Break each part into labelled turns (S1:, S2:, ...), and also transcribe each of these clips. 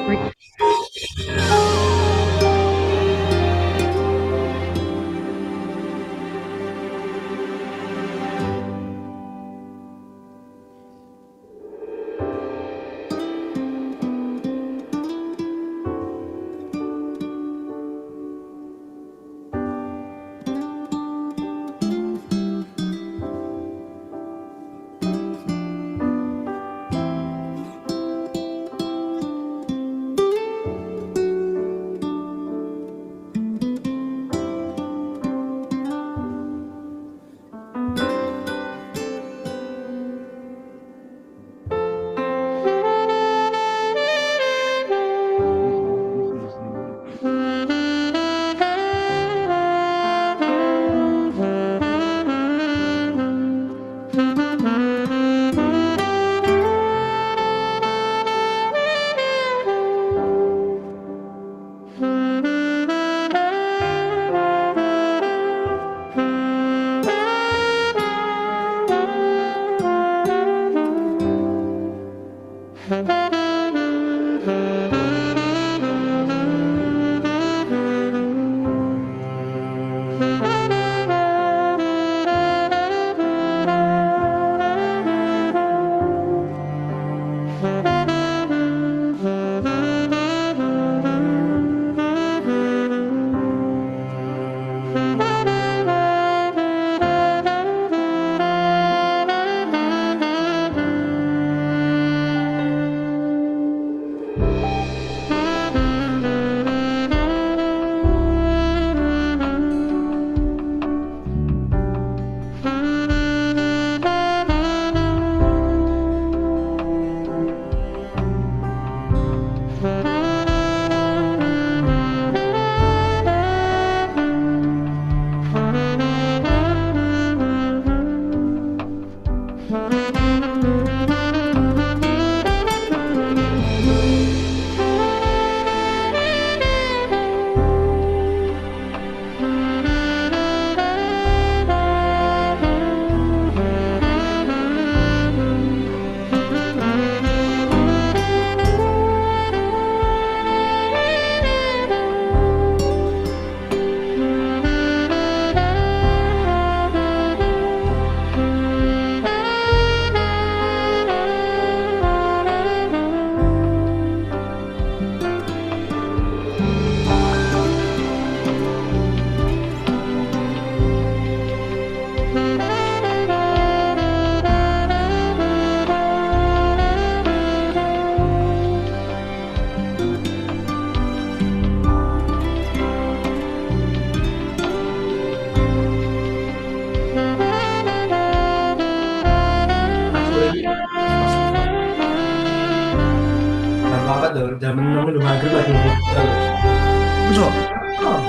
S1: Re-
S2: Masuk lagi. Masuk, masuk. Gak apa-apa tuh, jam 6 udah maghrib lagi.
S3: Betul.
S2: Oh.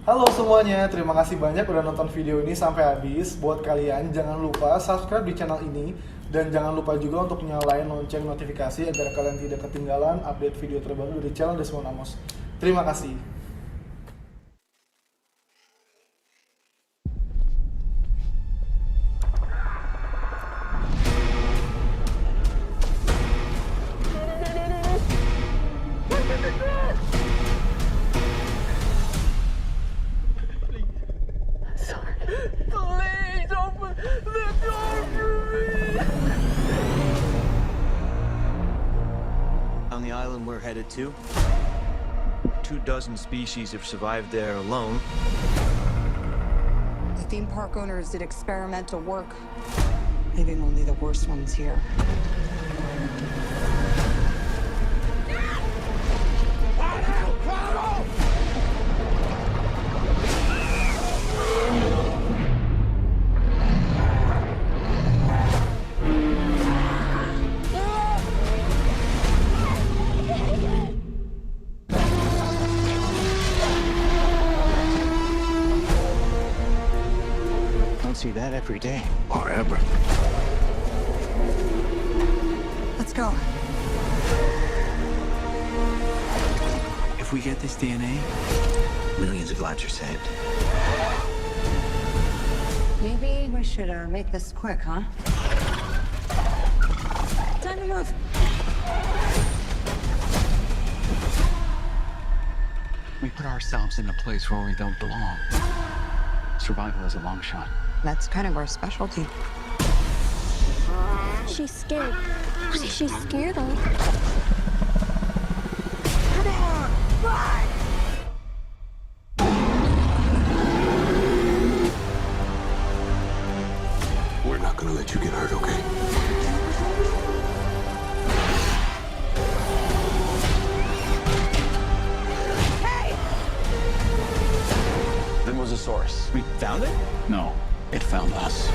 S3: Halo semuanya, terima kasih banyak udah nonton video ini sampai habis. Buat kalian, jangan lupa subscribe di channel ini. Dan jangan lupa juga untuk nyalain lonceng notifikasi agar kalian tidak ketinggalan update video terbaru dari channel Desmond Amos. Terima kasih.
S1: Please open the door for me!
S4: On the island we're headed to, 24 species have survived there alone.
S5: The theme park owners did experimental work, leaving only the worst ones here.
S4: Don't see that every day.
S6: Or ever.
S5: Let's go.
S4: If we get this DNA, millions of lives are saved.
S5: Maybe we should make this quick, huh? Time to move.
S7: We put ourselves in a place where we don't belong. Survival is a long shot.
S5: That's kind of our specialty.
S8: She's scared. She's scared of.
S6: We're not gonna let you get hurt, okay?
S4: Then was the source. We found it?
S7: No, it found us.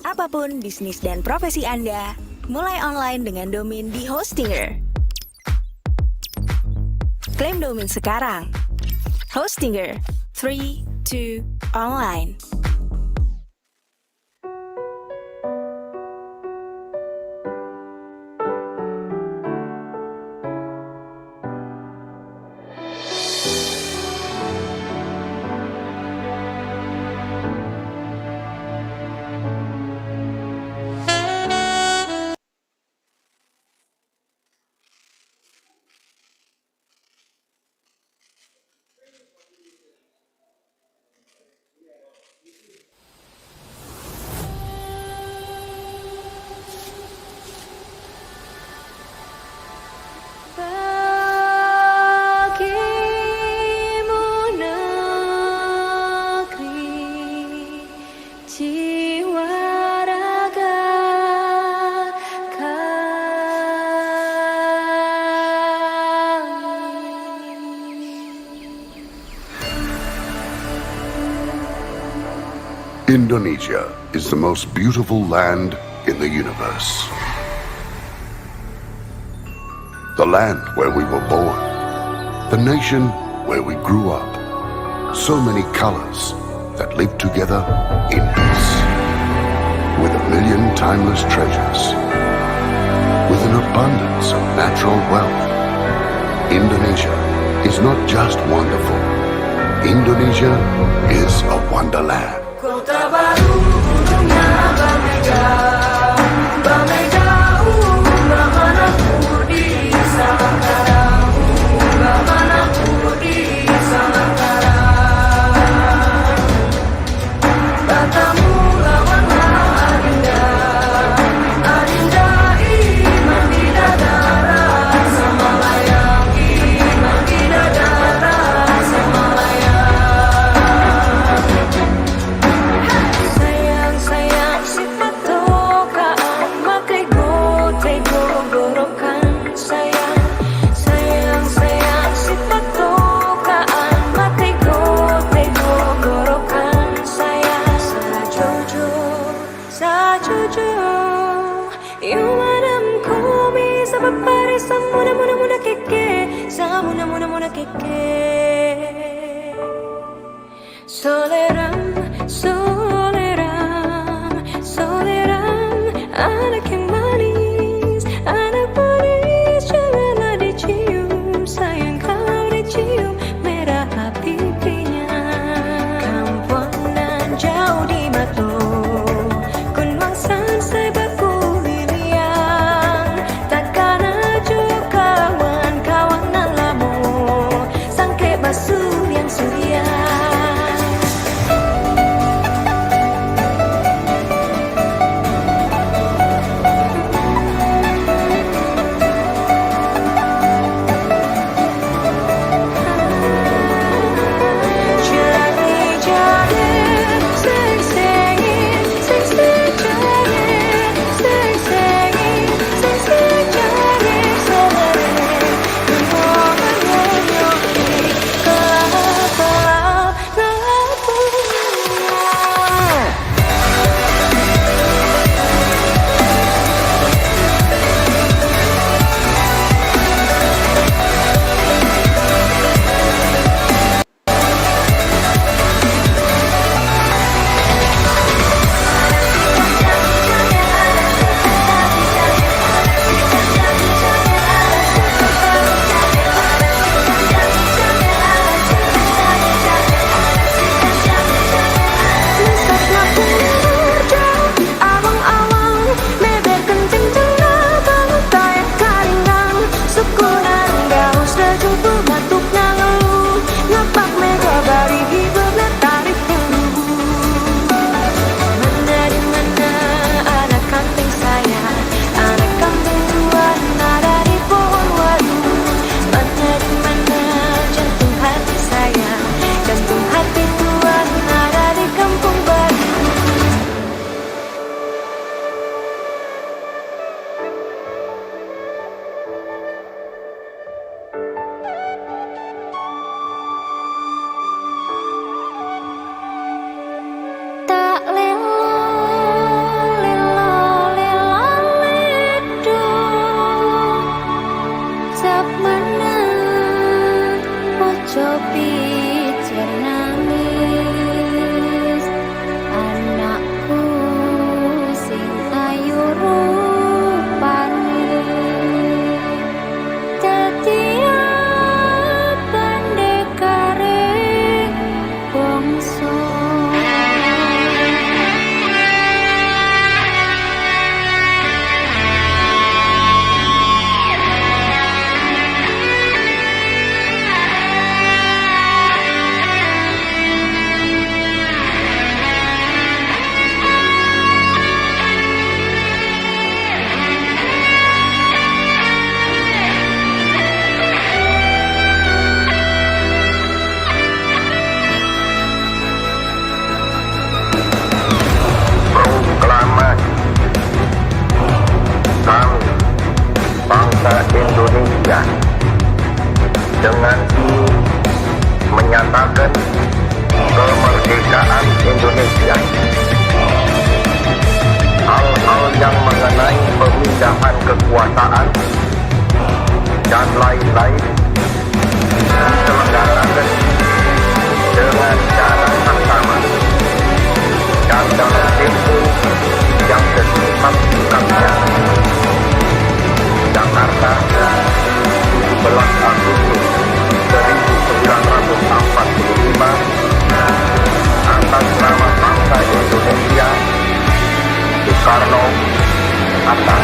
S8: Apapun bisnis dan profesi Anda, mulai online dengan domain di Hostinger. Klaim domain sekarang. Hostinger 3-2 online.
S6: Indonesia is the most beautiful land in the universe. The land where we were born. The nation where we grew up. So many colors that live together in peace. With a million timeless treasures. With an abundance of natural wealth. Indonesia is not just wonderful. Indonesia is a wonderland.
S1: Kota baru gunungnya Bamega unggah manapun di Salangkara, unggah manapun di Salangkara. Batamu lawanlah Adinda, Adinda iman di dadara, sama layang iman di dadara. muna muna muna keke, sa muna muna muna keke. Soleram, soleram, soleram, anak yang manis, anak manis, janganlah dicium, sayang kalau dicium merah pipinya. Kampunan jauh di mata, kun wangsan saya baku liliang, takkan aja kawan-kawanan lamu, sangke basuh yang surya.
S9: Indonesia dengan ini menyatakan kemerdekaan Indonesia. Hal-hal yang mengenai pemindahan kekuasaan dan lain-lain diselenggarakan dengan cara yang sama dan dalam tempo yang sesingkat-singkatnya. Jakarta, 17 Agustus 1945, atas nama bangsa Indonesia, Soekarno, Hatta.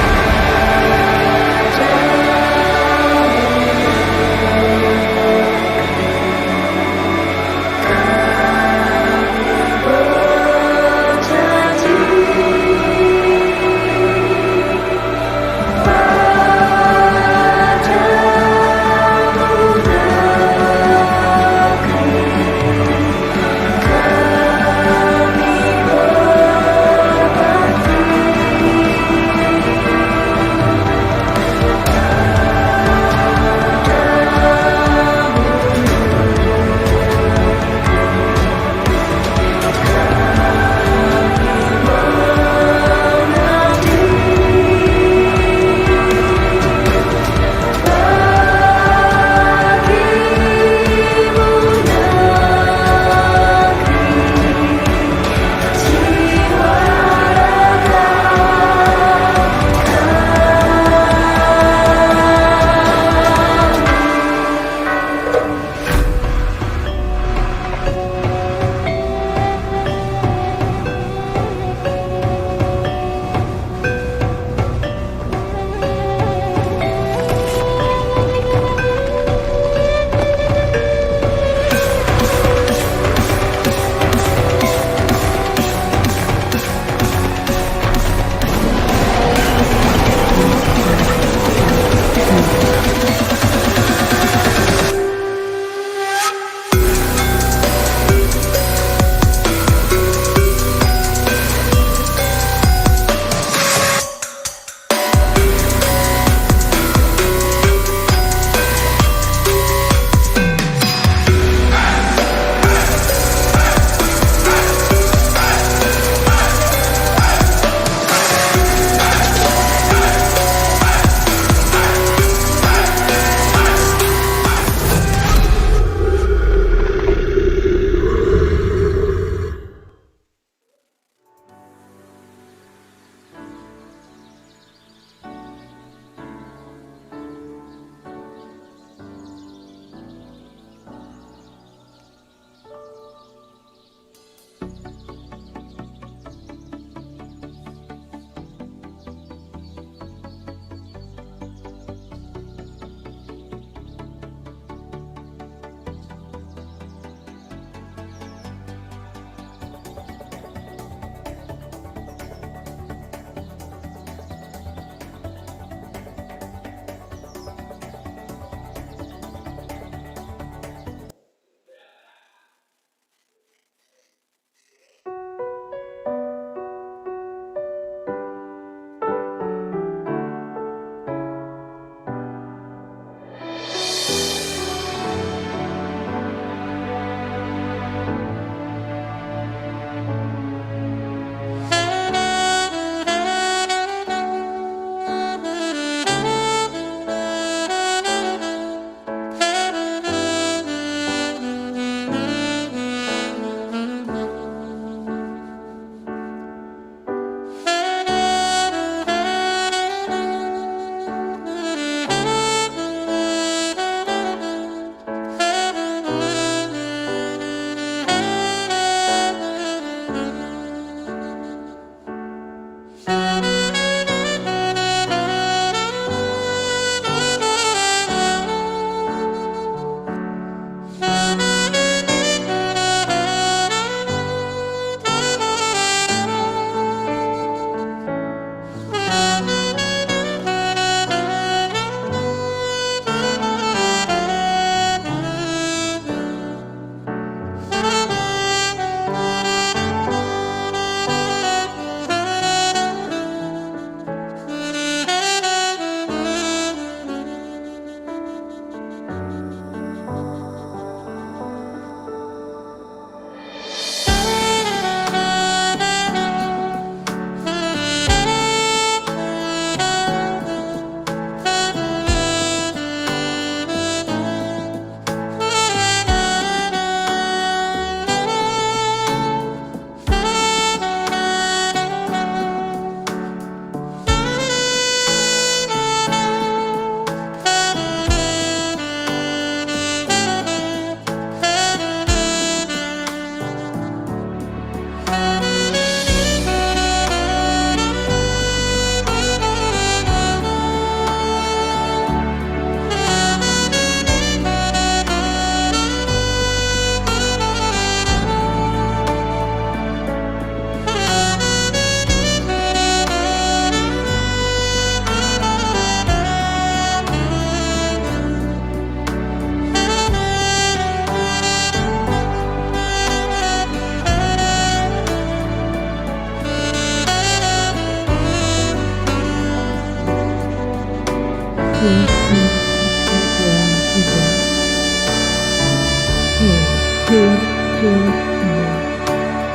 S10: cek 1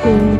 S10: 2.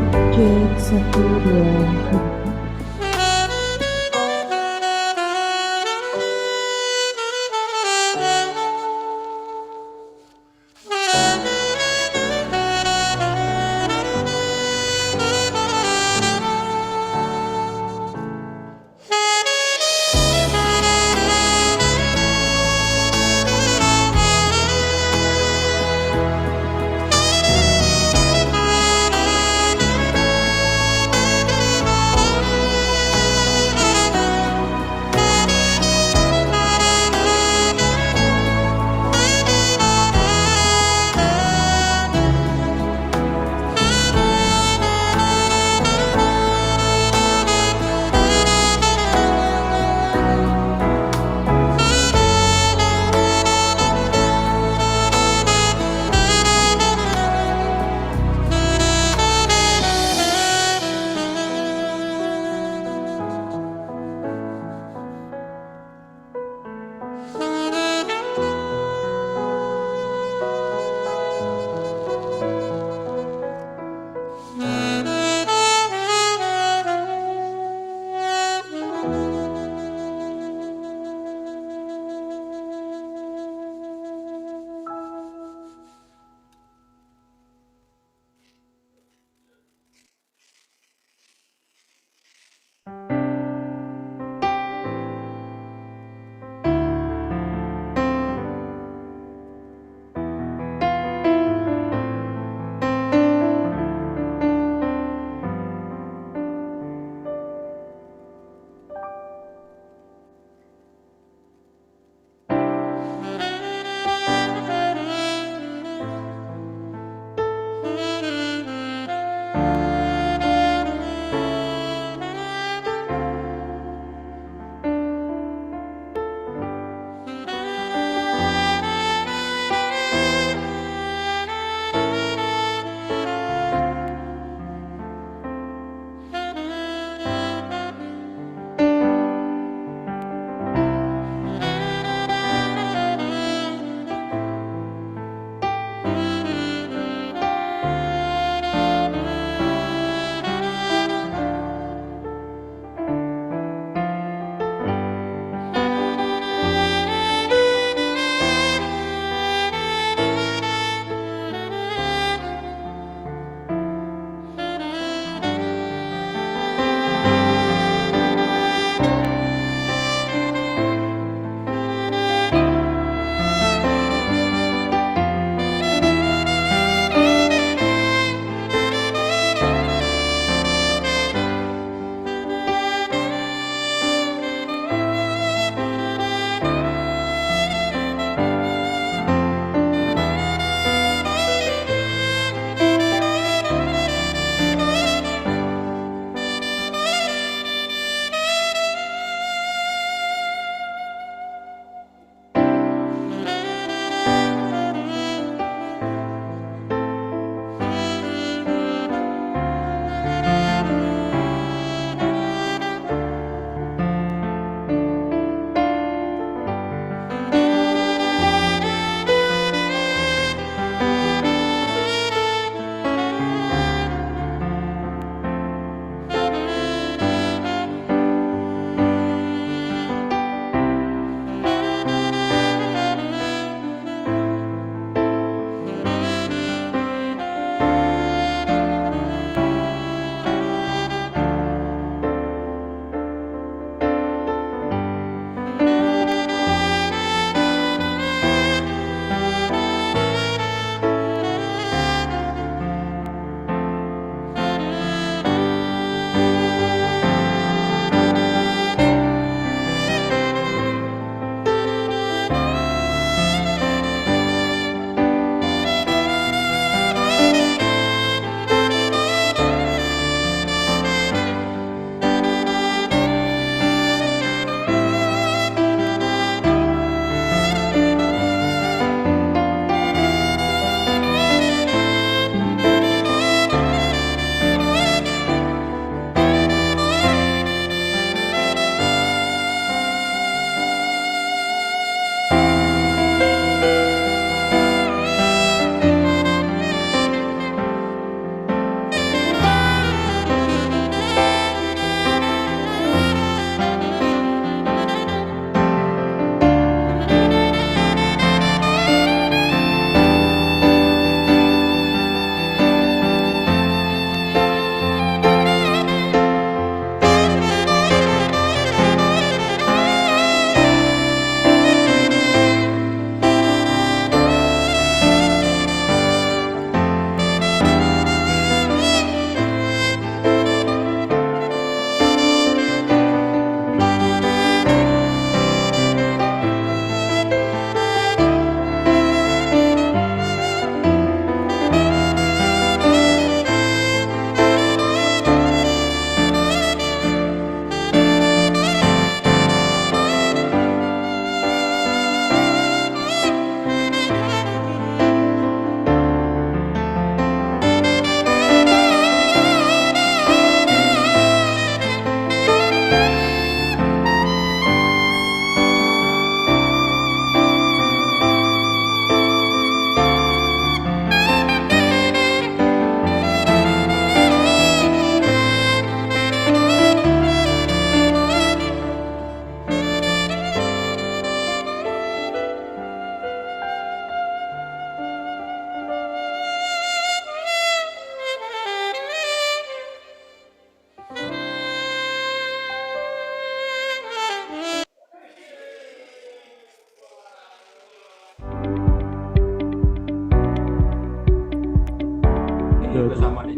S2: udah sama nih.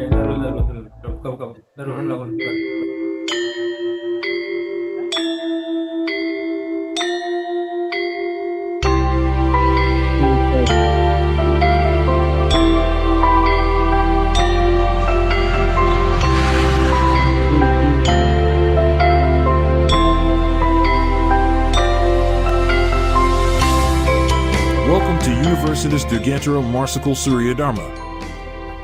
S2: Taruh. Buka. Taruh.
S11: Welcome to Universitas Dirgantara Marsikal Surya Dharma,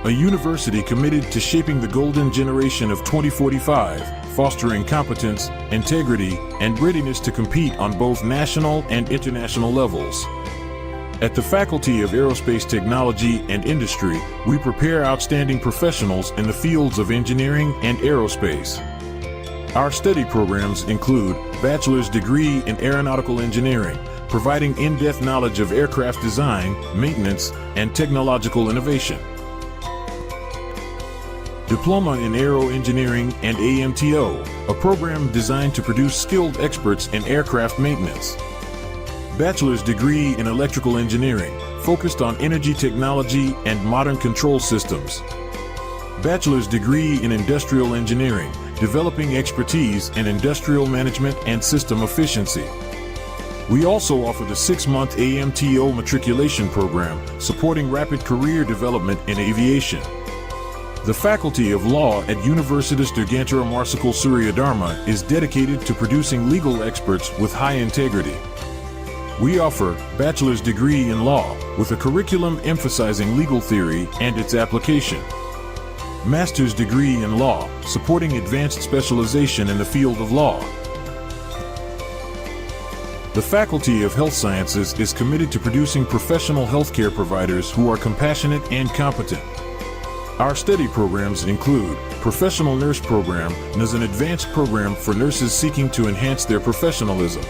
S11: a university committed to shaping the golden generation of 2045, fostering competence, integrity, and readiness to compete on both national and international levels. At the Faculty of Aerospace Technology and Industry, we prepare outstanding professionals in the fields of engineering and aerospace. Our study programs include bachelor's degree in aeronautical engineering, providing in-depth knowledge of aircraft design, maintenance, and technological innovation. Diploma in Aero Engineering and AMTO, a program designed to produce skilled experts in aircraft maintenance. Bachelor's degree in Electrical Engineering, focused on energy technology and modern control systems. Bachelor's degree in Industrial Engineering, developing expertise in industrial management and system efficiency. We also offer the 6-month AMTO matriculation program, supporting rapid career development in aviation. The Faculty of Law at Universitas Dirgantara Marsikal Surya Dharma is dedicated to producing legal experts with high integrity. We offer bachelor's degree in law with a curriculum emphasizing legal theory and its application. Master's degree in law, supporting advanced specialization in the field of law. The Faculty of Health Sciences is committed to producing professional healthcare providers who are compassionate and competent. Our study programs include Professional Nurse Program, as an advanced program for nurses seeking to enhance their professionalism.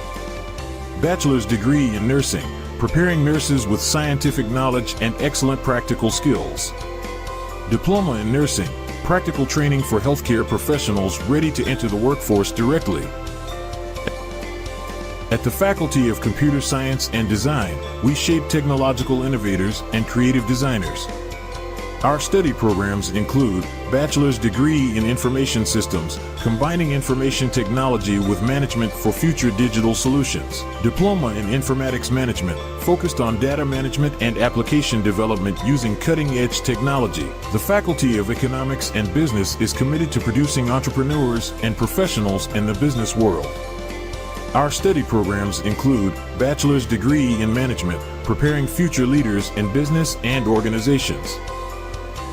S11: Bachelor's degree in nursing, preparing nurses with scientific knowledge and excellent practical skills. Diploma in nursing, practical training for healthcare professionals ready to enter the workforce directly. At the Faculty of Computer Science and Design, we shape technological innovators and creative designers. Our study programs include bachelor's degree in information systems, combining information technology with management for future digital solutions. Diploma in informatics management, focused on data management and application development using cutting-edge technology. The Faculty of Economics and Business is committed to producing entrepreneurs and professionals in the business world. Our study programs include bachelor's degree in management, preparing future leaders in business and organizations.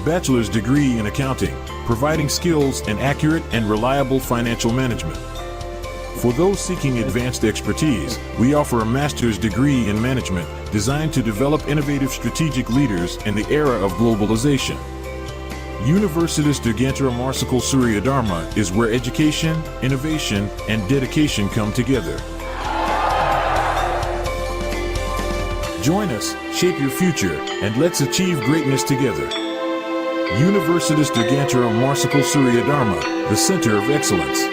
S11: Bachelor's degree in accounting, providing skills in accurate and reliable financial management. For those seeking advanced expertise, we offer a master's degree in management designed to develop innovative strategic leaders in the era of globalization. Universitas Dirgantara Marsikal Surya Dharma is where education, innovation, and dedication come together. Join us, shape your future, and let's achieve greatness together. Universitas Dirgantara Marsikal Surya Dharma, the center of excellence.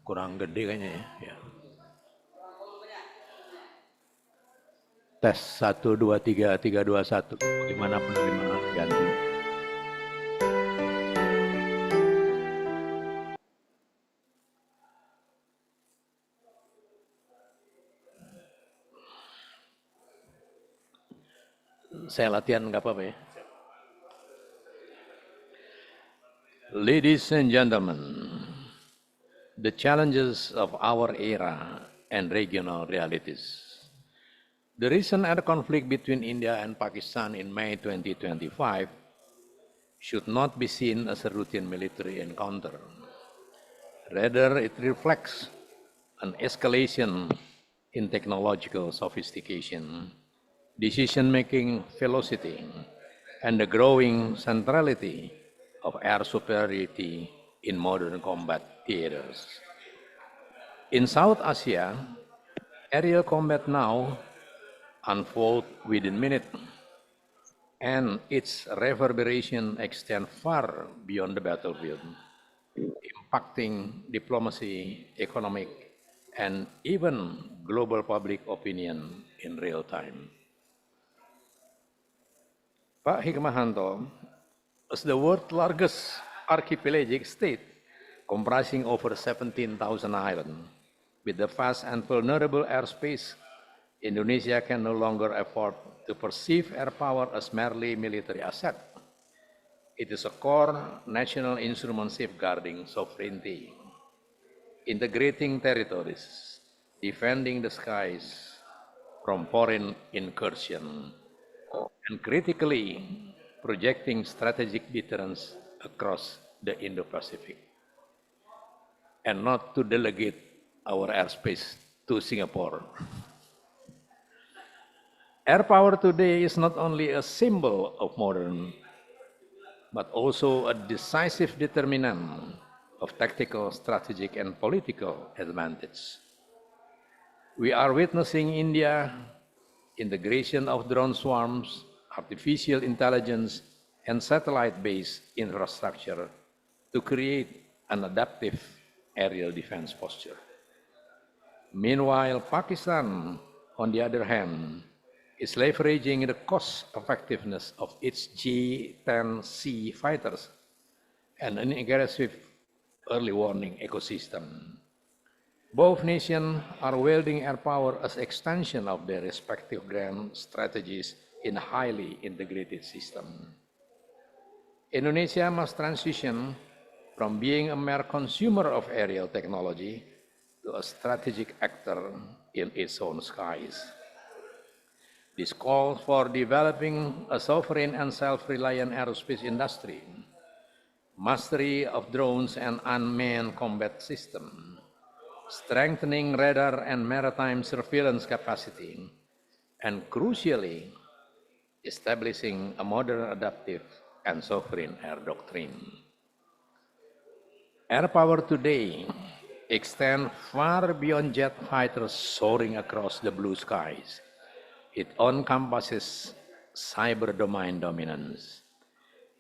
S12: kurang gede kayaknya ya. Tes 1 2 3 3 2 1. Bagaimana penerimaan ganti? Saya latihan nggak apa-apa ya. Ladies and gentlemen, the challenges of our era and regional realities. The recent air conflict between India and Pakistan in May 2025 should not be seen as a routine military encounter. Rather, it reflects an escalation in technological sophistication, decision-making velocity, and the growing centrality of air superiority in modern combat theaters. In South Asia, aerial combat now unfolds within minutes, and its reverberation extends far beyond the battlefield, impacting diplomacy, economic, and even global public opinion in real time. Pak Hikmahanto, as the world's largest archipelagic state, comprising over 17,000 islands, with the vast and vulnerable airspace, Indonesia can no longer afford to perceive air power as merely military asset. It is a core national instrument safeguarding sovereignty, integrating territories, defending the skies from foreign incursion, and critically projecting strategic deterrence across the Indo-Pacific, and not to delegate our airspace to Singapore. Air power today is not only a symbol of modern, but also a decisive determinant of tactical, strategic, and political advantage. We are witnessing India integration of drone swarms, artificial intelligence, and satellite-based infrastructure to create an adaptive aerial defense posture. Meanwhile, Pakistan, on the other hand, is leveraging the cost-effectiveness of its J-10C fighters and an aggressive early warning ecosystem. Both nations are wielding air power as extension of their respective grand strategies in a highly integrated system. Indonesia must transition from being a mere consumer of aerial technology to a strategic actor in its own skies. This calls for developing a sovereign and self-reliant aerospace industry, mastery of drones and unmanned combat systems, strengthening radar and maritime surveillance capacity, and crucially, establishing a modern adaptive and sovereign air doctrine. Air power today extends far beyond jet fighters soaring across the blue skies. It encompasses cyber domain dominance,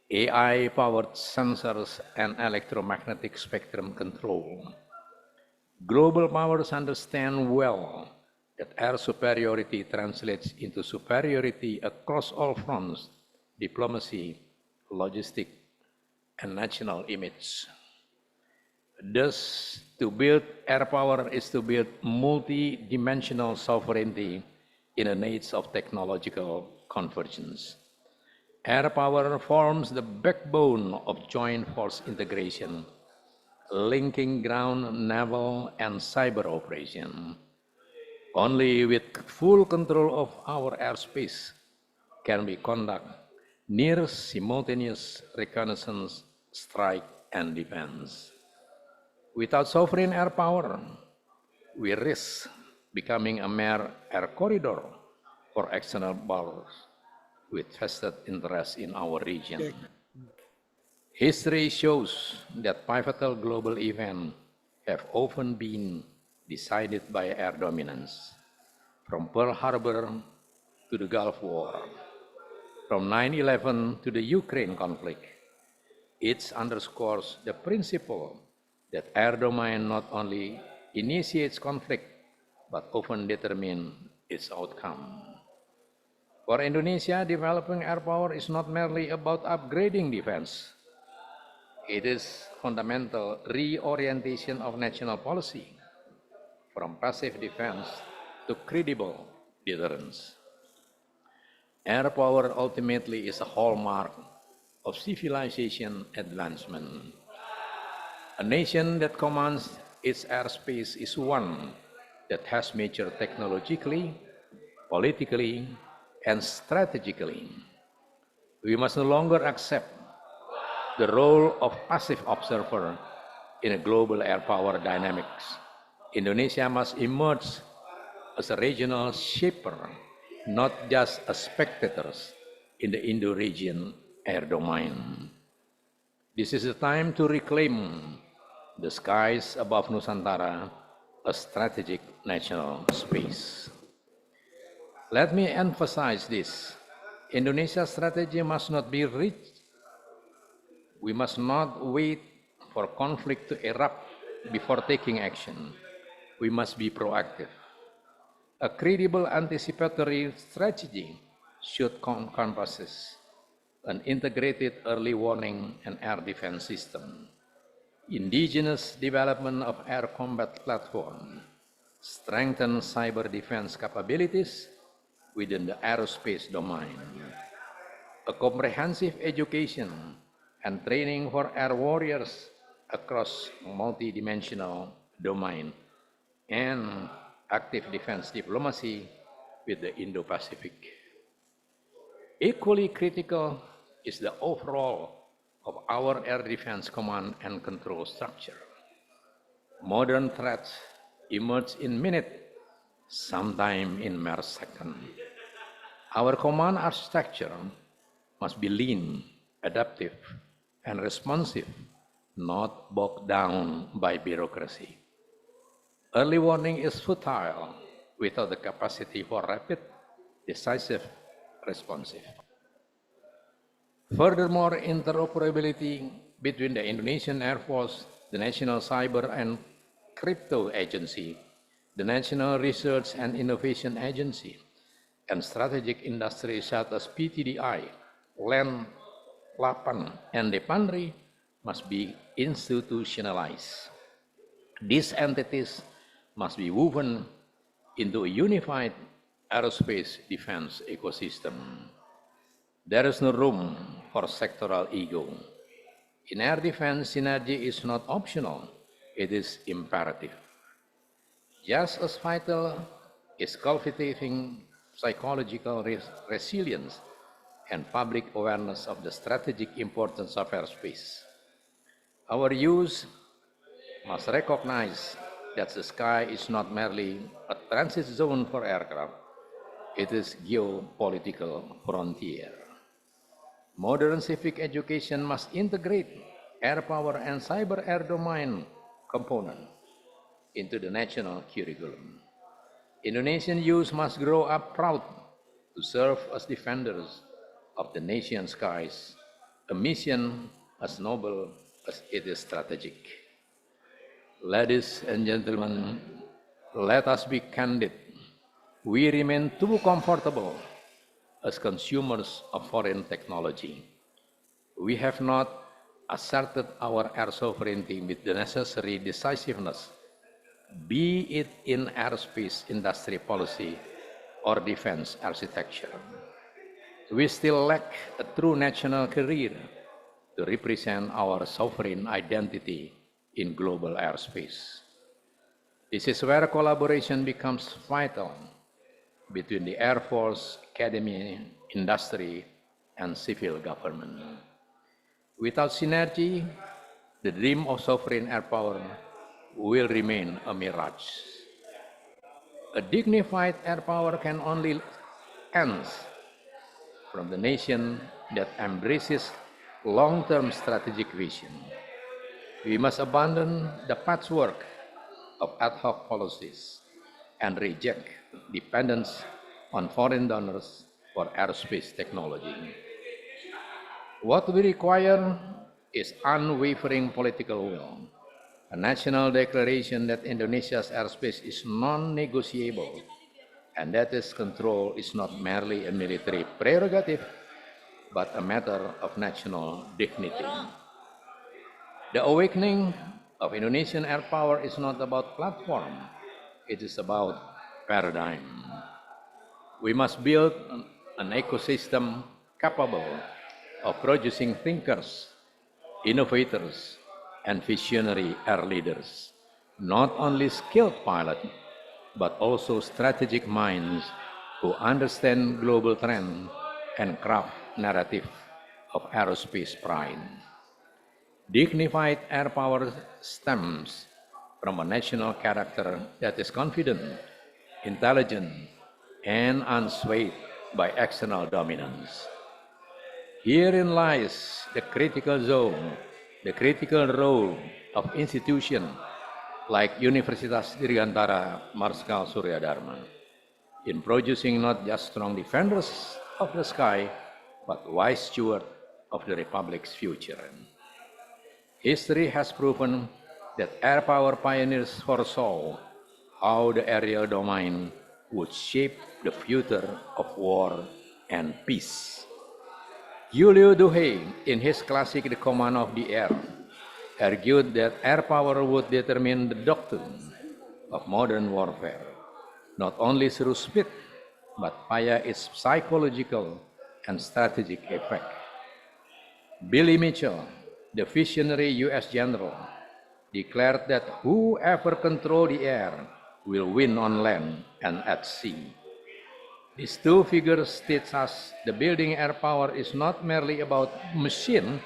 S12: AI-powered sensors and electromagnetic spectrum control. Global powers understand well that air superiority translates into superiority across all fronts: diplomacy, logistics, and national image. Thus, to build air power is to build multi-dimensional sovereignty in an age of technological convergence. Air power forms the backbone of joint force integration, linking ground, naval, and cyber operation. Only with full control of our airspace can we conduct near simultaneous reconnaissance, strike, and defense. Without sovereign air power, we risk becoming a mere air corridor for external powers with vested interest in our region. History shows that pivotal global events have often been decided by air dominance, from Pearl Harbor to the Gulf War, from 9/11 to the Ukraine conflict. It underscores the principle that air domain not only initiates conflict, but often determine its outcome. For Indonesia, developing air power is not merely about upgrading defense. It is fundamental reorientation of national policy from passive defense to credible deterrence. Air power ultimately is a hallmark of civilization advancement. A nation that commands its airspace is one that has matured technologically, politically, and strategically. We must no longer accept the role of passive observer in a global air power dynamics. Indonesia must emerge as a regional shaper, not just as spectators in the Indo-region air domain. This is the time to reclaim the skies above Nusantara, a strategic national space. Let me emphasize this. Indonesia's strategy must not be rich. We must not wait for conflict to erupt before taking action. We must be proactive. A credible anticipatory strategy should encompass an integrated early warning and air defense system, indigenous development of air combat platform, strengthen cyber defense capabilities within the aerospace domain, a comprehensive education and training for air warriors across multidimensional domain, and active defense diplomacy with the Indo-Pacific. Equally critical is the overhaul of our air defense command and control structure. Modern threats emerge in minutes, sometimes in mere seconds. Our command architecture must be lean, adaptive, and responsive, not bogged down by bureaucracy. Early warning is futile without the capacity for rapid, decisive, responsive. Furthermore, interoperability between the Indonesian Air Force, the National Cyber and Crypto Agency, the National Research and Innovation Agency, and strategic industries such as PTDI, LAN, LAPAN, and Depanri must be institutionalized. These entities must be woven into a unified aerospace defense ecosystem. There is no room for sectoral ego. In air defense, synergy is not optional, it is imperative. Just as vital is cultivating psychological resilience and public awareness of the strategic importance of airspace. Our youth must recognize that the sky is not merely a transit zone for aircraft, it is geopolitical frontier. Modern civic education must integrate air power and cyber air domain component into the national curriculum. Indonesian youth must grow up proud to serve as defenders of the nation's skies, a mission as noble as it is strategic. Ladies and gentlemen, let us be candid. We remain too comfortable as consumers of foreign technology. We have not asserted our air sovereignty with the necessary decisiveness, be it in aerospace industry policy or defense architecture. We still lack a true national career to represent our sovereign identity in global airspace. This is where collaboration becomes vital between the Air Force, academy, industry, and civil government. Without synergy, the dream of sovereign air power will remain a mirage. A dignified air power can only end from the nation that embraces long-term strategic vision. We must abandon the patchwork of ad hoc policies and reject dependence on foreign donors for aerospace technology. What we require is unwavering political will, a national declaration that Indonesia's airspace is non-negotiable and that its control is not merely a military prerogative, but a matter of national dignity. The awakening of Indonesian air power is not about platform, it is about paradigm. We must build an ecosystem capable of producing thinkers, innovators, and visionary air leaders, not only skilled pilots, but also strategic minds who understand global trends and craft narrative of aerospace pride. Dignified air power stems from a national character that is confident, intelligent, and unswayed by external dominance. Herein lies the critical zone, the critical role of institutions like Universitas Dirgantara Marskal Surya Dharma in producing not just strong defenders of the sky, but wise stewards of the Republic's future. History has proven that air power pioneers foresaw how the aerial domain would shape the future of war and peace. Julio Duhe, in his classic The Command of the Air, argued that air power would determine the doctrine of modern warfare, not only through speed, but via its psychological and strategic effect. Billy Mitchell, the visionary U.S. general, declared that whoever controls the air will win on land and at sea. These two figures teach us the building air power is not merely about machine,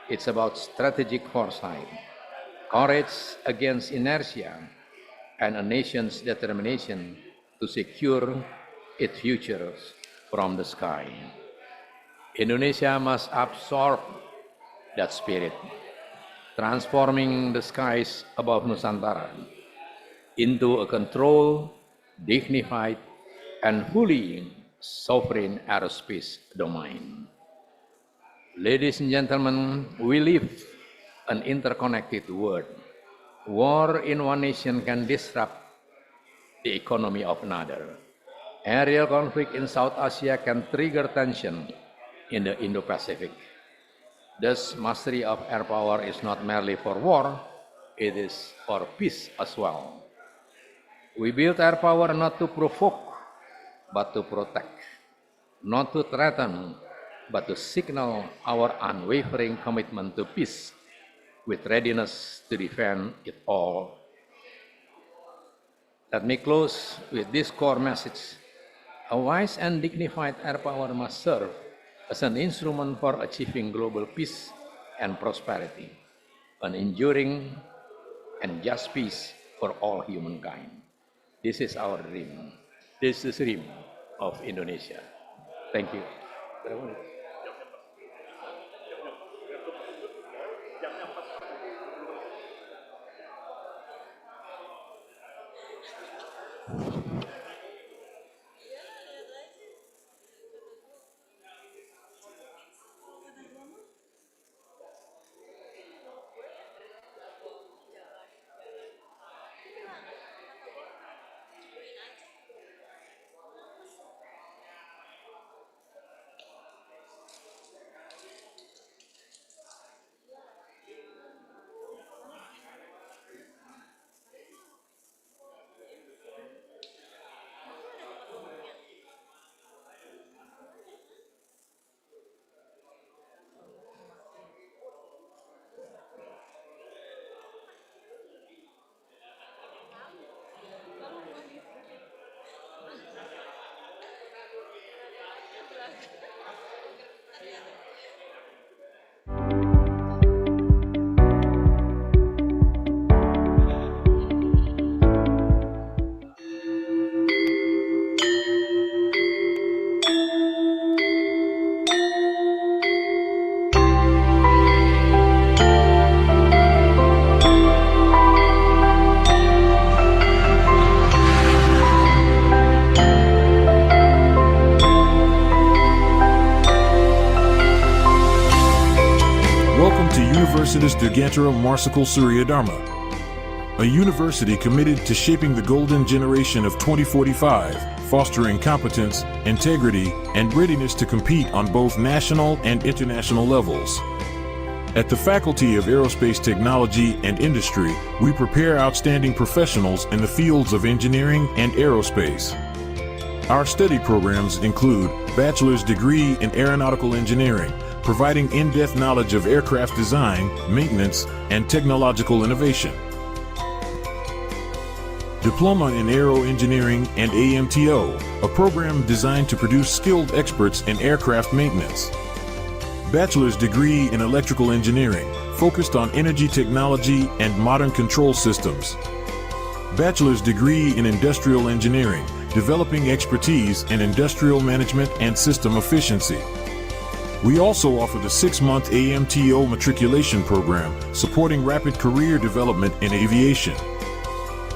S12: it's about strategic foresight, courage against inertia, and a nation's determination to secure its future from the sky. Indonesia must absorb that spirit, transforming the skies above Nusantara into a controlled, dignified, and fully sovereign aerospace domain. Ladies and gentlemen, we live an interconnected world. War in one nation can disrupt the economy of another. Aerial conflict in South Asia can trigger tension in the Indo-Pacific. Thus, mastery of air power is not merely for war, it is for peace as well. We build air power not to provoke, but to protect, not to threaten, but to signal our unwavering commitment to peace with readiness to defend it all. Let me close with this core message. A wise and dignified air power must serve as an instrument for achieving global peace and prosperity, an enduring and just peace for all humankind. This is our dream. This is the dream of Indonesia. Thank you.
S11: Universitas Dirgantara Marskal Surya Dharma, a university committed to shaping the golden generation of 2045, fostering competence, integrity, and readiness to compete on both national and international levels. At the Faculty of Aerospace Technology and Industry, we prepare outstanding professionals in the fields of engineering and aerospace. Our study programs include bachelor's degree in aeronautical engineering, providing in-depth knowledge of aircraft design, maintenance, and technological innovation. Diploma in Aero Engineering and AMTO, a program designed to produce skilled experts in aircraft maintenance. Bachelor's degree in Electrical Engineering, focused on energy technology and modern control systems. Bachelor's degree in Industrial Engineering, developing expertise in industrial management and system efficiency. We also offer the 6-month AMTO matriculation program, supporting rapid career development in aviation.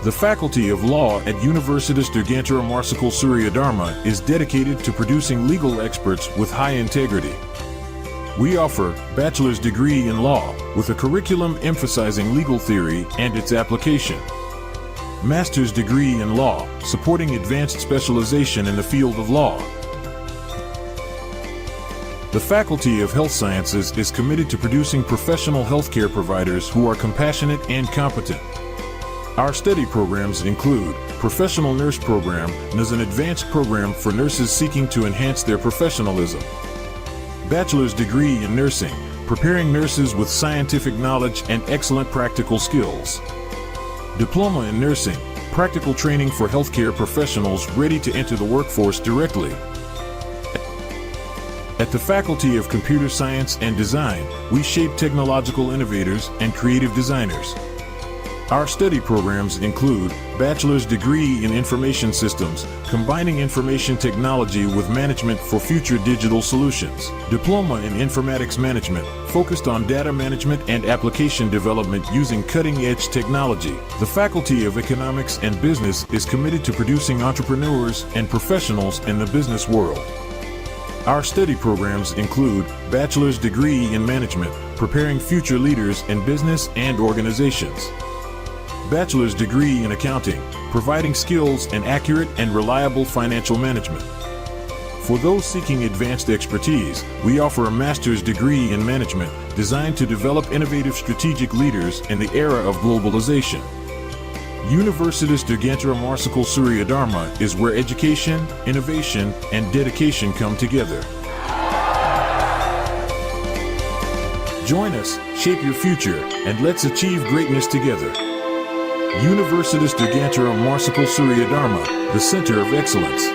S11: The Faculty of Law at Universitas Dirgantara Marsikal Surya Dharma is dedicated to producing legal experts with high integrity. We offer bachelor's degree in law with a curriculum emphasizing legal theory and its application. Master's degree in law, supporting advanced specialization in the field of law. The Faculty of Health Sciences is committed to producing professional healthcare providers who are compassionate and competent. Our study programs include Professional Nurse Program, as an advanced program for nurses seeking to enhance their professionalism. Bachelor's degree in nursing, preparing nurses with scientific knowledge and excellent practical skills. Diploma in nursing, practical training for healthcare professionals ready to enter the workforce directly. At the Faculty of Computer Science and Design, we shape technological innovators and creative designers. Our study programs include bachelor's degree in information systems, combining information technology with management for future digital solutions. Diploma in informatics management, focused on data management and application development using cutting-edge technology. The Faculty of Economics and Business is committed to producing entrepreneurs and professionals in the business world. Our study programs include bachelor's degree in management, preparing future leaders in business and organizations. Bachelor's degree in accounting, providing skills in accurate and reliable financial management. For those seeking advanced expertise, we offer a master's degree in management designed to develop innovative strategic leaders in the era of globalization. Universitas Dirgantara Marsikal Surya Dharma is where education, innovation, and dedication come together. Join us, shape your future, and let's achieve greatness together. Universitas Dirgantara Marsikal Surya Dharma, the Center of Excellence.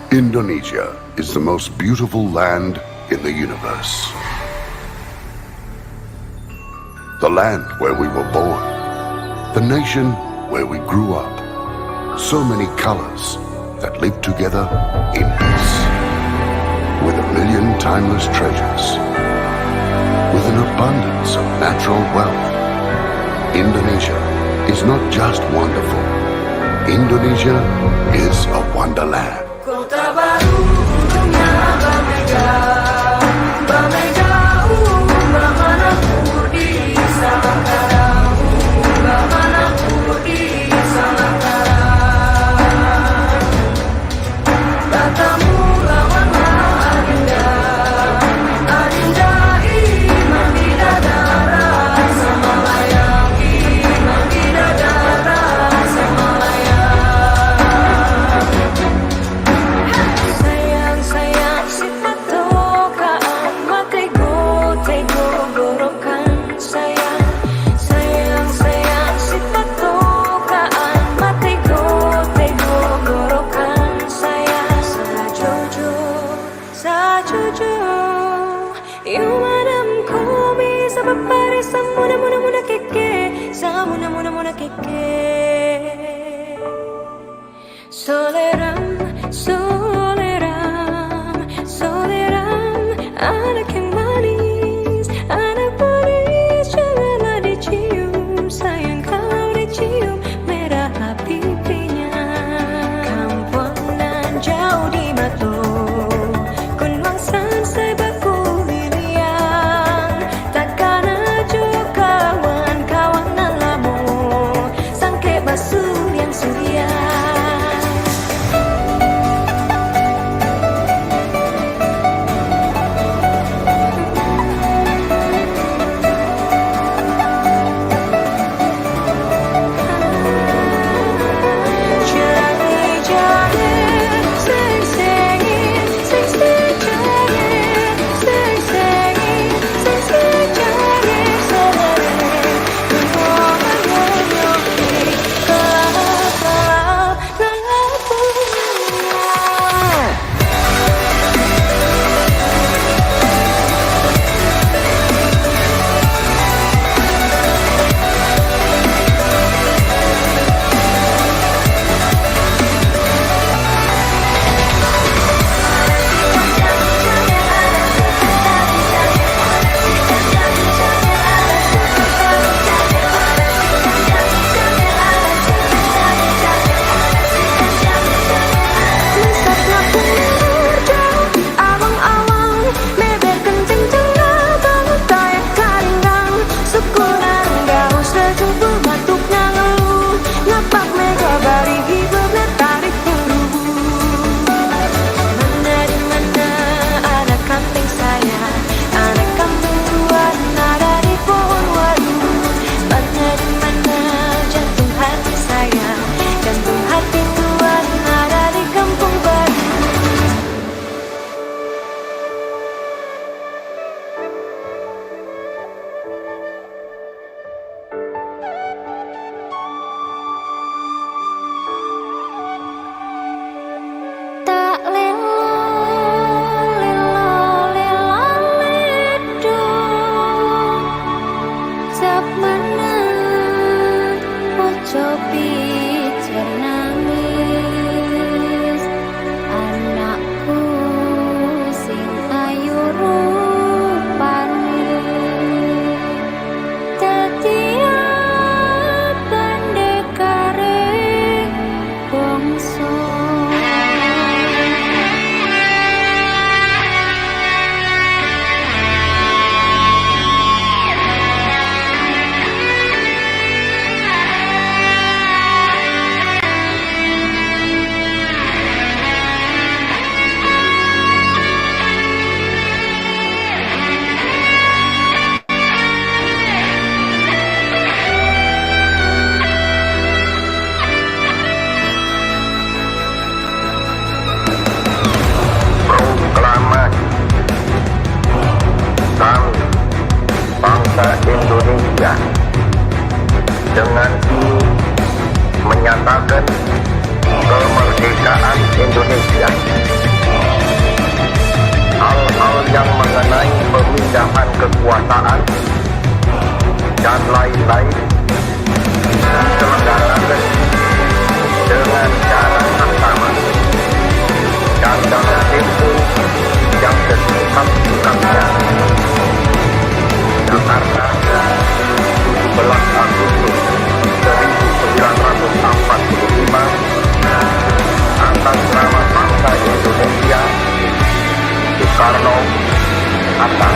S6: Indonesia is the most beautiful land in the universe. The land where we were born. The nation where we grew up. So many colors that live together in peace. With 1,000,000 timeless treasures. With an abundance of natural wealth. Indonesia is not just wonderful. Indonesia is a wonderland.
S1: Kota baru dunia berbeda, berbeda bagaimanapun di Nusantara, bagaimanapun di Nusantara. Katamu lawanlah adinda, adinda iman bidadara sama layak, iman bidadara sama layak. pare sa muna keke, sa muna keke. Soleram, anak yang manis, anak manis, janganlah dicium, sayang kalau dicium merah pipinya. Kampungan jauh di mata, kunwang san sebaku liliang, takkan aja kawan lamu, sangke basuh yang surya.
S9: Indonesia dengan ini menyatakan kemerdekaan Indonesia. Hal-hal yang mengenai pemindahan kekuasaan dan lain-lain diselenggarakan dengan cara yang sama dan dalam tempo yang sesingkat-singkatnya. Jakarta, 17 Agustus 1945, atas nama bangsa Indonesia, Soekarno, Hatta.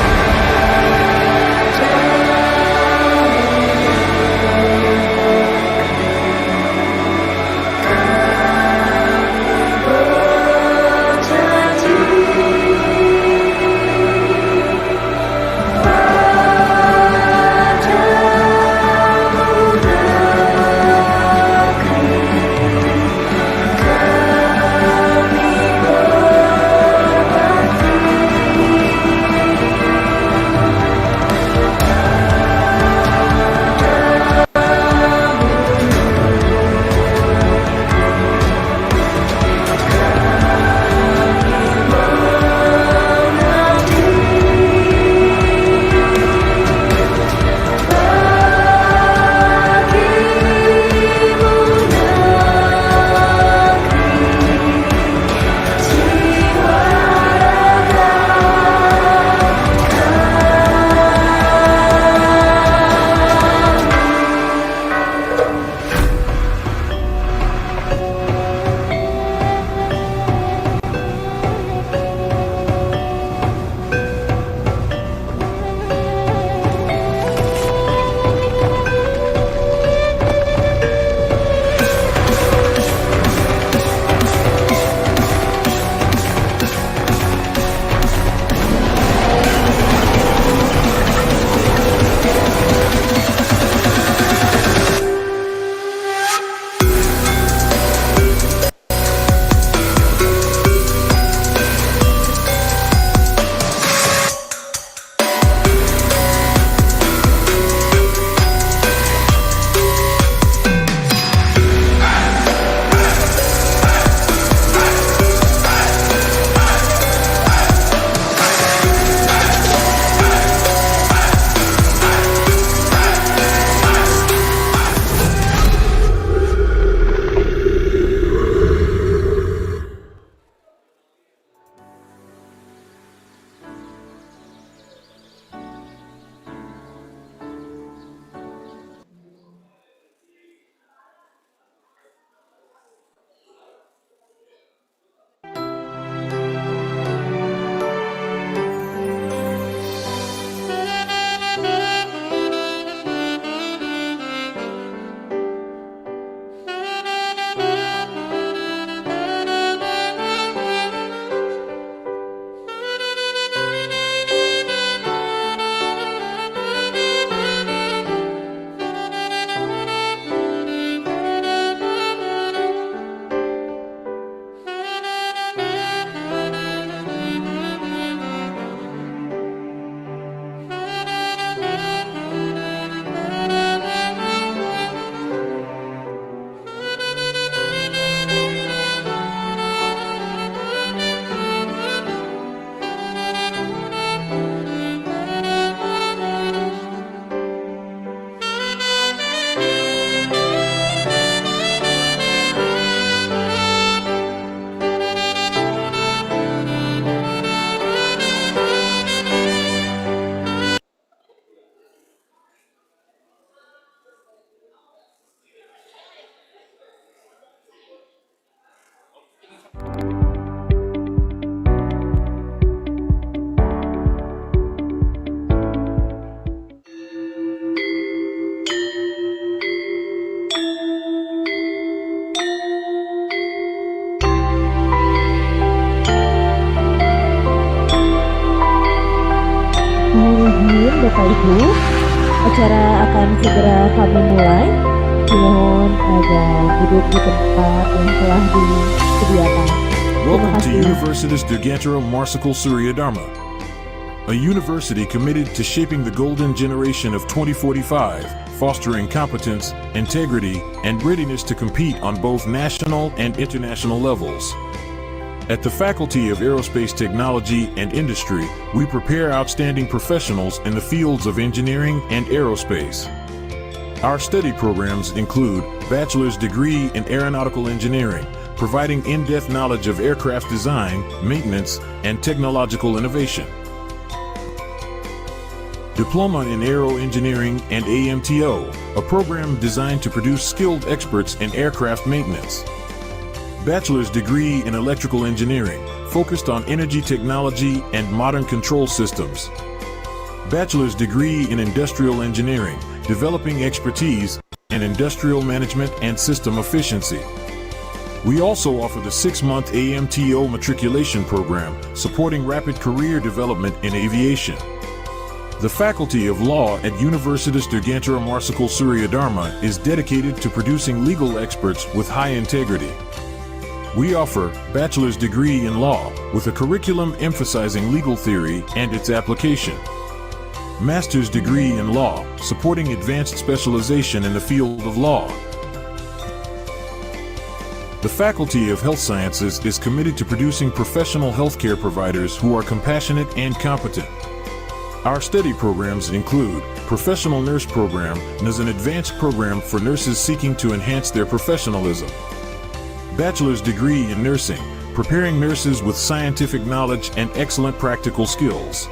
S10: Bapak Ibu, acara akan segera kami mulai. Mohon agar duduk di tempat yang telah disediakan.
S11: Welcome to Universitas Dirgantara Marsikal Surya Dharma, a university committed to shaping the golden generation of 2045, fostering competence, integrity, and readiness to compete on both national and international levels. At the Faculty of Aerospace Technology and Industry, we prepare outstanding professionals in the fields of engineering and aerospace. Our study programs include bachelor's degree in aeronautical engineering, providing in-depth knowledge of aircraft design, maintenance, and technological innovation. Diploma in Aero Engineering and AMTO, a program designed to produce skilled experts in aircraft maintenance. Bachelor's degree in Electrical Engineering, focused on energy technology and modern control systems. Bachelor's degree in Industrial Engineering, developing expertise in industrial management and system efficiency. We also offer the 6-month AMTO matriculation program, supporting rapid career development in aviation. The Faculty of Law at Universitas Dirgantara Marsikal Surya Dharma is dedicated to producing legal experts with high integrity. We offer bachelor's degree in law with a curriculum emphasizing legal theory and its application. Master's degree in law, supporting advanced specialization in the field of law. The Faculty of Health Sciences is committed to producing professional healthcare providers who are compassionate and competent. Our study programs include Professional Nurse Program, as an advanced program for nurses seeking to enhance their professionalism. Bachelor's degree in nursing, preparing nurses with scientific knowledge and excellent practical skills.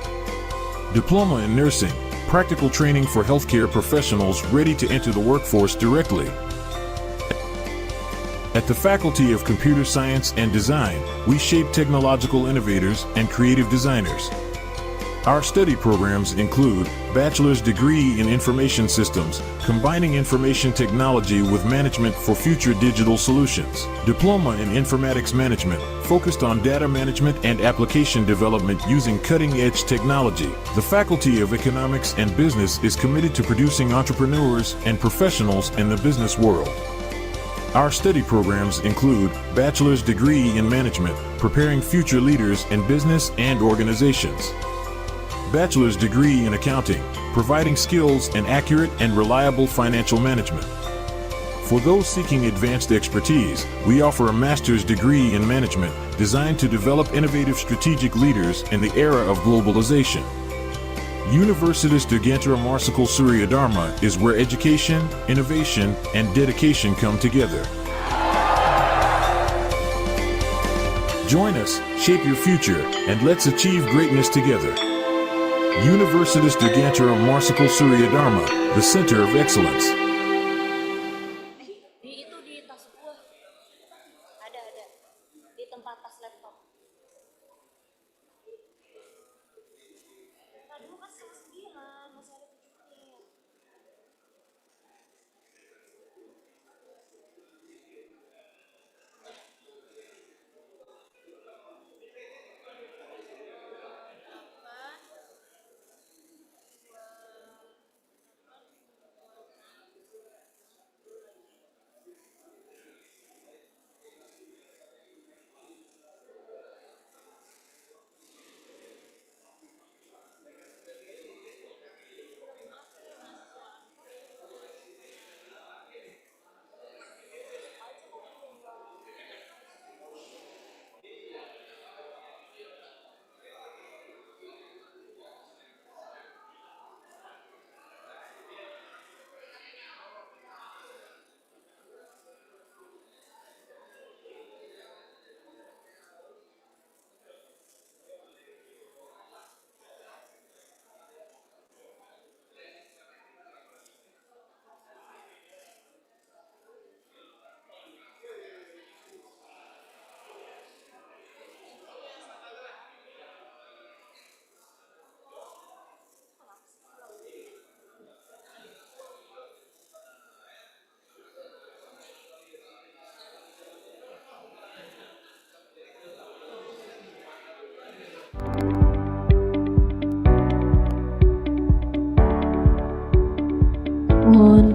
S11: Diploma in nursing, practical training for healthcare professionals ready to enter the workforce directly. At the Faculty of Computer Science and Design, we shape technological innovators and creative designers. Our study programs include bachelor's degree in information systems, combining information technology with management for future digital solutions. Diploma in informatics management, focused on data management and application development using cutting-edge technology. The Faculty of Economics and Business is committed to producing entrepreneurs and professionals in the business world. Our study programs include bachelor's degree in management, preparing future leaders in business and organizations. Bachelor's degree in accounting, providing skills in accurate and reliable financial management. For those seeking advanced expertise, we offer a master's degree in management designed to develop innovative strategic leaders in the era of globalization. Universitas Dirgantara Marsikal Surya Dharma is where education, innovation, and dedication come together. Join us, shape your future, and let's achieve greatness together. Universitas Dirgantara Marsikal Surya Dharma, the center of excellence.
S1: Di itu di tas gua. Ada di tempat tas laptop. Tadi gua kan 9, masih ada 7 menit.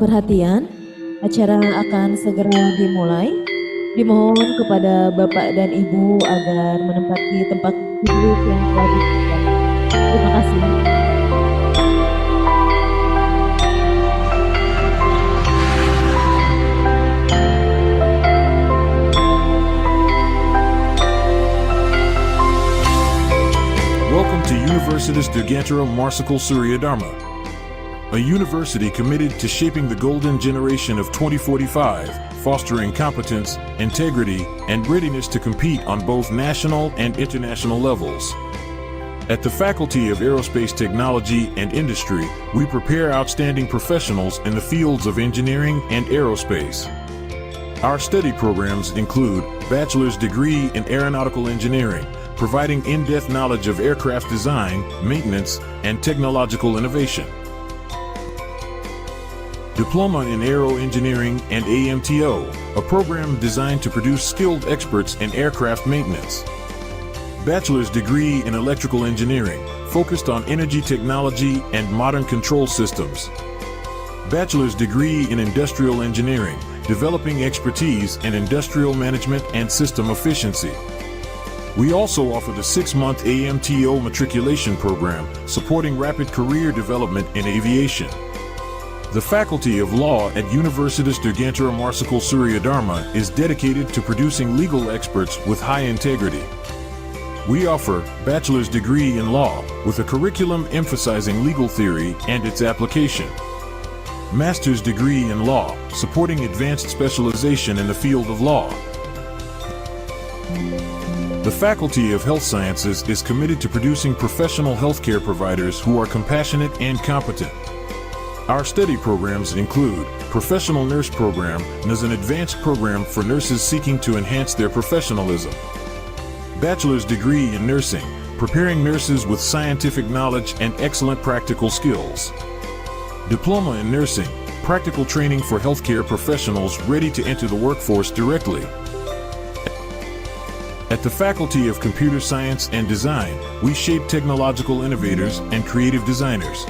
S10: perhatian, acara akan segera dimulai. Dimohon kepada Bapak dan Ibu agar menempati tempat duduk yang telah disediakan. Terima kasih.
S11: Welcome to Universitas Dirgantara Marsikal Surya Dharma, a university committed to shaping the golden generation of 2045, fostering competence, integrity, and readiness to compete on both national and international levels. At the Faculty of Aerospace Technology and Industry, we prepare outstanding professionals in the fields of engineering and aerospace. Our study programs include bachelor's degree in aeronautical engineering, providing in-depth knowledge of aircraft design, maintenance, and technological innovation. Diploma in Aero Engineering and AMTO, a program designed to produce skilled experts in aircraft maintenance. Bachelor's degree in Electrical Engineering, focused on energy technology and modern control systems. Bachelor's degree in Industrial Engineering, developing expertise in industrial management and system efficiency. We also offer the 6-month AMTO matriculation program, supporting rapid career development in aviation. The Faculty of Law at Universitas Dirgantara Marsikal Surya Dharma is dedicated to producing legal experts with high integrity. We offer bachelor's degree in law with a curriculum emphasizing legal theory and its application. Master's degree in law, supporting advanced specialization in the field of law. The Faculty of Health Sciences is committed to producing professional healthcare providers who are compassionate and competent. Our study programs include Professional Nurse Program as an advanced program for nurses seeking to enhance their professionalism. Bachelor's degree in nursing, preparing nurses with scientific knowledge and excellent practical skills. Diploma in nursing, practical training for healthcare professionals ready to enter the workforce directly. At the Faculty of Computer Science and Design, we shape technological innovators and creative designers.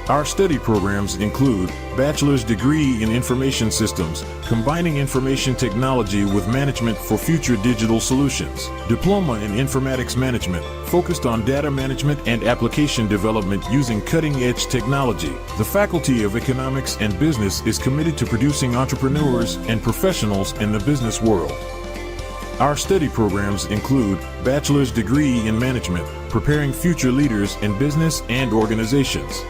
S11: Our study programs include bachelor's degree in information systems, combining information technology with management for future digital solutions. Diploma in informatics management, focused on data management and application development using cutting-edge technology. The Faculty of Economics and Business is committed to producing entrepreneurs and professionals in the business world. Our study programs include bachelor's degree in management, preparing future leaders in business and organizations.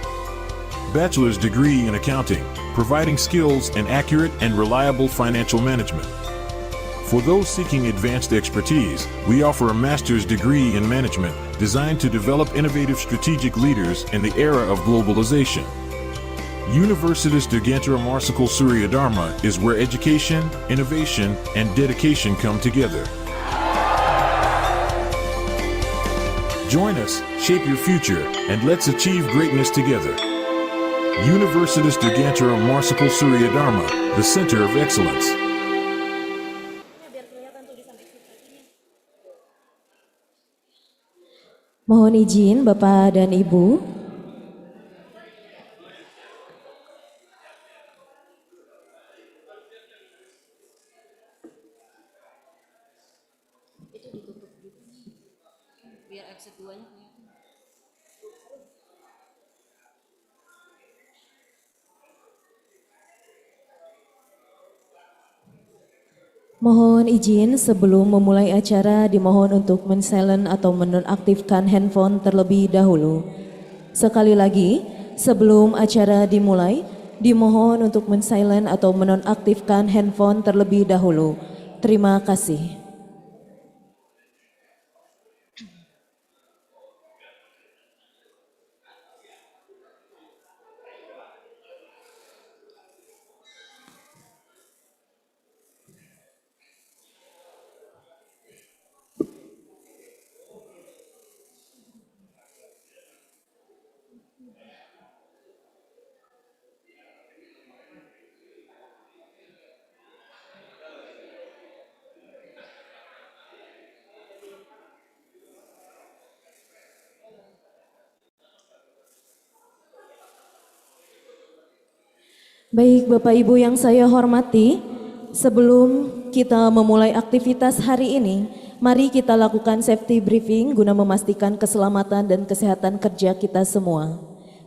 S11: Bachelor's degree in accounting, providing skills in accurate and reliable financial management. For those seeking advanced expertise, we offer a master's degree in management designed to develop innovative strategic leaders in the era of globalization. Universitas Dirgantara Marsikal Surya Dharma is where education, innovation, and dedication come together. Join us, shape your future, and let's achieve greatness together. Universitas Dirgantara Marsikal Surya Dharma, the center of excellence.
S10: Mohon izin Bapak dan Ibu.
S1: Itu ditutup dulu biar exit 2-nya kelihatan.
S10: Mohon izin sebelum memulai acara dimohon untuk men-silent atau menonaktifkan handphone terlebih dahulu. Sekali lagi, sebelum acara dimulai, dimohon untuk men-silent atau menonaktifkan handphone terlebih dahulu. Terima kasih. Baik Bapak Ibu yang saya hormati, sebelum kita memulai aktivitas hari ini, mari kita lakukan safety briefing guna memastikan keselamatan dan kesehatan kerja kita semua.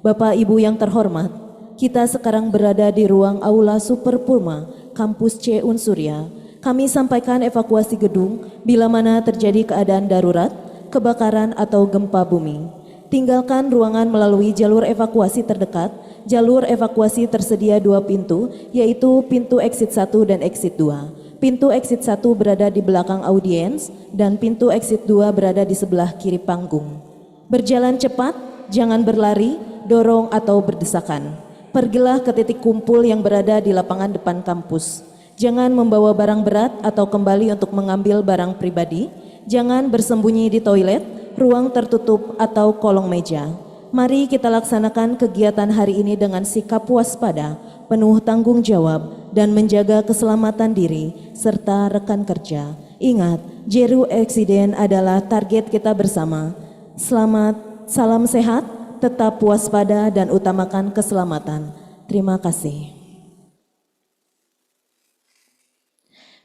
S10: Bapak Ibu yang terhormat, kita sekarang berada di ruang Aula Super Purma, Kampus C Unsurya. Kami sampaikan evakuasi gedung bila mana terjadi keadaan darurat, kebakaran atau gempa bumi. Tinggalkan ruangan melalui jalur evakuasi terdekat. Jalur evakuasi tersedia 2 pintu, yaitu pintu exit 1 dan exit 2. Pintu exit 1 berada di belakang audiens dan pintu exit 2 berada di sebelah kiri panggung. Berjalan cepat, jangan berlari, dorong atau berdesakan. Pergilah ke titik kumpul yang berada di lapangan depan kampus. Jangan membawa barang berat atau kembali untuk mengambil barang pribadi. Jangan bersembunyi di toilet, ruang tertutup atau kolong meja. Mari kita laksanakan kegiatan hari ini dengan sikap waspada, penuh tanggung jawab, dan menjaga keselamatan diri serta rekan kerja. Ingat, zero accident adalah target kita bersama. Selamat, salam sehat, tetap waspada dan utamakan keselamatan. Terima kasih.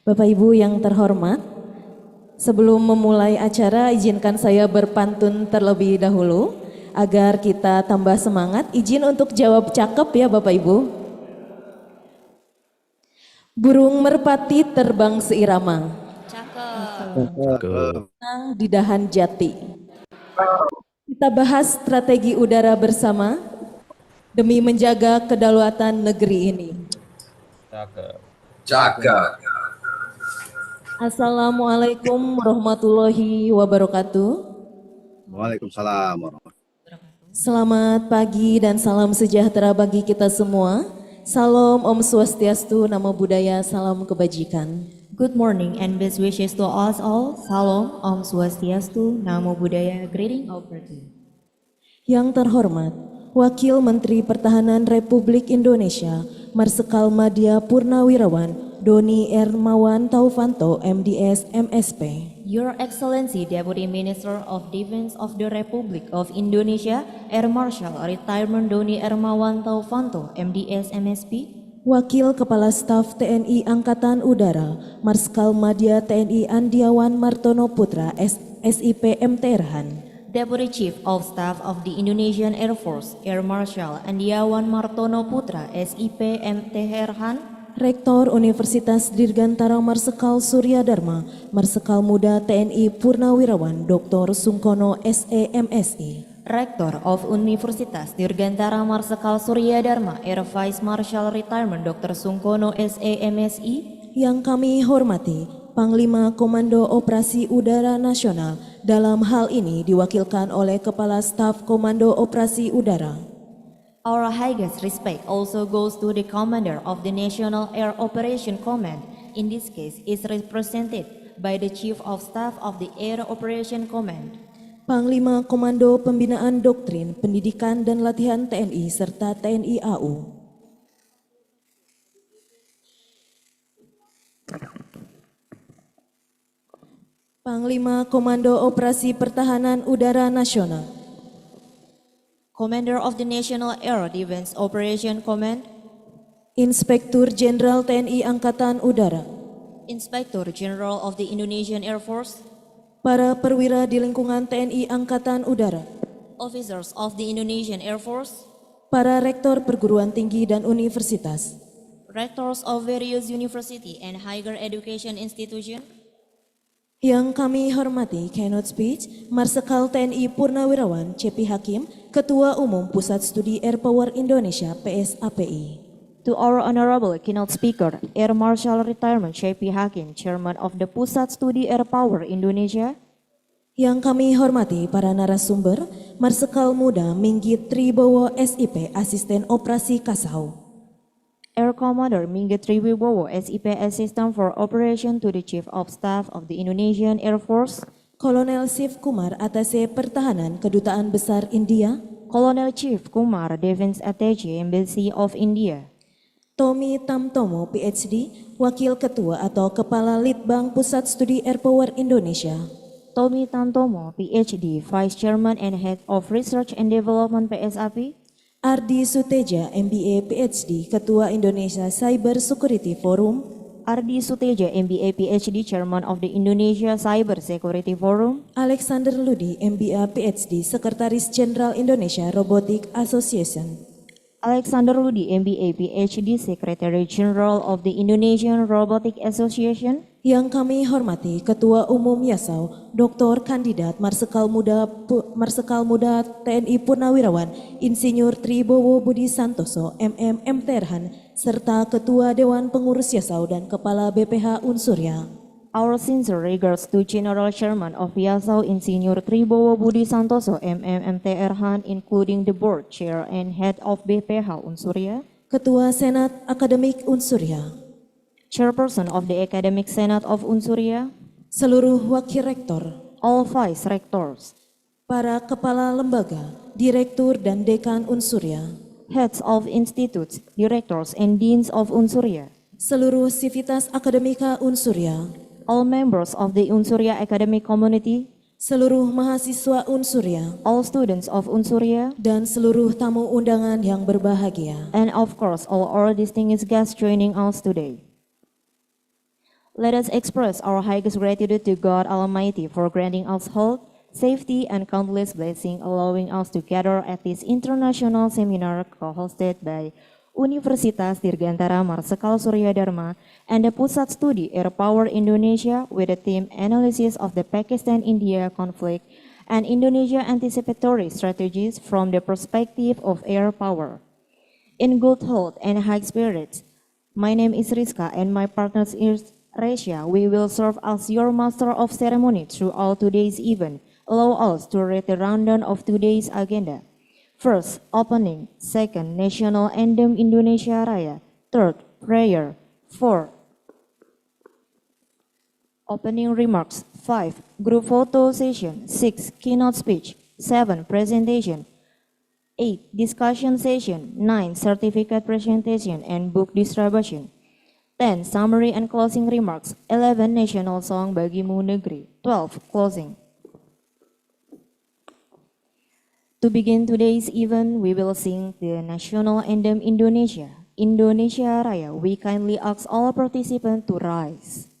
S10: Bapak Ibu yang terhormat, sebelum memulai acara izinkan saya berpantun terlebih dahulu. Agar kita tambah semangat, izin untuk jawab cakep ya Bapak Ibu. Burung merpati terbang seirama.
S1: Cakep.
S10: Di dahan jati. Kita bahas strategi udara bersama demi menjaga kedaulatan negeri ini.
S13: Cakep.
S10: Assalamualaikum warahmatullahi wabarakatuh.
S13: Waalaikumsalam warahmatullahi.
S10: Selamat pagi dan salam sejahtera bagi kita semua. Salam Om Swastiastu, Namo Buddhaya, salam kebajikan.
S14: Good morning and best wishes to us all. Salam Om Swastiastu, Namo Buddhaya, greeting of birthday.
S10: Yang terhormat, Wakil Menteri Pertahanan Republik Indonesia, Marsikal Madya Purnawirawan, Doni Ermawan Taufanto, MDS, MSP.
S14: Your Excellency Deputy Minister of Defense of the Republic of Indonesia, Air Marshal Retirement Doni Ermawan Taufanto, MDS, MSP.
S10: Wakil Kepala Staf TNI Angkatan Udara, Marsikal Madya TNI Andiawan Martono Putra, SIP MT Erhan.
S14: Deputy Chief of Staff of the Indonesian Air Force, Air Marshal Andiawan Martono Putra, SIP MT Erhan.
S10: Rektor Universitas Dirgantara Marsikal Surya Dharma, Marsikal Muda TNI Purnawirawan, Dr. Sungkono SEMSI.
S14: Rektor of Universitas Dirgantara Marsikal Surya Dharma, Air Vice Marshal Retirement Dr. Sungkono SEMSI.
S10: Yang kami hormati, Panglima Komando Operasi Udara Nasional, dalam hal ini diwakilkan oleh Kepala Staf Komando Operasi Udara.
S14: Our highest respect also goes to the Commander of the National Air Operation Command. In this case, is represented by the Chief of Staff of the Air Operation Command.
S10: Panglima Komando Pembinaan Doktrin, Pendidikan dan Latihan TNI serta TNI AU. Panglima Komando Operasi Pertahanan Udara Nasional.
S14: Commander of the National Air Defense Operation Command.
S10: Inspektur Jenderal TNI Angkatan Udara.
S14: Inspector General of the Indonesian Air Force.
S10: Para perwira di lingkungan TNI Angkatan Udara.
S14: Officers of the Indonesian Air Force.
S10: Para rektor perguruan tinggi dan universitas.
S14: Rectors of various university and higher education institution.
S10: Yang kami hormati, Keynote Speech, Marsikal TNI Purnawirawan CP Hakim, Ketua Umum Pusat Studi Air Power Indonesia PSAPI.
S14: To our Honorable Keynote Speaker, Air Marshal Retirement CP Hakim, Chairman of the Pusat Studi Air Power Indonesia.
S10: Yang kami hormati para narasumber, Marsikal Muda Minggit Tribowo SIP, Asisten Operasi Kasau.
S14: Air Commander Minggit Triwibowo, SIP Assistant for Operation to the Chief of Staff of the Indonesian Air Force.
S10: Kolonel Chief Kumar, Atase Pertahanan Kedutaan Besar India.
S14: Kolonel Chief Kumar, Defense Attaché Embassy of India.
S10: Tommy Tamtomo, PhD, Wakil Ketua atau Kepala Litbang Pusat Studi Air Power Indonesia.
S14: Tommy Tamtomo, PhD, Vice Chairman and Head of Research and Development PSAP.
S10: Ardi Suteja, MBA PhD, Ketua Indonesia Cyber Security Forum.
S14: Ardi Suteja, MBA PhD, Chairman of the Indonesia Cyber Security Forum.
S10: Alexander Ludi, MBA PhD, Sekretaris Jenderal Indonesia Robotic Association.
S14: Alexander Ludi, MBA PhD, Secretary General of the Indonesian Robotic Association.
S10: Yang kami hormati Ketua Umum Yasau, Dr. Kandidat Marsikal Muda TNI Purnawirawan Insinyur Tribowo Budi Santoso, MM MTRhan, serta Ketua Dewan Pengurus Yasau dan Kepala BPH Unsurya.
S14: Our sincere regards to General Chairman of Yasau Insinyur Tribowo Budi Santoso, MM MTRhan, including the Board Chair and Head of BPH Unsurya.
S10: Ketua Senat Akademik Unsurya.
S14: Chairperson of the Academic Senate of Unsurya.
S10: Seluruh Wakil Rektor.
S14: All Vice Rectors.
S10: Para Kepala Lembaga, Direktur dan Dekan Unsurya.
S14: Heads of Institutes, Directors and Deans of Unsurya.
S10: Seluruh Sivitas Akademika Unsurya.
S14: All members of the Unsurya academic community.
S10: Seluruh mahasiswa Unsurya.
S14: All students of Unsurya.
S10: Dan seluruh tamu undangan yang berbahagia.
S14: And of course, all our distinguished guests joining us today. Let us express our highest gratitude to God Almighty for granting us health, safety, and countless blessings, allowing us to gather at this international seminar co-hosted by Universitas Dirgantara Marsikal Surya Dharma and the Pusat Studi Air Power Indonesia with the theme Analysis of the Pakistan-India Conflict and Indonesia Anticipatory Strategies from the Perspective of Air Power. In good health and high spirits, my name is Rizka and my partner is Resha. We will serve as your master of ceremony throughout today's event. Allow us to read the rundown of today's agenda. First, opening. Second, National Anthem Indonesia Raya. Third, prayer. Fourth, opening remarks. 5, group photo session. 6, keynote speech. 7, presentation. 8, discussion session. 9, certificate presentation and book distribution. 10, summary and closing remarks. 11, national song Bagimu Negeri. 12, closing. To begin today's event, we will sing the National Anthem Indonesia, Indonesia Raya. We kindly ask all participants to rise.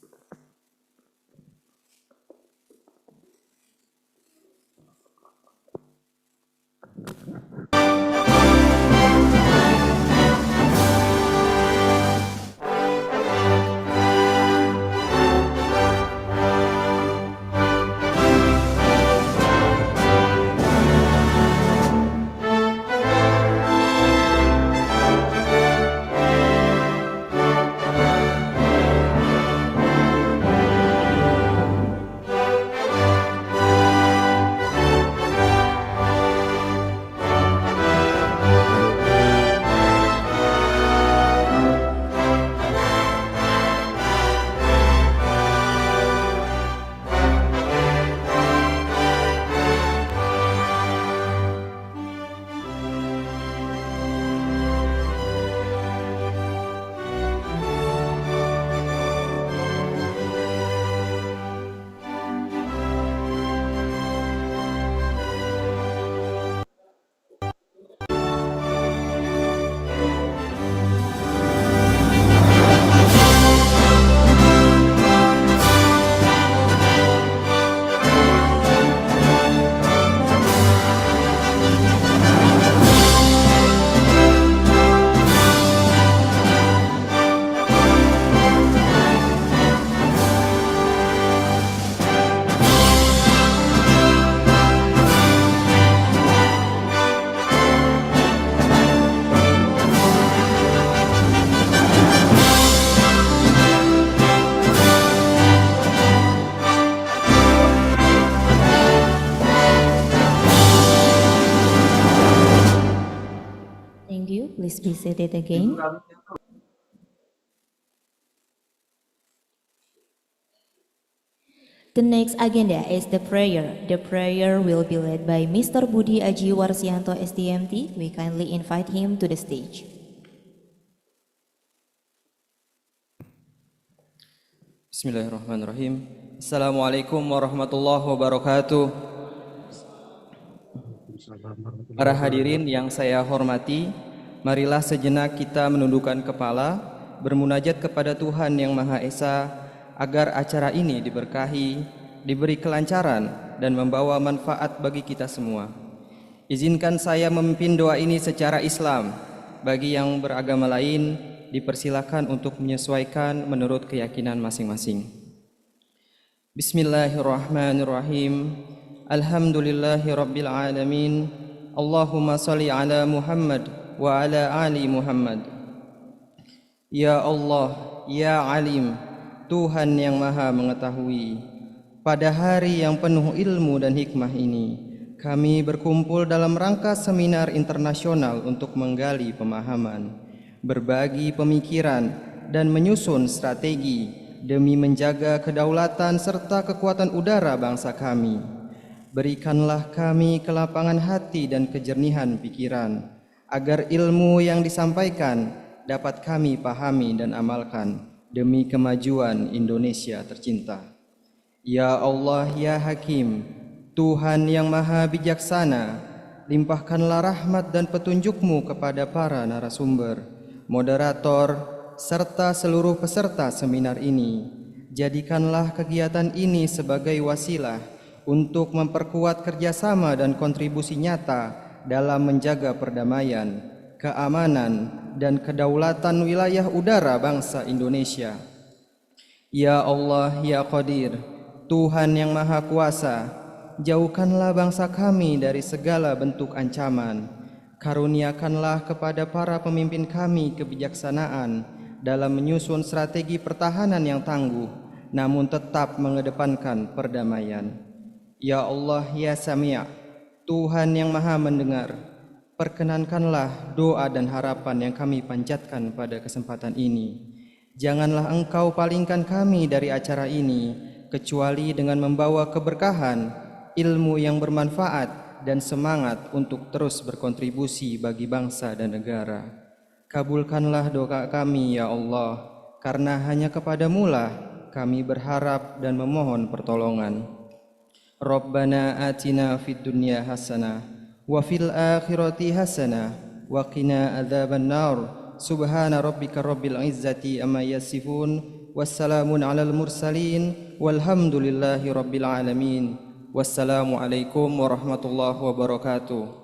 S14: Please be seated again. The next agenda is the prayer. The prayer will be led by Mr. Budi Aji Warsianto STMT. We kindly invite him to the stage.
S15: Bismillahirrahmanirrahim. Assalamualaikum warahmatullahi wabarakatuh. Para hadirin yang saya hormati, marilah sejenak kita menundukkan kepala, bermunajat kepada Tuhan Yang Maha Esa, agar acara ini diberkahi, diberi kelancaran, dan membawa manfaat bagi kita semua. Izinkan saya memimpin doa ini secara Islam. Bagi yang beragama lain, dipersilakan untuk menyesuaikan menurut keyakinan masing-masing. Bismillahirrahmanirrahim. Alhamdulillahi Rabbil Alamin. Allahumma salli ala Muhammad wa ala ali Muhammad. Ya Allah, Ya Alim, Tuhan yang Maha Mengetahui, pada hari yang penuh ilmu dan hikmah ini, kami berkumpul dalam rangka seminar internasional untuk menggali pemahaman, berbagi pemikiran, dan menyusun strategi demi menjaga kedaulatan serta kekuatan udara bangsa kami. Berikanlah kami kelapangan hati dan kejernihan pikiran, agar ilmu yang disampaikan dapat kami pahami dan amalkan demi kemajuan Indonesia tercinta. Ya Allah, Ya Hakim, Tuhan yang Maha Bijaksana, limpahkanlah rahmat dan petunjuk-Mu kepada para narasumber, moderator, serta seluruh peserta seminar ini. Jadikanlah kegiatan ini sebagai wasilah untuk memperkuat kerjasama dan kontribusi nyata dalam menjaga perdamaian, keamanan, dan kedaulatan wilayah udara bangsa Indonesia. Ya Allah, Ya Qadir, Tuhan yang Maha Kuasa, jauhkanlah bangsa kami dari segala bentuk ancaman. Karuniakanlah kepada para pemimpin kami kebijaksanaan dalam menyusun strategi pertahanan yang tangguh, namun tetap mengedepankan perdamaian. Ya Allah, Ya Sami', Tuhan yang Maha Mendengar, perkenankanlah doa dan harapan yang kami panjatkan pada kesempatan ini. Janganlah Engkau palingkan kami dari acara ini, kecuali dengan membawa keberkahan, ilmu yang bermanfaat, dan semangat untuk terus berkontribusi bagi bangsa dan negara. Kabulkanlah doa kami, Ya Allah, karena hanya kepadamu-lah kami berharap dan memohon pertolongan. Rabbana atina fid dunya hasanah wa fil akhirati hasanah wa qina adzabannar. Subhana rabbika rabbil izzati amma yasifun, wassalamun alal mursalin, walhamdulillahi rabbil alamin. Wassalamualaikum warahmatullahi wabarakatuh.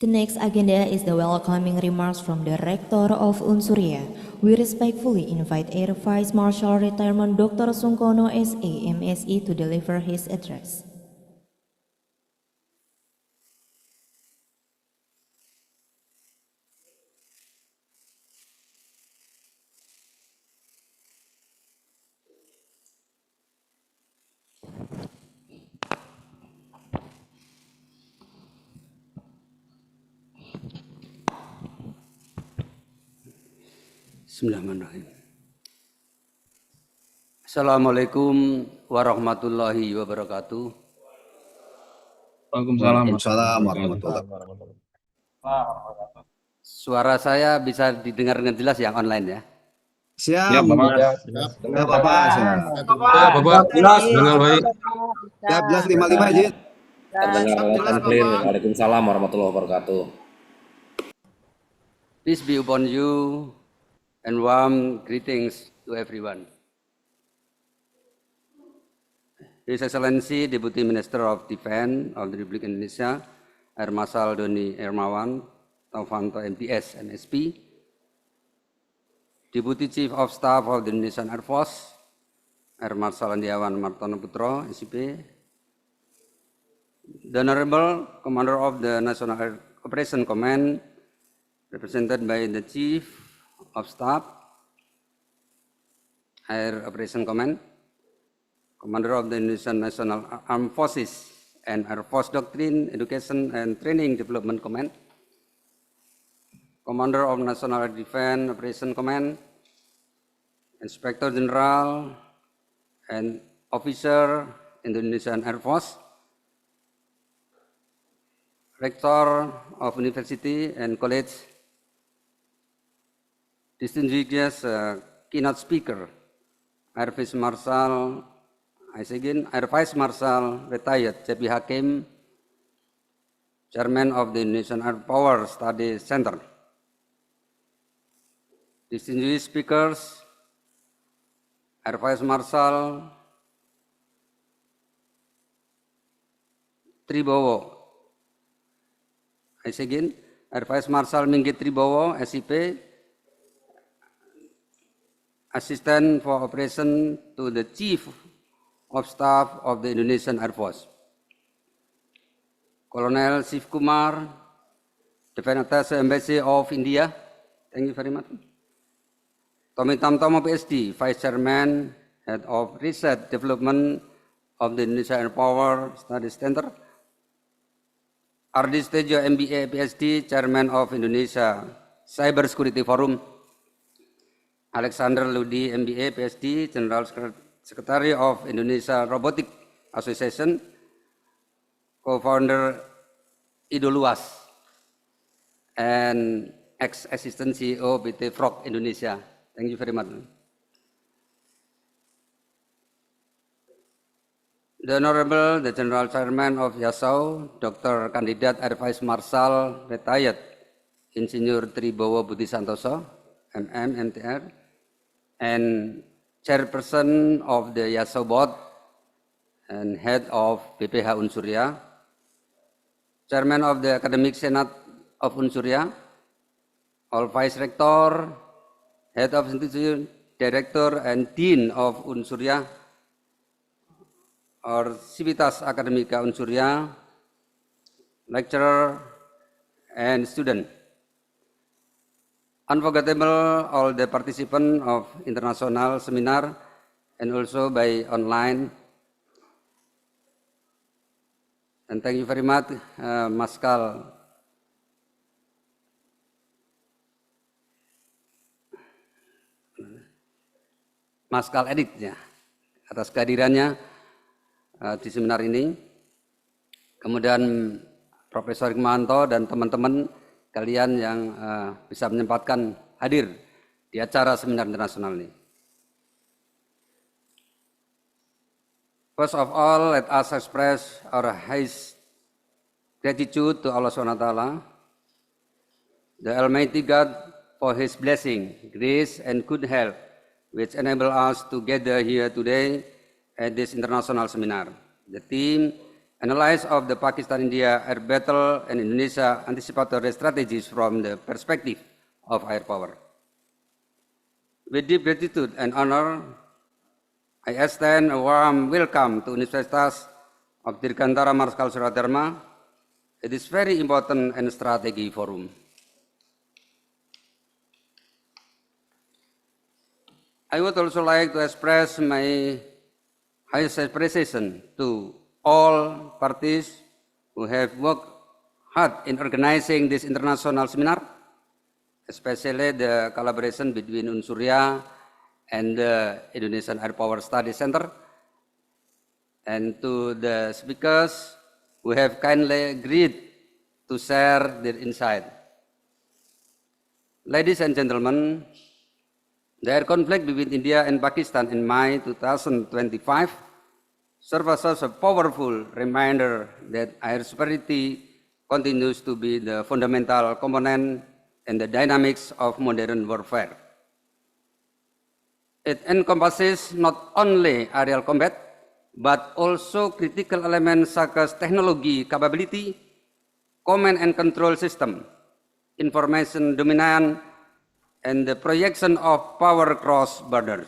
S14: The next agenda is the welcoming remarks from the Rector of Unsuria. We respectfully invite Air Vice Marshal Retirement Dr. Sungkono S.A. MSI to deliver his address.
S16: Bismillahirrahmanirrahim. Assalamualaikum warahmatullahi wabarakatuh.
S13: Waalaikumsalam warahmatullahi wabarakatuh.
S16: Suara saya bisa didengar dengan jelas yang online ya?
S13: Siap,
S2: Bapak.
S13: Ya, Bapak.
S2: Ya, Bapak. Jelas, dengar baik.
S13: Ya, jelas 55 Jin.
S17: Terdengar clear. Waalaikumsalam warahmatullahi wabarakatuh.
S16: Peace be upon you and warm greetings to everyone. His Excellency Deputy Minister of Defense of the Republic Indonesia, Air Marshal Doni Hermawan Taufanto MTS MSP, Deputy Chief of Staff of the Indonesian Air Force, Air Marshal Andiawan Martono Putro, SIP, the Honorable Commander of the National Air Operation Command, represented by the Chief of Staff, Air Operation Command, Commander of the Indonesian National Armed Forces and Air Force Doctrine, Education and Training Development Command, Commander of National Air Defense Operation Command, Inspector General and Officer Indonesian Air Force, Rector of University and College, distinguished Keynote Speaker, Air Vice Marshal I say again, Air Vice Marshal Retired C.P. Hakim, Chairman of the Indonesian Air Power Study Center. Distinguished speakers, Air Vice Marshal Tribowo. I say again, Air Vice Marshal Minggit Tribowo, SIP, Assistant for Operation to the Chief of Staff of the Indonesian Air Force. Colonel Shiv Kumar, Defense Attaché Embassy of India. Thank you very much. Tommy Tamtomo, PhD, Vice Chairman, Head of Research Development of the Indonesia Air Power Studies Center. Ardi Stejo, MBA, PhD, Chairman of Indonesia Cyber Security Forum. Alexander Ludi, MBA, PhD, General Secretary of Indonesia Robotic Association, co-founder Idoluas, and ex-assistant CEO PT Frog Indonesia. Thank you very much. The Honorable, the General Chairman of YASAU, Dr. Kandidat Air Vice Marshal Retired Insinyur Tribowo Budi Santoso, MM, MTR, and Chairperson of the YASAU Board and Head of BPH Unsurya, Chairman of the Academic Senate of Unsurya, all Vice Rector, Head of Institution, Director and Dean of Unsurya, or Civitas Academica Unsurya, lecturer and student. Unforgettable all the participants of international seminar and also by online. And thank you very much, Maskal Edit ya, atas kehadirannya di seminar ini. Kemudian Profesor Hikmahanto dan teman-teman kalian yang bisa menyempatkan hadir di acara seminar internasional ini. First of all, let us express our highest gratitude to Allah SWT, the Almighty God, for His blessing, grace, and good health, which enable us to gather here today at this international seminar. The theme, Analysis of the Pakistan-India Air Battle and Indonesia Anticipatory Strategies from the Perspective of Air Power. With deep gratitude and honor, I extend a warm welcome to Universitas of Dirgantara Marskal Suradharma. It is very important and strategy forum. I would also like to express my highest appreciation to all parties who have worked hard in organizing this international seminar, especially the collaboration between Unsurya and the Indonesian Air Power Study Center, and to the speakers who have kindly agreed to share their insight. Ladies and gentlemen, the air conflict between India and Pakistan in May 2025 serves as a powerful reminder that air superiority continues to be the fundamental component in the dynamics of modern warfare. It encompasses not only aerial combat, but also critical elements such as technology capability, command and control system, information dominance, and the projection of power across borders.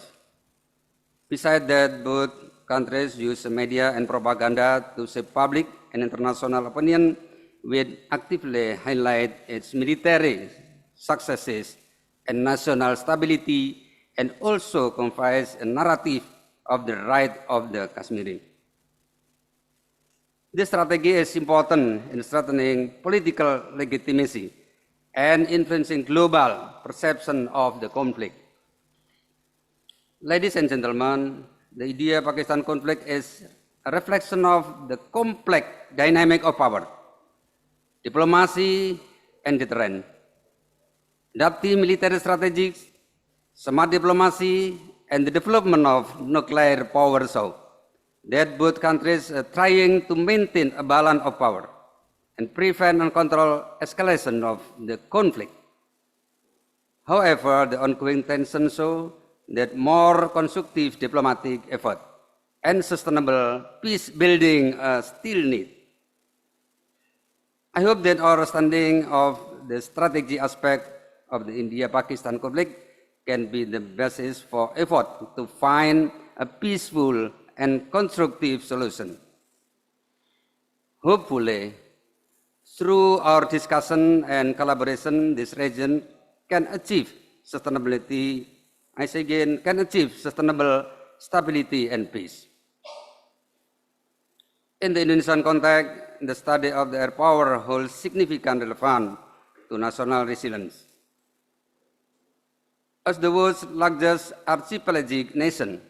S16: Besides that, both countries use media and propaganda to shape public and international opinion, which actively highlight its military successes and national stability, and also conveys a narrative of the right of the Kashmiri. This strategy is important in strengthening political legitimacy and influencing global perception of the conflict. Ladies and gentlemen, the India-Pakistan conflict is a reflection of the complex dynamic of power, diplomacy, and deterrence. Adaptive military strategies, smart diplomacy, and the development of nuclear power show that both countries are trying to maintain a balance of power and prevent and control escalation of the conflict. However, the ongoing tensions show that more constructive diplomatic effort and sustainable peace building are still needed. I hope that our understanding of the strategy aspect of the India-Pakistan conflict can be the basis for effort to find a peaceful and constructive solution. Hopefully, through our discussion and collaboration, this region can achieve sustainability, I say again, can achieve sustainable stability and peace. In the Indonesian context, the study of the air power holds significant relevance to national resilience. As the world's largest archipelagic nation,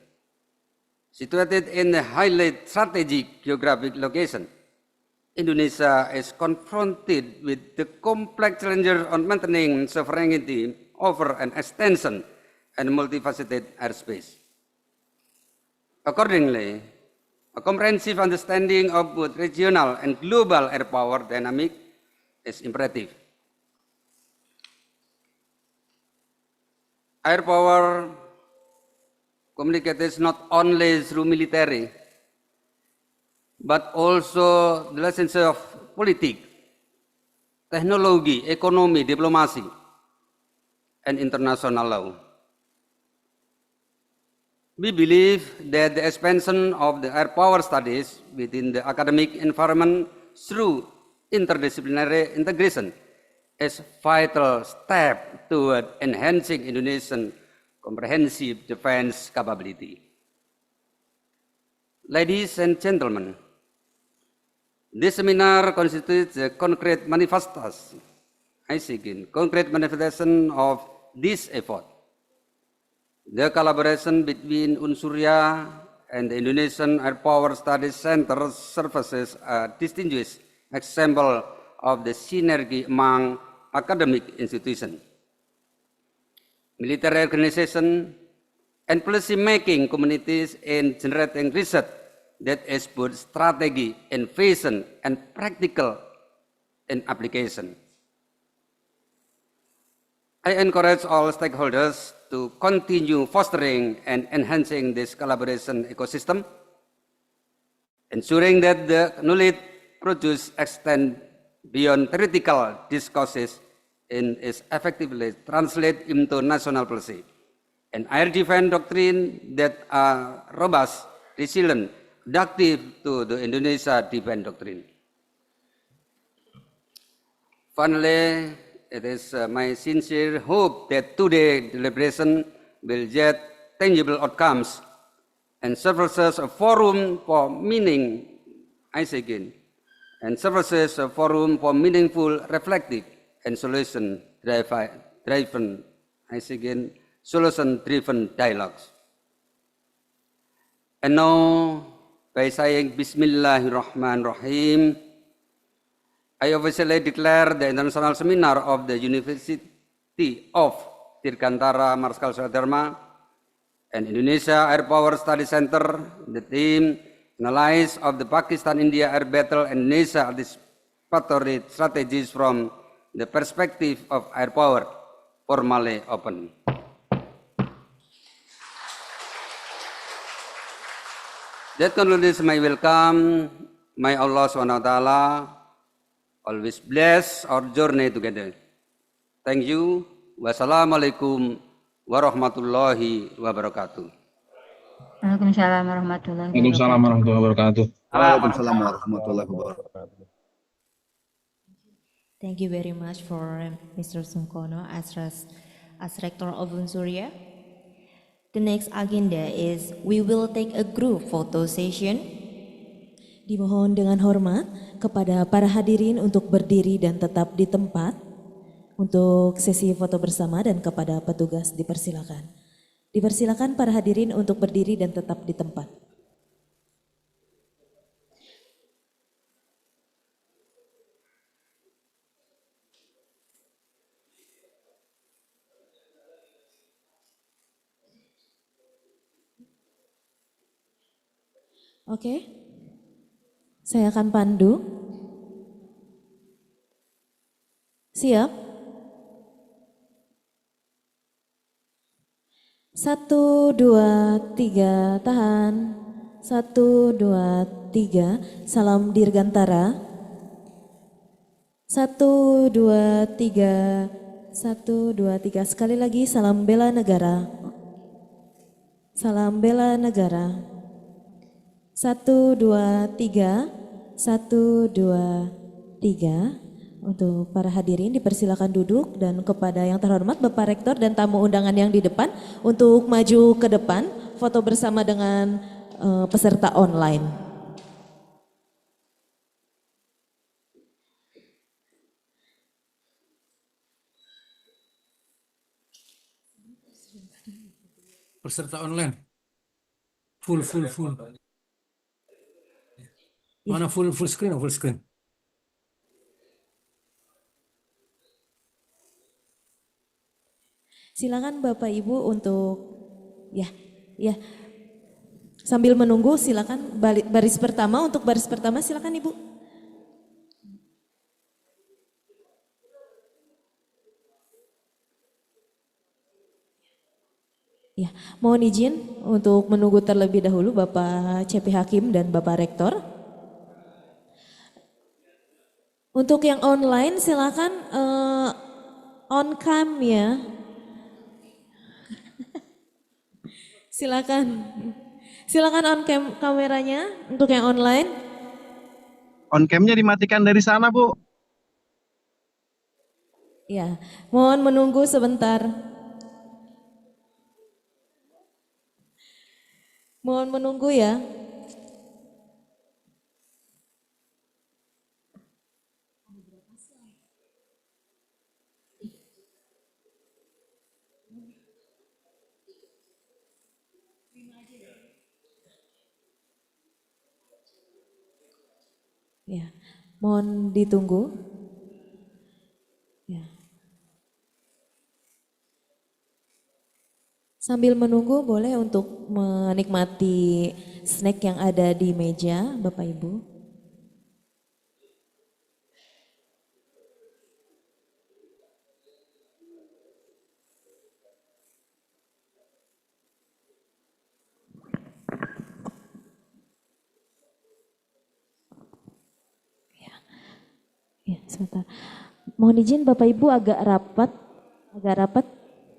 S16: situated in a highly strategic geographic location, Indonesia is confronted with the complex challenges on maintaining sovereignty over an extensive and multifaceted airspace. Accordingly, a comprehensive understanding of both regional and global air power dynamic is imperative. Air power communicates not only through military, but also the lessons of politics, technology, economy, diplomacy, and international law. We believe that the expansion of the air power studies within the academic environment through interdisciplinary integration is a vital step toward enhancing Indonesian comprehensive defense capability. Ladies and gentlemen, this seminar constitutes a concrete manifestation, concrete manifestation of this effort. The collaboration between Unsurya and the Indonesian Air Power Studies Center serves as a distinguished example of the synergy among academic institutions, military organizations, and policy-making communities in generating research that is both strategy and vision and practical in application. I encourage all stakeholders to continue fostering and enhancing this collaboration ecosystem, ensuring that the knowledge produced extend beyond theoretical discourses and is effectively translated into national policy, an air defense doctrine that are robust, resilient, adaptive to the Indonesia defense doctrine. Finally, it is my sincere hope that today's deliberation will yield tangible outcomes and serves as a forum for meaningful, reflective, and solution-driven dialogues. And now, by saying Bismillahirrahmanirrahim, I officially declare the International Seminar of the University of Dirgantara Marskal Swadharma and Indonesia Air Power Study Center, the theme, Analysis of the Pakistan-India Air Battle and Indonesia Anticipatory Strategies from the Perspective of Air Power, formally open. That concludes my welcome. May Allah SWT always bless our journey together. Thank you. Wassalamualaikum warahmatullahi wabarakatuh.
S1: Waalaikumsalam warahmatullahi
S17: Waalaikumsalam warahmatullahi wabarakatuh.
S13: Waalaikumsalam warahmatullahi wabarakatuh.
S14: Thank you very much for Mr. Sungkono as Rector of Unsurya. The next agenda is we will take a group photo session.
S10: Dimohon dengan hormat kepada para hadirin untuk berdiri dan tetap di tempat untuk sesi foto bersama, dan kepada petugas dipersilakan. Dipersilakan para hadirin untuk berdiri dan tetap di tempat. Oke. Saya akan pandu. Siap? 1, 2, 3, tahan. 1, 2, 3, salam dirgantara. 1, 2, 3, 1, 2, 3, sekali lagi salam bela negara. Salam bela negara. 1, 2, 3, 1, 2, 3. Untuk para hadirin dipersilakan duduk dan kepada yang terhormat Bapak Rektor dan tamu undangan yang di depan untuk maju ke depan foto bersama dengan peserta online.
S2: Peserta online. Full. Mana full screen atau full screen?
S10: Silakan Bapak Ibu untuk ya. Sambil menunggu silakan baris pertama, untuk baris pertama silakan Ibu. Ya, mohon izin untuk menunggu terlebih dahulu Bapak CP Hakim dan Bapak Rektor. Untuk yang online silakan on cam ya. Silakan on cam kameranya untuk yang online.
S13: On cam-nya dimatikan dari sana, Bu.
S10: Ya, mohon menunggu sebentar. Mohon menunggu ya. Ya, mohon ditunggu. Ya. Sambil menunggu boleh untuk menikmati snack yang ada di meja, Bapak Ibu. Ya, sebentar. Mohon izin Bapak Ibu agak rapat.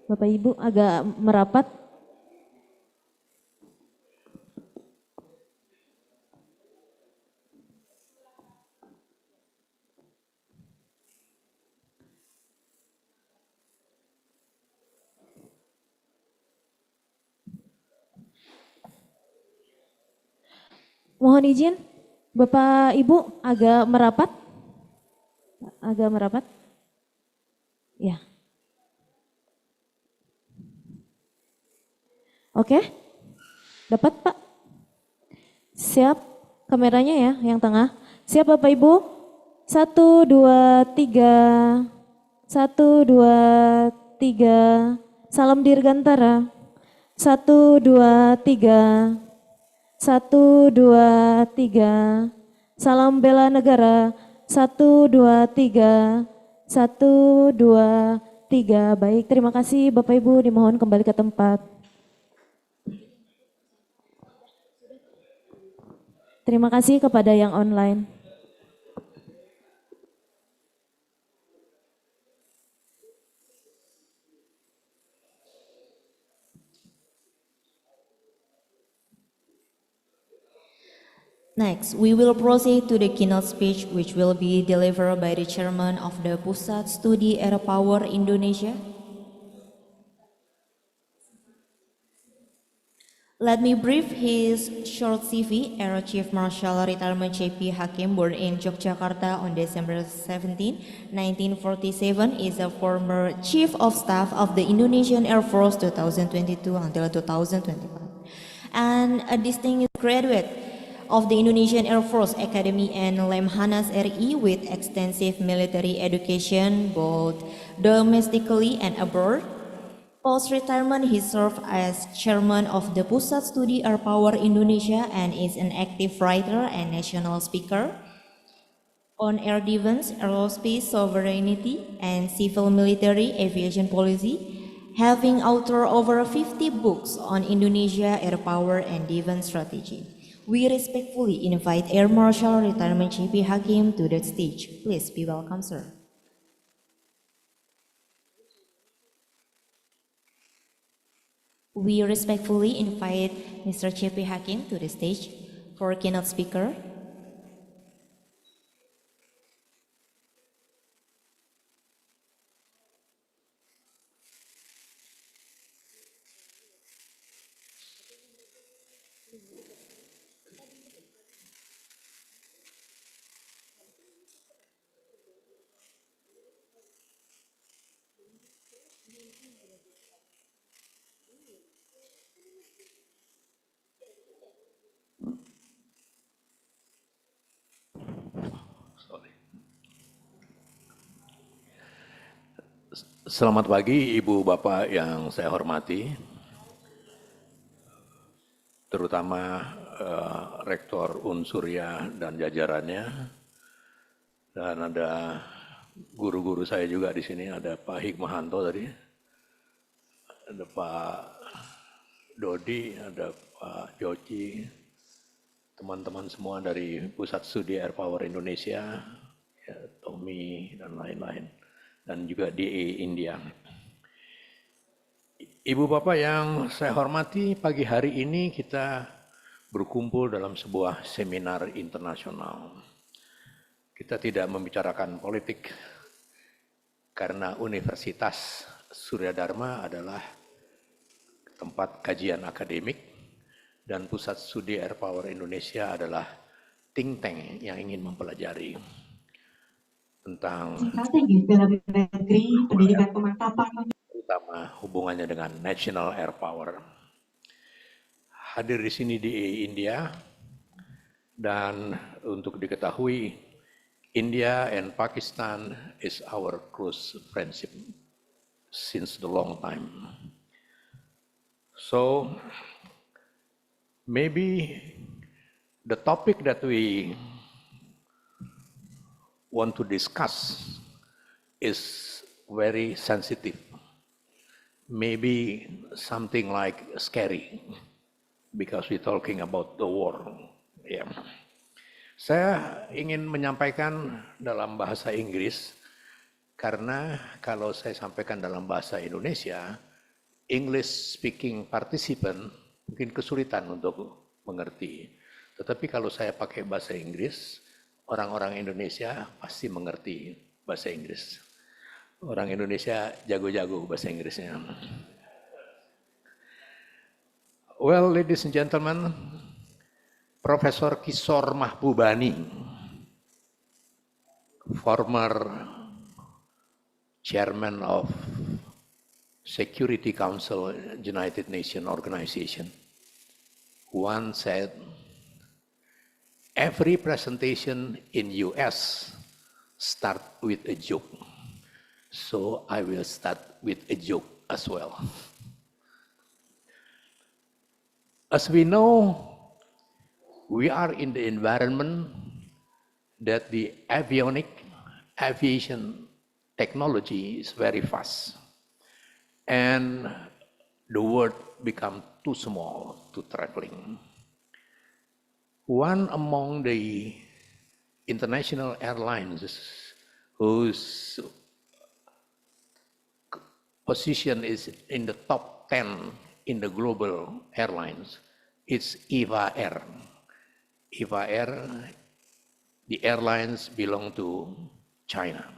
S10: Bapak Ibu agak merapat. Mohon izin Bapak Ibu agak merapat. Ya. Oke. Dapat Pak? Siap kameranya ya yang tengah. Siap Bapak Ibu? 1, 2, 3. 1, 2, 3. Salam dirgantara. 1, 2, 3. 1, 2, 3. Salam bela negara. 1, 2, 3. 1, 2, 3. Baik, terima kasih Bapak Ibu, dimohon kembali ke tempat. Terima kasih kepada yang online.
S14: Next, we will proceed to the keynote speech which will be delivered by the chairman of the Pusat Studi Air Power Indonesia. Let me brief his short CV. Air Chief Marshal Retirement CP Hakim, born in Yogyakarta on December 17, 1947, is a former Chief of Staff of the Indonesian Air Force 2022 until 2025, and a distinguished graduate of the Indonesian Air Force Academy and Lemhanas RI with extensive military education both domestically and abroad. Post-retirement, he served as chairman of the Pusat Studi Air Power Indonesia and is an active writer and national speaker on air defense, aerospace sovereignty, and civil military aviation policy, having authored over 50 books on Indonesia air power and defense strategy. We respectfully invite Air Marshal Retirement CP Hakim to the stage. Please be welcome, sir. We respectfully invite Mr. CP Hakim to the stage for keynote speaker.
S12: Selamat pagi Ibu Bapak yang saya hormati, terutama Rektor Unsurya dan jajarannya, dan ada guru-guru saya juga di sini, ada Pak Hikmahanto tadi, ada Pak Dodi, ada Pak Joci, teman-teman semua dari Pusat Studi Air Power Indonesia, ya, Tommy dan lain-lain, dan juga DE India. Ibu Bapak yang saya hormati, pagi hari ini kita berkumpul dalam sebuah seminar internasional. Kita tidak membicarakan politik karena Universitas Surya Dharma adalah tempat kajian akademik dan Pusat Studi Air Power Indonesia adalah think tank yang ingin mempelajari tentang
S18: strategi bela negeri, pendidikan pemantapan,
S12: terutama hubungannya dengan national air power. Hadir di sini di India, dan untuk diketahui, India and Pakistan is our close friendship since the long time. So maybe the topic that we want to discuss is very sensitive. Maybe something like scary because we're talking about the war. Yeah. Saya ingin menyampaikan dalam bahasa Inggris karena kalau saya sampaikan dalam bahasa Indonesia, English speaking participant mungkin kesulitan untuk mengerti. Tetapi kalau saya pakai bahasa Inggris, orang-orang Indonesia pasti mengerti bahasa Inggris. Orang Indonesia jago-jago bahasa Inggrisnya. Well, ladies and gentlemen, Profesor Kishore Mahbubani, former chairman of Security Council, United Nations Organization, once said, every presentation in US start with a joke. So I will start with a joke as well. As we know, we are in the environment that the aviation technology is very fast. And the world become too small to traveling. One among the international airlines whose position is in the top 10 in the global airlines, it's EVA Air. EVA Air, the airlines belong to China.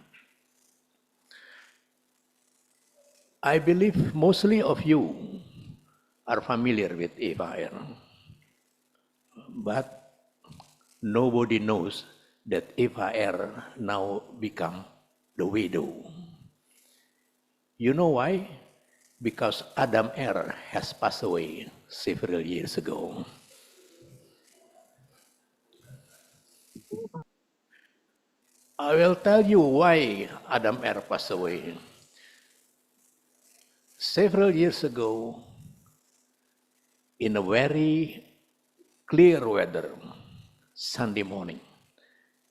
S12: I believe mostly of you are familiar with EVA Air, but nobody knows that EVA Air now become the widow. You know why? Because Adam Air has passed away several years ago. I will tell you why Adam Air passed away. Several years ago, in a very clear weather, Sunday morning,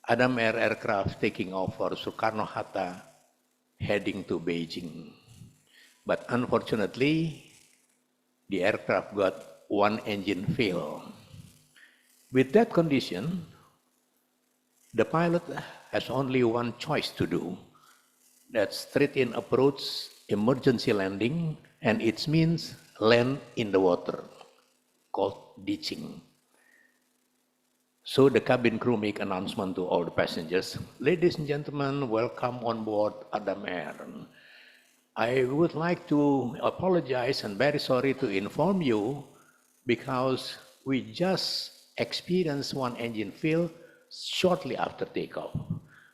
S12: Adam Air aircraft taking off for Soekarno-Hatta, heading to Beijing. But unfortunately, the aircraft got one engine fail. With that condition, the pilot has only one choice to do. That's straight-in approach, emergency landing, and it means land in the water, called ditching. So the cabin crew make announcement to all the passengers, ladies and gentlemen, welcome on board Adam Air. I would like to apologize and very sorry to inform you because we just experienced one engine fail shortly after takeoff.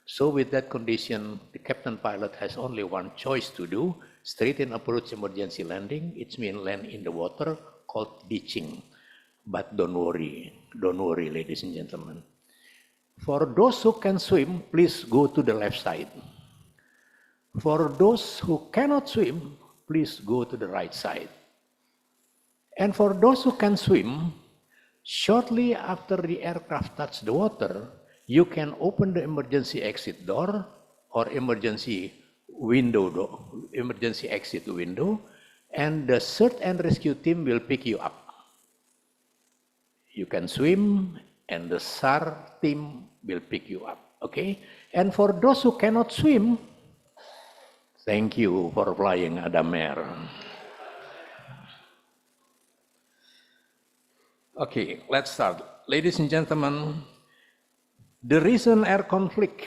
S12: So with that condition, the captain pilot has only one choice to do, straight-in approach emergency landing. It means land in the water, called ditching. But don't worry, ladies and gentlemen. For those who can swim, please go to the left side. For those who cannot swim, please go to the right side. And for those who can swim, shortly after the aircraft touches the water, you can open the emergency exit door or emergency exit window, and the search and rescue team will pick you up. You can swim, and the SAR team will pick you up, okay? And for those who cannot swim, thank you for flying Adam Air. Okay, let's start. Ladies and gentlemen, the recent air conflict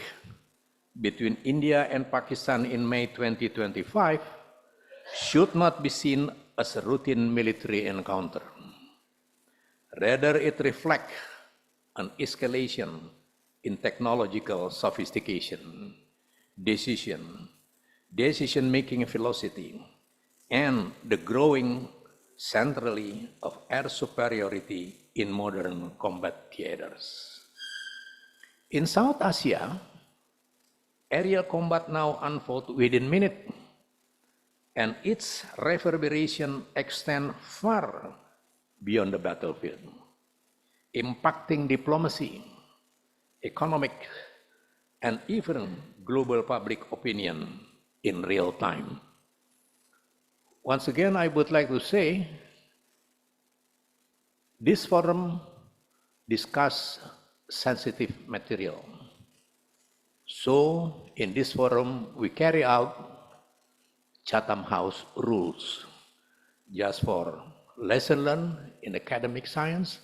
S12: between India and Pakistan in May 2025 should not be seen as a routine military encounter. Rather, it reflects an escalation in technological sophistication, decision-making velocity, and the growing centrally of air superiority in modern combat theaters. In South Asia, aerial combat now unfolds within minutes, and its reverberation extends far beyond the battlefield, impacting diplomacy, economic, and even global public opinion in real time. Once again, I would like to say, this forum discusses sensitive material. So, in this forum, we carry out Chatham House rules, just for lesson learned in academic science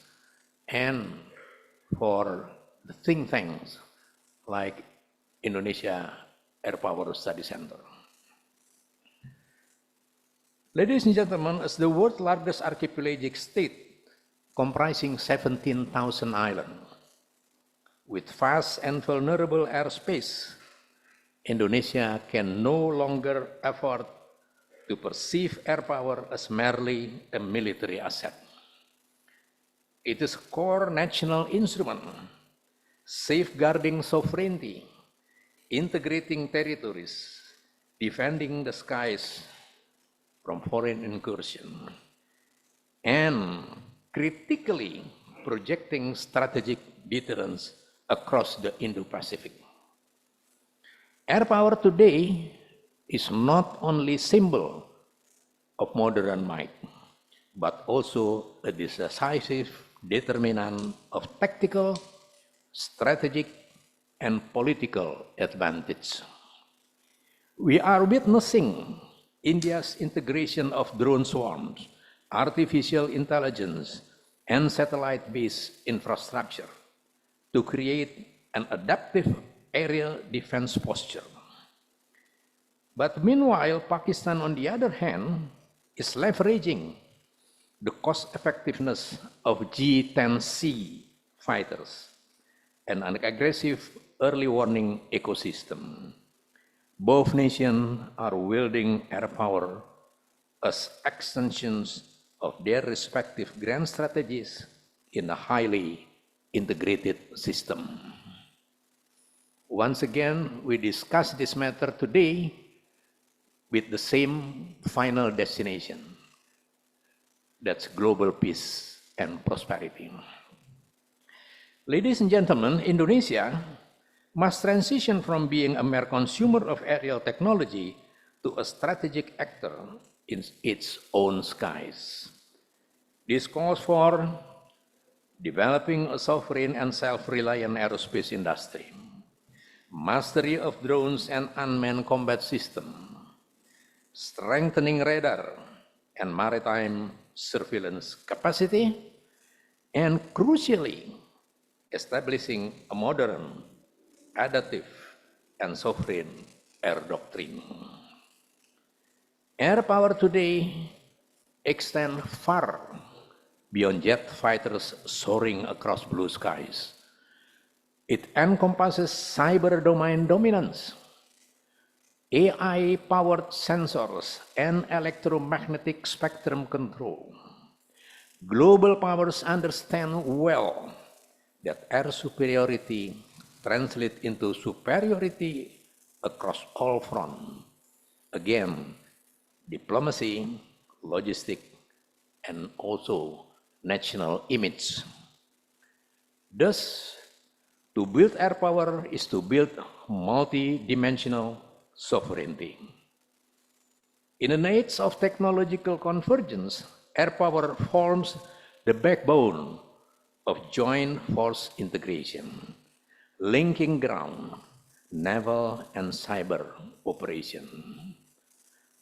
S12: and for the think tanks like Indonesia Air Power Study Center. Ladies and gentlemen, as the world's largest archipelagic state comprising 17,000 islands, with vast and vulnerable airspace, Indonesia can no longer afford to perceive air power as merely a military asset. It is a core national instrument, safeguarding sovereignty, integrating territories, defending the skies from foreign incursion, and critically projecting strategic deterrence across the Indo-Pacific. Air power today is not only symbol of modern might, but also a decisive determinant of tactical, strategic, and political advantage. We are witnessing India's integration of drone swarms, artificial intelligence, and satellite-based infrastructure to create an adaptive aerial defense posture. But meanwhile, Pakistan, on the other hand, is leveraging the cost-effectiveness of G-10C fighters and an aggressive early warning ecosystem. Both nations are wielding air power as extensions of their respective grand strategies in a highly integrated system. Once again, we discuss this matter today with the same final destination. That's global peace and prosperity. Ladies and gentlemen, Indonesia must transition from being a mere consumer of aerial technology to a strategic actor in its own skies. This calls for developing a sovereign and self-reliant aerospace industry, mastery of drones and unmanned combat systems, strengthening radar and maritime surveillance capacity, and crucially, establishing a modern, adaptive, and sovereign air doctrine. Air power today extends far beyond jet fighters soaring across blue skies. It encompasses cyber domain dominance, AI-powered sensors and electromagnetic spectrum control. Global powers understand well that air superiority translates into superiority across all fronts. Again, diplomacy, logistics, and also national image. Thus, to build air power is to build multi-dimensional sovereignty. In an age of technological convergence, air power forms the backbone of joint force integration, linking ground, naval, and cyber operation.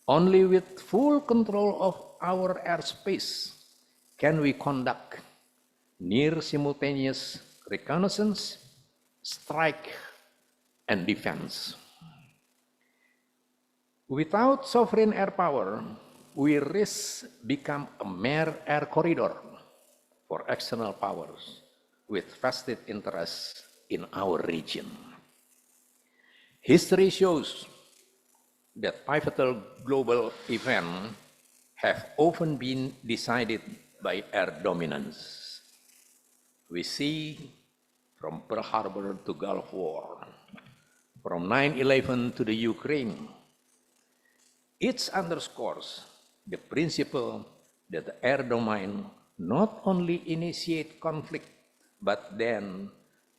S12: Only with full control of our airspace can we conduct near simultaneous reconnaissance, strike, and defense. Without sovereign air power, we risk become a mere air corridor for external powers with vested interests in our region. History shows that pivotal global events have often been decided by air dominance. We see from Pearl Harbor to Gulf War, from 9/11 to the Ukraine. It underscores the principle that the air domain not only initiate conflict, but then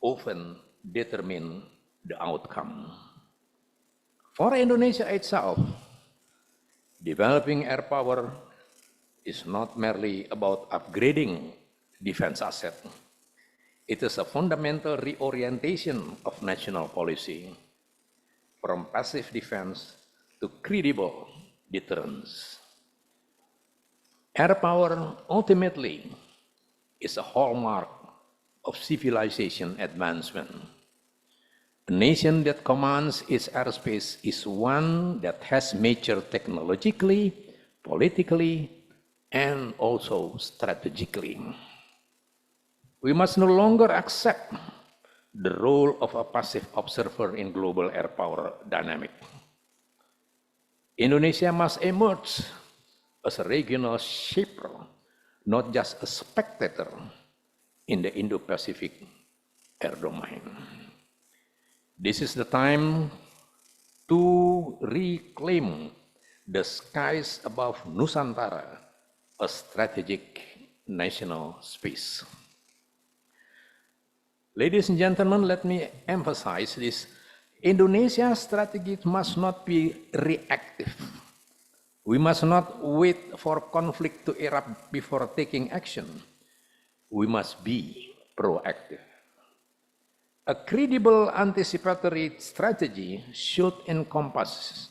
S12: often determine the outcome. For Indonesia itself, developing air power is not merely about upgrading defense assets. It is a fundamental reorientation of national policy from passive defense to credible deterrence. Air power ultimately is a hallmark of civilization advancement. A nation that commands its airspace is one that has matured technologically, politically, and also strategically. We must no longer accept the role of a passive observer in global air power dynamic. Indonesia must emerge as a regional shaper, not just a spectator in the Indo-Pacific air domain. This is the time to reclaim the skies above Nusantara, a strategic national space. Ladies and gentlemen, let me emphasize this. Indonesia's strategy must not be reactive. We must not wait for conflict to erupt before taking action. We must be proactive. A credible anticipatory strategy should encompass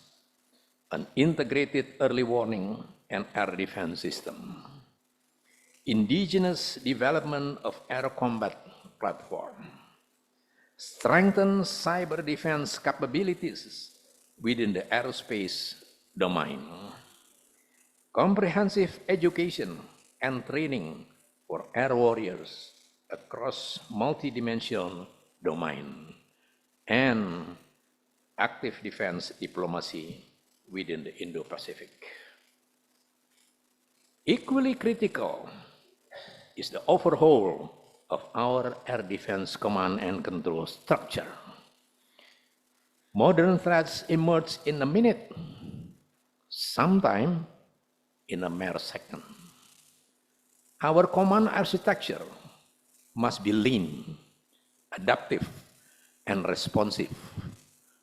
S12: an integrated early warning and air defense system, indigenous development of air combat platform, strengthen cyber defense capabilities within the aerospace domain, comprehensive education and training for air warriors across multidimensional domain, and active defense diplomacy within the Indo-Pacific. Equally critical is the overhaul of our air defense command and control structure. Modern threats emerge in a minute. sometime in a mere second. Our command architecture must be lean, adaptive, and responsive,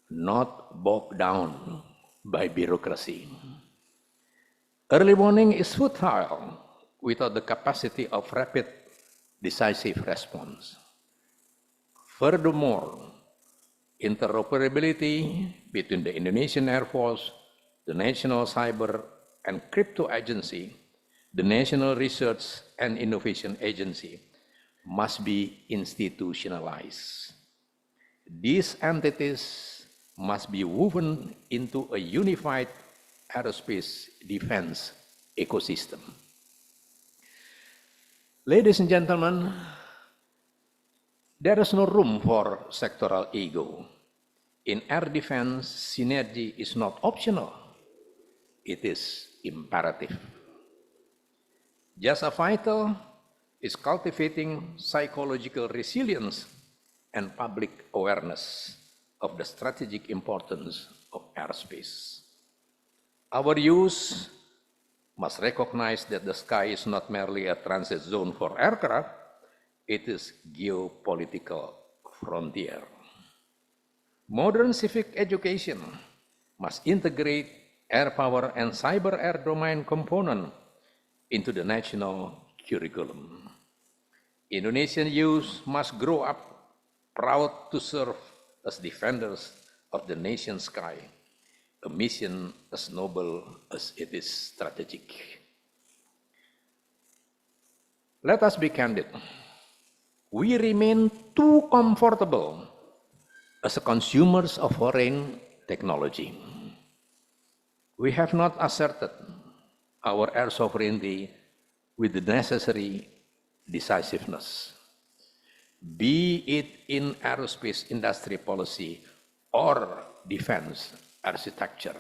S12: not bogged down by bureaucracy. Early warning is futile without the capacity of rapid, decisive response. Furthermore, interoperability between the Indonesian Air Force, the National Cyber and Crypto Agency, the National Research and Innovation Agency must be institutionalized. These entities must be woven into a unified aerospace defense ecosystem. Ladies and gentlemen, there is no room for sectoral ego. In air defense, synergy is not optional, it is imperative. Just as vital is cultivating psychological resilience and public awareness of the strategic importance of airspace. Our youth must recognize that the sky is not merely a transit zone for aircraft, it is geopolitical frontier. Modern civic education must integrate air power and cyber air domain component into the national curriculum. Indonesian youth must grow up proud to serve as defenders of the nation's sky, a mission as noble as it is strategic. Let us be candid. We remain too comfortable as consumers of foreign technology. We have not asserted our air sovereignty with the necessary decisiveness, be it in aerospace industry policy or defense architecture.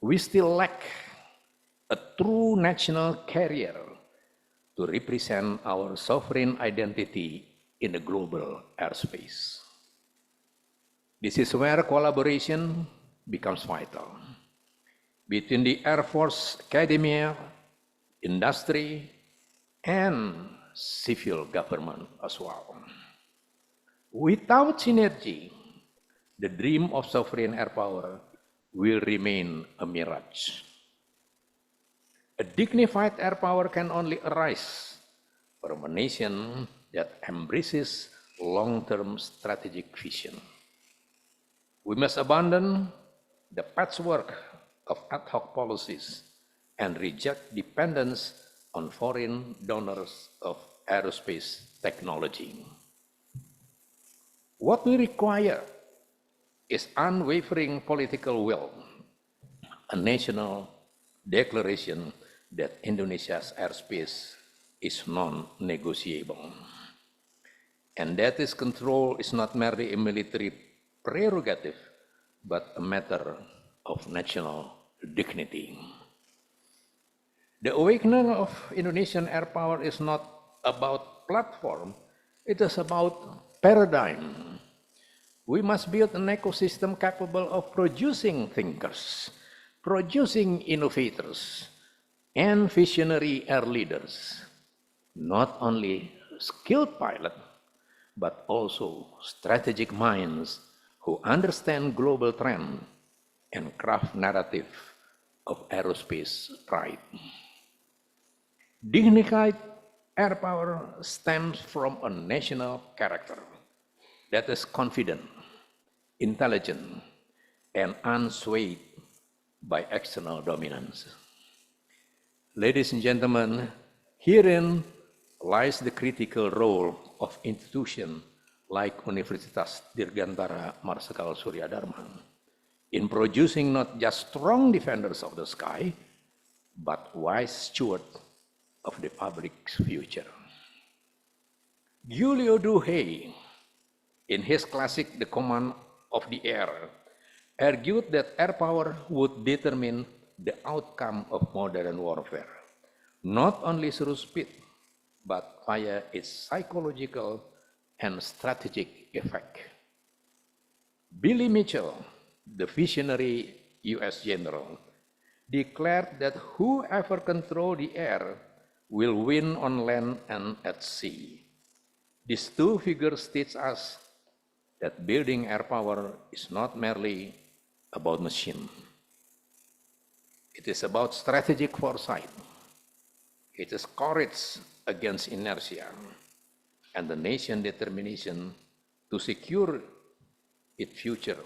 S12: We still lack a true national carrier to represent our sovereign identity in the global airspace. This is where collaboration becomes vital between the Air Force, academia, industry, and civil government as well. Without synergy, the dream of sovereign air power will remain a mirage. A dignified air power can only arise from a nation that embraces long-term strategic vision. We must abandon the patchwork of ad hoc policies and reject dependence on foreign donors of aerospace technology. What we require is unwavering political will, a national declaration that Indonesia's airspace is non-negotiable, and that its control is not merely a military prerogative, but a matter of national dignity. The awakening of Indonesian air power is not about platform, it is about paradigm. We must build an ecosystem capable of producing thinkers, producing innovators, and visionary air leaders, not only skilled pilots, but also strategic minds who understand global trends and craft narrative of aerospace pride. Dignified air power stems from a national character that is confident, intelligent, and unswayed by external dominance. Ladies and gentlemen, herein lies the critical role of institutions like Universitas Dirgantara Marsikal Surya Dharma in producing not just strong defenders of the sky, but wise stewards of the public's future. Giulio Douhet, in his classic The Command of the Air, argued that air power would determine the outcome of modern warfare, not only through speed, but via its psychological and strategic effect. Billy Mitchell, the visionary US General, declared that whoever controls the air will win on land and at sea. These two figures teach us that building air power is not merely about machine. It is about strategic foresight. It is courage against inertia and the nation's determination to secure its future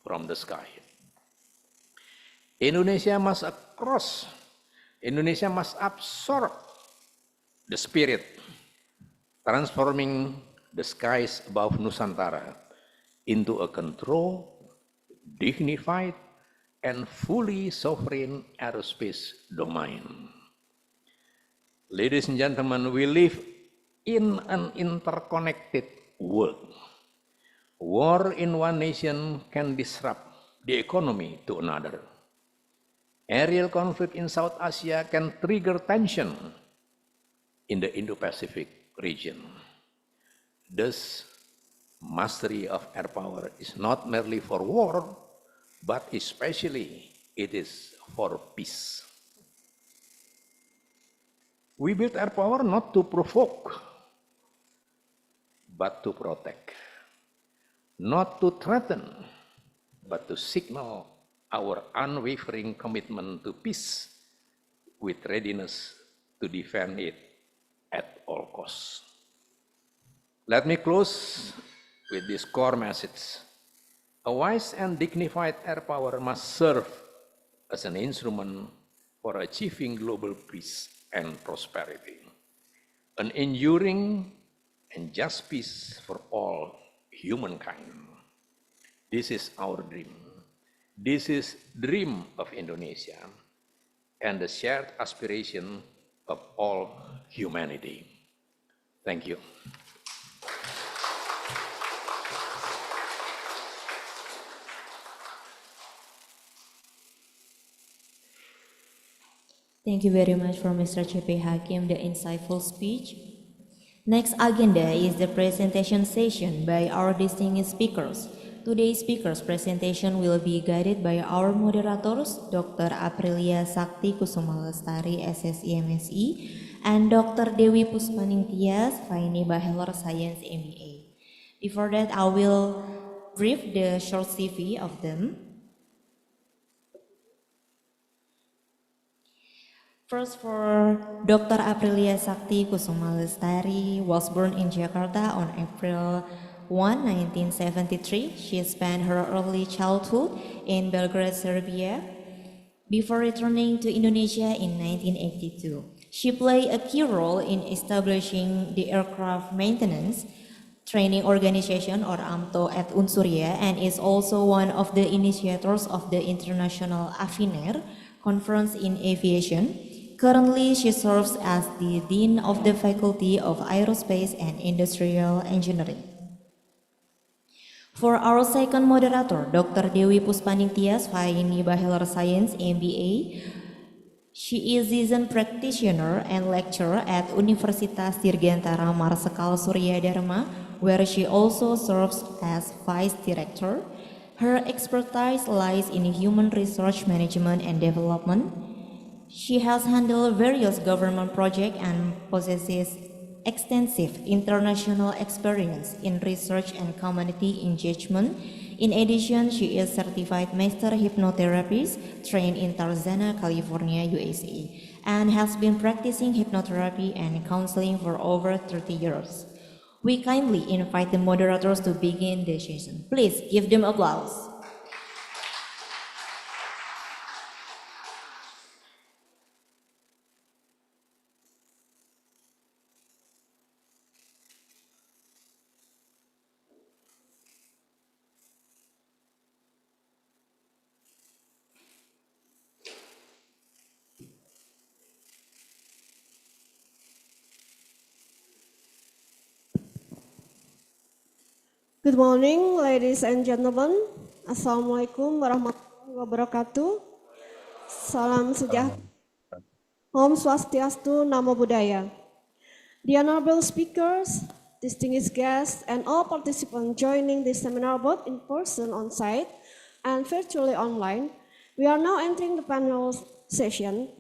S12: from the sky. Indonesia must absorb the spirit, transforming the skies above Nusantara into a controlled, dignified, and fully sovereign aerospace domain. Ladies and gentlemen, we live in an interconnected world. War in one nation can disrupt the economy to another. Aerial conflict in South Asia can trigger tension in the Indo-Pacific region. Thus, mastery of air power is not merely for war, but especially it is for peace. We build air power not to provoke, but to protect. Not to threaten, but to signal our unwavering commitment to peace with readiness to defend it at all costs. Let me close with this core message. A wise and dignified air power must serve as an instrument for achieving global peace and prosperity, an enduring and just peace for all humankind. This is our dream. This is the dream of Indonesia and the shared aspiration of all humanity. Thank you.
S14: Thank you very much for Mr. C.P. Hakim, the insightful speech. Next agenda is the presentation session by our distinguished speakers. Today's speakers' presentation will be guided by our moderators, Dr. Aprilia Sakti Kusumalestari, SSI MSI, and Dr. Dewi Puspaning Tias, FINI Bachelor Science MBA. Before that, I will brief the short CV of them. First, for Dr. Aprilia Sakti Kusumalestari, was born in Jakarta on April 1, 1973. She spent her early childhood in Belgrade, Serbia, before returning to Indonesia in 1982. She played a key role in establishing the Aircraft Maintenance Training Organization, or AMTO, at Unsuria, and is also one of the initiators of the International AFINER Conference in Aviation. Currently, she serves as the Dean of the Faculty of Aerospace and Industrial Engineering. For our second moderator, Dr. Dewi Puspaning Tias, FINI Bachelor Science MBA, she is seasoned practitioner and lecturer at Universitas Dirgantara Marsekal Surya Dharma, where she also serves as Vice Director. Her expertise lies in human resource management and development. She has handled various government projects and possesses extensive international experience in research and community engagement. In addition, she is certified master hypnotherapist trained in Tarzana, California, USA, and has been practicing hypnotherapy and counseling for over 30 years. We kindly invite the moderators to begin the session. Please give them applause.
S19: Good morning, ladies and gentlemen. Assalamualaikum warahmatullahi wabarakatuh. Salam sejahtera. Om Swastiastu, Namo Buddhaya. The honorable speakers, distinguished guests, and all participants joining this seminar both in person on site, and virtually online. We are now entering the panel session.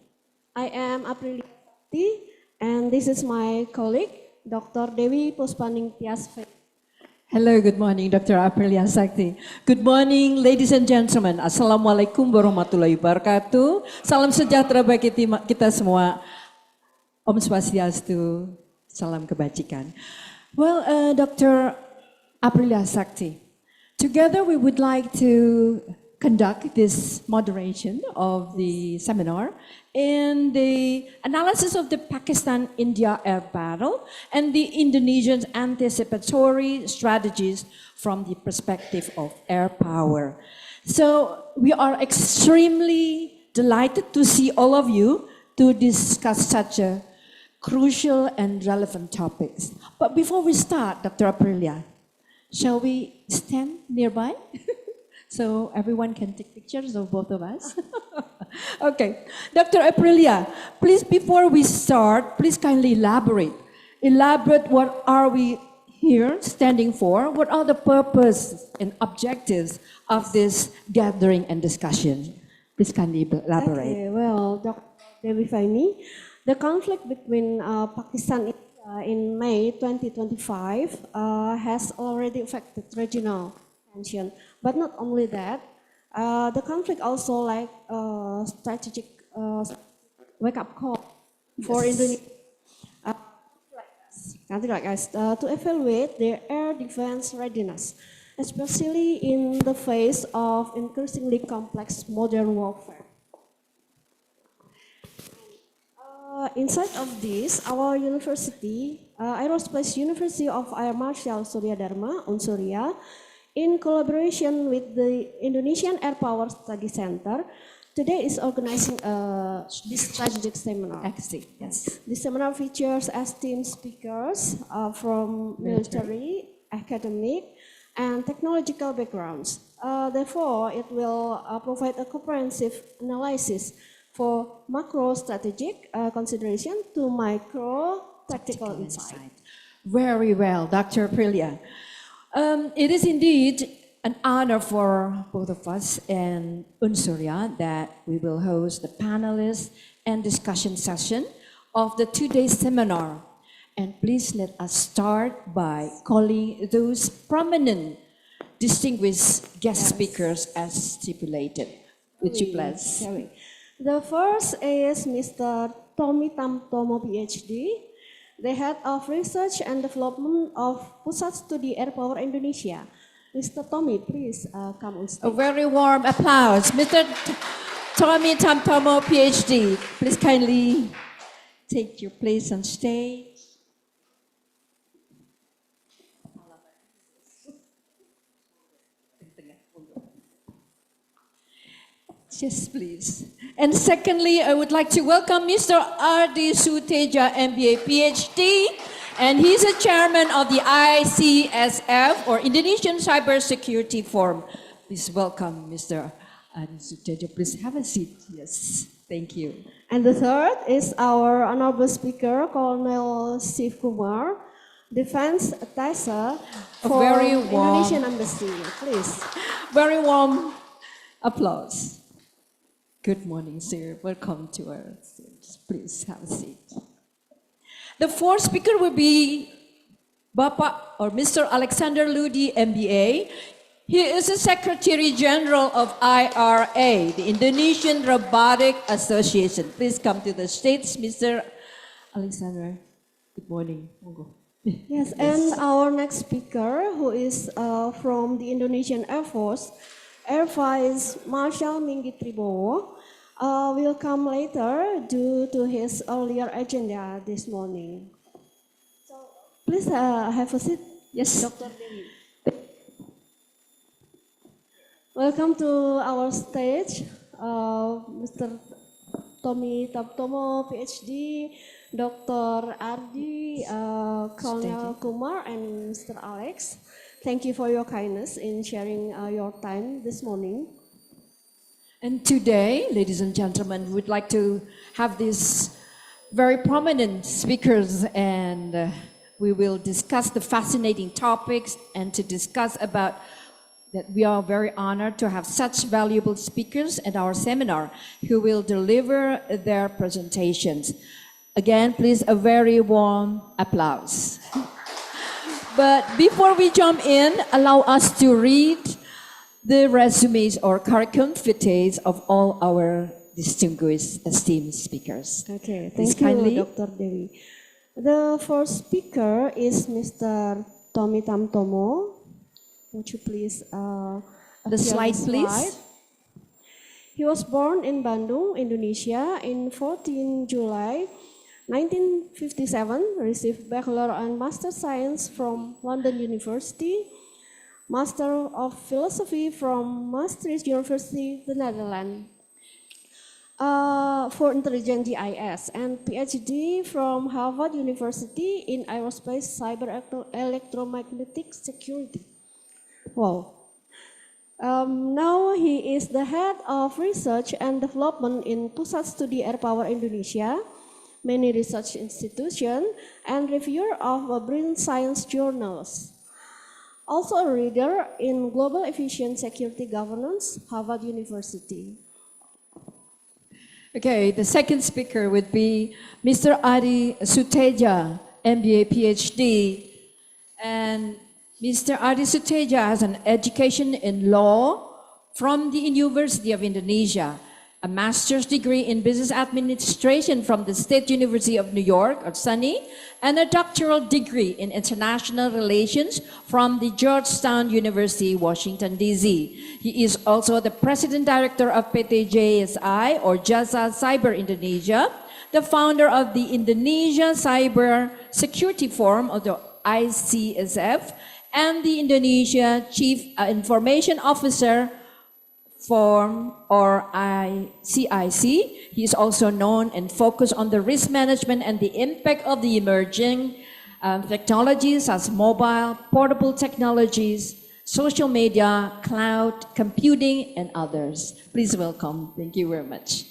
S19: I am Aprilia and this is my colleague, Dr. Dewi Puspaning Tias.
S20: Hello, good morning, Dr. Aprilia Sakti. Good morning, ladies and gentlemen. Assalamualaikum warahmatullahi wabarakatuh. Salam sejahtera bagi kita semua. Om Swastiastu, salam kebajikan. Well, Dr. Aprilia Sakti, together we would like to conduct this moderation of the seminar and the analysis of the Pakistan-India air battle and the Indonesian anticipatory strategies from the perspective of air power. So we are extremely delighted to see all of you to discuss such a crucial and relevant topics. But before we start, Dr. Aprilia, shall we stand nearby? So everyone can take pictures of both of us. Okay, Dr. Aprilia, please, before we start, please kindly elaborate. Elaborate what are we here standing for? What are the purposes and objectives of this gathering and discussion? Please kindly elaborate.
S19: Okay, well, Dr. Dewi Faini, the conflict between Pakistan and India in May 2025 has already affected regional tension. But not only that, the conflict also like strategic wake-up call for Indonesia, country like us, to evaluate their air defense readiness, especially in the face of increasingly complex modern warfare. Inside of this, our university, Aerospace University of Air Marshal Surya Dharma, Unsurya, in collaboration with the Indonesian Air Power Study Center, today is organizing this strategic seminar.
S20: Yes.
S19: This seminar features esteemed speakers from military, academic, and technological backgrounds. Therefore, it will provide a comprehensive analysis for macro strategic consideration to micro tactical insight.
S20: Very well, Dr. Aprilia. It is indeed an honor for both of us and Unsurya that we will host the panelist and discussion session of the two-day seminar. And please let us start by calling those prominent, distinguished guest speakers as stipulated. Would you please?
S19: The first is Mr. Tommy Tamtomo, PhD, the head of research and development of Pusat Studi Air Power Indonesia. Mr. Tommy, please come on stage.
S20: A very warm applause. Mr. Tommy Tamtomo, PhD, please kindly take your place on stage. Yes, please. And secondly, I would like to welcome Mr. R.D. Suteja, MBA, PhD, and he's a chairman of the ICSF, or Indonesian Cybersecurity Forum. Please welcome Mr. R.D. Suteja. Please have a seat. Yes, thank you.
S19: And the third is our honorable speaker, Colonel Shiv Kumar, Defense Attaché for Indonesian Embassy. Please.
S20: Very warm applause. Good morning, sir. Welcome to our stage. Please have a seat. The fourth speaker will be Bapak or Mr. Alexander Ludi, MBA. He is the Secretary General of IRA, the Indonesian Robotic Association. Please come to the stage, Mr. Alexander. Good morning.
S19: Yes, and our next speaker, who is from the Indonesian Air Force, Air Vice Marshal Minggit Tribowo, will come later due to his earlier agenda this morning. So please have a seat.
S20: Yes,
S19: Dr. Dewi. Welcome to our stage, Mr. Tommy Tamtomo, PhD, Dr. Ardi, Colonel Kumar, and Mr. Alex. Thank you for your kindness in sharing your time this morning.
S20: And today, ladies and gentlemen, we'd like to have these very prominent speakers, and we will discuss the fascinating topics and to discuss about that we are very honored to have such valuable speakers at our seminar who will deliver their presentations. Again, please a very warm applause. But before we jump in, allow us to read the resumes or curriculum vitae of all our distinguished esteemed speakers.
S19: Okay,
S20: Please
S19: thank
S20: kindly.
S19: you, Dr. Dewi. The first speaker is Mr. Tommy Tamtomo. Would you please
S20: The slide, please.
S19: He was born in Bandung, Indonesia, in 14 July 1957. Received Bachelor and Master Science from London University, Master of Philosophy from Maastricht University, the Netherlands, for Intelligent GIS, and PhD from Harvard University in Aerospace Cyber Electromagnetic Security. Wow. Now he is the head of research and development in Pusat Studi Air Power Indonesia, many research institutions, and reviewer of brilliant science journals. Also a reader in Global Efficient Security Governance, Harvard University.
S20: Okay, the second speaker would be Mr. Adi Suteja, MBA PhD. And Mr. Adi Suteja has an education in law from the University of Indonesia, a master's degree in business administration from the State University of New York, or SUNY, and a doctoral degree in international relations from the Georgetown University, Washington, D.C. He is also the president director of PT JSI, or Jasa Cyber Indonesia, the founder of the Indonesia Cyber Security Forum, or the ICSF, and the Indonesia Chief Information Officer Forum, or ICIC. He is also known and focused on the risk management and the impact of the emerging technologies as mobile, portable technologies, social media, cloud computing, and others. Please welcome. Thank you very much.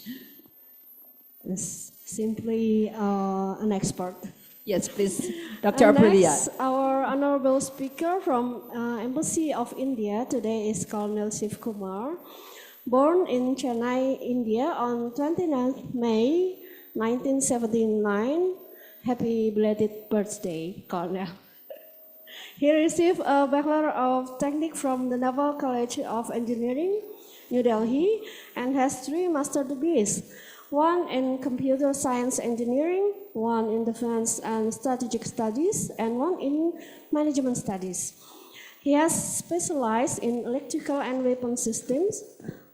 S19: Yes, simply an expert.
S20: Yes, please, Dr. Aprilia.
S19: Next, our honorable speaker from Embassy of India today is Colonel Shiv Kumar. Born in Chennai, India on 29th May 1979. Happy belated birthday, Colonel. He received a Bachelor of Technique from the Naval College of Engineering, New Delhi, and has 3 master degrees. 1 in Computer Science Engineering, 1 in Defense and Strategic Studies, and 1 in Management Studies. He has specialized in electrical and weapon systems,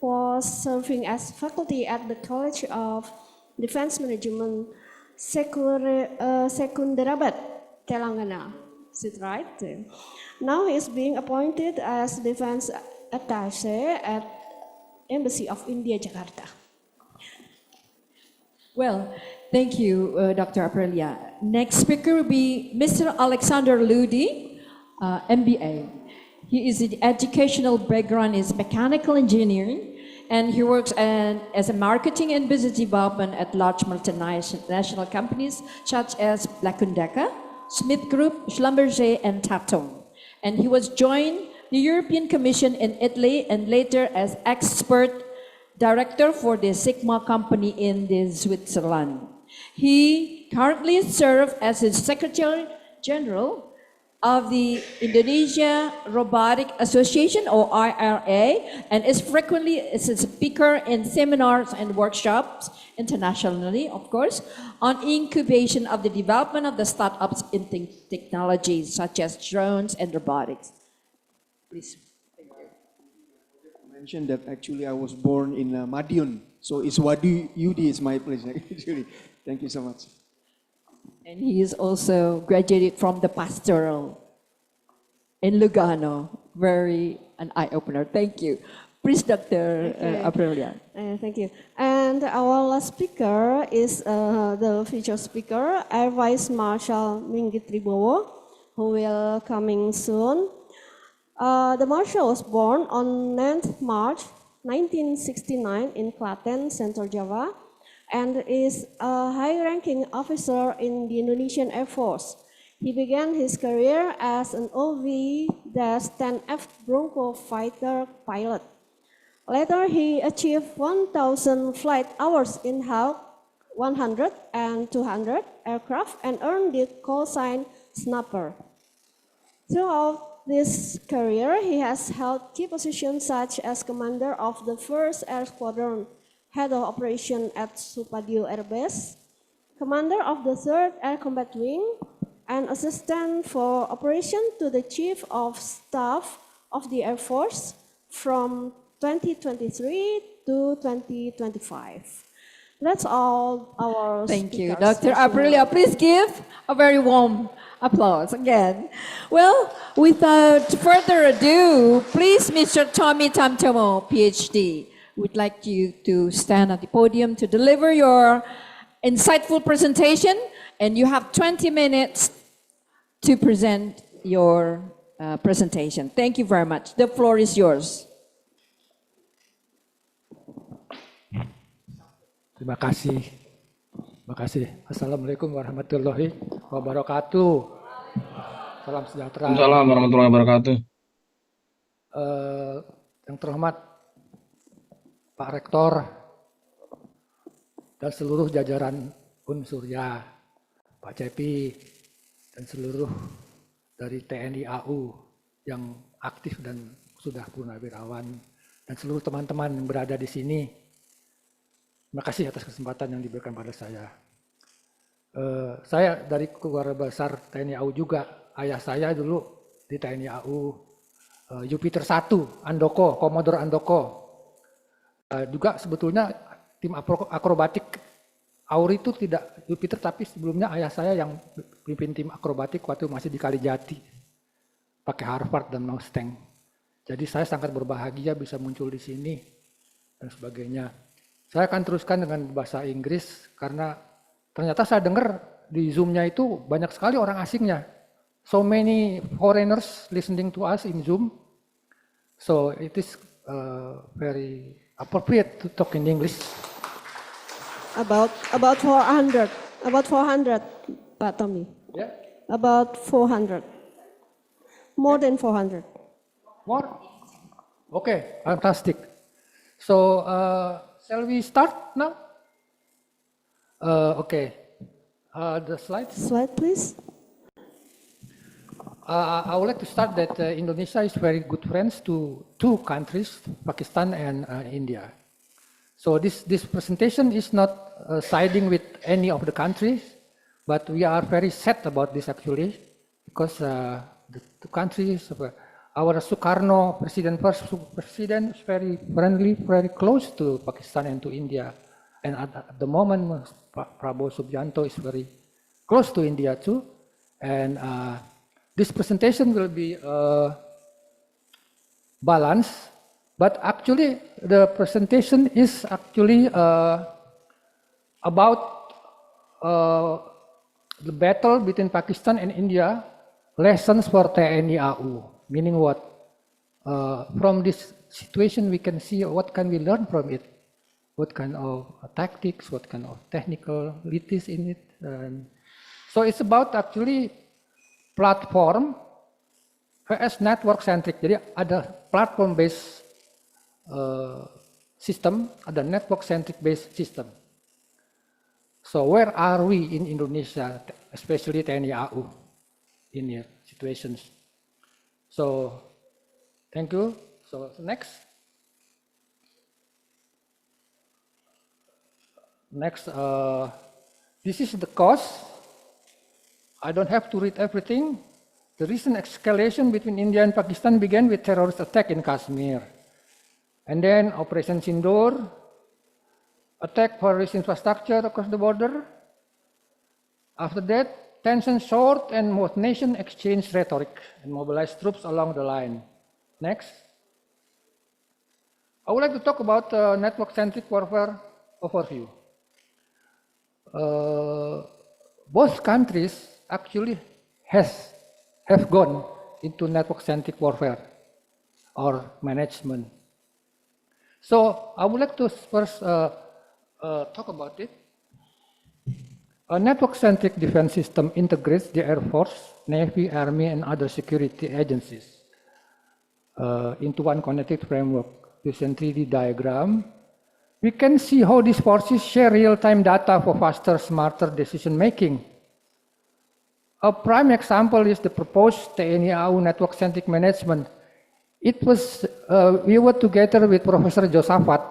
S19: was serving as faculty at the College of Defense Management, Secunderabad, Telangana. Is it right? Now he is being appointed as Defense Attaché at Embassy of India, Jakarta.
S20: Well, thank you, Dr. Aprilia. Next speaker will be Mr. Alexander Ludi, MBA. He is in educational background is mechanical engineering, and he works as a marketing and business development at large multinational companies such as Black & Decker, Smith Group, Schlumberger, and Tatum. And he was joined the European Commission in Italy and later as expert director for the Sigma company in Switzerland. He currently serves as the Secretary General of the Indonesia Robotic Association, or IRA, and is frequently a speaker in seminars and workshops internationally, of course, on incubation of the development of the startups in technologies such as drones and robotics. Please.
S21: Mentioned that actually I was born in Madiun, so it's Wadi Yudi is my place actually. Thank you so much.
S20: And he is also graduated from the Pastoral in Lugano. Very an eye-opener. Thank you. Please, Dr. Aprilia.
S19: Thank you. And our last speaker is the featured speaker, Air Vice Marshal Minggit Tribowo, who will coming soon. The Marshal was born on 9th March 1969 in Klaten, Central Java, and is a high-ranking officer in the Indonesian Air Force. He began his career as an OV F Bronco fighter pilot. Later, he achieved 1,000 flight hours in Hawk 100 and 200 aircraft and earned the call sign Snapper. Throughout this career, he has held key positions such as commander of the 1st Air Squadron, head of operation at Supadio Air Base, commander of the 3rd Air Combat Wing, and assistant for operation to the Chief of Staff of the Air Force from 2023 to 2025. That's all our
S20: Thank you,
S19: speakers.
S20: Dr. Aprilia. Please give a very warm applause again. Well, without further ado, please, Mr. Tommy Tamtomo, PhD, would like you to stand at the podium to deliver your insightful presentation, and you have 20 minutes to present your presentation. Thank you very much. The floor is yours.
S3: Terima kasih. Terima kasih. Assalamualaikum warahmatullahi wabarakatuh. Salam sejahtera.
S17: Waalaikumsalam warahmatullahi wabarakatuh.
S3: Yang terhormat Pak Rektor dan seluruh jajaran Unsurya, Pak Cepi, dan seluruh dari TNI AU yang aktif dan sudah purnawirawan, dan seluruh teman-teman yang berada di sini. Terima kasih atas kesempatan yang diberikan pada saya. Saya dari keluarga besar TNI AU juga. Ayah saya dulu di TNI AU, Jupiter 1, Andoko, Komodor Andoko. Juga sebetulnya tim akrobatik AUR itu tidak Jupiter, tapi sebelumnya ayah saya yang pimpin tim akrobatik waktu masih di Kalijati, pakai Harvard dan Mustang. Jadi saya sangat berbahagia bisa muncul di sini dan sebagainya. Saya akan teruskan dengan bahasa Inggris karena ternyata saya dengar di Zoom-nya itu banyak sekali orang asingnya. So many foreigners listening to us in Zoom. So it is very appropriate to talk in English.
S19: About 400, Pak Tommy.
S3: Yeah.
S19: About 400. More than 400.
S3: More? Okay, fantastic. So shall we start now? Okay. The slide.
S19: Slide, please.
S3: I would like to start that Indonesia is very good friends to two countries, Pakistan and India. So this presentation is not siding with any of the countries, but we are very sad about this actually, because the two countries, our Sukarno first president is very friendly, very close to Pakistan and to India. And at the moment, Prabowo Subianto is very close to India too. And this presentation will be balanced, but actually the presentation is actually about the battle between Pakistan and India, lessons for TNI AU. Meaning what? From this situation we can see what can we learn from it. What kind of tactics, what kind of technicalities in it. So it's about actually platform vs network centric. Jadi ada platform based system, ada network centric based system. So where are we in Indonesia, especially TNI AU in here situations? So thank you. So next. This is the cause. I don't have to read everything. The recent escalation between India and Pakistan began with terrorist attack in Kashmir. And then Operation Sindoor, attack terrorist infrastructure across the border. After that, tensions soared and both nations exchanged rhetoric and mobilized troops along the line. Next. I would like to talk about network-centric warfare overview. Both countries actually have gone into network-centric warfare or management. So I would like to first talk about it. A network-centric defense system integrates the Air Force, Navy, Army, and other security agencies into one connected framework using 3D diagram, we can see how these forces share real-time data for faster, smarter decision making. A prime example is the proposed TNI AU network-centric management. It was, we were together with Professor Josaphat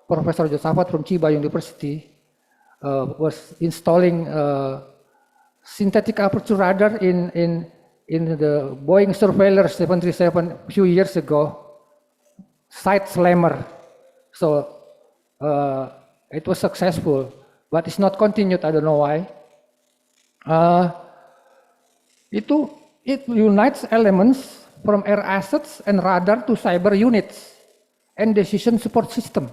S3: from Chiba University, was installing synthetic aperture radar in the Boeing Surveyor 737 a few years ago, side slammer. So it was successful, but it's not continued, I don't know why. It unites elements from air assets and radar to cyber units and decision support system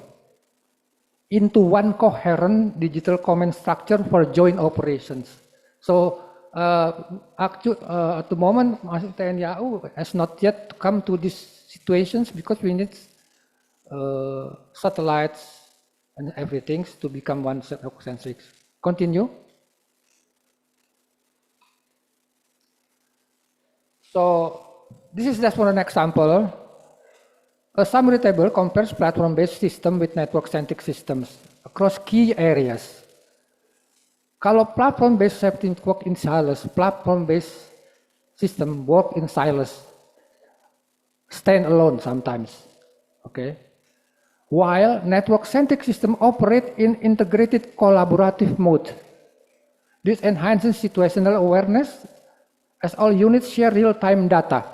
S3: into one coherent digital command structure for joint operations. So at the moment, TNI AU has not yet come to these situations because we need satellites and everything to become one centric. Continue. So this is just for an example. A summary table compares platform-based system with network-centric systems across key areas. Kalau platform-based safety work in silos, platform-based system work in silos, stand alone sometimes, okay? While network-centric system operate in integrated collaborative mode. This enhances situational awareness as all units share real-time data.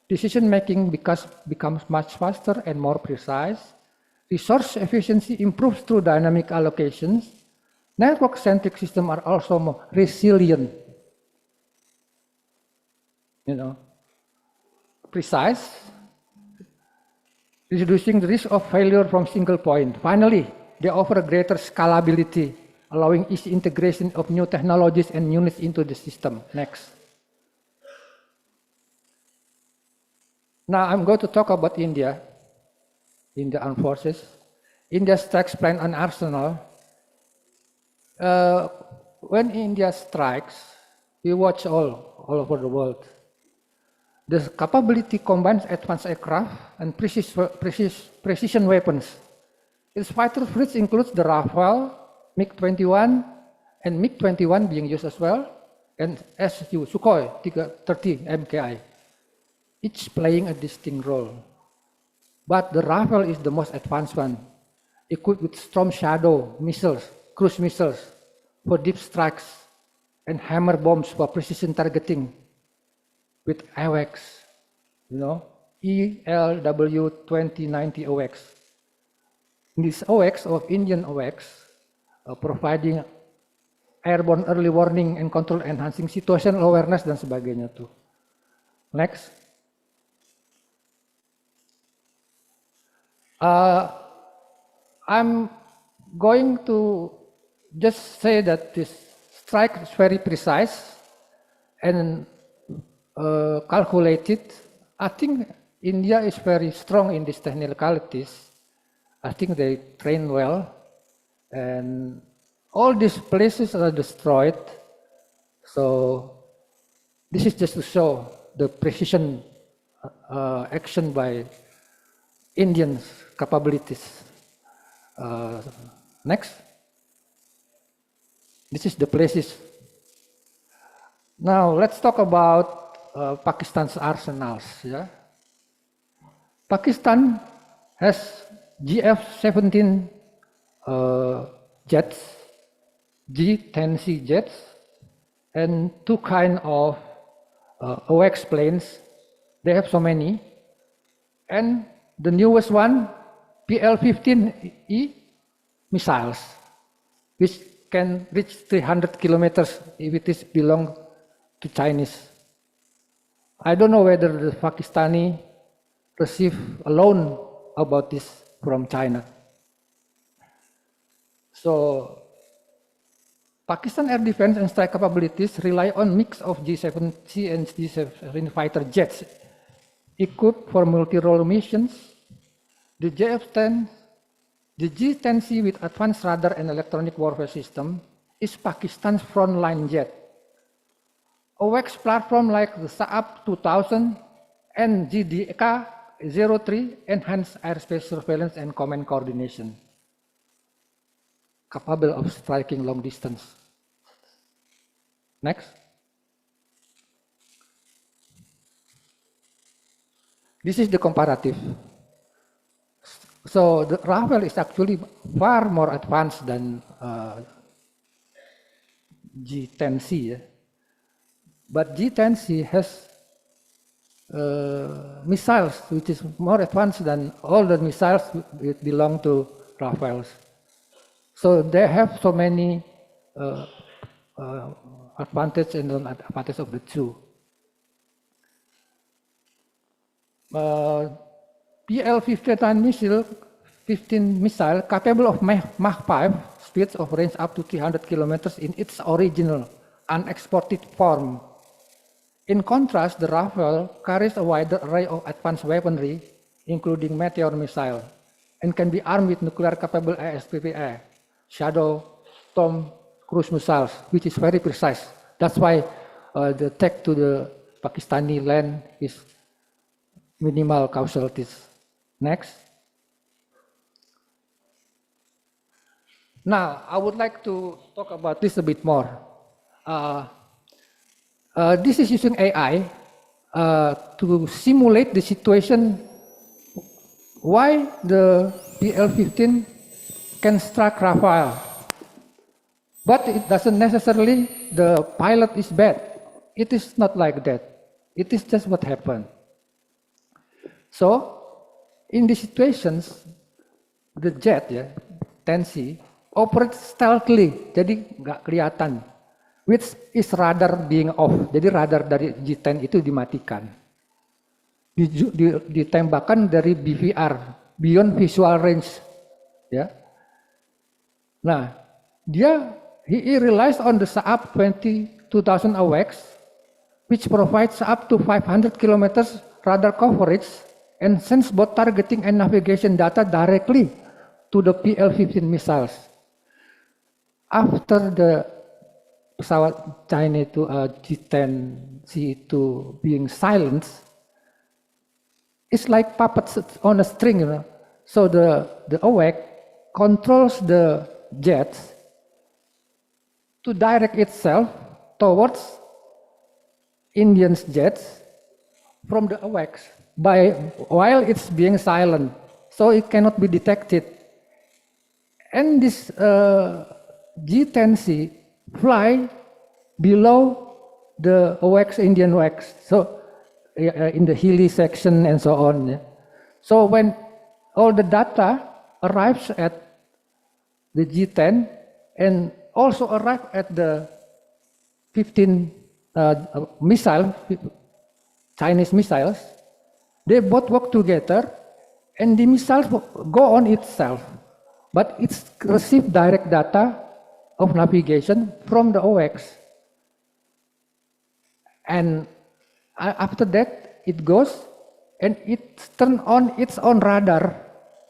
S3: Decision-making becomes much faster and more precise. Resource efficiency improves through dynamic allocations. Network-centric systems are also more resilient. Precise, reducing the risk of failure from single point. Finally, they offer greater scalability, allowing easy integration of new technologies and units into the system. Next. Now I'm going to talk about India Armed Forces. India strikes plan and arsenal. When India strikes, we watch all over the world. The capability combines advanced aircraft and precision weapons. Its fighter fleets includes the Rafale, MiG-21, and MiG-21 being used as well, and SU, Sukhoi 30 MKI. Each playing a distinct role. But the Rafale is the most advanced one, equipped with Storm Shadow missiles, cruise missiles for deep strikes, and hammer bombs for precision targeting with AWACS, ELW-2090 AWACS. This AWACS of Indian AWACS providing airborne early warning and control, enhancing situational awareness dan sebagainya tuh. Next. I'm going to just say that this strike is very precise and calculated. I think India is very strong in these technicalities. I think they train well, and all these places are destroyed. So this is just to show the precision action by Indians' capabilities. Next. This is the places. Now let's talk about Pakistan's arsenals. Yeah? Pakistan has GF-17 jets, G-10C jets, and two kind of AWACS planes. They have so many. And the newest one, PL-15E missiles, which can reach 300 kilometers if it is belong to Chinese. I don't know whether the Pakistani receive a loan about this from China. So Pakistan air defense and strike capabilities rely on mix of G-7C and G-7 fighter jets equipped for multi-role missions. The JF-10, the G-10C with advanced radar and electronic warfare system is Pakistan's frontline jet. AWACS platform like the Saab 2000 and GDK 03, enhanced airspace surveillance and command coordination, capable of striking long distance. Next. This is the comparative. So the Rafale is actually far more advanced than G10C. But G10C has missiles which is more advanced than all the missiles that belong to Rafales. So they have so many advantage and disadvantage of the two. PL-59 missile capable of Mach 5 speeds of range up to 300 kilometers in its original unexported form. In contrast, the Rafale carries a wider array of advanced weaponry, including Meteor missile, and can be armed with nuclear-capable ASPPA, Shadow, Storm, cruise missiles, which is very precise. That's why the attack to the Pakistani land is minimal casualties. Next. Now, I would like to talk about this a bit more. This is using AI to simulate the situation why the PL-15 can strike Rafale. But it doesn't necessarily the pilot is bad. It is not like that. It is just what happened. So, in these situations, the jet, 10C, operates stealthily, jadi nggak kelihatan. Which is radar being off. Jadi radar dari G10 itu dimatikan. Ditembakkan dari BVR, beyond visual range. Ya. Nah, he relies on the Saab 2000 AWACS, which provides up to 500 kilometers radar coverage and sends both targeting and navigation data directly to the PL-15 missiles. After the pesawat China itu G10C itu being silenced, it's like puppets on a string, you know. So the AWAC controls the jets to direct itself towards Indian jets from the AWACS while it's being silent, so it cannot be detected. And this G10C fly below the AWACS, Indian AWACS, so in the hilly section and so on. So when all the data arrives at the G10 and also arrive at the 15 Chinese missiles, they both work together and the missiles go on itself, but it's received direct data of navigation from the AWACS. And after that, it goes and it turns on its own radar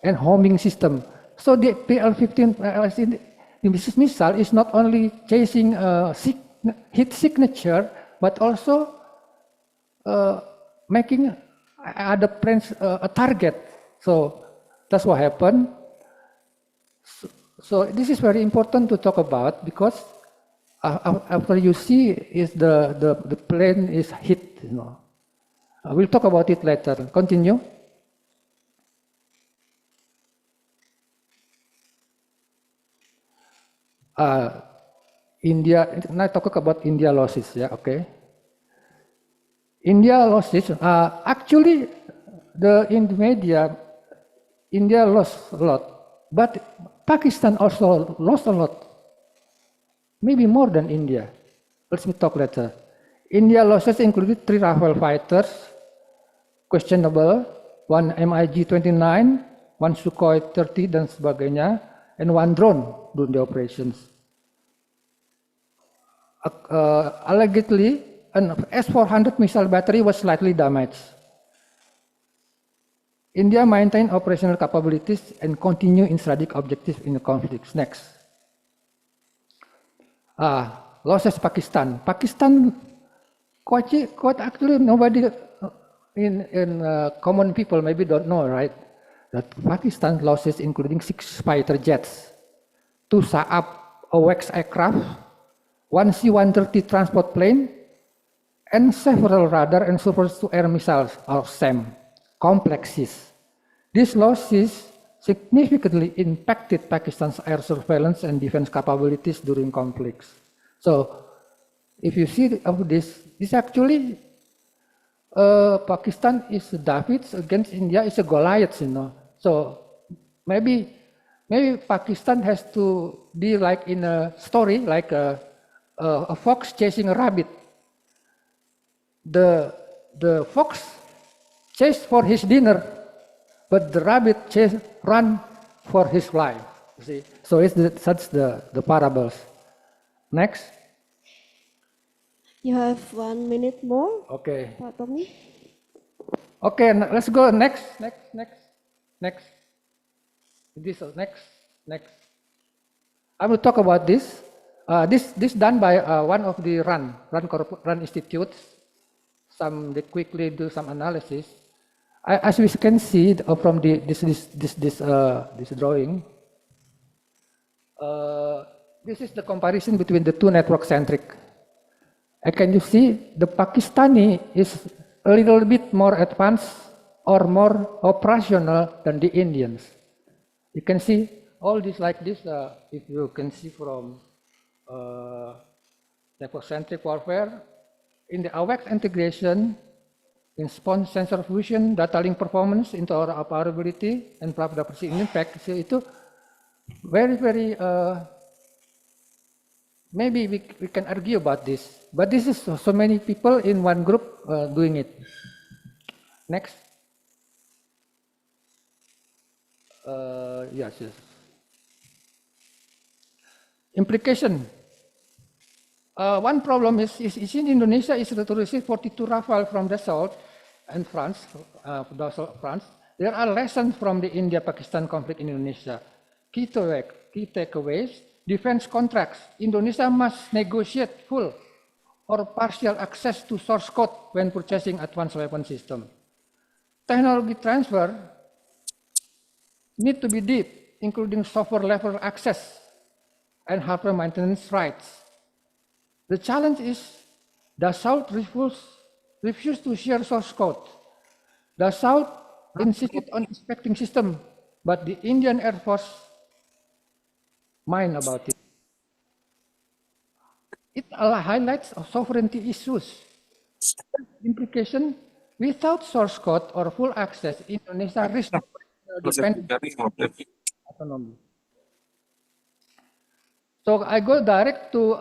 S3: and homing system. So the PL-15 missile is not only chasing hit signature, but also making other planes a target. So that's what happened. So this is very important to talk about because after you see is the plane is hit, you know. We'll talk about it later. Continue. India. Now talk about India losses. Yeah, okay. India losses. Actually, in the media, India lost a lot, but Pakistan also lost a lot. Maybe more than India. Let me talk later. India losses included 3 Rafale fighters, questionable, 1 MiG-29, 1 Sukhoi 30 dan sebagainya, and 1 drone during the operations. Allegedly, an S-400 missile battery was slightly damaged. India maintained operational capabilities and continue in strategic objectives in the conflicts. Next. Losses Pakistan. Pakistan, quite actually nobody common people maybe don't know, right? That Pakistan losses including 6 fighter jets, 2 Saab AWACS aircraft, 1 C-130 transport plane, and several radar and surface-to-air missiles, or SAM, complexes. These losses significantly impacted Pakistan's air surveillance and defense capabilities during conflicts. So, if you see of this actually Pakistan is David against India is a Goliath, you know. So maybe Pakistan has to be like in a story, like a fox chasing a rabbit. The fox chased for his dinner, but the rabbit run for his life. You see, so that's the parables. Next.
S19: You have 1 minute more.
S3: Okay.
S19: Pak Tommy.
S3: Okay, let's go next. This next. I will talk about this. This done by one of the RAN institutes. They quickly do some analysis. As we can see from this drawing, this is the comparison between the two network-centric. Can you see the Pakistani is a little bit more advanced or more operational than the Indians. You can see all this like this, if you can see from network-centric warfare, in the AWACS integration, in response sensor fusion, data link performance, interoperability, and privacy impact, so itu very, maybe we can argue about this, but this is so many people in one group doing it. Next. Yes. Implication. One problem is in Indonesia is to receive 42 Rafale from Dassault and France. There are lessons from the India-Pakistan conflict in Indonesia. Key takeaways. Defense contracts. Indonesia must negotiate full or partial access to source code when purchasing advanced weapon system. Technology transfer need to be deep, including software level access and hardware maintenance rights. The challenge is Dassault refused to share source code. Dassault insisted on inspecting system, but the Indian Air Force mind about it. It highlights sovereignty issues. Implication, without source code or full access, Indonesia risks autonomy. So I go direct to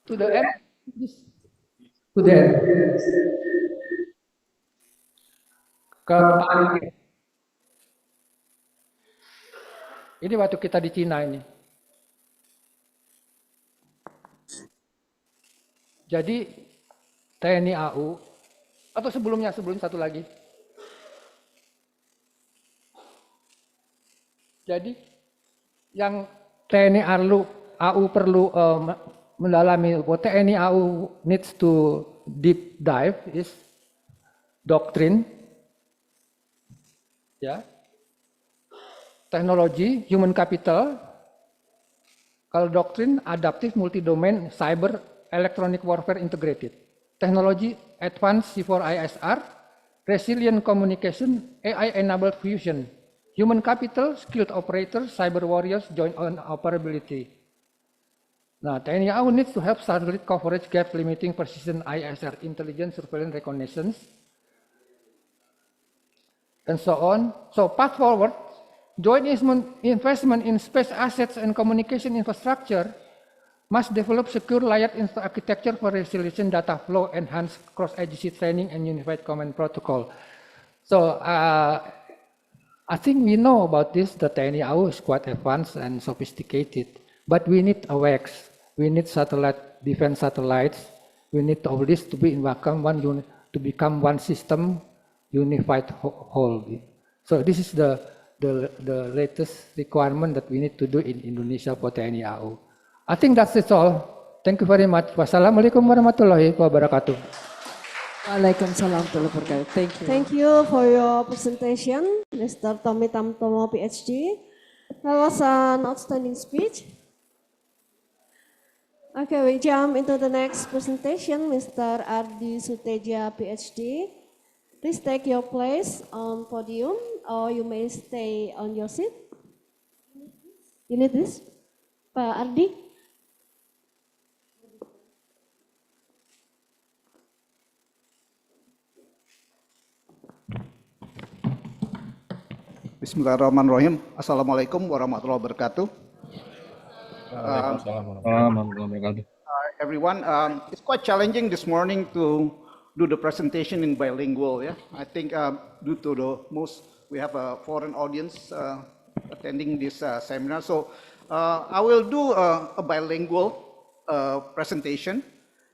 S3: the end. To the end. Ini waktu kita di Cina ini. Jadi TNI AU atau sebelum satu lagi. Jadi yang TNI AU perlu mendalami, what TNI AU needs to deep dive is doctrine, ya, teknologi, human capital. Kalau doktrin, adaptive, multi-domain, cyber, electronic warfare integrated. Teknologi, advanced C4ISR, resilient communication, AI-enabled fusion. Human capital, skilled operators, cyber warriors, joint operability. Nah, TNI AU needs to help satellite coverage gap limiting precision ISR, intelligence, surveillance, reconnaissance, and so on. So path forward, joint investment in space assets and communication infrastructure must develop secure layered architecture for resilient data flow, enhance cross-agency training, and unified command protocol. So I think we know about this. The TNI AU is quite advanced and sophisticated, but we need AWACS. We need defense satellites. We need all this to be in to become one system, unified whole. So this is the latest requirement that we need to do in Indonesia for TNI AU. I think that's it all. Thank you very much. Wassalamualaikum warahmatullahi wabarakatuh.
S20: Waalaikumsalam warahmatullahi wabarakatuh. Thank you.
S19: Thank you for your presentation, Mr. Tommy Tamtomo, PhD. That was an outstanding speech. Okay, we jump into the next presentation, Mr. Ardi Suteja, PhD. Please take your place on podium, or you may stay on your seat. You need this, Pak Ardi?
S5: Bismillahirrahmanirrahim. Assalamualaikum warahmatullahi wabarakatuh. Everyone, it's quite challenging this morning to do the presentation in bilingual. Yeah, I think due to we have a foreign audience attending this seminar, so I will do a bilingual presentation.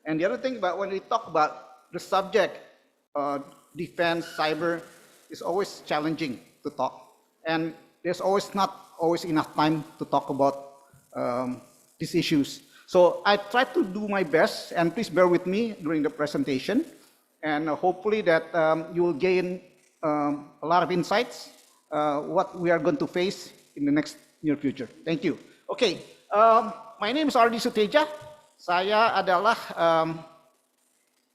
S5: And the other thing about when we talk about the subject, defense, cyber, is always challenging to talk. And there's not always enough time to talk about these issues. So I try to do my best, and please bear with me during the presentation. And hopefully that you will gain a lot of insights what we are going to face in the near future. Thank you. Okay, my name is Ardi Suteja. Saya adalah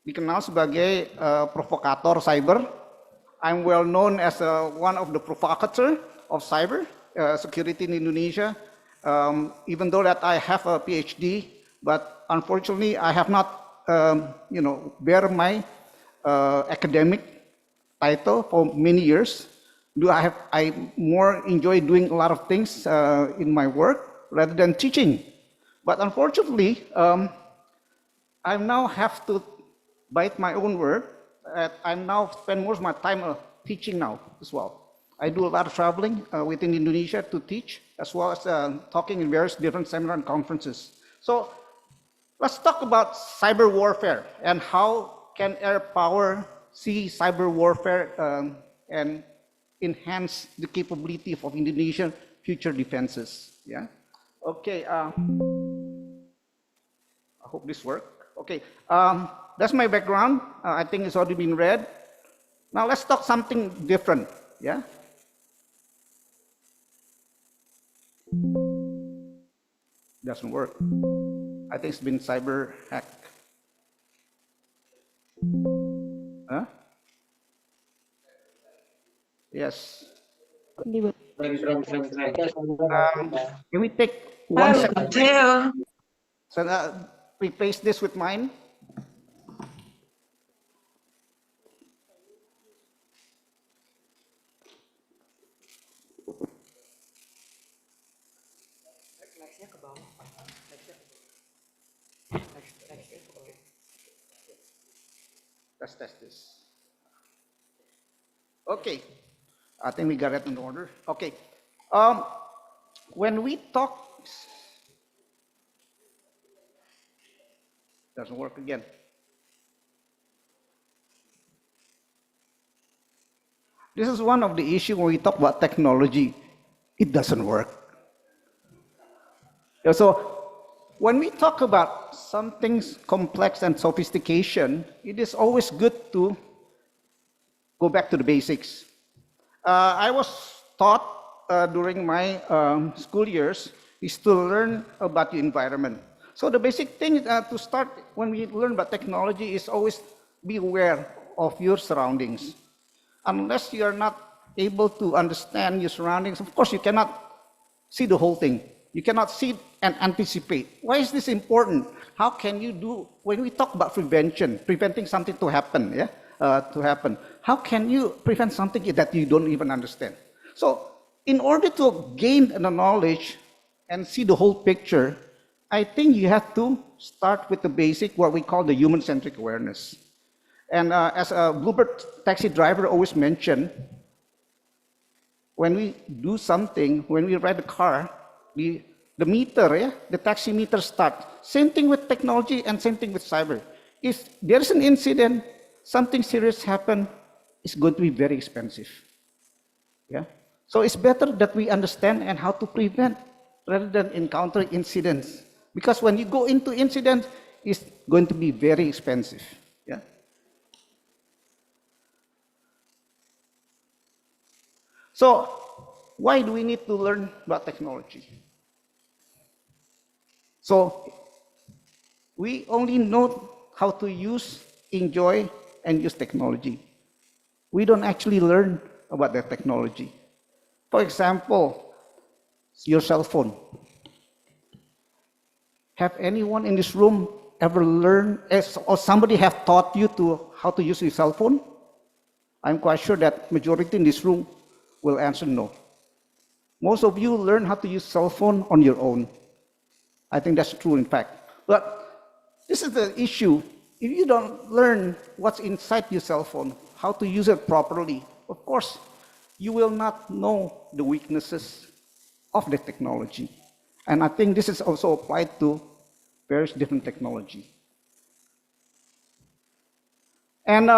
S5: dikenal sebagai provokator cyber. I'm well known as one of the provocateur of cyber security in Indonesia. Even though that I have a PhD, but unfortunately I have not, bear my academic title for many years. I more enjoy doing a lot of things in my work rather than teaching. But unfortunately, I now have to bite my own word. I now spend most of my time teaching now as well. I do a lot of traveling within Indonesia to teach, as well as talking in various different seminars and conferences. So let's talk about cyber warfare and how can air power see cyber warfare and enhance the capability of Indonesian future defenses. Yeah. Okay. I hope this works. Okay. That's my background. I think it's already been read. Now let's talk something different. Yeah. Doesn't work. I think it's been cyber hacked. Huh? Yes. Can we take 1 second? So replace this with mine. Let's test this. Okay, I think we got it in order. Okay, when we talk, doesn't work again. This is one of the issues when we talk about technology. It doesn't work. So when we talk about something complex and sophistication, it is always good to go back to the basics. I was taught during my school years is to learn about the environment. So the basic thing to start when we learn about technology is always be aware of your surroundings. Unless you are not able to understand your surroundings, of course you cannot see the whole thing. You cannot see and anticipate. Why is this important? How can you do, when we talk about prevention, preventing something to happen, how can you prevent something that you don't even understand? So in order to gain the knowledge and see the whole picture, I think you have to start with the basic, what we call the human-centric awareness. And as a Bluebird taxi driver always mentioned, when we do something, when we ride a car, the meter, the taxi meter starts. Same thing with technology and same thing with cyber. If there is an incident, something serious happen, it's going to be very expensive. Yeah. So it's better that we understand and how to prevent rather than encounter incidents Because when you go into incident, it's going to be very expensive. Yeah. So why do we need to learn about technology? So we only know how to use, enjoy, and use technology. We don't actually learn about the technology. For example, your cell phone. Have anyone in this room ever learned, or somebody have taught you how to use your cell phone? I'm quite sure that majority in this room will answer no. Most of you learn how to use cell phone on your own. I think that's true in fact. But this is the issue. If you don't learn what's inside your cell phone, how to use it properly, of course, you will not know the weaknesses of the technology. And I think this is also applied to various different technology. And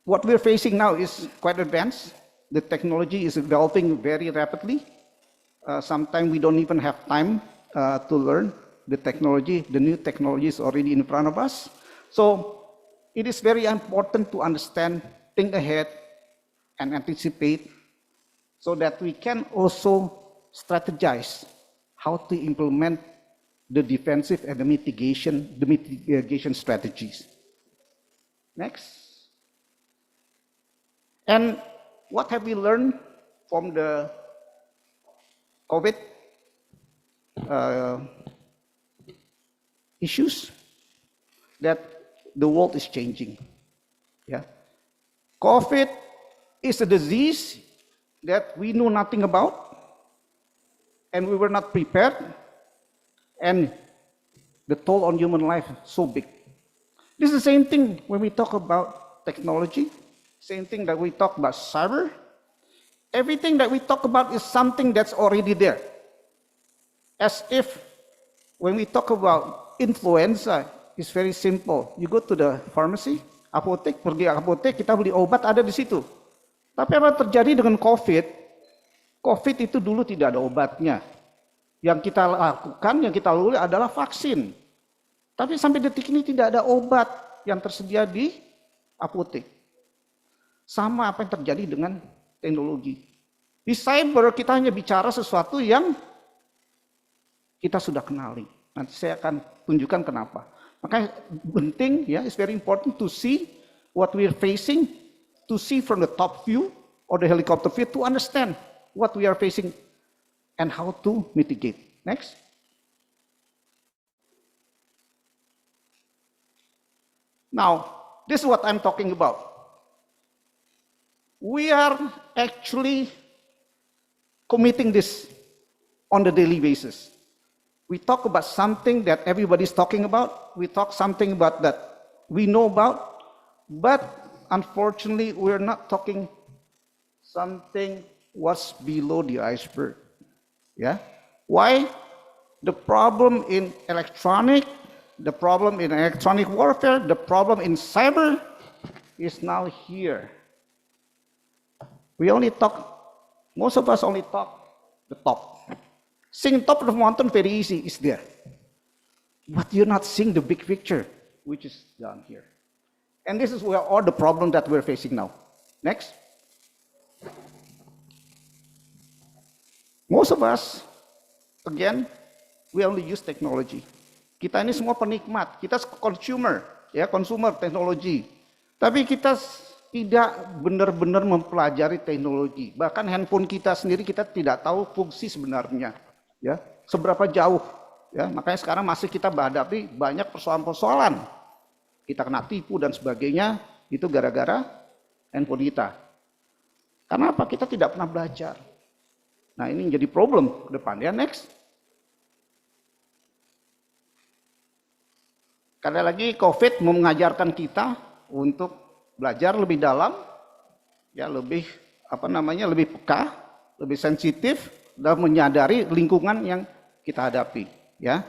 S5: what we're facing now is quite advanced. The technology is developing very rapidly. Sometimes we don't even have time to learn the technology. The new technology is already in front of us. So it is very important to understand, think ahead, and anticipate so that we can also strategize how to implement the defensive and the mitigation strategies. Next. And what have we learned from the COVID issues? That the world is changing. Yeah. COVID is a disease that we know nothing about, and we were not prepared, and the toll on human life is so big. This is the same thing when we talk about technology, same thing that we talk about cyber. Everything that we talk about is something that's already there. As if when we talk about influenza, it's very simple. You go to the pharmacy, apotek, pergi apotek, kita beli obat ada di situ. Tapi apa yang terjadi dengan COVID? COVID itu dulu tidak ada obatnya. Yang kita lakukan, yang kita lalui adalah vaksin. Tapi sampai detik ini tidak ada obat yang tersedia di apotek. Sama apa yang terjadi dengan teknologi. Di cyber kita hanya bicara sesuatu yang kita sudah kenali. Nanti saya akan tunjukkan kenapa. Makanya penting, ya, it's very important to see what we're facing, to see from the top view or the helicopter view to understand what we are facing and how to mitigate. Next. Now, this is what I'm talking about. We are actually committing this on the daily basis. We talk about something that everybody's talking about. We talk something about that we know about, but unfortunately, we're not talking something what's below the iceberg. Yeah. Why? The problem in electronic, the problem in electronic warfare, the problem in cyber is now here. We only talk, most of us only talk the top. Seeing top of the mountain very easy is there. But you're not seeing the big picture, which is down here. And this is where all the problem that we're facing now. Next. Most of us, again, we only use technology. Kita ini semua penikmat, kita consumer, ya, consumer teknologi. Tapi kita tidak benar-benar mempelajari teknologi. Bahkan handphone kita sendiri kita tidak tahu fungsi sebenarnya, ya, seberapa jauh, ya. Makanya sekarang masih kita menghadapi banyak persoalan-persoalan. Kita kena tipu dan sebagainya, itu gara-gara handphone kita. Karena apa? Kita tidak pernah belajar. Nah, ini menjadi problem ke depan, ya. Next. Sekali lagi COVID mengajarkan kita untuk belajar lebih dalam, ya, lebih lebih peka, lebih sensitif dan menyadari lingkungan yang kita hadapi, ya.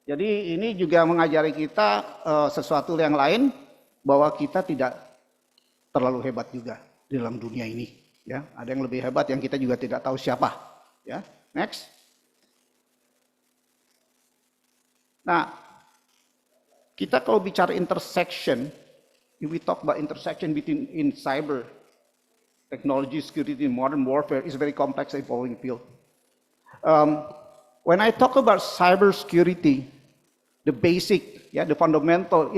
S5: Jadi ini juga mengajari kita sesuatu yang lain, bahwa kita tidak terlalu hebat juga di dalam dunia ini, ya. Ada yang lebih hebat yang kita juga tidak tahu siapa, ya. Next. Nah, kita kalau bicara intersection, if we talk about intersection between in cyber, technology, security, modern warfare is a very complex evolving field. When I talk about cyber security, the basic, the fundamental,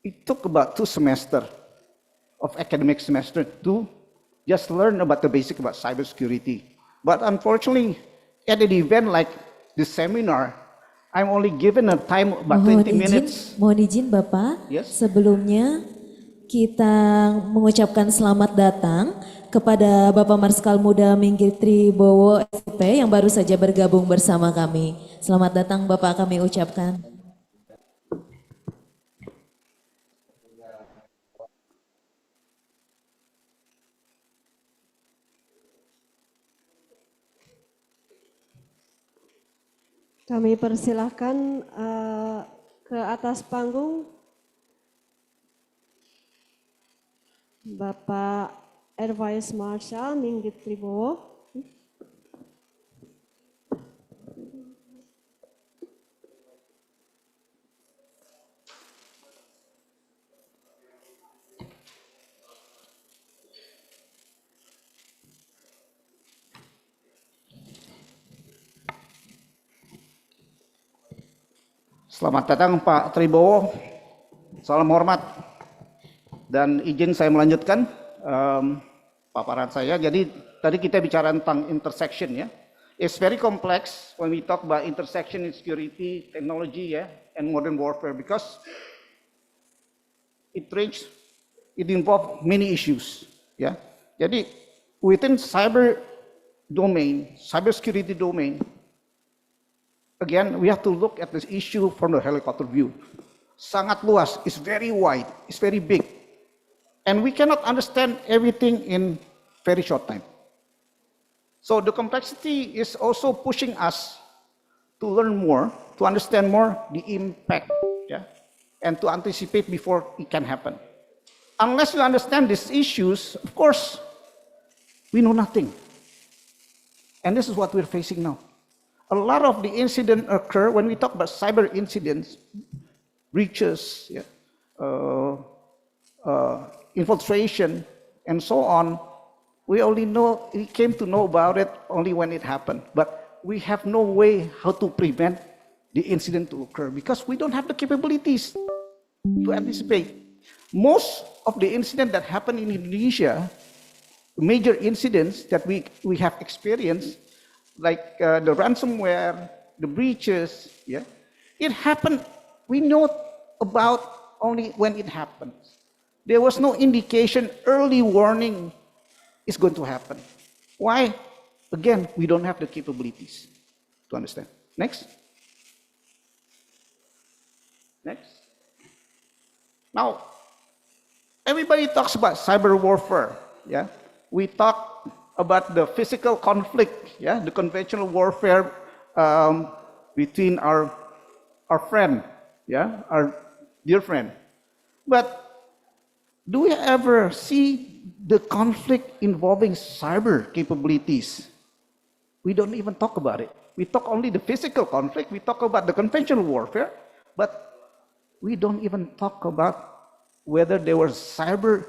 S5: it took about 2 semesters of academic semester to just learn about the basic about cybersecurity. But unfortunately, at an event like this seminar, I'm only given a time about 20 minutes.
S10: Mohon izin Bapak,
S5: Yes?
S10: sebelumnya kita mengucapkan selamat datang kepada Bapak Marskal Muda Minggir Tribowo SP yang baru saja bergabung bersama kami. Selamat datang Bapak kami ucapkan.
S19: Kami persilahkan ke atas panggung Bapak Air Vice Marshal Minggit Tribowo.
S5: Selamat datang Pak Tribowo, salam hormat. Dan izin saya melanjutkan paparan saya. Jadi tadi kita bicara tentang intersection ya. It's very complex when we talk about intersection in security, technology and modern warfare because it involves many issues ya. Jadi within cyber domain, cyber security domain, again, we have to look at this issue from the helicopter view. Sangat luas, it's very wide, it's very big. And we cannot understand everything in very short time. So the complexity is also pushing us to learn more, to understand more the impact, and to anticipate before it can happen. Unless we understand these issues, of course, we know nothing. And this is what we're facing now. A lot of the incidents occur when we talk about cyber incidents, breaches, infiltration, and so on. We came to know about it only when it happened. But we have no way how to prevent the incident to occur because we don't have the capabilities to anticipate. Most of the incidents that happen in Indonesia, major incidents that we have experienced, like the ransomware, the breaches, it happened, we know about only when it happens. There was no indication, early warning is going to happen. Why? Again, we don't have the capabilities to understand. Next. Next. Now, everybody talks about cyber warfare, We talk about the physical conflict, the conventional warfare between our friend, our dear friend. But do we ever see the conflict involving cyber capabilities? We don't even talk about it. We talk only the physical conflict, we talk about the conventional warfare, but we don't even talk about whether there was cyber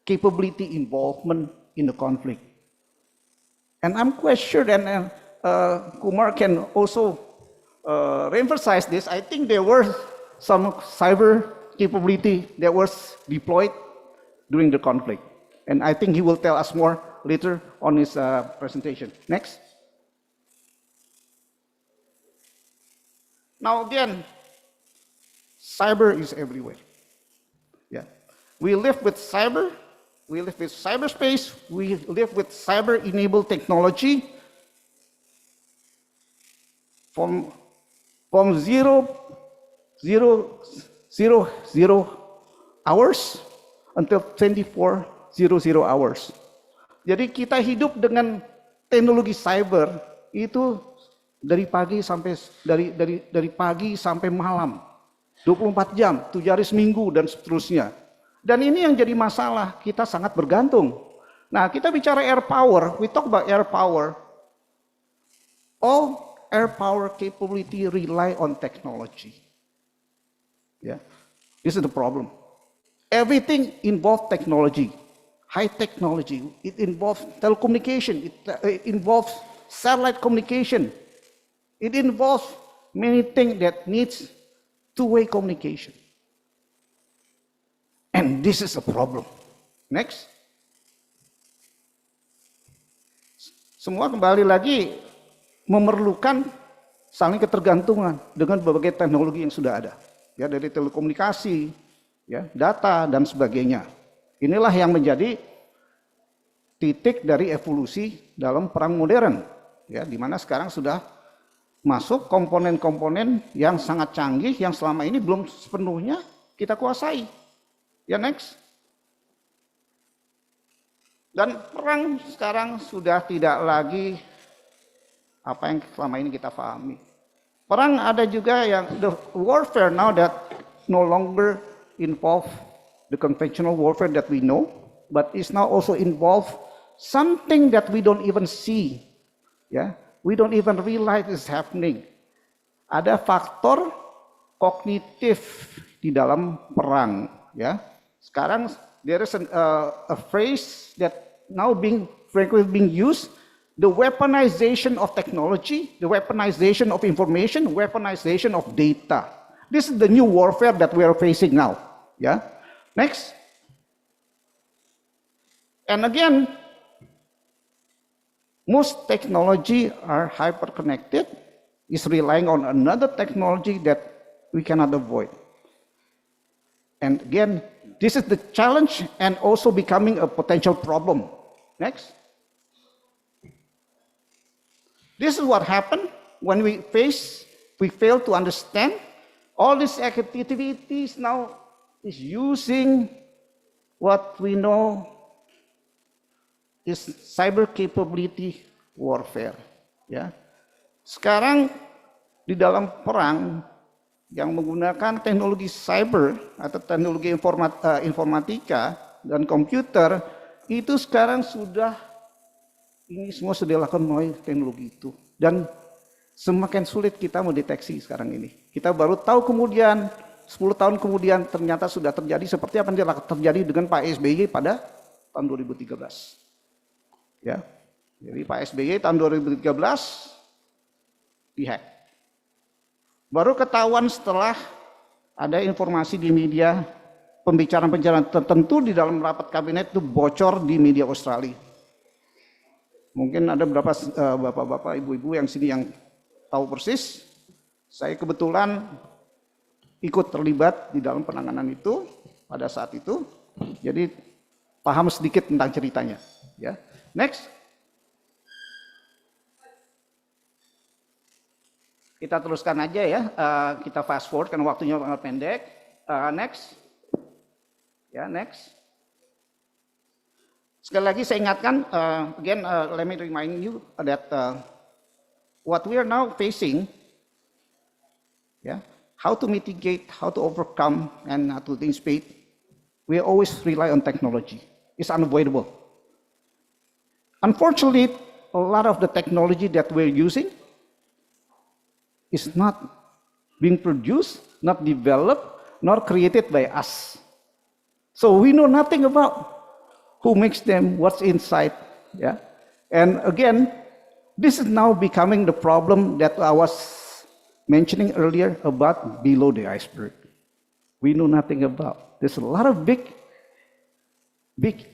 S5: capability involvement in the conflict. And I'm quite sure, and Kumar can also reemphasize this, I think there were some cyber capability that was deployed during the conflict. And I think he will tell us more later on his presentation. Next. Now again, cyber is everywhere. We live with cyber, we live with cyberspace, we live with cyber-enabled technology. From 0 hours until 24:00 hours. Jadi kita hidup dengan teknologi cyber itu dari pagi sampai malam, 24 jam, 7 hari seminggu dan seterusnya. Dan ini yang jadi masalah, kita sangat bergantung. Nah, kita bicara air power, we talk about air power. All air power capability rely on technology. Yeah, this is the problem. Everything involves technology, high technology. It involves telecommunication. It involves satellite communication. It involves many things that needs two-way communication. And this is a problem. Next. Semua kembali lagi memerlukan saling ketergantungan dengan berbagai teknologi yang sudah ada. Ya, dari telekomunikasi, ya, data dan sebagainya. Inilah yang menjadi titik dari evolusi dalam perang modern, ya, di mana sekarang sudah masuk komponen-komponen yang sangat canggih yang selama ini belum sepenuhnya kita kuasai. Ya, next. Dan perang sekarang sudah tidak lagi apa yang selama ini kita pahami. Perang ada juga yang the warfare now that no longer involve the conventional warfare that we know, but is now also involve something that we don't even see. Ya, we don't even realize is happening. Ada faktor kognitif di dalam perang. Ya, sekarang there is a phrase that now frequently being used. The weaponization of technology, the weaponization of information, weaponization of data. This is the new warfare that we are facing now. Yeah. Next. And again, most technology are hyper-connected, is relying on another technology that we cannot avoid. And again, this is the challenge and also becoming a potential problem. Next. This is what happened when we fail to understand all these activities now is using what we know is cyber capability warfare. Ya. Sekarang di dalam perang yang menggunakan teknologi cyber atau teknologi informatika dan komputer itu sekarang sudah ini semua sudah dilakukan melalui teknologi itu. Dan semakin sulit kita mendeteksi sekarang ini. Kita baru tahu kemudian, 10 tahun kemudian ternyata sudah terjadi seperti apa yang terjadi dengan Pak SBY pada tahun 2013. Ya, jadi Pak SBY tahun 2013 dihack. Baru ketahuan setelah ada informasi di media, pembicaraan-pembicaraan tertentu di dalam rapat kabinet itu bocor di media Australia. Mungkin ada beberapa bapak-bapak, ibu-ibu yang sini yang tahu persis. Saya kebetulan ikut terlibat di dalam penanganan itu pada saat itu. Jadi paham sedikit tentang ceritanya. Ya, next. Kita teruskan aja ya. Kita fast forward karena waktunya sangat pendek. Next. Ya, next. Sekali lagi saya ingatkan, again, let me remind you that what we are now facing, yeah, how to mitigate, how to overcome, and how to anticipate, we always rely on technology. It's unavoidable. Unfortunately, a lot of the technology that we're using is not being produced, not developed, nor created by us. So we know nothing about who makes them, what's inside, yeah. And again, this is now becoming the problem that I was mentioning earlier about below the iceberg. We know nothing about. There's a lot of big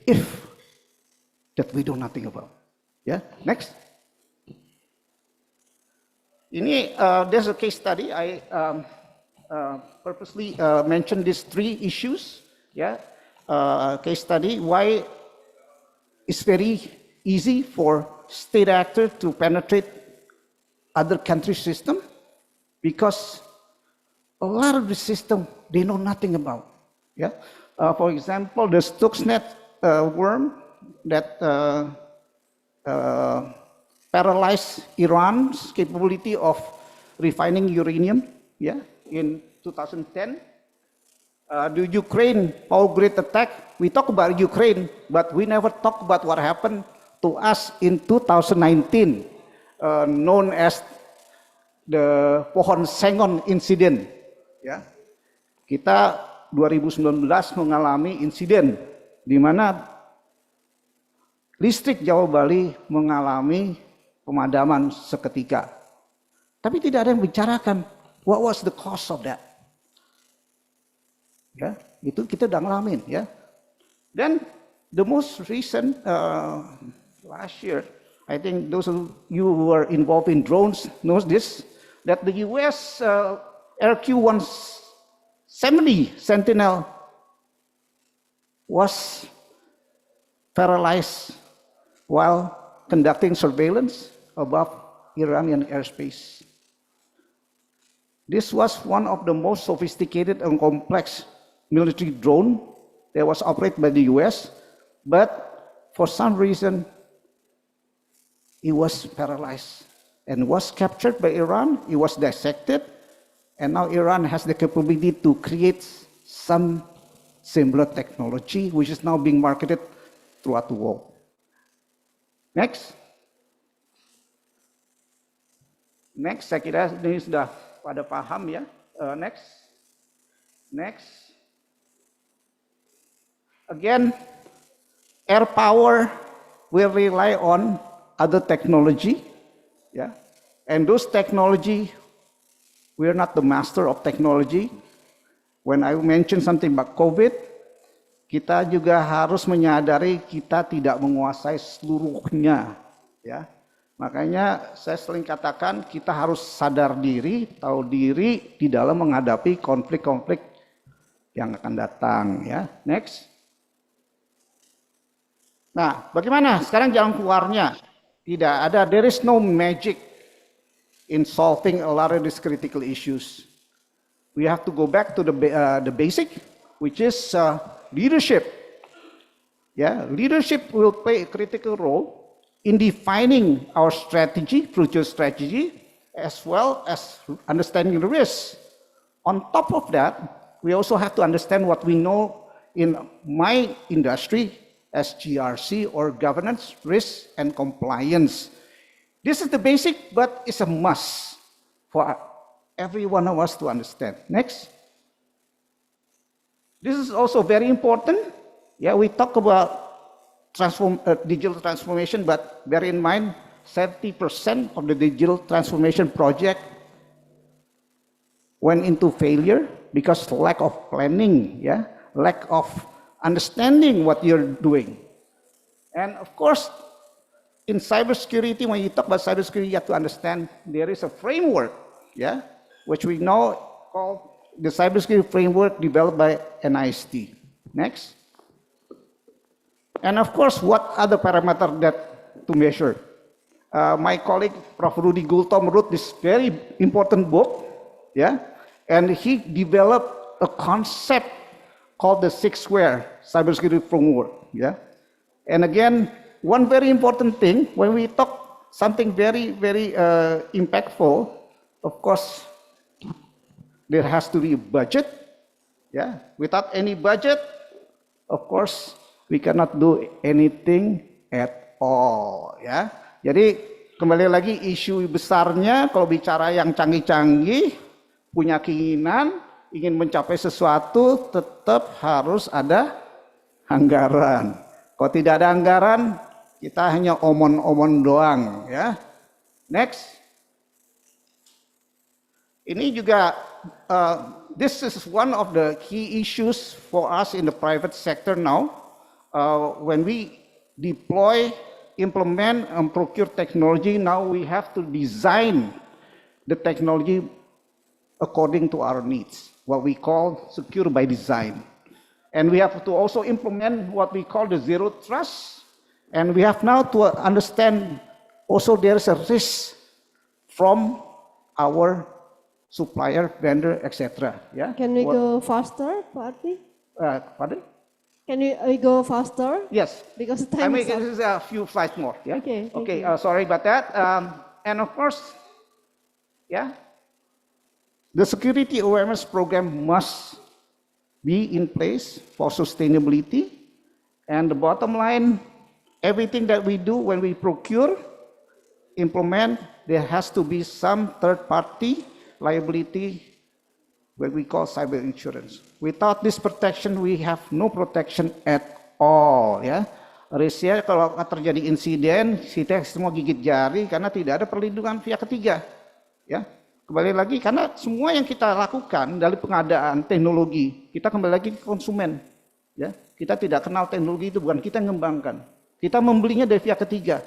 S5: if that we know nothing about. Yeah, next. Ini there's a case study. I purposely mentioned these 3 issues. Yeah, case study why. It's very easy for state actors to penetrate other countries' system because a lot of the system they know nothing about. Yeah, for example, the Stuxnet worm that paralyzed Iran's capability of refining uranium. Yeah, in 2010. The Ukraine power grid attack, we talk about Ukraine, but we never talk about what happened to us in 2019, known as the pohon sengon incident. Ya, kita 2019 mengalami insiden di mana listrik Jawa Bali mengalami pemadaman seketika. Tapi tidak ada yang bicarakan what was the cause of that. Ya, itu kita udah ngalamin ya. Dan the most recent last year, I think those of you who are involved in drones knows this, that the US RQ-170 Sentinel was paralyzed while conducting surveillance above Iranian airspace. This was one of the most sophisticated and complex military drone that was operated by the US, but for some reason it was paralyzed and was captured by Iran. It was dissected, and now Iran has the capability to create some similar technology, which is now being marketed throughout the world. Next. Next, saya kira ini sudah pada paham ya. Next. Again, air power will rely on other technology, yeah. And those technology, we are not the master of technology. When I mention something about COVID, kita juga harus menyadari kita tidak menguasai seluruhnya, ya. Makanya saya sering katakan kita harus sadar diri, tahu diri di dalam menghadapi konflik-konflik yang akan datang, ya. Next. Nah, bagaimana sekarang jalan keluarnya? Tidak ada, there is no magic in solving a lot of these critical issues. We have to go back to the basic, which is leadership. Yeah, leadership will play a critical role in defining our strategy, future strategy, as well as understanding the risks. On top of that, we also have to understand what we know in my industry as GRC, or governance, risk, and compliance. This is the basic, but it's a must for every one of us to understand. Next. This is also very important. Yeah, we talk about digital transformation, but bear in mind, 70% of the digital transformation project went into failure because of lack of planning, yeah, lack of understanding what you're doing. And of course, in cybersecurity, when you talk about cybersecurity, you have to understand there is a framework, yeah, which we know called the cybersecurity framework developed by NIST. Next. And of course, what other parameter that to measure? My colleague, Prof. Rudy Gultom, wrote this very important book, yeah, and he developed a concept called the 6 square cybersecurity framework, yeah. And again, one very important thing, when we talk something very, very impactful, of course, there has to be a budget, yeah. Without any budget, of course, we cannot do anything at all, ya. Jadi kembali lagi isu besarnya, kalau bicara yang canggih-canggih, punya keinginan, ingin mencapai sesuatu, tetap harus ada anggaran. Kalau tidak ada anggaran, kita hanya omon-omon doang, ya. Next. Ini juga, this is one of the key issues for us in the private sector now. When we deploy, implement, and procure technology, now we have to design the technology according to our needs, what we call secure by design. And we have to also implement what we call the zero trust. And we have now to understand also there is a risk from our supplier, vendor, etc. Yeah?
S19: Can we go faster, Pak Arti?
S5: Pardon?
S19: Can we go faster?
S5: Yes.
S19: Because time
S5: this is a few slides more. Yeah.
S19: Okay.
S5: Okay. Sorry about that. And of course, yeah, the security awareness program must be in place for sustainability. And the bottom line, everything that we do when we procure implement, there has to be some third-party liability, what we call cyber insurance. Without this protection, we have no protection at all. Ya, risknya kalau terjadi insiden, kita semua gigit jari karena tidak ada perlindungan pihak ketiga. Ya, kembali lagi karena semua yang kita lakukan dari pengadaan teknologi, kita kembali lagi ke konsumen. Ya, kita tidak kenal teknologi itu, bukan kita yang mengembangkan. Kita membelinya dari pihak ketiga.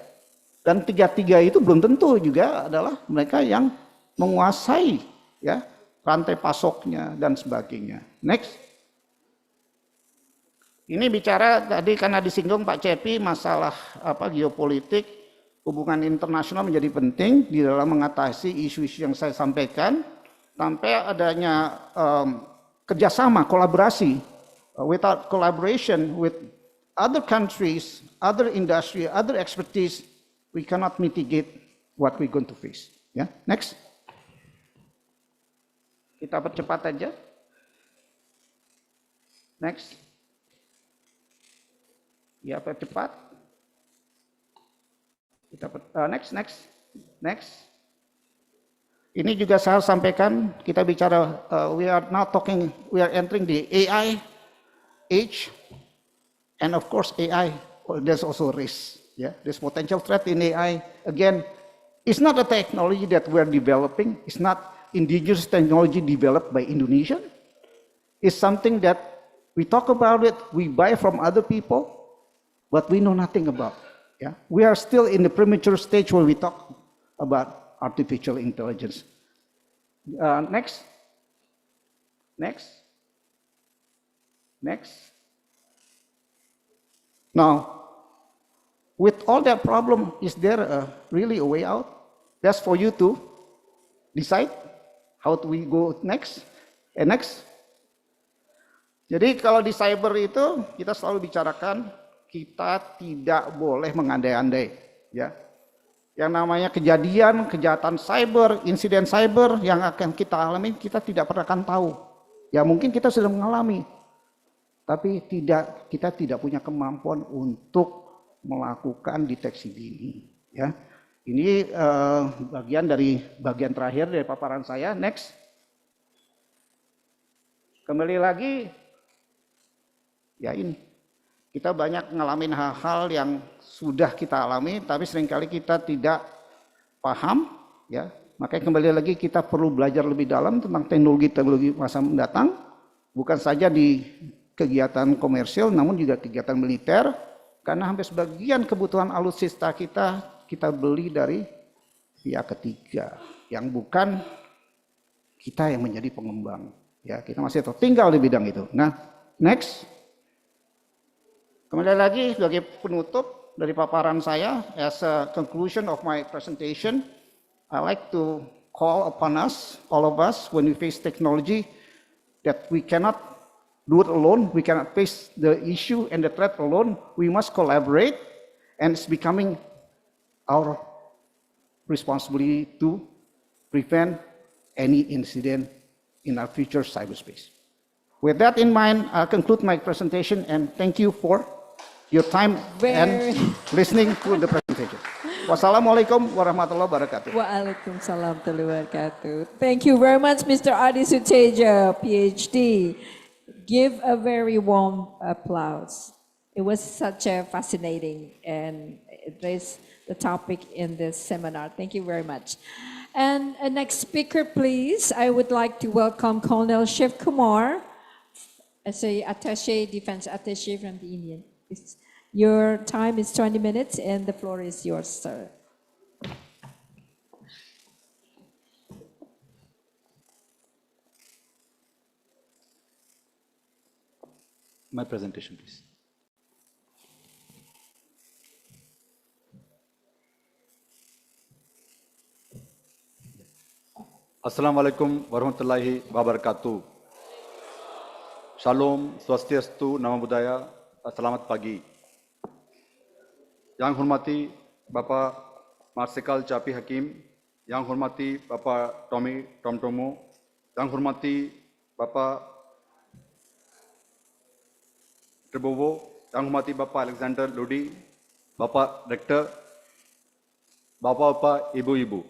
S5: Dan tiga-tiga itu belum tentu juga adalah mereka yang menguasai ya rantai pasoknya dan sebagainya. Next. Ini bicara tadi karena disinggung Pak Cepi masalah geopolitik, hubungan internasional menjadi penting di dalam mengatasi isu-isu yang saya sampaikan, sampai adanya kerjasama, kolaborasi. Without collaboration with other countries, other industry, other expertise, we cannot mitigate what we're going to face. Ya, next. Kita percepat aja. Next. Ya, percepat. Kita next. Ini juga saya sampaikan, kita bicara we are entering the AI age, and of course AI, there's also risk. Yeah, there's potential threat in AI. Again, it's not a technology that we're developing. It's not indigenous technology developed by Indonesia. It's something that we talk about it, we buy from other people, but we know nothing about. Yeah, we are still in the premature stage where we talk about artificial intelligence. Next. Now, with all that problem, is there really a way out? That's for you to decide how do we go next. Next. Jadi kalau di cyber itu kita selalu bicarakan kita tidak boleh mengandai-andai, ya. Yang namanya kejahatan cyber, insiden cyber yang akan kita alami kita tidak pernah akan tahu. Ya mungkin kita sudah mengalami, tapi kita tidak punya kemampuan untuk melakukan deteksi dini. Ya, ini bagian terakhir dari paparan saya. Next, kembali lagi, ya ini kita banyak ngalamin hal-hal yang sudah kita alami, tapi seringkali kita tidak paham. Ya, makanya kembali lagi kita perlu belajar lebih dalam tentang teknologi masa mendatang, bukan saja di kegiatan komersil, namun juga kegiatan militer. Karena hampir sebagian kebutuhan alutsista kita beli dari pihak ketiga yang bukan kita yang menjadi pengembang. Ya, kita masih tertinggal di bidang itu. Nah, next. Kembali lagi sebagai penutup dari paparan saya, as a conclusion of my presentation, I like to call upon us, all of us, when we face technology, that we cannot do it alone. We cannot face the issue and the threat alone. We must collaborate, and it's becoming our responsibility to prevent any incident in our future cyberspace. With that in mind, I'll conclude my presentation and thank you for your time and listening to the presentation. Wassalamualaikum warahmatullahi wabarakatuh.
S20: Waalaikumsalam warahmatullahi wabarakatuh. Thank you very much, Mr. Adi Suteja, PhD. Give a very warm applause. It was such a fascinating and it raised the topic in this seminar. Thank you very much. And next speaker, please. I would like to welcome Colonel Shiv Kumar, as a defense attaché from the Indian. Your time is 20 minutes and the floor is yours, sir.
S4: My presentation, please. Assalamualaikum warahmatullahi wabarakatuh. Shalom, Swastiastu, Nama Budaya, Selamat pagi. Yang hormati Bapak Marsikal Capi Hakim, yang hormati Bapak Tommy Tomtomo, yang hormati Bapak Tribowo, yang hormati Bapak Alexander Lodi, Bapak Rektor, Bapak, Ibu.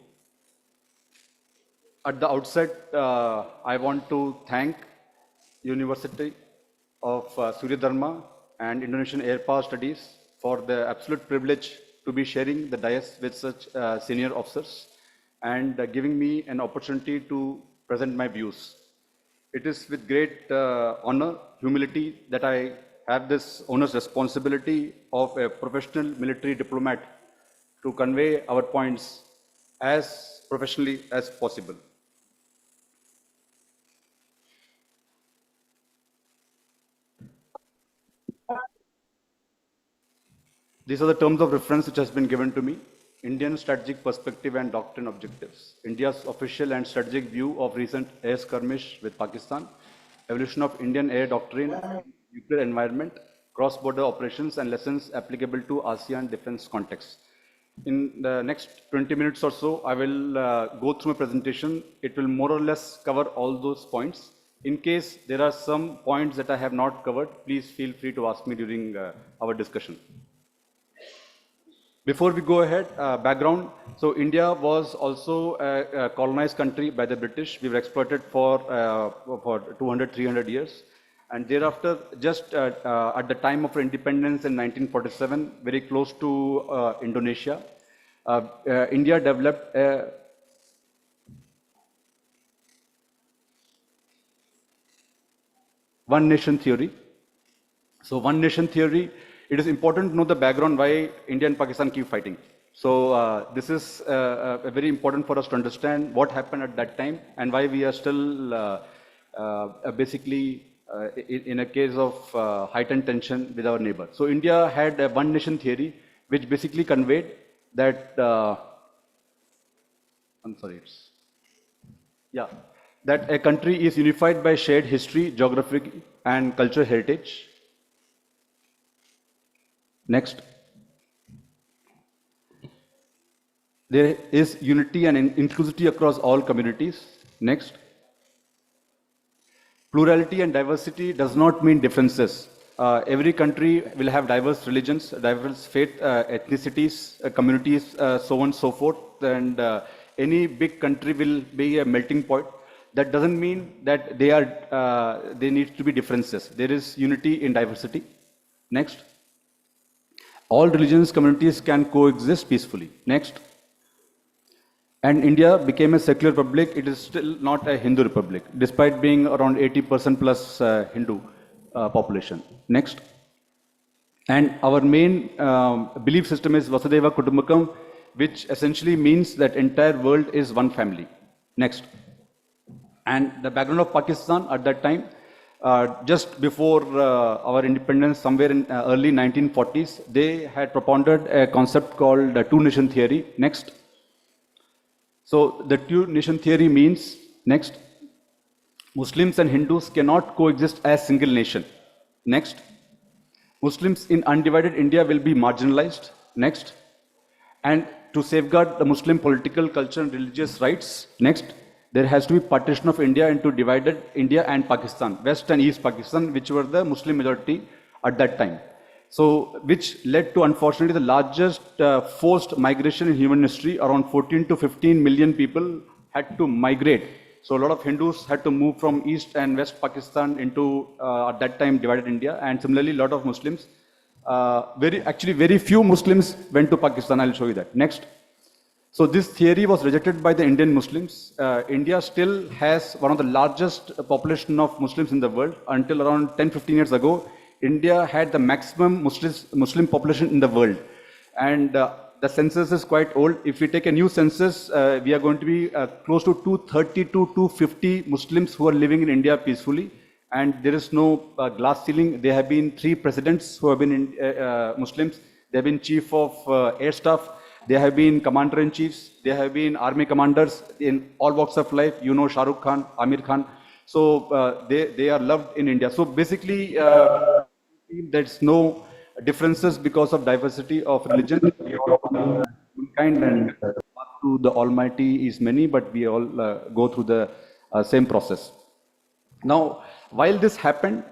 S4: At the outset, I want to thank University of Surya Dharma and Indonesian Air Power Studies for the absolute privilege to be sharing the dais with such senior officers and giving me an opportunity to present my views. It is with great honor, humility that I have this onerous responsibility of a professional military diplomat to convey our points as professionally as possible. These are the terms of reference which has been given to me. Indian strategic perspective and doctrine objectives. India's official and strategic view of recent air skirmish with Pakistan. Evolution of Indian air doctrine, nuclear environment, cross-border operations and lessons applicable to ASEAN defense context. In the next 20 minutes or so, I will go through my presentation. It will more or less cover all those points. In case there are some points that I have not covered, please feel free to ask me during our discussion. Before we go ahead, background. So India was also a colonized country by the British. We were exploited for 200, 300 years. And thereafter, just at the time of independence in 1947, very close to Indonesia, India developed a one nation theory. So one nation theory, it is important to know the background why India and Pakistan keep fighting. So this is very important for us to understand what happened at that time and why we are still basically in a case of heightened tension with our neighbor. So India had a one nation theory which basically conveyed that, that a country is unified by shared history, geographic and cultural heritage. Next. There is unity and inclusivity across all communities. Next. Plurality and diversity does not mean differences. Every country will have diverse religions, diverse faith, ethnicities, communities, so on and so forth. And any big country will be a melting pot. That doesn't mean that there needs to be differences. There is unity in diversity. Next. All religious communities can coexist peacefully. Next. And India became a secular republic. It is still not a Hindu republic, despite being around 80% plus Hindu population. Next. And our main belief system is Vasudhaiva Kutumbakam, which essentially means that entire world is one family. Next. And the background of Pakistan at that time, just before our independence, somewhere in early 1940s, they had propounded a concept called the two-nation theory. Next. So the two-nation theory means, next, Muslims and Hindus cannot coexist as single nation. Next. Muslims in undivided India will be marginalized. Next. And to safeguard the Muslim political, culture and religious rights, next, there has to be partition of India into divided India and Pakistan, West and East Pakistan, which were the Muslim majority at that time. So, which led to, unfortunately, the largest forced migration in human history. Around 14 to 15 million people had to migrate. So, a lot of Hindus had to move from East and West Pakistan into, at that time, divided India. And similarly, a lot of Muslims, very few Muslims went to Pakistan. I'll show you that. Next. So this theory was rejected by the Indian Muslims. India still has one of the largest population of Muslims in the world. Until around 10-15 years ago, India had the maximum Muslim population in the world. And the census is quite old. If we take a new census, we are going to be close to 230 to 250 Muslims who are living in India peacefully. And there is no glass ceiling. There have been 3 presidents who have been Muslims. They have been chief of air staff. There have been commander-in-chiefs, there have been army commanders in all walks of life, you know, Shah Rukh Khan, Amir Khan. So they are loved in India. So basically, there's no differences because of diversity of religion. We all are kind and path to the Almighty is many, but we all go through the same process. Now, while this happened,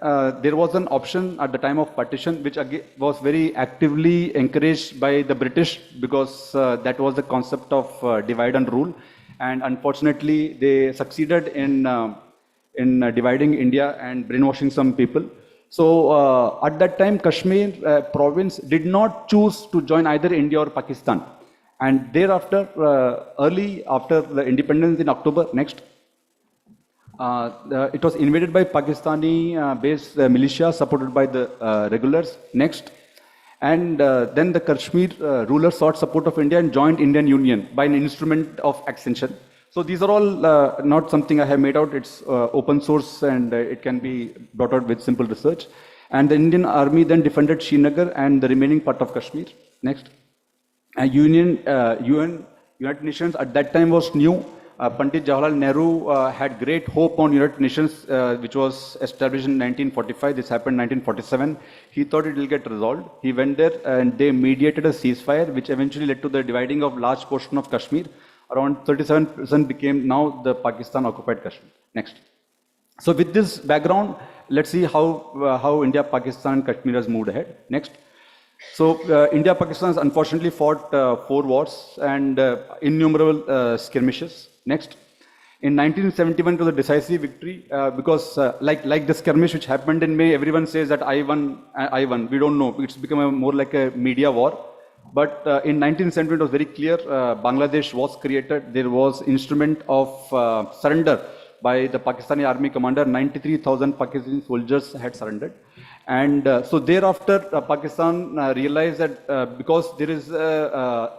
S4: there was an option at the time of partition, which again was very actively encouraged by the British, because that was the concept of divide and rule. And unfortunately, they succeeded in dividing India and brainwashing some people. So at that time, Kashmir province did not choose to join either India or Pakistan. And thereafter, early after the independence in October next, it was invaded by Pakistani-based militia supported by the regulars next. And then the Kashmir rulers sought support of India and joined Indian Union by an instrument of accession. So these are all not something I have made out. It's open source, and it can be brought out with simple research. And the Indian army then defended Srinagar and the remaining part of Kashmir. Next. United Nations at that time was new. Pandit Jawaharlal Nehru had great hope on United Nations, which was established in 1945. This happened in 1947. He thought it will get resolved. He went there and they mediated a ceasefire, which eventually led to the dividing of large portion of Kashmir. Around 37% became now the Pakistan-occupied Kashmir. Next. So with this background, let's see how India, Pakistan, Kashmir has moved ahead. Next. So India-Pakistan has unfortunately fought 4 wars and innumerable skirmishes. Next. In 1971, it was a decisive victory because like the skirmish which happened in May, everyone says that I won. We don't know. It's become more like a media war. But in 1970, it was very clear Bangladesh was created. There was instrument of surrender by the Pakistani army commander. 93,000 Pakistani soldiers had surrendered. And so thereafter, Pakistan realized that because there is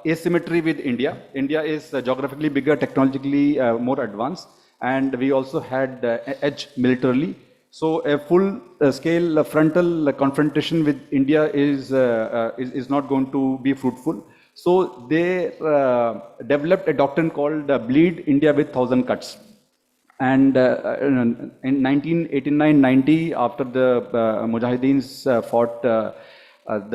S4: asymmetry with India, India is geographically bigger, technologically more advanced, and we also had edge militarily. So a full-scale frontal confrontation with India is not going to be fruitful. So they developed a doctrine called Bleed India with 1,000 cuts. And in 1989-90, after the Mujahideens fought the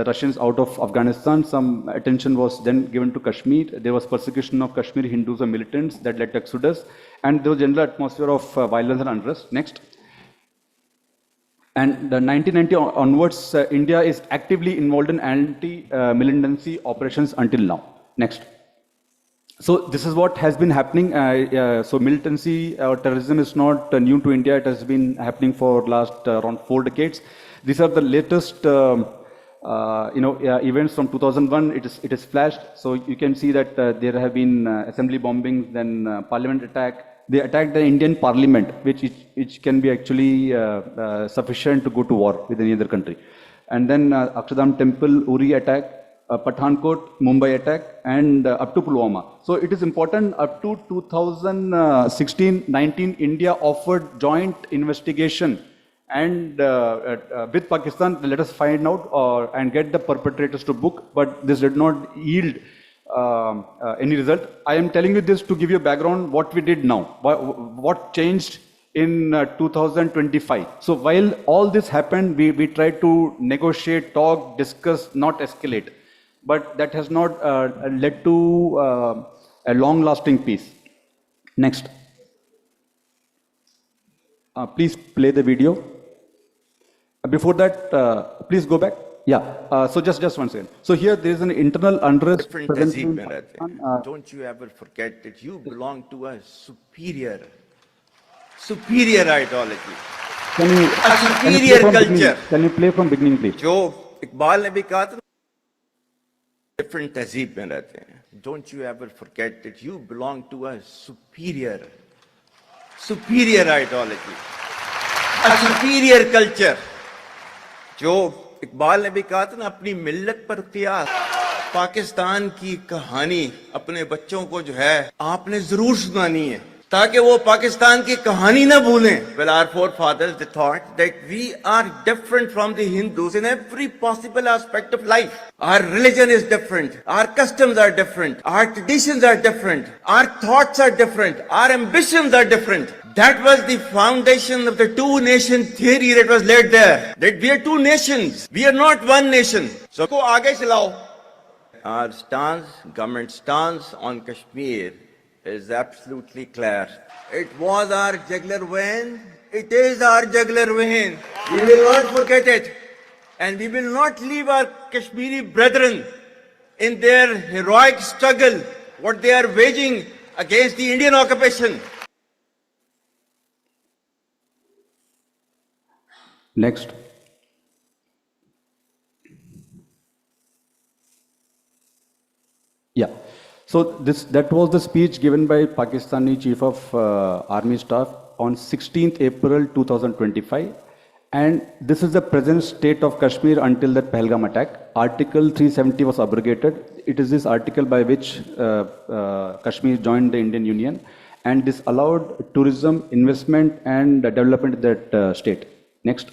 S4: Russians out of Afghanistan, some attention was then given to Kashmir. There was persecution of Kashmiri Hindus and militants that led to exodus, and there was a general atmosphere of violence and unrest. Next. And the 1990 onwards, India is actively involved in anti-militancy operations until now. Next. So this is what has been happening. So militancy or terrorism is not new to India. It has been happening for last around 4 decades. These are the latest, events from 2001. It is flashed. So you can see that there have been assembly bombings, then parliament attack. They attacked the Indian parliament, which can be actually sufficient to go to war with any other country. And then Akshardham Temple, Uri attack. Pathankot, Mumbai attack, and up to Pulwama. So it is important, up to 2016-19, India offered joint investigation and with Pakistan, let us find out and get the perpetrators to book, but this did not yield any result. I am telling you this to give you a background what we did now, what changed in 2025. So while all this happened, we tried to negotiate, talk, discuss, not escalate. But that has not led to a long-lasting peace. Next. Please play the video. Before that, please go back. Yeah. So just one second. So here there is an internal unrest.
S7: Don't you ever forget that you belong to a superior ideology. A superior culture.
S4: Can you play from beginning, please?
S7: जो इकबाल ने भी कहा था, different तहजीब में रहते हैं. Don't you ever forget that you belong to a superior ideology. A superior culture. जो इकबाल ने भी कहा था ना, अपनी मिल्लत पर कियास. पाकिस्तान की कहानी अपने बच्चों को जो है आपने जरूर सुनानी है, ताकि वो पाकिस्तान की कहानी ना भूलें. Well, our forefathers, they thought that we are different from the Hindus in every possible aspect of life. Our religion is different. Our customs are different. Our traditions are different. Our thoughts are different. Our ambitions are different. That was the foundation of the two-nation theory that was laid there. That we are two nations. We are not one nation. So, go आगे चलाओ. Our stance, government stance on Kashmir is absolutely clear. It was our jugular vein It is our jugular vein. We will not forget it. And we will not leave our Kashmiri brethren in their heroic struggle, what they are waging against the Indian occupation.
S4: Next. Yeah. So that was the speech given by Pakistani Chief of Army Staff on 16th April 2025. And this is the present state of Kashmir until that Pahalgam attack. Article 370 was abrogated. It is this article by which Kashmir joined the Indian Union. And this allowed tourism, investment and development in that state. Next.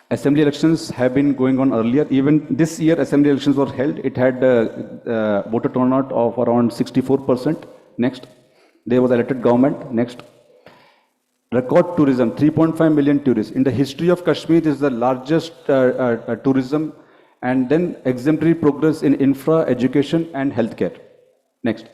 S4: Assembly elections have been going on earlier. Even this year, assembly elections were held. It had a voter turnout of around 64%. Next. There was elected government. Next. Record tourism, 3.5 million tourists. In the history of Kashmir, this is the largest tourism. And then exemplary progress in infra, education and healthcare. Next.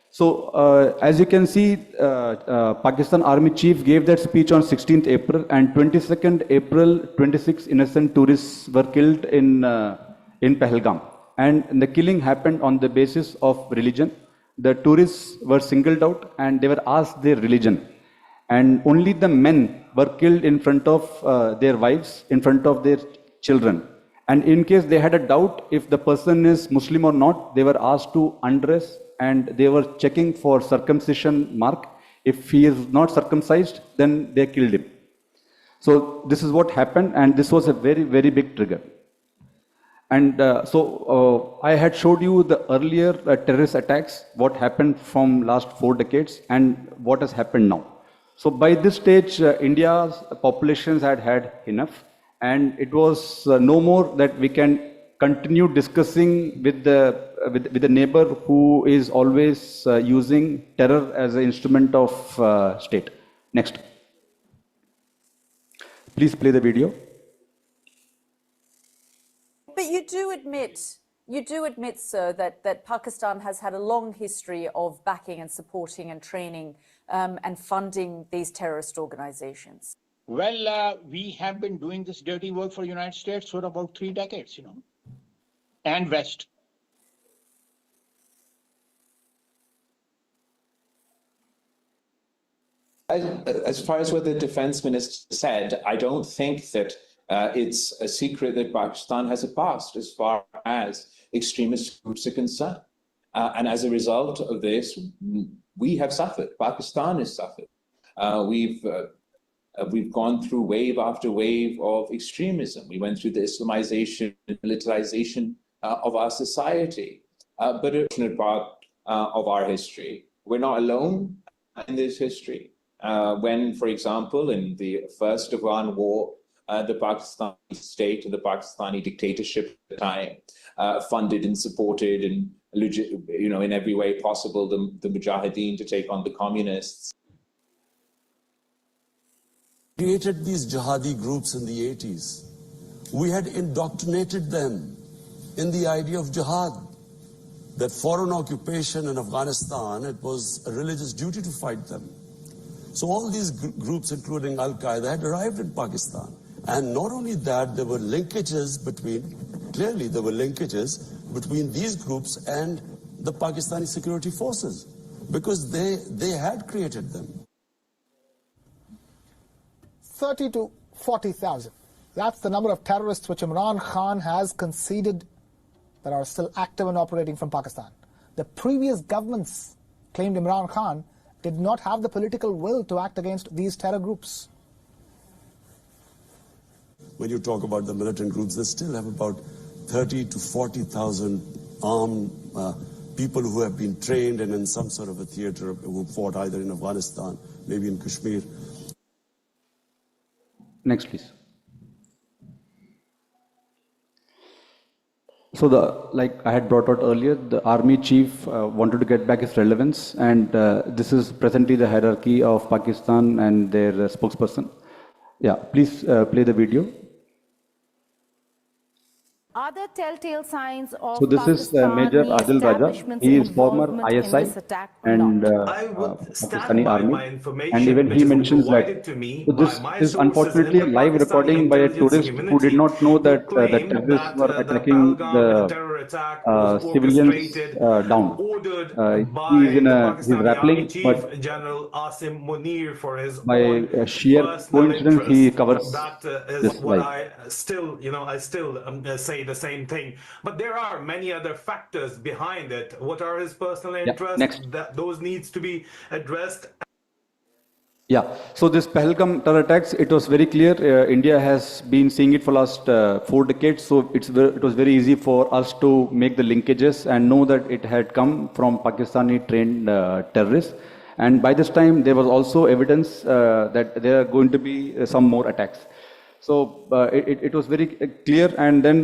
S4: So, as you can see, Pakistan Army Chief gave that speech on 16th April and 22nd April, 26 innocent tourists were killed in Pahalgam. And the killing happened on the basis of religion. The tourists were singled out and they were asked their religion. And only the men were killed in front of their wives, in front of their children. And in case they had a doubt if the person is Muslim or not, they were asked to undress and they were checking for circumcision mark. If he is not circumcised, then they killed him. So this is what happened, and this was a very, very big trigger. And I had showed you the earlier terrorist attacks, what happened from last 4 decades and what has happened now. So by this stage, India's populations had enough, and it was no more that we can continue discussing with the neighbor who is always using terror as an instrument of state. Next. Please play the video.
S8: But you do admit, sir, that Pakistan has had a long history of backing and supporting and training and funding these terrorist organizations.
S22: Well, we have been doing this dirty work for the United States for about 3 decades, and West.
S23: As far as what the defense minister said, I don't think that it's a secret that Pakistan has a past as far as extremist groups are concerned. And as a result of this, we have suffered. Pakistan has suffered. We've gone through wave after wave of extremism. We went through the Islamization and militarization of our society, but a part of our history. We're not alone in this history. When, for example, in the first Afghan war, the Pakistani state and the Pakistani dictatorship at the time funded and supported and, in every way possible, the Mujahideen to take on the communists.
S24: Created these jihadi groups in the 80s. We had indoctrinated them in the idea of jihad, that foreign occupation in Afghanistan, it was a religious duty to fight them. So all these groups, including Al-Qaeda, had arrived in Pakistan. And not only that, there were linkages between these groups and the Pakistani security forces, because they had created them.
S25: 30 to 40,000. That's the number of terrorists which Imran Khan has conceded that are still active and operating from Pakistan. The previous governments claimed Imran Khan did not have the political will to act against these terror groups.
S24: When you talk about the militant groups, they still have about 30 to 40,000 armed people who have been trained and in some sort of a theater who fought either in Afghanistan, maybe in Kashmir.
S4: Next, please. So like I had brought out earlier, the army chief wanted to get back his relevance, and this is presently the hierarchy of Pakistan and their spokesperson. Yeah, please play the video.
S6: Are there telltale signs of
S4: So this is Major
S6: Pakistani
S4: Adil Raja.
S6: establishment's
S4: He is former
S6: involvement in
S4: ISI
S6: this attack or
S4: and
S6: not?
S2: I would stand
S4: Pakistani
S2: by
S4: army.
S2: my
S4: And
S2: information,
S4: even
S2: which
S4: he
S2: is
S4: mentions that.
S2: provided to me
S4: So
S2: by
S4: this
S2: my
S4: is
S2: sources in
S4: unfortunately a
S2: the
S4: live
S2: Pakistani
S4: recording by a
S2: intelligence
S4: tourist who did
S2: community,
S4: not know
S2: who
S4: that the
S2: claim
S4: terrorists
S2: that
S4: were
S2: the
S4: attacking
S2: Pahalgam
S4: the
S2: terror attack was
S4: civilians
S2: orchestrated,
S4: down.
S2: ordered
S4: He is
S2: by
S4: in
S2: the
S4: he's
S2: Pakistani Army
S4: rappelling,
S2: Chief
S4: but
S2: General Asim Munir for his
S4: by
S2: own
S4: sheer
S2: personal
S4: coincidence, he
S2: interest.
S4: covers
S2: That is
S4: this
S2: what
S4: live.
S2: I still, I still say the same thing. But there are many other factors behind it. What are his personal
S4: Yeah.
S2: interests?
S4: Next.
S2: Those needs to be addressed.
S4: Yeah, so this Pahalgam terror attacks, it was very clear. India has been seeing it for last 4 decades, so it was very easy for us to make the linkages and know that it had come from Pakistani trained terrorists. And by this time, there was also evidence that there are going to be some more attacks. So it was very clear, and then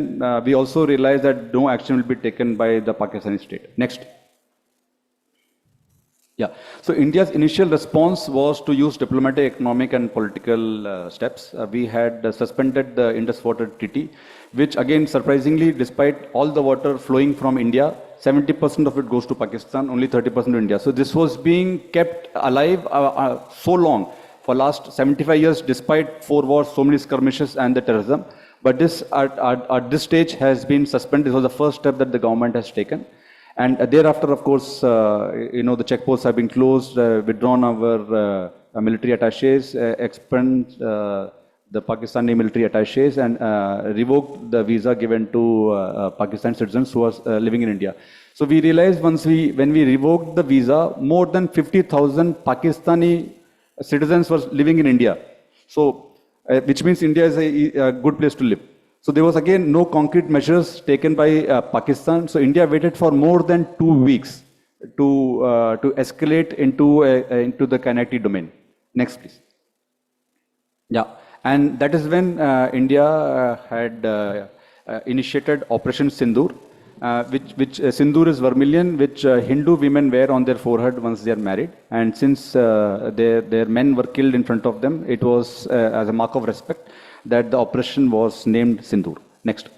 S4: we also realized that no action will be taken by the Pakistani state. Next. Yeah. So India's initial response was to use diplomatic, economic, and political steps. We had suspended the Indus Water Treaty, which again, surprisingly, despite all the water flowing from India, 70% of it goes to Pakistan, only 30% to India. So this was being kept alive so long, for last 75 years, despite 4 wars, so many skirmishes, and the terrorism. But this, at this stage, has been suspended. This was the first step that the government has taken. And thereafter, of course, the checkposts have been closed, withdrawn our military attaches, expunged the Pakistani military attaches, and revoked the visa given to Pakistan citizens who are living in India. So we realized when we revoked the visa, more than 50,000 Pakistani citizens were living in India. So, which means India is a good place to live. So there was again no concrete measures taken by Pakistan. So India waited for more than 2 weeks to escalate into the kinetic domain. Next, please. Yeah, and that is when India had initiated Operation Sindoor, which Sindoor is vermilion, which Hindu women wear on their forehead once they are married. And since their men were killed in front of them, it was as a mark of respect that the operation was named Sindoor. Next.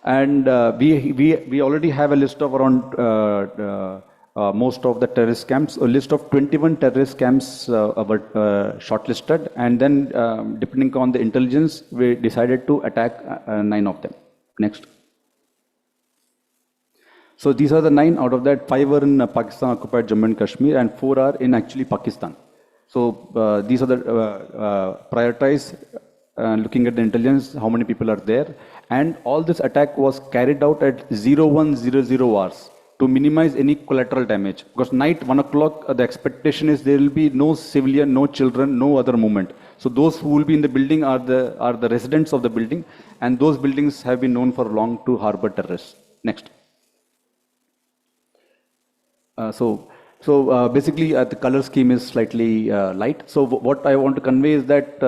S4: And we already have a list of around most of the terrorist camps. A list of 21 terrorist camps were shortlisted, and then depending on the intelligence, we decided to attack 9 of them. Next. So these are the 9. Out of that, 5 were in Pakistan occupied Jammu and Kashmir, and 4 are in actually Pakistan. So these are the prioritized, looking at the intelligence, how many people are there. And all this attack was carried out at 0100 hours to minimize any collateral damage. Because night 1 o'clock, the expectation is there will be no civilian, no children, no other movement. So those who will be in the building are the residents of the building, and those buildings have been known for long to harbor terrorists. Next. So basically, the color scheme is slightly light. So what I want to convey is that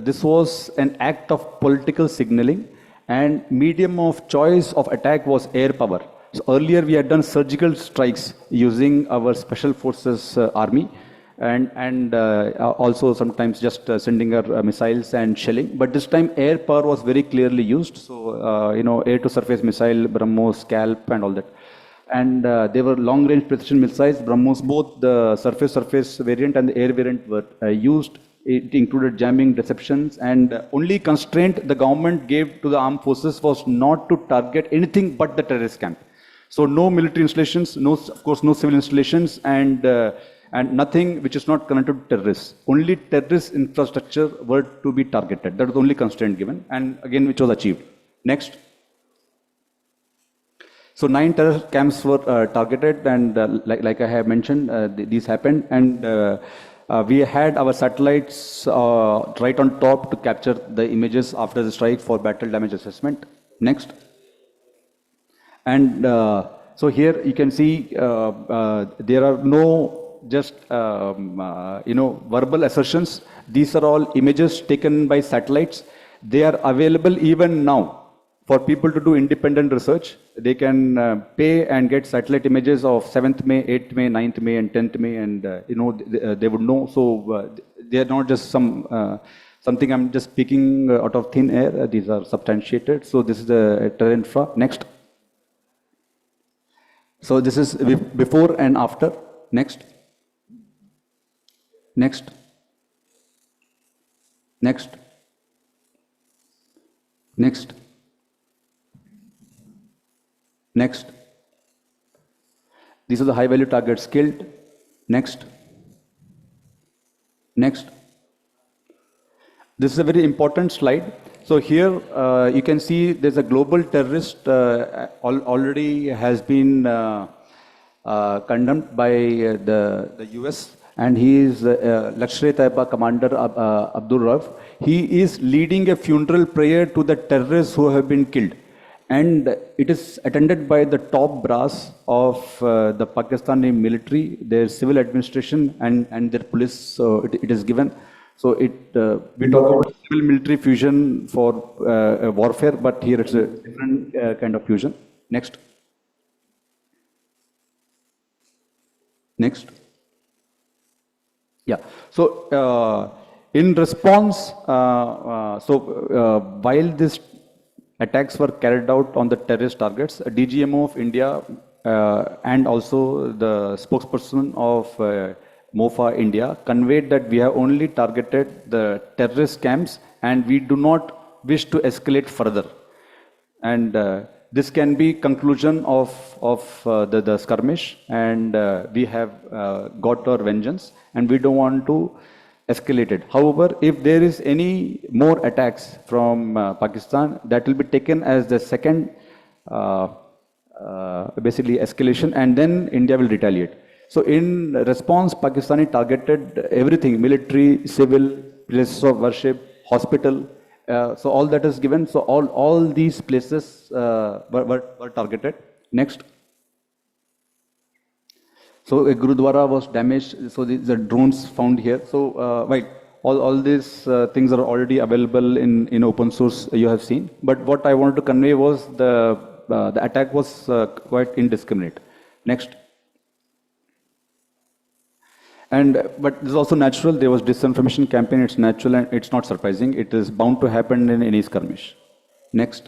S4: this was an act of political signaling, and medium of choice of attack was air power. So earlier we had done surgical strikes using our special forces army, and also sometimes just sending our missiles and shelling. But this time air power was very clearly used. So air to surface missile, BrahMos, Scalp, and all that. And they were long-range precision missiles. BrahMos, both the surface variant and the air variant were used. It included jamming, deceptions, and only constraint the government gave to the armed forces was not to target anything but the terrorist camp. So no military installations, of course no civil installations, and nothing which is not connected to terrorists. Only terrorist infrastructure were to be targeted. That was the only constraint given, and again which was achieved. Next. So 9 terror camps were targeted, and like I have mentioned, these happened, and we had our satellites right on top to capture the images after the strike for battle damage assessment. Next. And so here you can see there are no just verbal assertions. These are all images taken by satellites. They are available even now. For people to do independent research, they can pay and get satellite images of 7th May, 8th May, 9th May, and 10th May, and they would know. So they are not just some something I'm just speaking out of thin air. These are substantiated. So this is the terrain infra. Next. So this is before and after. Next. Next. Next. Next. Next. These are the high value targets killed. Next. Next. This is a very important slide. So here you can see there's a global terrorist already has been condemned by the US, and he is Lashkar-e-Taiba commander Abdul Rauf. He is leading a funeral prayer to the terrorists who have been killed. And it is attended by the top brass of the Pakistani military, their civil administration and their police. So it is given. So we talk about civil military fusion for warfare, but here it's a different kind of fusion. Next. Next. Yeah. So in response, while this attacks were carried out on the terrorist targets, DGMO of India and also the spokesperson of MOFA India conveyed that we have only targeted the terrorist camps and we do not wish to escalate further. And this can be conclusion of the skirmish, and we have got our vengeance and we don't want to escalate it. However, if there is any more attacks from Pakistan, that will be taken as the second basically escalation, and then India will retaliate. So in response, Pakistani targeted everything: military, civil, places of worship, hospital. So all that is given. So all these places were targeted. Next. So a Gurudwara was damaged. So the drones found here. So all these things are already available in open source. You have seen. But what I wanted to convey was the attack was quite indiscriminate. Next. But it's also natural. There was disinformation campaign. It's natural and it's not surprising. It is bound to happen in any skirmish. Next.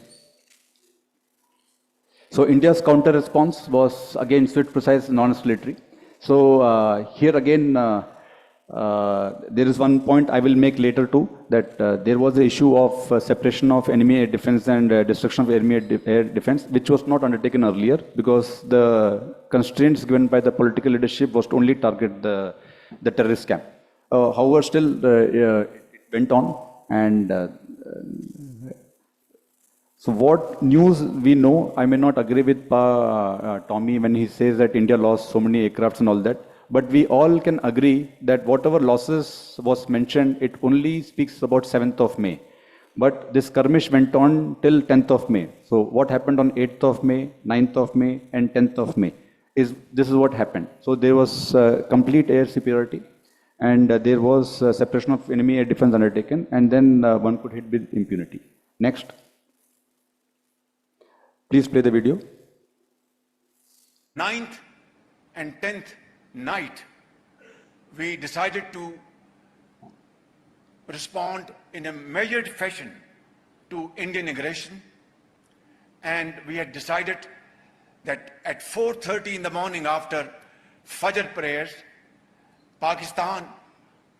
S4: So India's counter response was again swift, precise, non-escalatory. So here again, there is one point I will make later too, that there was the issue of separation of enemy air defense and destruction of enemy air defense, which was not undertaken earlier because the constraints given by the political leadership was to only target the terrorist camp. However, still it went on, and so what news we know, I may not agree with Tommy when he says that India lost so many aircrafts and all that, but we all can agree that whatever losses was mentioned, it only speaks about 7th of May. But this skirmish went on till 10th of May. So what happened on 8th of May, 9th of May, and 10th of May? This is what happened. So there was complete air superiority, and there was separation of enemy air defense undertaken, and then one could hit with impunity. Next. Please play the video.
S1: 9th and 10th night, we decided to respond in a measured fashion to Indian aggression, and we had decided that at 4:30 in the morning after Fajr prayers, Pakistan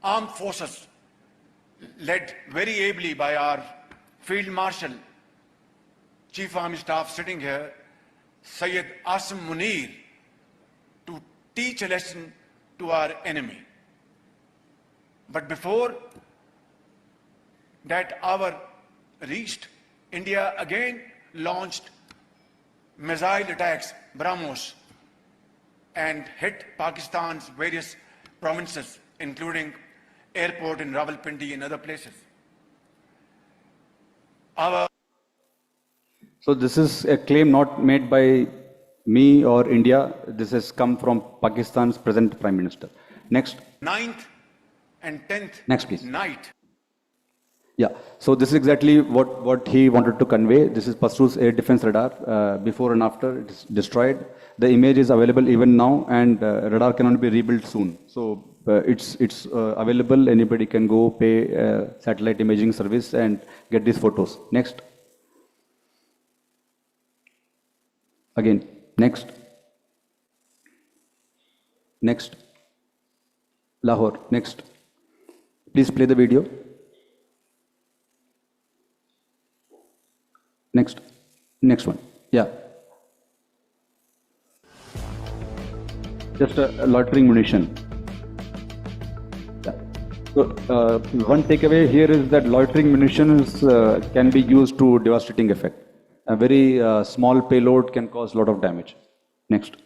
S1: armed forces, led very ably by our Field Marshal, Chief Army Staff sitting here, Syed Asim Munir, to teach a lesson to our enemy. But before that hour reached, India again launched missile attacks, BrahMos, and hit Pakistan's various provinces, including airport in Rawalpindi and other places.
S4: So this is a claim not made by me or India. This has come from Pakistan's present Prime Minister. Next.
S1: 9th and 10th
S4: Next, please.
S1: night.
S4: Yeah, so this is exactly what he wanted to convey. This is Pastru's air defense radar. Before and after, it is destroyed. The image is available even now, and radar cannot be rebuilt soon. So it's available. Anybody can go pay satellite imaging service and get these photos. Next. Again, next. Next. Lahore, next. Please play the video. Next. Next one. Yeah. Just a loitering munition. Yeah. So one takeaway here is that loitering munitions can be used to devastating effect. A very small payload can cause a lot of damage. Next.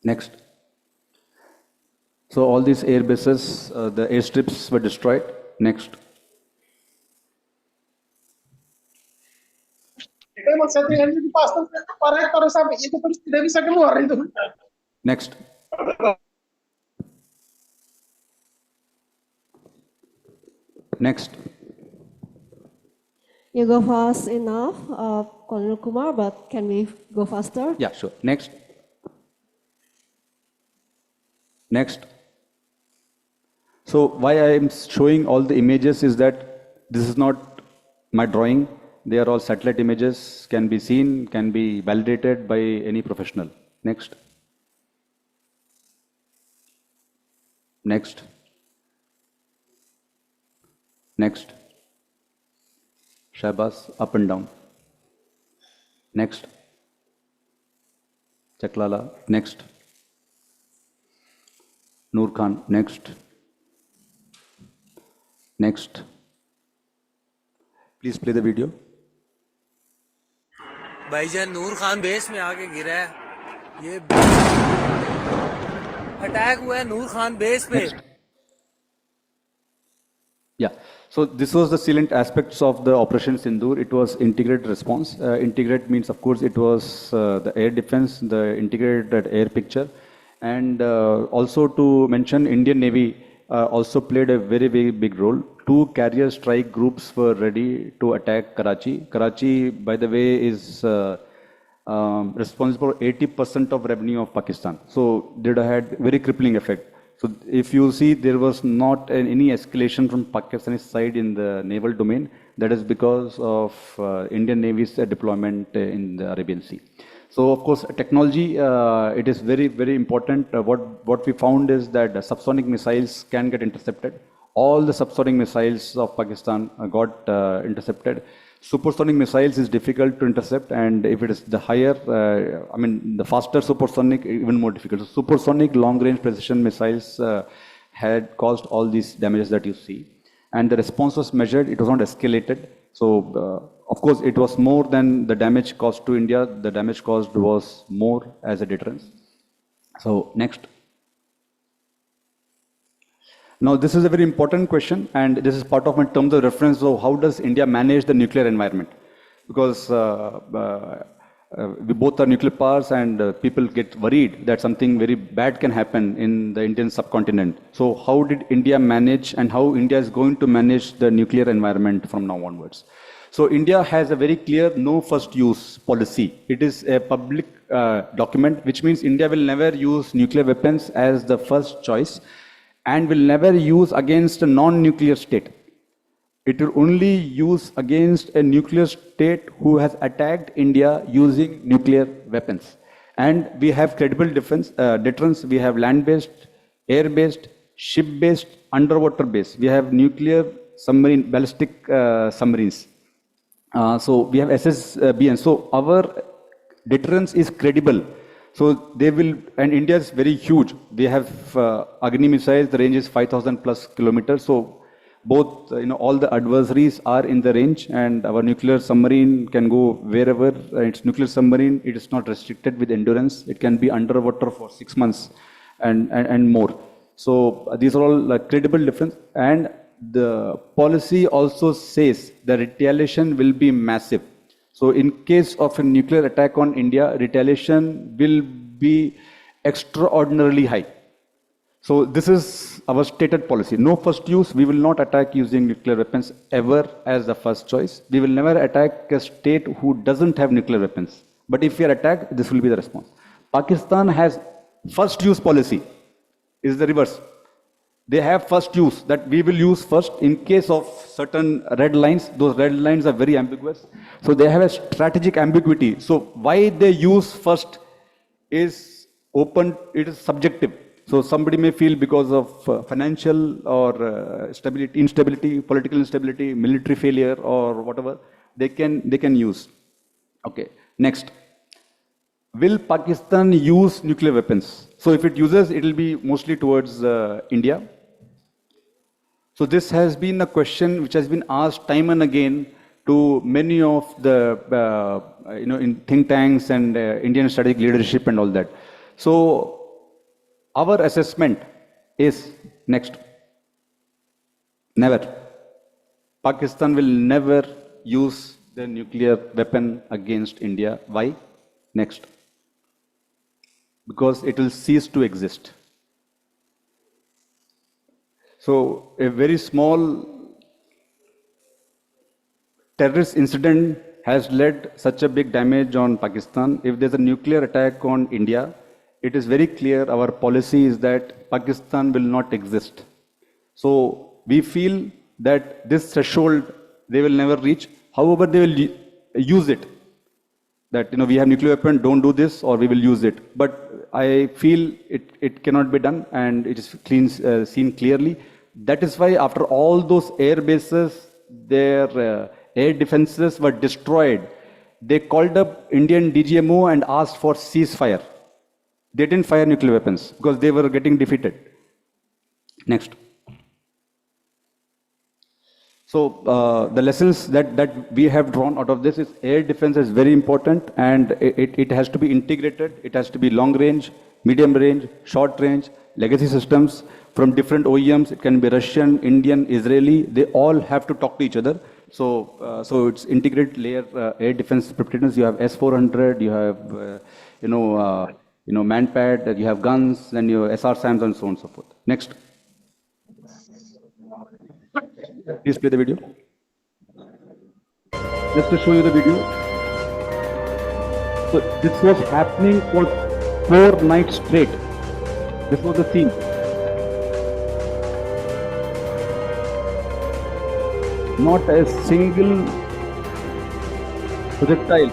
S4: Next. So all these air bases, the airstrips were destroyed. Next. Next. Next.
S19: You go fast enough, Colonel Kumar, but can we go faster?
S4: Yeah, sure. Next. Next. So why I am showing all the images is that this is not my drawing. They are all satellite images, can be seen, can be validated by any professional. Next. Next. Next. Shahbaz, up and down. Next. Chaklala, next. Noor Khan, next. Next. Please play the video.
S9: भाईजान नूर Khan base में आके गिरा है ये attack हुआ है नूर Khan base पे.
S4: Yeah, so this was the salient aspects of the Operation Sindoor. It was integrated response. Integrate means, of course, it was the air defense, the integrated air picture. And also to mention, Indian Navy also played a very, very big role. 2 carrier strike groups were ready to attack Karachi. Karachi, by the way, is responsible for 80% of revenue of Pakistan. So it had very crippling effect. So if you see, there was not any escalation from Pakistani side in the naval domain. That is because of Indian Navy's deployment in the Arabian Sea. So of course, technology, it is very, very important. What we found is that subsonic missiles can get intercepted. All the subsonic missiles of Pakistan got intercepted. Supersonic missiles is difficult to intercept, and if it is the higher, the faster supersonic, even more difficult. So supersonic long-range precision missiles had caused all these damages that you see. And the response was measured, it was not escalated. So, of course, it was more than the damage caused to India. The damage caused was more as a deterrence. So, next. Now, this is a very important question, and this is part of my terms of reference of how does India manage the nuclear environment? Because we both are nuclear powers, and people get worried that something very bad can happen in the Indian subcontinent. So how did India manage, and how India is going to manage the nuclear environment from now onwards? So India has a very clear no first use policy. It is a public document, which means India will never use nuclear weapons as the first choice, and will never use against a non-nuclear state. It will only use against a nuclear state who has attacked India using nuclear weapons. And we have credible deterrence. We have land-based, air-based, ship-based, underwater-based. We have nuclear submarine, ballistic submarines. So we have SSBN. So our deterrence is credible. So they will, and India is very huge. We have Agni missiles, the range is 5,000 plus kilometers. So both, all the adversaries are in the range, and our nuclear submarine can go wherever. It's nuclear submarine, it is not restricted with endurance. It can be underwater for 6 months and more. So these are all credible difference. And the policy also says the retaliation will be massive. So in case of a nuclear attack on India, retaliation will be extraordinarily high. So this is our stated policy. No first use. We will not attack using nuclear weapons ever as the first choice. We will never attack a state who doesn't have nuclear weapons. But if we are attacked, this will be the response. Pakistan has first use policy. Is the reverse. They have first use, that we will use first in case of certain red lines. Those red lines are very ambiguous. So they have a strategic ambiguity. So why they use first is open, it is subjective. So somebody may feel because of financial or instability, political instability, military failure or whatever, they can use. Okay, next. Will Pakistan use nuclear weapons? So if it uses, it will be mostly towards India. So this has been a question which has been asked time and again to many of the, in think tanks and Indian strategic leadership and all that. So our assessment is next. Never. Pakistan will never use the nuclear weapon against India. Why? Next. Because it will cease to exist. So a very small terrorist incident has led such a big damage on Pakistan. If there's a nuclear attack on India, it is very clear our policy is that Pakistan will not exist. So we feel that this threshold they will never reach. However, they will use it. That we have nuclear weapon, don't do this, or we will use it. But I feel it cannot be done, and it is seen clearly. That is why after all those air bases, their air defenses were destroyed. They called up Indian DGMO and asked for ceasefire. They didn't fire nuclear weapons because they were getting defeated. Next. So the lessons that we have drawn out of this is air defense is very important, and it has to be integrated. It has to be long range, medium range, short range, legacy systems from different OEMs. It can be Russian, Indian, Israeli. They all have to talk to each other. So so it's integrated layer air defense preparedness. You have S-400, you have Manpad, you have guns, then you have SR-SAMs and so on and so forth. Next. Please play the video. Just to show you the video. So this was happening for 4 nights straight. This was the scene. Not a single projectile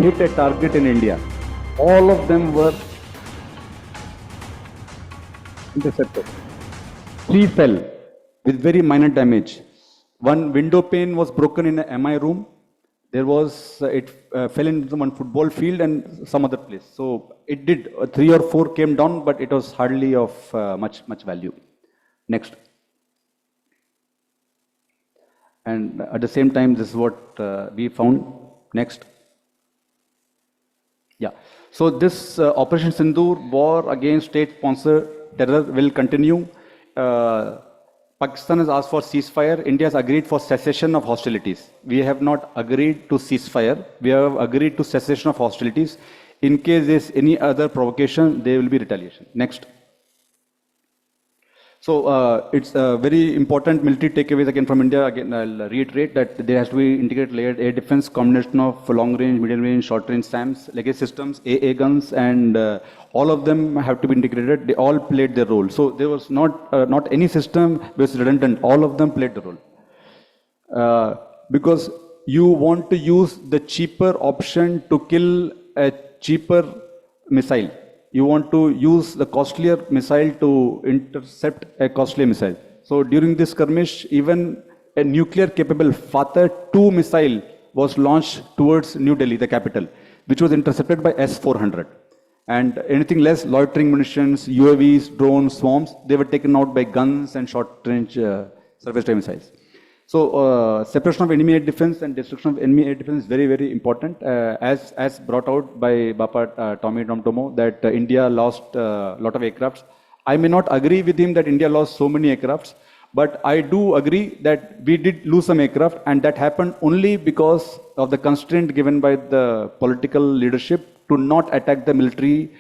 S4: hit a target in India. All of them were intercepted. 3 fell with very minor damage. One window pane was broken in a MI room. There was, it fell into one football field and some other place. So it did, 3 or 4 came down, but it was hardly of much value. Next. And at the same time, this is what we found. Next. Yeah. So this Operation Sindoor, war against state-sponsored terror, will continue. Pakistan has asked for ceasefire. India has agreed for cessation of hostilities. We have not agreed to ceasefire. We have agreed to cessation of hostilities. In case there's any other provocation, there will be retaliation. Next. So it's very important military takeaways again from India. Again, I'll reiterate that there has to be integrated layered air defense, combination of long range, medium range, short range SAMs, legacy systems, AA guns, and all of them have to be integrated. They all played their role. So there was not any system was redundant. All of them played the role. Because you want to use the cheaper option to kill a cheaper missile. You want to use the costlier missile to intercept a costlier missile. So during this skirmish, even a nuclear capable Fateh 2 missile was launched towards New Delhi, the capital, which was intercepted by S-400. And anything less, loitering munitions, UAVs, drones, swarms, they were taken out by guns and short-range surface-to-air missiles. So separation of enemy air defense and destruction of enemy air defense is very, very important. As brought out by Bapa Tommy Domtomo, that India lost a lot of aircrafts. I may not agree with him that India lost so many aircrafts, but I do agree that we did lose some aircraft, and that happened only because of the constraint given by the political leadership to not attack the military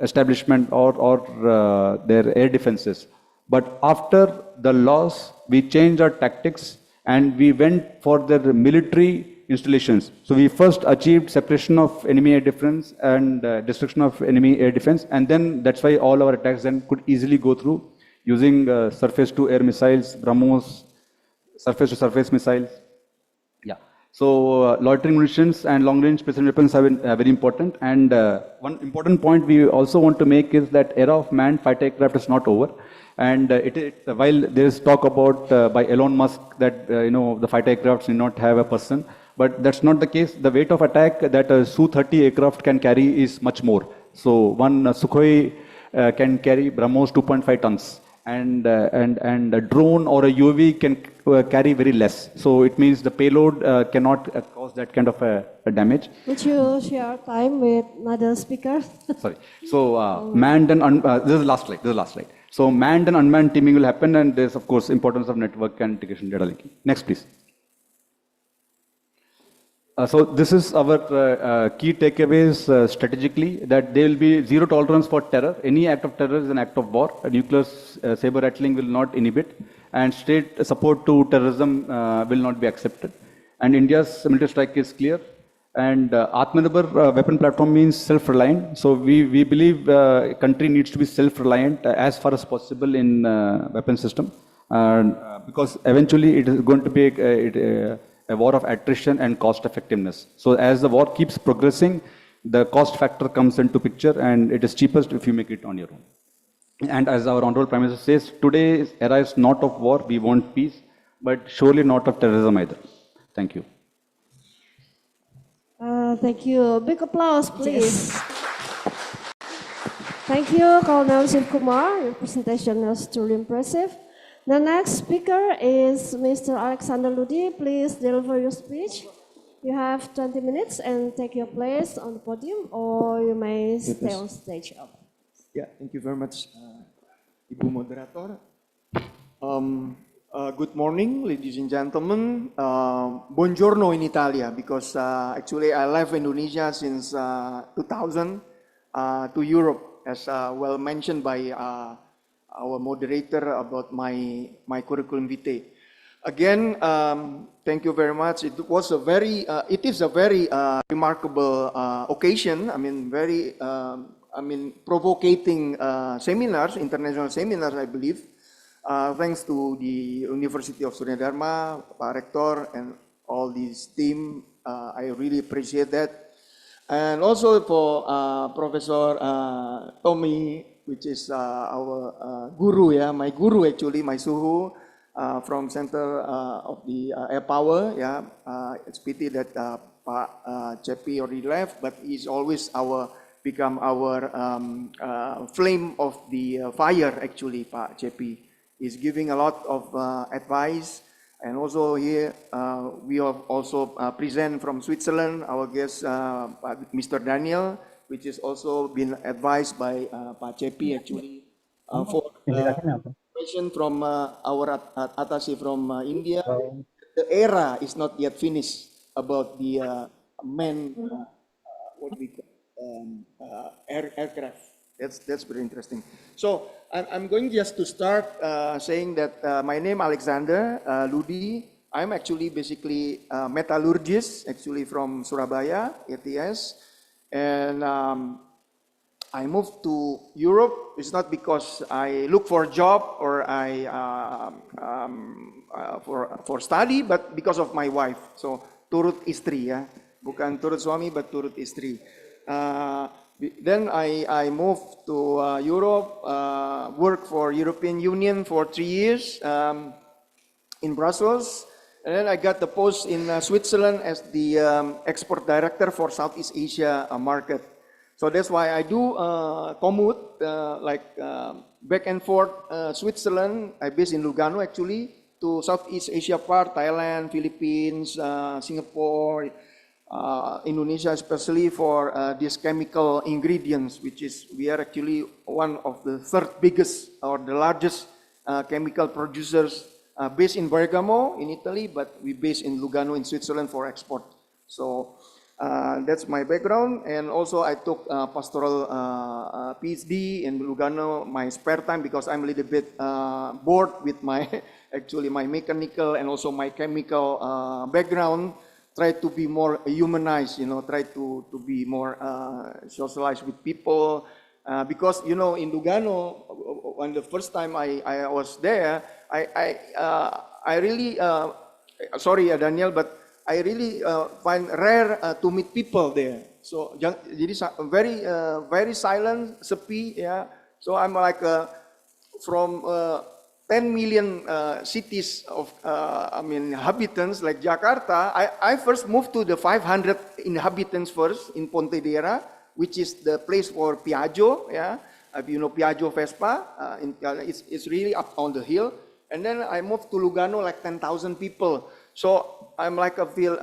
S4: establishment or their air defenses. But after the loss, we changed our tactics and we went for their military installations. So we first achieved separation of enemy air defense and destruction of enemy air defense, and then that's why all our attacks then could easily go through using surface-to-air missiles, BrahMos, surface-to-surface missiles. Yeah. So loitering munitions and long-range precision weapons have been very important. And one important point we also want to make is that era of manned fighter aircraft is not over. And while there is talk about by Elon Musk that the fighter aircrafts need not have a person, but that's not the case. The weight of attack that a Su-30 aircraft can carry is much more. So one Sukhoi can carry BrahMos 2.5 tons, and a drone or a UAV can carry very less. So it means the payload cannot cause that kind of a damage.
S19: Would you share time with another speaker?
S4: Sorry. So manned and this is the last slide. This is the last slide. So manned and unmanned teaming will happen, and there's of course importance of network and integration data linking. Next, please. So this is our key takeaways strategically, that there will be zero tolerance for terror. Any act of terror is an act of war. A nuclear saber rattling will not inhibit, and state support to terrorism will not be accepted. And India's military strike is clear. And Atmanirbhar weapon platform means self-reliant. So we believe country needs to be self-reliant as far as possible in weapon system, because eventually it is going to be a war of attrition and cost effectiveness. So as the war keeps progressing, the cost factor comes into picture, and it is cheapest if you make it on your own. And as our Honorable Prime Minister says, today's era is not of war, we want peace, but surely not of terrorism either. Thank you.
S19: Thank you. Big applause, please. Thank you, Colonel Shiv Kumar. Your presentation was truly impressive. The next speaker is Mr. Alexander Ludi. Please deliver your speech. You have 20 minutes and take your place on the podium, or you may stay on stage.
S21: Yeah, thank you very much, Ibu Moderator. Good morning, ladies and gentlemen. Buongiorno in Italia, because actually I left Indonesia since 2000 to Europe, as well mentioned by our moderator about my curriculum vitae. Again, thank you very much. It was a very, it is a very remarkable occasion. I mean, very, provocating seminars, international seminars, I believe. Thanks to the University of Surya Dharma, Pak Rector, and all this team. I really appreciate that. And also for Professor Tommy, which is our guru, yeah, my guru actually, my suhu, from Center of the Air Power. Yeah, it's pity that Pak Cepi already left, but he's always become our flame of the fire. Actually, Pak Cepi is giving a lot of advice, and also here we have also present from Switzerland our guest, Mr. Daniel, which is also been advised by Pak Cepi actually for question from our attaché from India. The era is not yet finished about the what we call aircraft. That's very interesting. So I'm going just to start saying that my name Alexander Ludi. I'm actually basically a metallurgist, actually from Surabaya, ATS. And I moved to Europe. It's not because I look for a job or I for study, but because of my wife. So turut istri ya, bukan turut suami, but turut istri. Then I moved to Europe, worked for European Union for 3 years in Brussels. And then I got the post in Switzerland as the export director for Southeast Asia market. So that's why I do commute back and forth Switzerland. I based in Lugano actually, to Southeast Asia part, Thailand, Philippines, Singapore, Indonesia, especially for these chemical ingredients, which is we are actually one of the third biggest or the largest chemical producers. Based in Bergamo in Italy, but we based in Lugano in Switzerland for export. So That's my background, and also I took pastoral PhD in Lugano, my spare time, because I'm a little bit bored with my actually my mechanical and also my chemical background. Try to be more humanized, try to be more socialized with people. Because in Lugano, when the first time I was there, I really sorry Daniel, but I really find rare to meet people there. So jadi very silent, sepi, yeah. So I'm like from 10 million cities of inhabitants like Jakarta. I first moved to the 500 inhabitants first in Pontedera, which is the place for Piaggio, yeah. If you know Piaggio Vespa, it's really up on the hill. And then I moved to Lugano, like 10,000 people. So I'm like I feel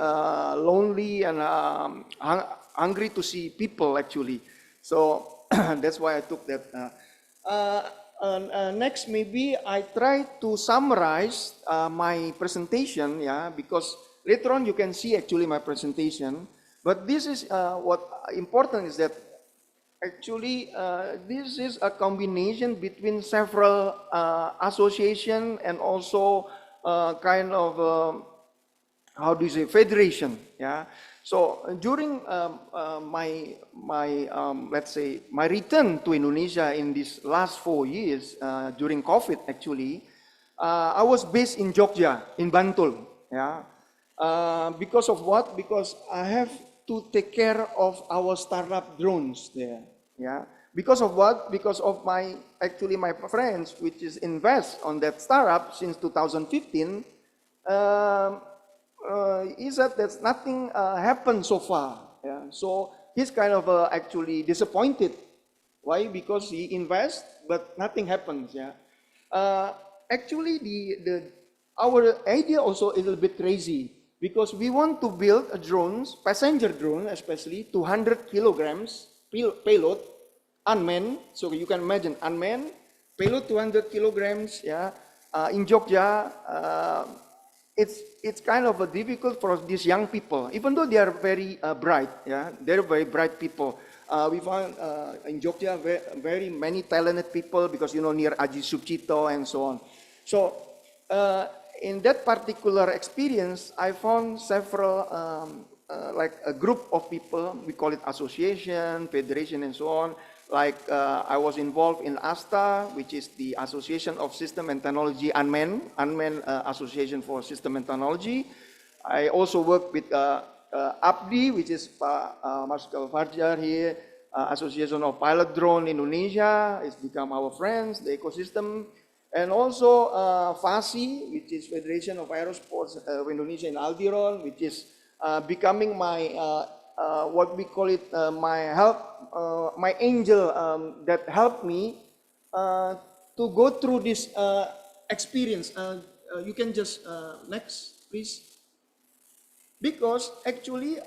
S21: lonely and hungry to see people actually. So that's why I took that. Next, maybe I try to summarize my presentation, yeah, because later on you can see actually my presentation. But this is what important is that actually this is a combination between several association and also kind of how do you say, federation, yeah. So during my let's say my return to Indonesia in these last 4 years during COVID actually, I was based in Jogja, in Bantul, yeah. Because of what? Because I have to take care of our startup drones there, yeah. Because of what? Because of my friends, which is invest on that startup since 2015. Is that nothing happened so far. Yeah? So he's kind of actually disappointed. Why? Because he invests, but nothing happens. Yeah. Actually, our idea also is a little bit crazy because we want to build a drones, passenger drone, especially 200 kilograms payload, unmanned. So you can imagine unmanned payload 200 kilograms. Yeah. In Jogja. It's kind of difficult for these young people, even though they are very bright. Yeah, they're very bright people. We found in Jogja very many talented people because near Aji Sucipto and so on. So in that particular experience, I found several like a group of people. We call it association, federation, and so on. Like I was involved in ASTA, which is the Association of System and Technology Unmanned Association for System and Technology. I also work with APDI, which is Marshal Farjar here, Association of Pilot Drone Indonesia. It's become our friends, the ecosystem. And also FASI, which is Federation of Aerosports of Indonesia in Aldiron, which is becoming my what we call it, my angel that helped me to go through this experience. You can just next, please. Because actually,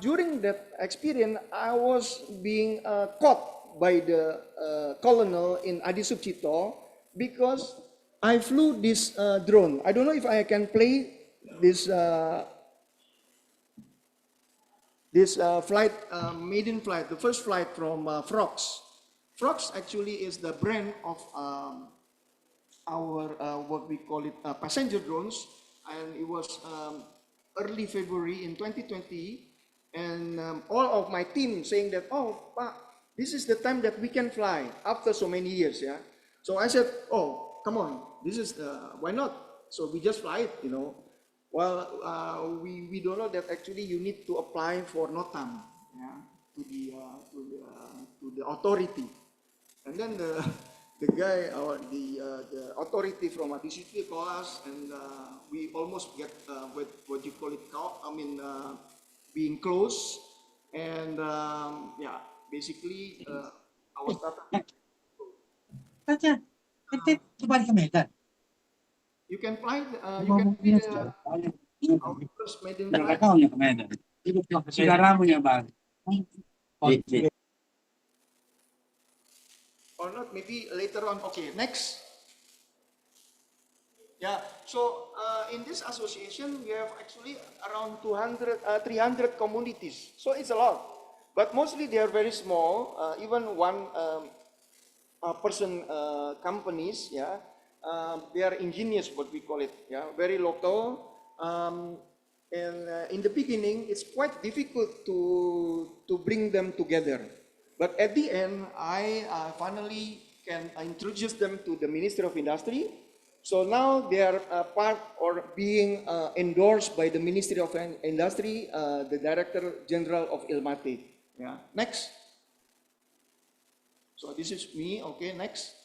S21: during that experience, I was being caught by the colonel in Adi Sucipto because I flew this drone. I don't know if I can play this. This flight, maiden flight, the first flight from Frogs. Frogs actually is the brand of our, what we call it, passenger drones. And it was early February in 2020. And all of my team saying that, oh, Pa, this is the time that we can fly after so many years, yeah. So I said, oh, come on, this is, why not? So we just fly it, Well, we don't know that actually you need to apply for NOTAM, yeah, to the authority, and then the guy or the authority from Anticipatory called us, and we almost get what you call it, being close, and yeah, basically our startup. You can fly. You can be our first maiden flight. Or not, maybe later on. Okay, next. Yeah, so in this association, we have actually around 300 communities. So it's a lot, but mostly they are very small, even one person companies, yeah. They are engineers, what we call it, yeah, very local. And in the beginning, it's quite difficult to bring them together. But at the end, I finally can introduce them to the Ministry of Industry. So now they are part or being endorsed by the Ministry of Industry, the Director General of Ilmate. Yeah. Next. So this is me. Okay, next.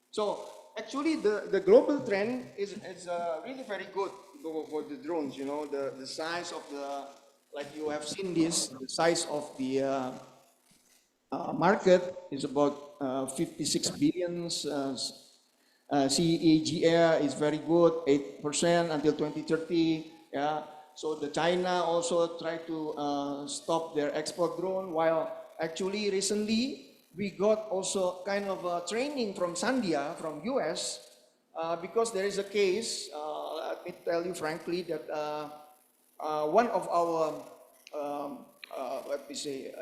S21: So actually, the global trend is really very good for the drones. You know, the size of the, like you have seen this, the size of the market is about 56 billions. CAGR is very good, 8% until 2030. Yeah. So the China also try to stop their export drone, while actually recently we got also kind of a training from Sandia from US because there is a case. Let me tell you frankly that one of our let me say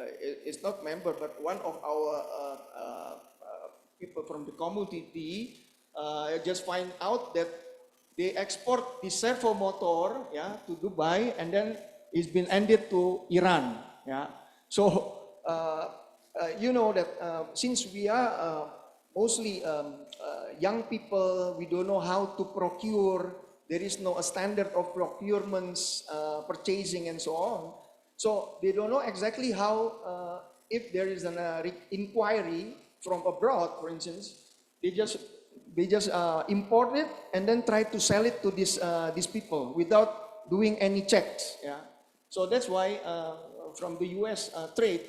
S21: it's not member, but one of our people from the community just find out that they export the servo motor, yeah, to Dubai, and then it's been ended to Iran. Yeah. So you know that since we are mostly young people, we don't know how to procure. There is no a standard of procurements, purchasing, and so on. So they don't know exactly how, if there is an inquiry from abroad, for instance, they just import it and then try to sell it to these people without doing any checks. Yeah. So that's why from the US trade,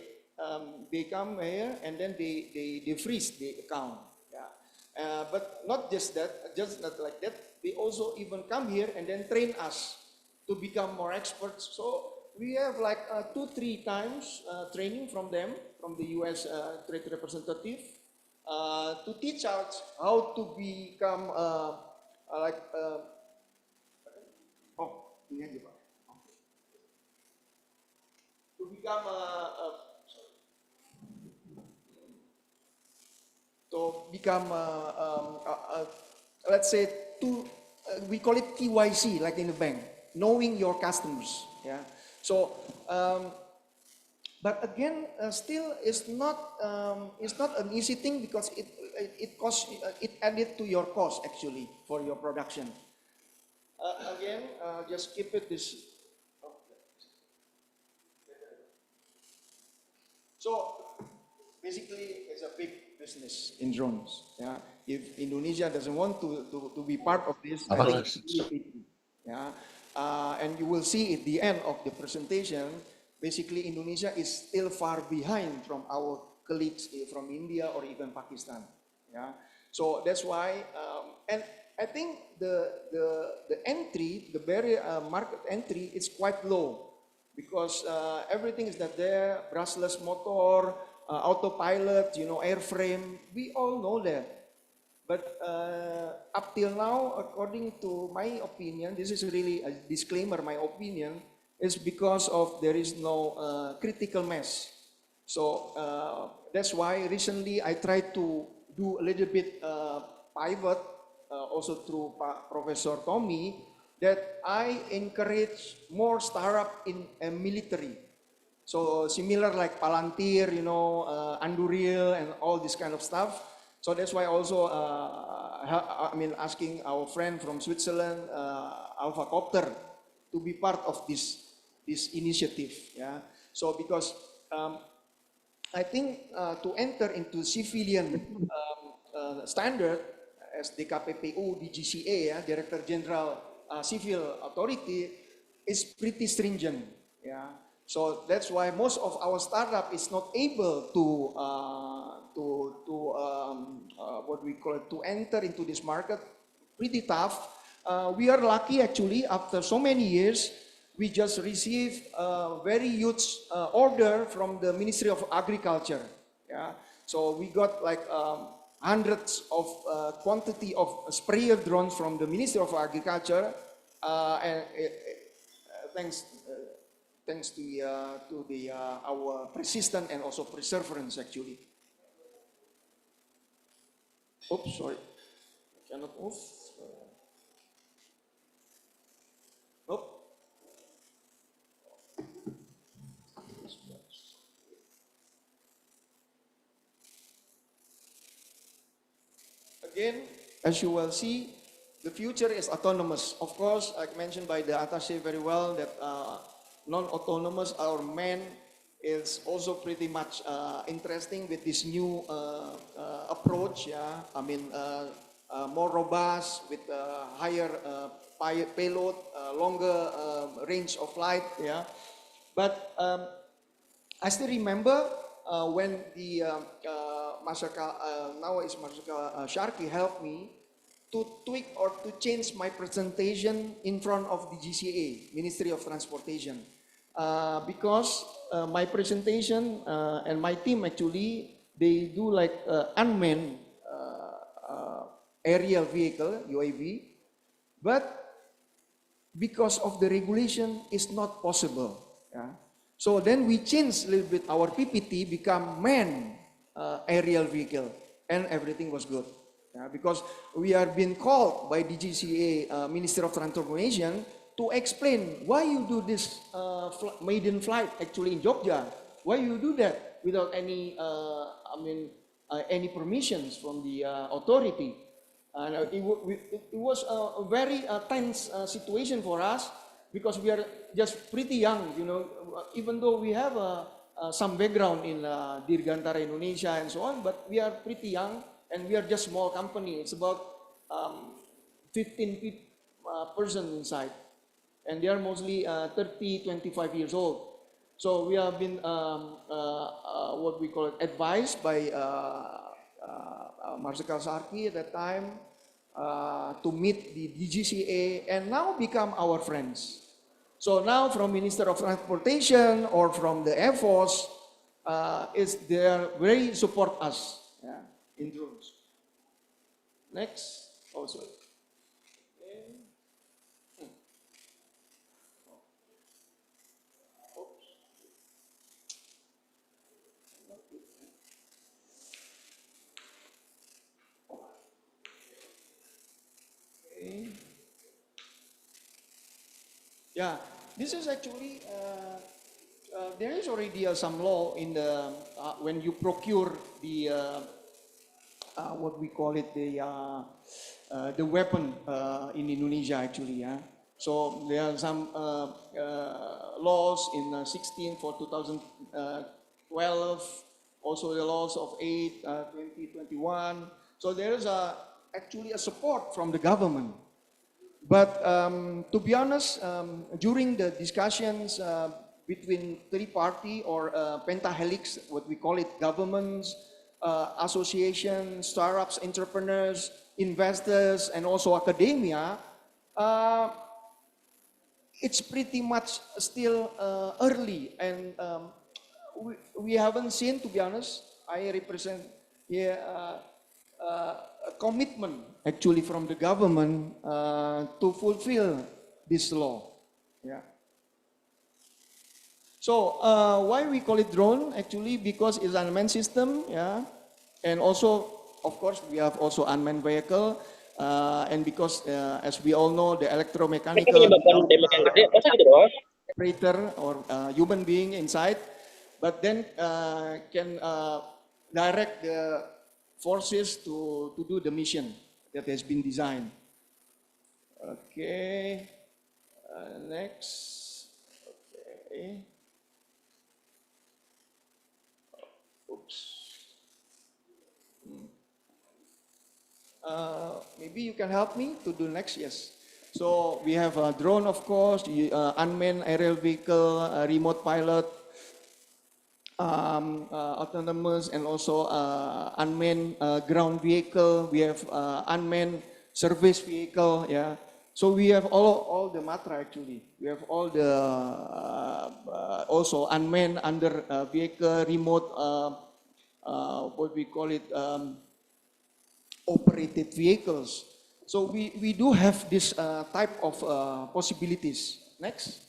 S21: they come here and then they freeze the account. Yeah. But not just that, just not like that. They also even come here and then train us to become more experts. So we have like 2-3 times training from them, from the US trade representative, to teach us how to become ini aja Pak. To become let's say we call it KYC, like in the bank, knowing your customers. Yeah. So but again, still it's not an easy thing because it costs, it added to your cost actually for your production. Again, just keep it this. So basically, it's a big business in drones. Yeah. If Indonesia doesn't want to be part of this, yeah. And you will see at the end of the presentation, basically Indonesia is still far behind from our colleagues from India or even Pakistan. Yeah. So that's why, and I think the entry, the barrier market entry is quite low because everything is not there, brushless motor, autopilot, you know, airframe, we all know that. But up till now, according to my opinion, this is really a disclaimer, my opinion, is because of there is no critical mass. So that's why recently I tried to do a little bit pivot, also through Professor Tommy, that I encourage more startup in military. So similar like Palantir, you know, Anduril and all this kind of stuff. So that's why also, I mean, asking our friend from Switzerland, Alpha Copter, to be part of this initiative. Yeah. So because I think to enter into civilian standard as DKPPU, DGCA, yeah, Director General Civil Authority, is pretty stringent. Yeah. So that's why most of our startup is not able to what we call it, to enter into this market. Pretty tough. We are lucky actually. After so many years, we just received a very huge order from the Ministry of Agriculture. Yeah. So we got like hundreds of quantity of sprayer drones from the Ministry of Agriculture, and thanks to our persistence and also perseverance actually. Oops, sorry, I cannot move. Nope. Again, as you will see, the future is autonomous. Of course, like mentioned by the attaché very well, that non-autonomous or manned is also pretty much interesting with this new approach. Yeah, I mean more robust with higher payload, longer range of flight. Yeah, but I still remember when the now is Marshal Sharkey helped me to tweak or to change my presentation in front of the GCA, Ministry of Transportation. Because my presentation and my team actually, they do like unmanned aerial vehicle, UAV, but because of the regulation, it's not possible. Yeah? So then we changed a little bit our PPT, become manned aerial vehicle, and everything was good. Yeah, because we are being called by the GCA Minister of Transformation to explain why you do this maiden flight actually in Jogja. Why you do that without any, any permissions from the authority. And it was a very tense situation for us because we are just pretty young, you know, even though we have some background in Dirgantara Indonesia and so on, but we are pretty young and we are just small company. It's about 15 persons inside, and they are mostly 30, 25 years old. So we have been what we call it, advised by Marshal Sharkey at that time to meet the DGCA and now become our friends. So now from Minister of Transportation or from the Air Force, they are very support us in drones. Next, oh sorry. Yeah, this is actually, there is already some law in the, when you procure the, what we call it, the weapon in Indonesia actually, yeah. So there are some laws in 16 for 2012, also the laws of 8, 2021. So there is actually a support from the government. But to be honest, during the discussions between three-party or pentahelix, what we call it, governments, associations, startups, entrepreneurs, investors, and also academia, it's pretty much still early, and we haven't seen, to be honest, I represent here a commitment actually from the government to fulfill this law. Yeah. So why we call it drone? Actually, because it's an unmanned system. Yeah, and also, of course, we have also unmanned vehicle, and because as we all know, the electromechanical operator or human being inside, but then can direct the forces to do the mission that has been designed. Okay, next. Okay. Oops. Maybe you can help me to do next. Yes. So we have a drone, of course, unmanned aerial vehicle, remote pilot, autonomous, and also unmanned ground vehicle. We have unmanned service vehicle. Yeah. So we have all the matra actually. We have all the also unmanned under vehicle, remote, what we call it, operated vehicles. So we do have this type of possibilities. Next.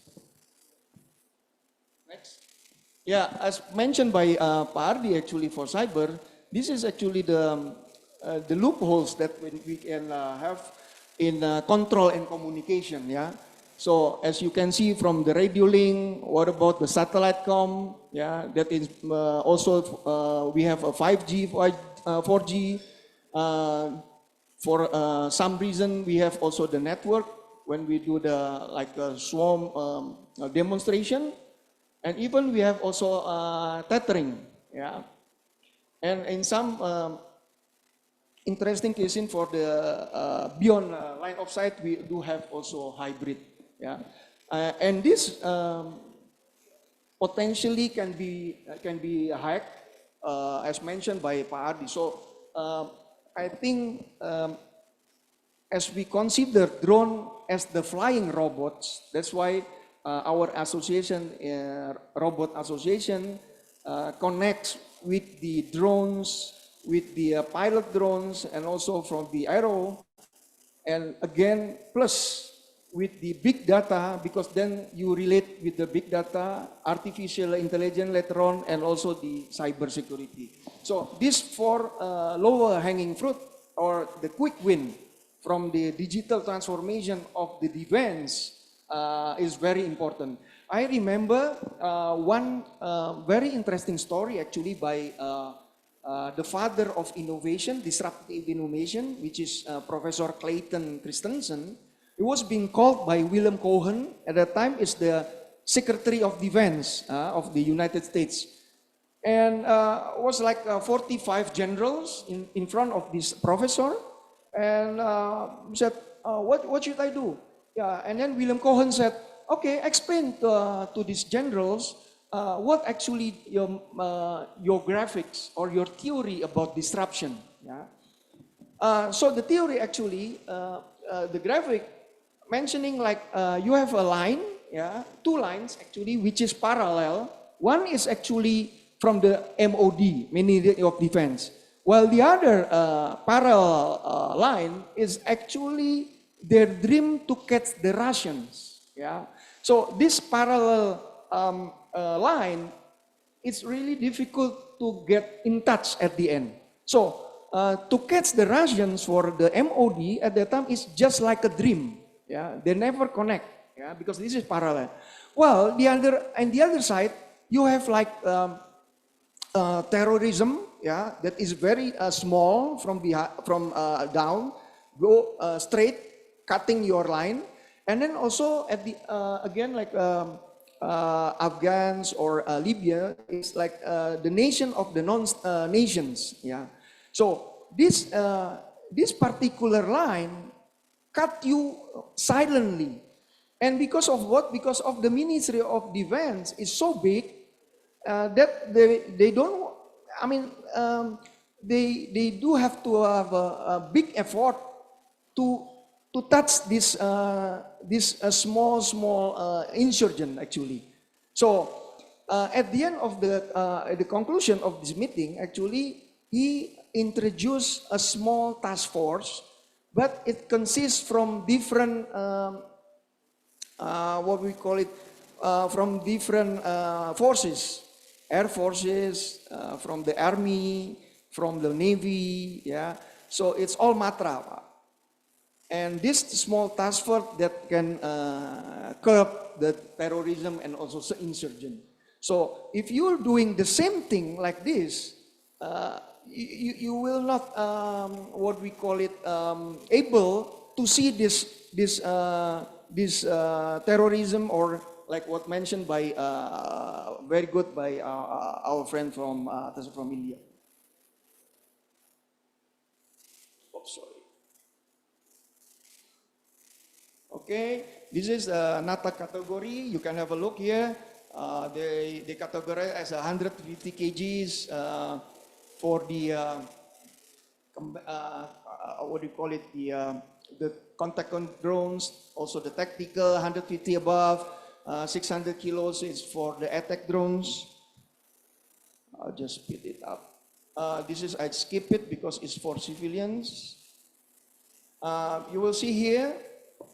S21: Next. Yeah, as mentioned by Pak Ardi actually for cyber, this is actually the loopholes that we can have in control and communication, yeah. So as you can see from the radio link, what about the satellite com, yeah, that is also, we have a 5G, 4G, for some reason we have also the network when we do the like swarm demonstration, and even we have also tethering, yeah. And in some interesting casing for the beyond line of sight, we do have also hybrid, yeah. And this potentially can be hacked, as mentioned by Pak Ardi. So I think as we consider drone as the flying robots, that's why our association, Robot Association, connects with the drones, with the pilot drones, and also from the aero, and again, plus with the big data, because then you relate with the big data, artificial intelligence later on, and also the cyber security. So these four lower hanging fruit, or the quick win from the digital transformation of the defense is very important. I remember one very interesting story actually by the father of innovation, disruptive innovation, which is Professor Clayton Christensen. He was being called by William Cohen, at that time is the Secretary of Defense of the United States. And was like 45 generals in front of this professor, and said, what should I do? Yeah, and then William Cohen said, okay, explain to these generals what actually your graphics or your theory about disruption. Yeah. So the theory actually, the graphic mentioning like you have a line, yeah, two lines actually, which is parallel. One is actually from the MOD, Ministry of Defense, while the other parallel line is actually their dream to catch the Russians. Yeah. So this parallel line, it's really difficult to get in touch at the end. So to catch the Russians for the MOD at that time is just like a dream. Yeah, they never connect. Yeah, because this is parallel. Well, on the other side, you have like terrorism. Yeah, that is very small from down, go straight, cutting your line, and then also at the again like Afghans or Libya is like the nation of the non-nations. Yeah, so this particular line cut you silently, and because of what? Because of the Ministry of Defense is so big that they don't. I mean, they do have to have a big effort to touch this small insurgent actually. So at the end of the conclusion of this meeting, actually he introduced a small task force, but it consists from different what we call it from different forces, air forces, from the army, from the navy, yeah. So it's all Matra. And this small task force that can curb the terrorism and also insurgent. So if you're doing the same thing like this, you will not what we call it able to see this terrorism, or like what mentioned by very good by our friend from India. Oh, sorry. Okay, this is another category. You can have a look here. They categorize as 150 kgs for the what do you call it? The contact drones. Also the tactical 150 above. 600 kilos is for the attack drones. I'll just speed it up. I skip it because it's for civilians. You will see here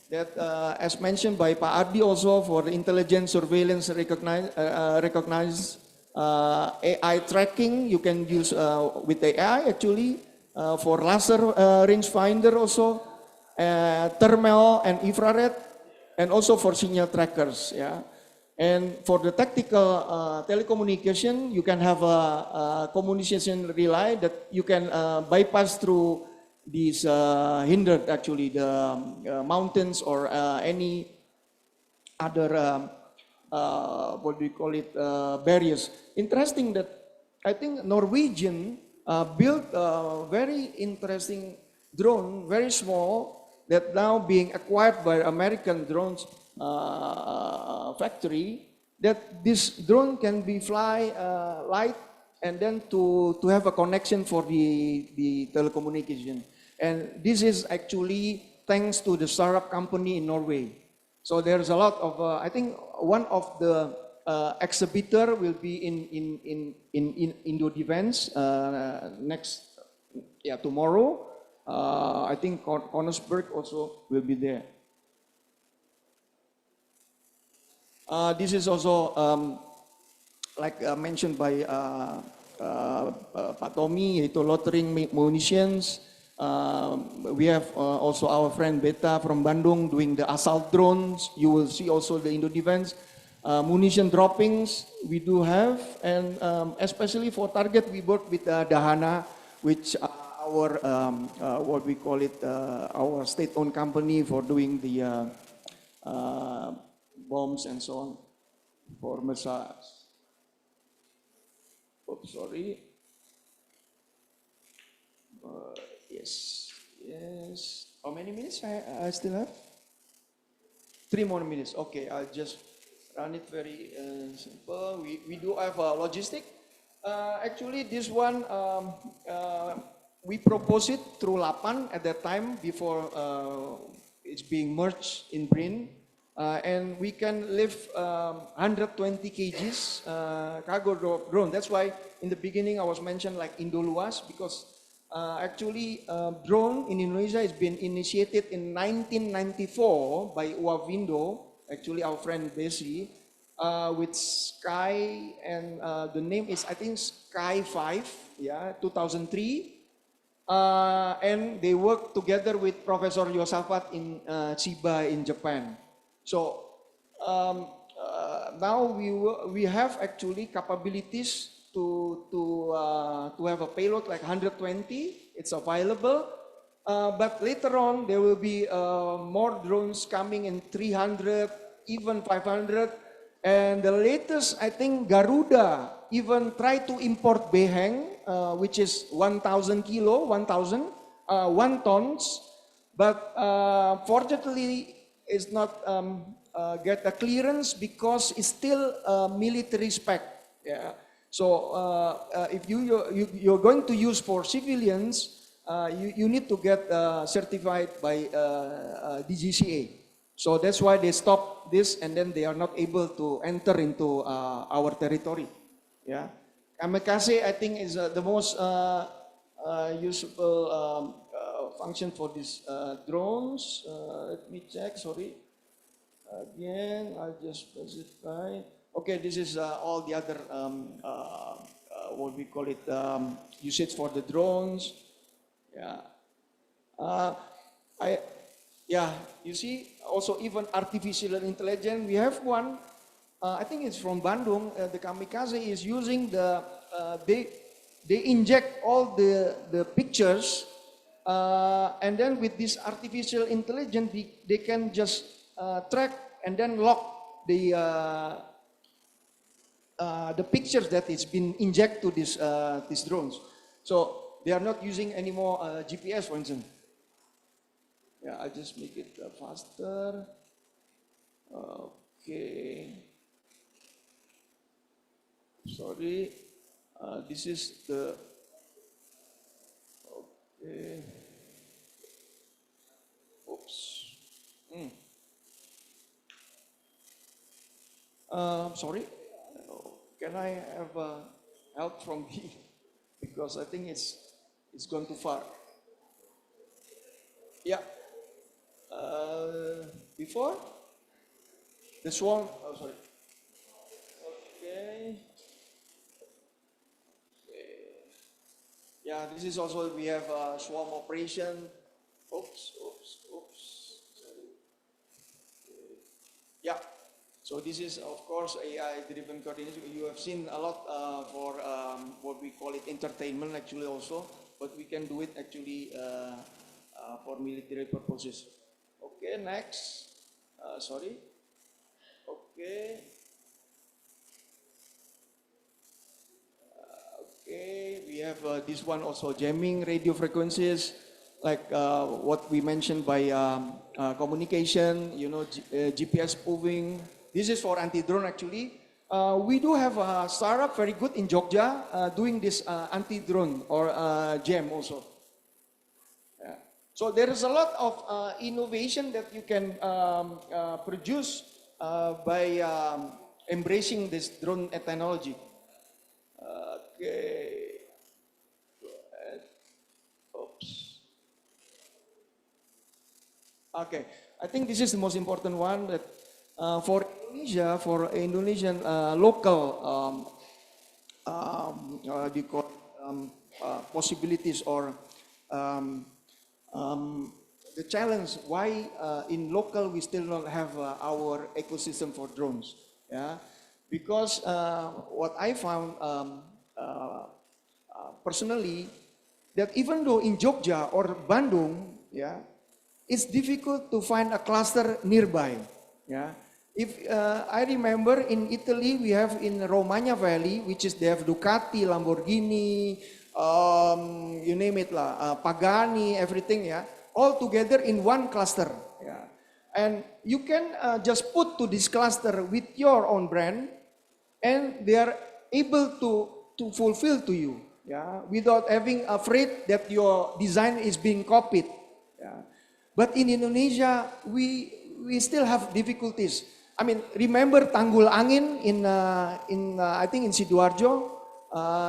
S21: that, as mentioned by Pak Ardi also, for the intelligence surveillance recognize AI tracking, you can use with AI actually, for laser rangefinder also, thermal and infrared, and also for signal trackers. Yeah. And for the tactical telecommunication, you can have a communication relay that you can bypass through these hindered actually the mountains or any other what do you call it, barriers. Interesting that I think Norwegian built a very interesting drone, very small, that now being acquired by American drones factory, that this drone can be fly light and then to have a connection for the telecommunication. And this is actually thanks to the startup company in Norway. So there's a lot of, I think one of the exhibitor will be in Indo Defense tomorrow. I think Kongsberg also will be there. This is also like mentioned by Pak Tommy, yaitu loitering munitions. We have also our friend Beta from Bandung doing the assault drones. You will see also the Indo Defense. Munition droppings we do have, and especially for target we work with Dahana, which our what we call it, our state-owned company for doing the bombs and so on for missiles. Oops, sorry. Yes. How many minutes I still have? 3 more minutes. Okay, I'll just run it very simple. We do have a logistic. Actually, this one we proposed it through Lapan at that time before it's being merged in Brin. And we can lift 120 kgs cargo drone. That's why in the beginning I was mentioned like Indoluas, because actually drone in Indonesia has been initiated in 1994 by Uavindo, actually our friend Besi, with Sky, and the name is I think Sky 5, yeah, 2003. And they work together with Professor Yosafat in Chiba in Japan. So now we have actually capabilities to have a payload like 120. It's available, but later on there will be more drones coming in 300, even 500. And the latest, I think Garuda even tried to import beheng, which is 1,000 kilo, 1 tons, but fortunately it's not get a clearance because it's still military spec. Yeah. So if you're going to use for civilians, you need to get certified by DGCA. So that's why they stopped this, and then they are not able to enter into our territory. Yeah, kamikaze I think is the most useful function for these drones. Let me check. Sorry. Again, I'll just specify. Okay, this is all the other what we call it usage for the drones. Yeah. You see, also even artificial intelligence, we have one, I think it's from Bandung, the kamikaze is using they inject all the pictures, and then with this artificial intelligence, they can just track and then lock the pictures that it's been injected to these drones. So they are not using any more GPS, for instance. Yeah, I'll just make it faster. Okay. Sorry. This is the. Okay. Oops. Sorry. Can I have help from me? because I think it's gone too far. Yeah. Before the swarm. Oh, sorry. Okay. Yeah, this is also, we have a swarm operation. Oops. Sorry. Yeah. So this is, of course, AI-driven coordination. You have seen a lot for what we call it entertainment, actually, also, but we can do it actually for military purposes. Okay, next. Sorry. Okay. Okay, we have this one also, jamming radio frequencies, like what we mentioned by communication, GPS spoofing. This is for anti-drone actually. We do have a startup very good in Jogja doing this anti-drone or jam also. Yeah. So there is a lot of innovation that you can produce by embracing this drone technology. Okay. Oops. Okay. I think this is the most important one that for Indonesia, for Indonesian local possibilities or the challenge why in local we still don't have our ecosystem for drones. Yeah, because what I found personally, that even though in Jogja or Bandung, yeah, it's difficult to find a cluster nearby. Yeah, if I remember in Italy, we have in Romagna Valley, which is they have Ducati, Lamborghini, you name it lah, Pagani, everything, yeah, all together in one cluster. Yeah, and you can just put to this cluster with your own brand, and they are able to fulfill to you. Yeah, without having afraid that your design is being copied. Yeah. But in Indonesia, we still have difficulties. I mean, remember Tanggul Angin in I think in Sidoarjo,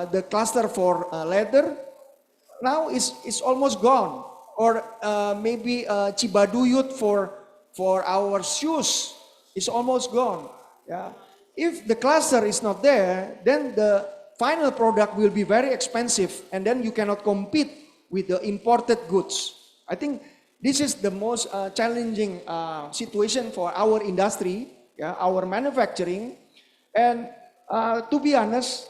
S21: the cluster for leather, now is almost gone. Or maybe Cibaduyut for our shoes is almost gone. Yeah. If the cluster is not there, then the final product will be very expensive, and then you cannot compete with the imported goods. I think this is the most challenging situation for our industry, yeah, our manufacturing. And to be honest,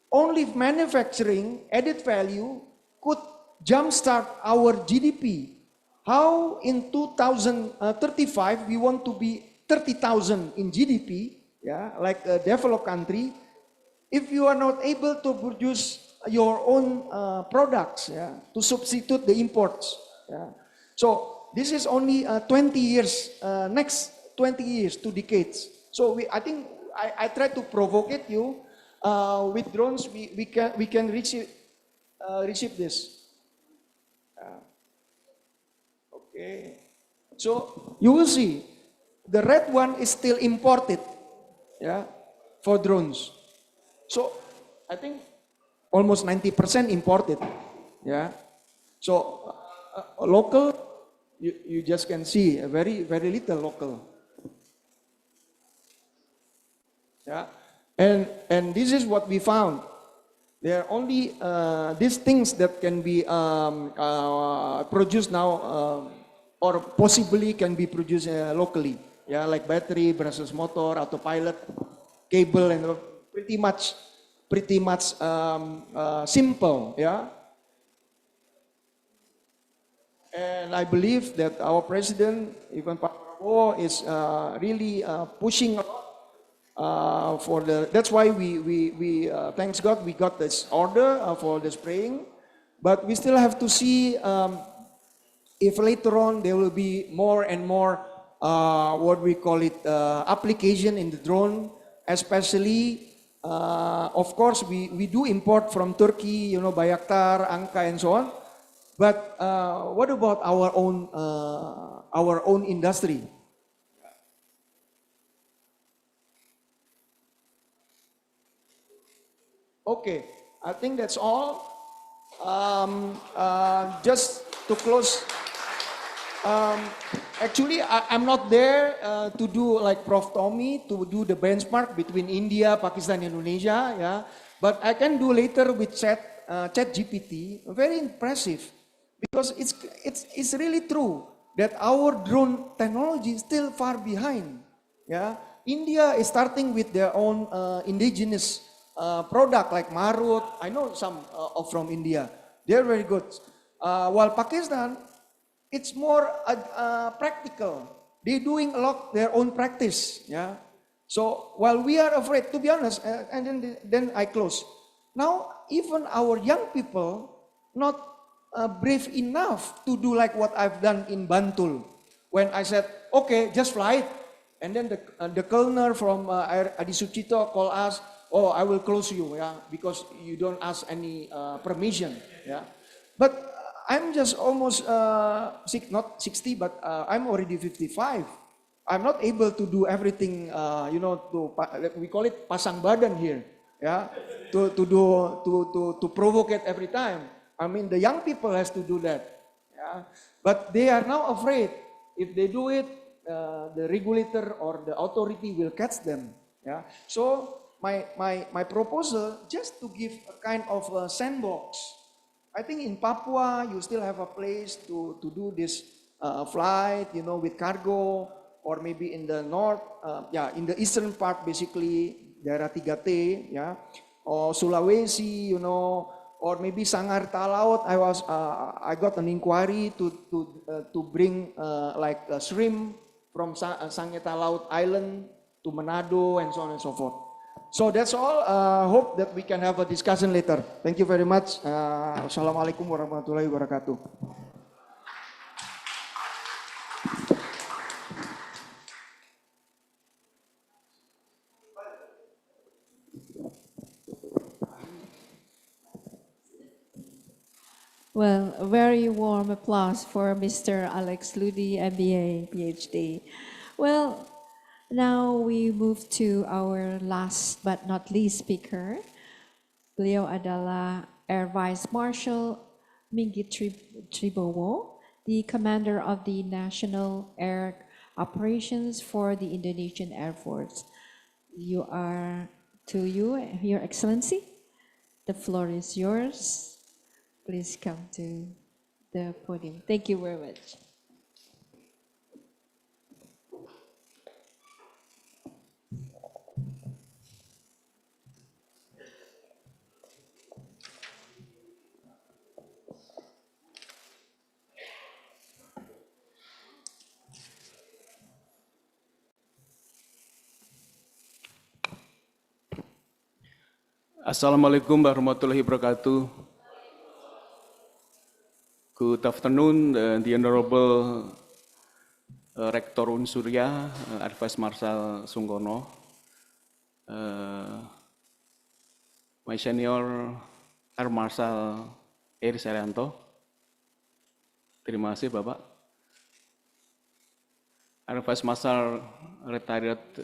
S21: only manufacturing added value could jumpstart our GDP. How in 2035 we want to be 30,000 in GDP, yeah, like a developed country, if you are not able to produce your own products, yeah, to substitute the imports. Yeah. So this is only 20 years, next 20 years, 2 decades. So I think I try to provocate you with drones. We can receive this. Okay. So you will see the red one is still imported, yeah, for drones. So I think almost 90% imported, yeah. So local, you just can see very little local, yeah. And this is what we found. There are only these things that can be produced now, or possibly can be produced locally, yeah, like battery, brushless motor, autopilot, cable, and pretty much simple, yeah. And I believe that our president, even Pak Prabowo, is really pushing for the. That's why we thanks God we got this order for the spraying, but we still have to see if later on there will be more and more what we call it application in the drone, especially. Of course, we do import from Turkey, you know, Bayraktar, Anka, and so on. But what about our own industry? Okay, I think that's all. Just to close, actually, I'm not there to do like Prof. Tommy, to do the benchmark between India, Pakistan, Indonesia, yeah. But I can do later with Chat GPT. Very impressive, because it's really true that our drone technology is still far behind. Yeah, India is starting with their own indigenous product like Marut. I know some from India. They're very good. While Pakistan, it's more practical. They're doing a lot their own practice. Yeah. So while we are afraid, to be honest, and then I close. Now even our young people not brave enough to do like what I've done in Bantul, when I said, okay, just fly it. And then the colonel from Adi Sucipto called us, oh, I will close you, yeah, because you don't ask any permission, yeah. But I'm just almost, not 60, but I'm already 55. I'm not able to do everything, we call it pasang badan here, yeah, to provoke it every time. I mean, the young people has to do that, yeah. But they are now afraid. If they do it, the regulator or the authority will catch them. Yeah. So my proposal, just to give a kind of a sandbox. I think in Papua you still have a place to do this flight, with cargo, or maybe in the north, in the eastern part, basically daerah 3T, yeah, or Sulawesi, or maybe Sangar Talaut. I got an inquiry to bring like a shrimp from Sangeta Laut Island to Manado and so on and so forth. So that's all. Hope that we can have a discussion later. Thank you very much. Assalamualaikum warahmatullahi wabarakatuh.
S20: Well, a very warm applause for Mr. Alex Ludi, MBA, PhD. Well, now we move to our last but not least speaker. Beliau adalah Air Vice Marshal Minggit Tribowo, the commander of the National Air Operations for the Indonesian Air Force. Your Excellency, the floor is yours. Please come to the podium. Thank you very much.
S4: Assalamualaikum warahmatullahi wabarakatuh. Good afternoon, the Honorable Rector Unsurya, Air Vice Marshal Sungkono, my senior Air Marshal Eri Serianto. Terima kasih Bapak. Air Vice Marshal Retired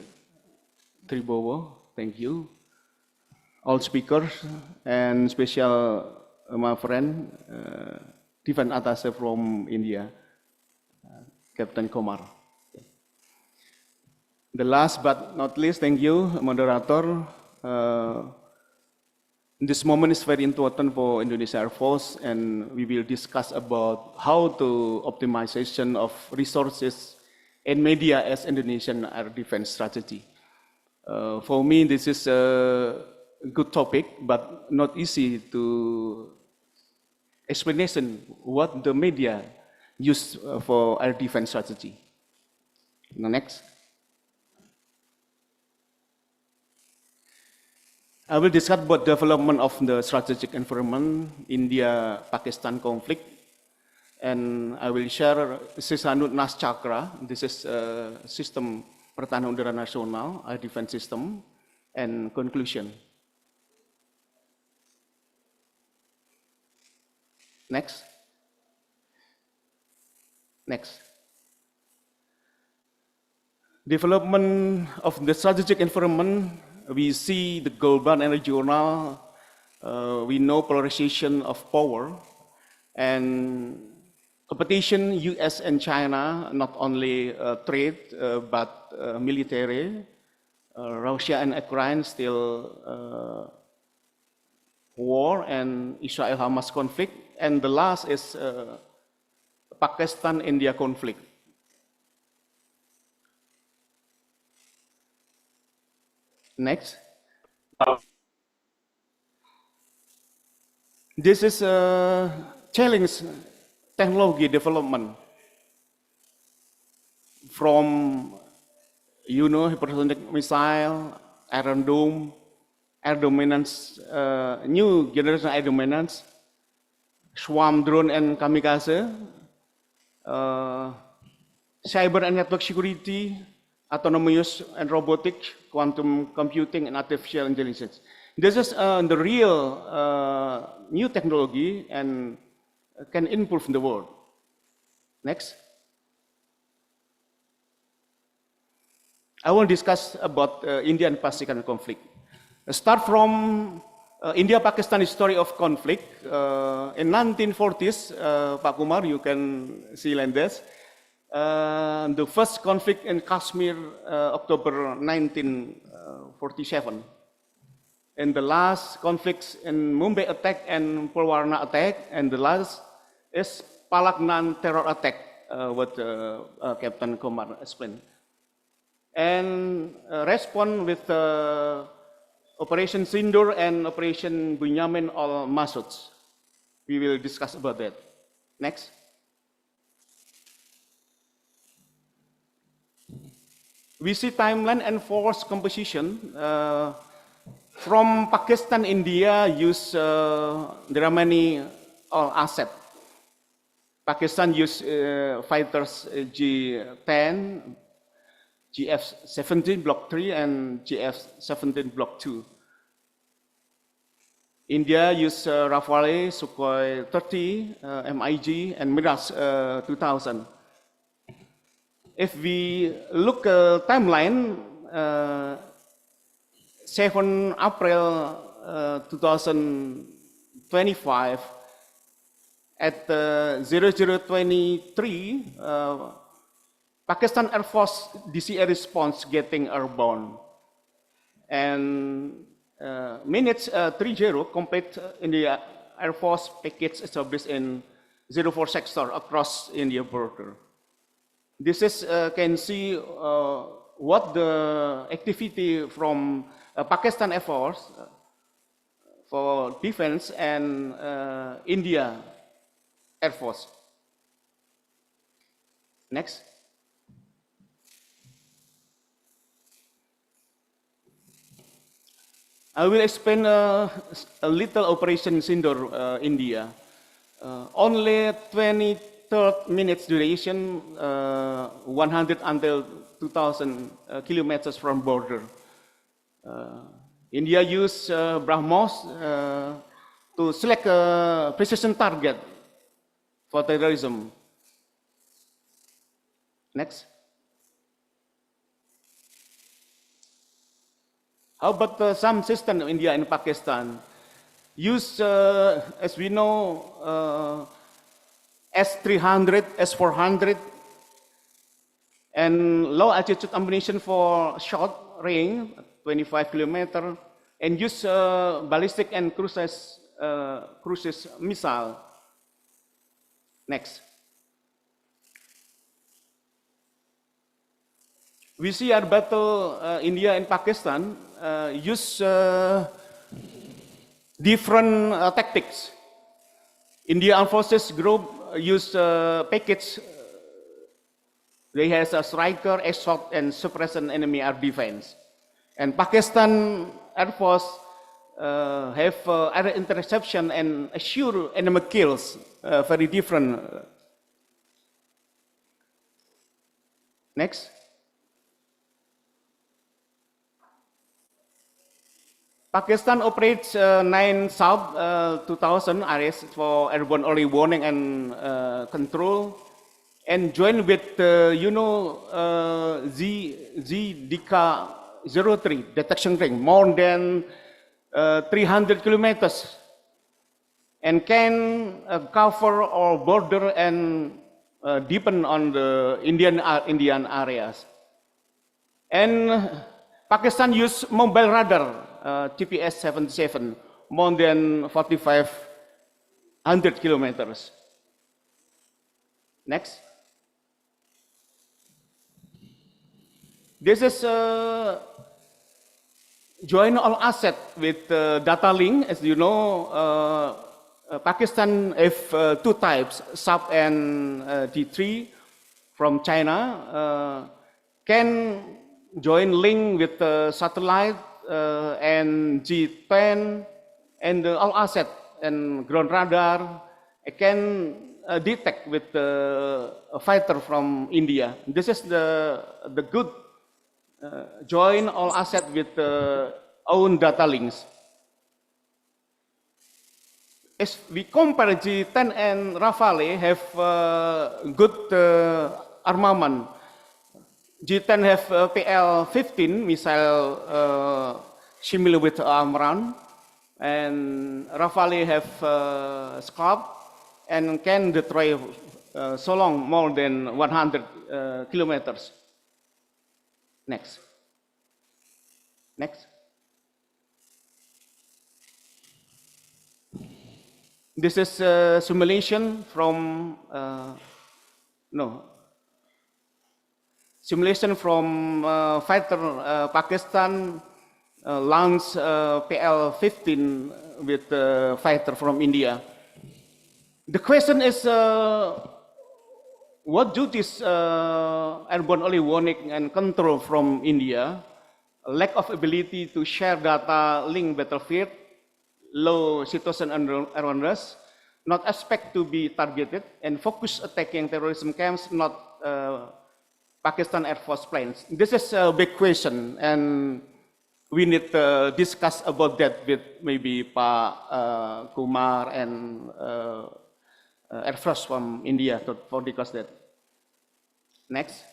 S4: Tribowo, thank you. All speakers and special my friend, Defense Attaché from India, Captain Komar. The last but not least, thank you, moderator. This moment is very important for Indonesia Air Force, and we will discuss about how to optimization of resources and media as Indonesian air defense strategy. For me, this is a good topic, but not easy to explanation what the media use for air defense strategy. Next. I will discuss about development of the strategic environment, India-Pakistan conflict, and I will share Sisanut Nas Chakra. This is a system pertahanan udara nasional, air defense system, and conclusion. Next. Next. Development of the strategic environment, we see the global and regional
S11: We know polarization of power and competition, US and China, not only trade, but military. Russia and Ukraine still war, and Israel-Hamas conflict. And the last is Pakistan-India conflict. Next. This is a challenge technology development from, hypersonic missile, Iron Dome, air dominance, new generation air dominance, swarm drone and kamikaze, cyber and network security, autonomous and robotics, quantum computing, and artificial intelligence. This is the real new technology and can improve the world. Next. I will discuss about India and Pacific conflict. Start from India-Pakistan story of conflict. In 1940s, Pak Kumar, you can see like this. The first conflict in Kashmir, October 1947. And the last conflicts in Mumbai attack and Pulwarna attack, and the last is Palaknan terror attack, what Captain Kumar explained. And respond with Operation Sindur and Operation Bunyamin al Masuds. We will discuss about that. Next. We see timeline and force composition. From Pakistan, India use there are many assets. Pakistan use fighters G-10, GF-17 Block 3 and GF-17 Block 2. India use Rafale, Sukhoi 30, MiG, and Mirage 2000. If we look timeline, 7 April 2025, at 0023, Pakistan Air Force DCA response getting airborne. And minutes 30 complete India Air Force package established in 04 sector across India border. This is can see what the activity from Pakistan Air Force for defense and India Air Force. Next. I will explain a little Operation Sindur, India. Only 23 minutes duration, 100 until 2,000 kilometers from border. India used BrahMos to select a precision target for terrorism. Next. How about some system in India and Pakistan? Use, as we know, S-300, S-400, and low altitude ammunition for short range, 25 kilometer, and use ballistic and cruise missile. Next. We see our battle, India and Pakistan use different tactics. India Armed Forces group use package. They has a striker, assault, and suppression enemy air defense. And Pakistan Air Force have air interception and assure enemy kills, very different. Next. Pakistan operates 9 South 2000 areas for airborne early warning and control, and joined with ZDK 03 detection ring, more than 300 kilometers and can cover or border and deepen on the Indian areas. And Pakistan used mobile radar, TPS-77, more than 4,500 kilometers. Next. This is join all asset with data link. As you know, Pakistan have two types, SAP and D3 from China. Can join link with satellite and G10 and all asset and ground radar. It can detect with a fighter from India. This is the good join all asset with own data links. As we compare G10 and Rafale have good armament. G10 have PL-15 missile similar with Amran, and Rafale have Scalp and can destroy so long more than 100 kilometers. Next. Next. This is simulation from simulation from fighter Pakistan launched PL-15 with fighter from India. The question is, what duties airborne early warning and control from India? Lack of ability to share data link battlefield, low situation awareness, not expect to be targeted, and focus attacking terrorism camps, not Pakistan Air Force planes. This is a big question, and we need to discuss about that with maybe Pak Kumar and Air Force from India for discuss that. Next.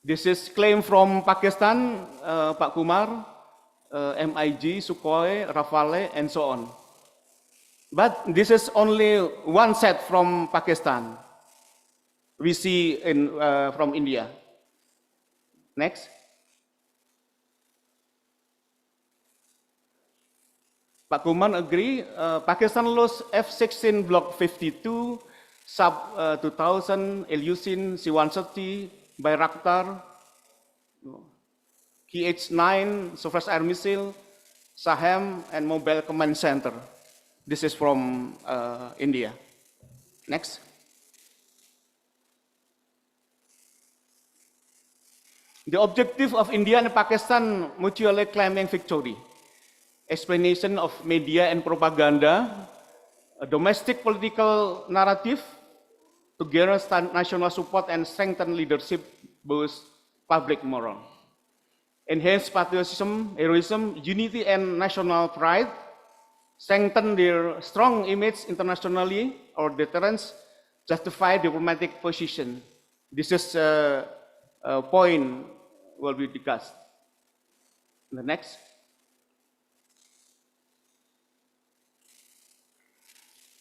S11: This is claim from Pakistan, Pak Kumar, MiG, Sukhoi, Rafale, and so on. But this is only one set from Pakistan. We see in from India. Next. Pak Kumar agree. Pakistan lost F-16 Block 52, Sub 2000, Ilyushin, C-130, Bayraktar, KH-9, Surface Air Missile, Saham, and Mobile Command Center. This is from India. Next. The objective of India and Pakistan mutually claiming victory. Explanation of media and propaganda, a domestic political narrative to garner national support and strengthen leadership, boost public moral. Enhance patriotism, heroism, unity, and national pride, strengthen their strong image internationally or deterrence, justify diplomatic position. This is a point will be discussed. The next.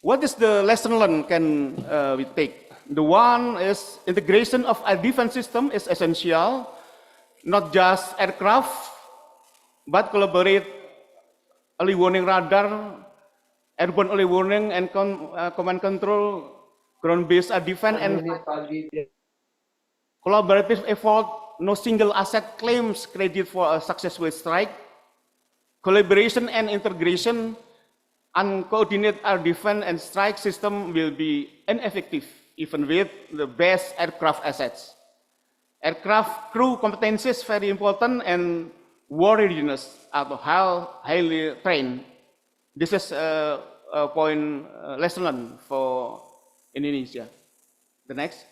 S11: What is the lesson learned can we take? The one is integration of a defense system is essential, not just aircraft, but collaborate early warning radar, airborne early warning and command control, ground-based defense, and collaborative effort. No single asset claims credit for a successful strike. Collaboration and integration, uncoordinated air defense and strike system will be ineffective even with the best aircraft assets. Aircraft crew competencies very important and war readiness are highly trained. This is a point lesson learned for Indonesia. The next.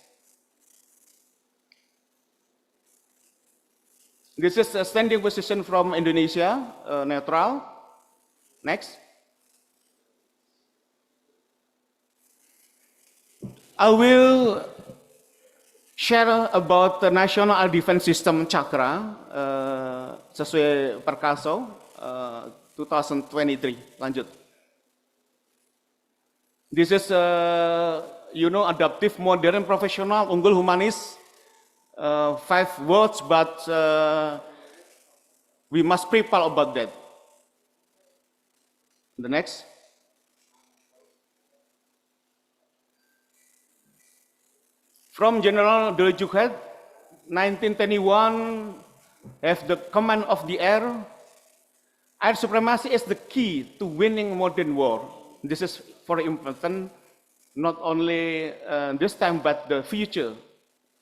S11: This is a standing position from Indonesia, neutral. Next. I will share about the National Air Defense System Chakra sesuai Perkaso 2023. Lanjut. This is adaptive, modern, professional, unggul, humanis. 5 words, but we must prepare about that. The next. From General Delejuhead, 1921, have the command of the air. Air supremacy is the key to winning modern war. This is very important, not only this time, but the future,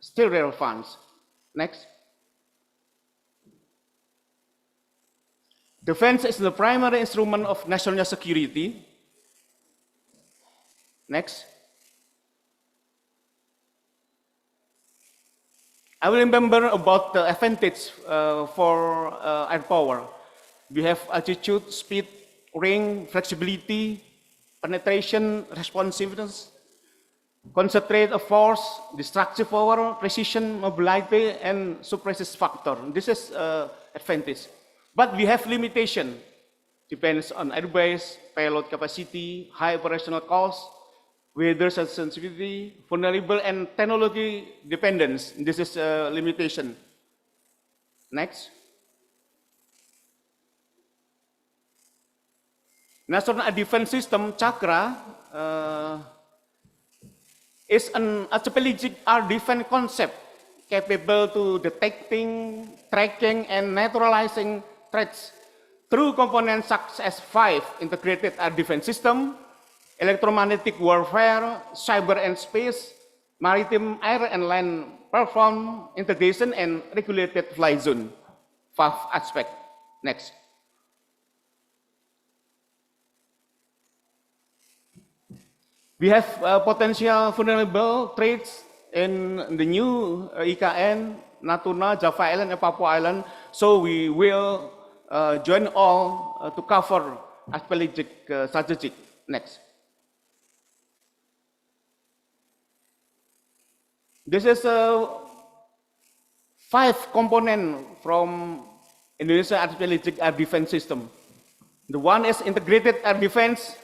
S11: still relevant. Next. Defense is the primary instrument of national security. Next. I will remember about the advantage for air power. We have altitude, speed, range, flexibility, penetration, responsiveness, concentrate of force, destructive power, precision, mobility, and suppressive factor. This is advantage. But we have limitation. Depends on airbase, payload capacity, high operational cost, weather sensitivity, vulnerable, and technology dependence. This is a limitation. Next. National Defense System Chakra is an strategic air defense concept capable to detecting, tracking, and neutralizing threats through components such as 5 integrated air defense system, electromagnetic warfare, cyber and space, maritime, air and land platform integration, and regulated fly zone. 5 aspects. Next. We have potential vulnerable threats in the new IKN, Natuna, Java Island, and Papua Island. So we will join all to cover strategic. Next. This is 5 components from Indonesia strategic air defense system. The one is integrated air defense.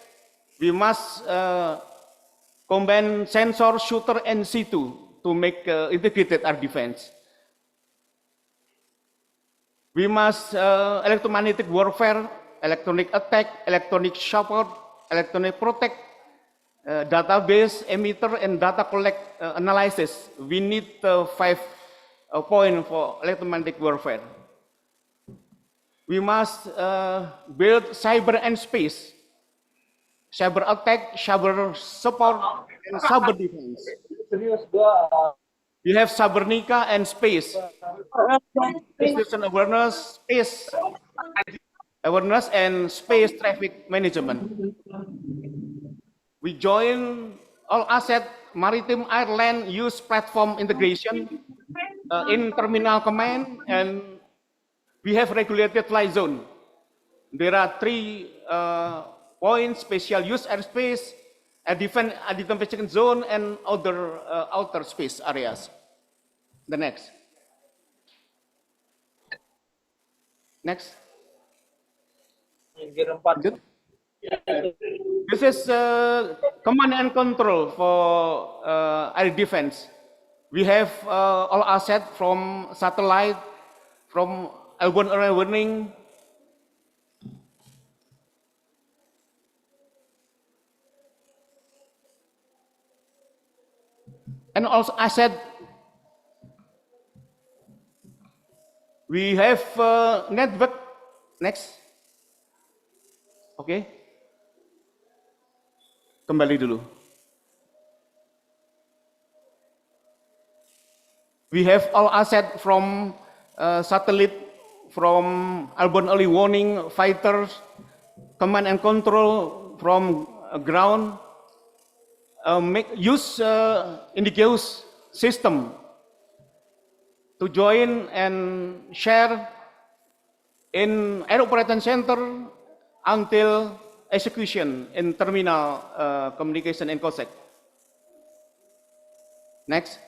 S11: We must combine sensor, shooter, and C2 to make integrated air defense. We must electromagnetic warfare, electronic attack, electronic support, electronic protect, database, emitter, and data collect analysis. We need 5 points for electromagnetic warfare. We must build cyber and space. Cyber attack, cyber support, and cyber defense. We have cybernica and space. Situation awareness, space awareness, and space traffic management. We join all asset, maritime, air, land, use platform integration in terminal command, and we have regulated fly zone. There are 3 points: special use airspace, a defense identification zone, and other outer space areas. The next. Next. Good. This is command and control for air defense. We have all assets from satellite, from airborne early warning, and also asset. We have network. Next. Oke. Kembali dulu. We have all asset from satellite, from airborne early warning, fighters, command and control from ground, use indigenous system to join and share in air operation center until execution in terminal communication and COSEC. Next.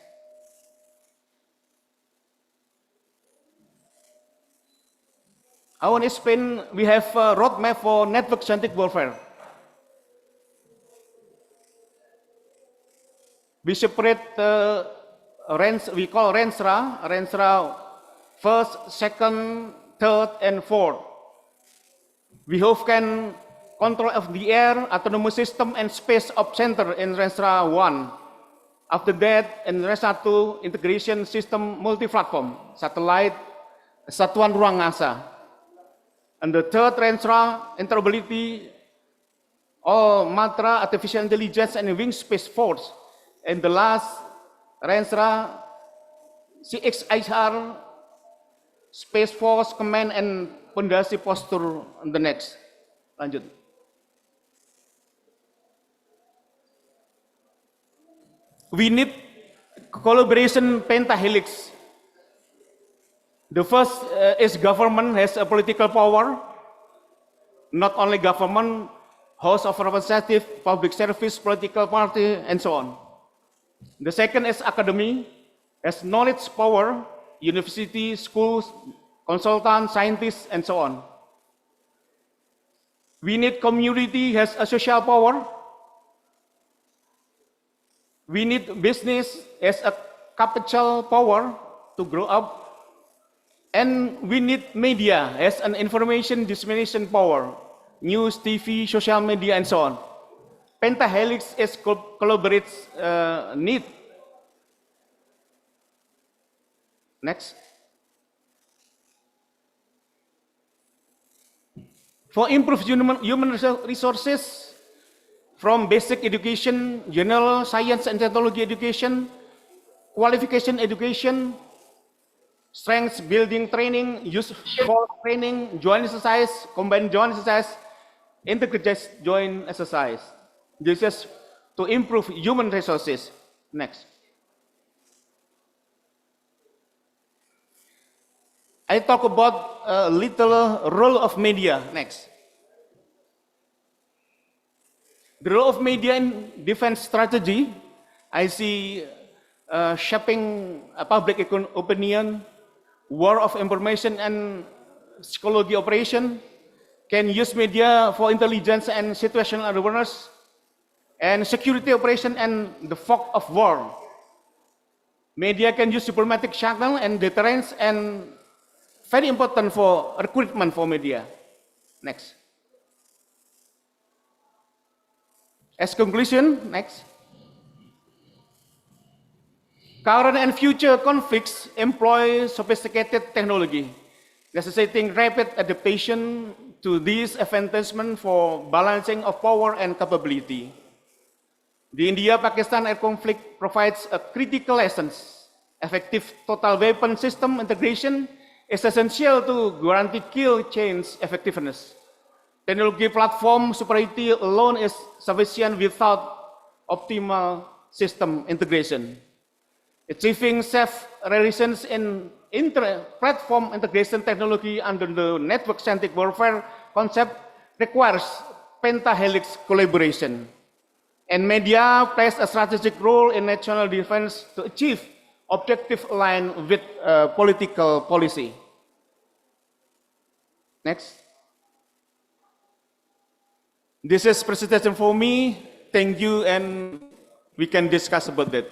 S11: I want to explain, we have a roadmap for network-centric warfare. We separate range, we call Rensra first, second, third, and fourth. We hope can control of the air, autonomous system, and space of center in Rensra 1. After that, in Rensra 2, integration system multi-platform, satellite, satuan ruang angkasa. And the third Rensra, interoperability, all Matra, artificial intelligence, and wing space force. And the last, Rensra, CXIR, Space Force Command and Pondasi Posture on the next. Lanjut. We need collaboration pentahelix. The first is government has a political power. Not only government, House of Representatives, public service, political party, and so on. The second is academy, has knowledge power, university, schools, consultants, scientists, and so on. We need community, has a social power. We need business as a capital power to grow up. And we need media as an information dissemination power, news, TV, social media, and so on. Pentahelix is collaborates need. Next. For improved human resources, from basic education, general science and technology education, qualification education, strength building training, use force training, joint exercise, combined joint exercise, integrated joint exercise. This is to improve human resources. Next. I talk about a little role of media. Next. The role of media in defense strategy, I see shaping public opinion, war of information and psychology operation, can use media for intelligence and situational awareness, and security operation and the fog of war. Media can use diplomatic channel and deterrence, and very important for recruitment for media. Next. As conclusion, next. Current and future conflicts employ sophisticated technology, necessitating rapid adaptation to these advancements for balancing of power and capability. The India-Pakistan air conflict provides a critical lessons. Effective total weapon system integration is essential to guarantee kill chain's effectiveness. Technology platform superiority alone is sufficient without optimal system integration. Achieving safe relations in platform integration technology under the network-centric warfare concept requires pentahelix collaboration. And media plays a strategic role in national defense to achieve objective aligned with political policy. Next. This is presentation for me. Thank you, and we can discuss about that.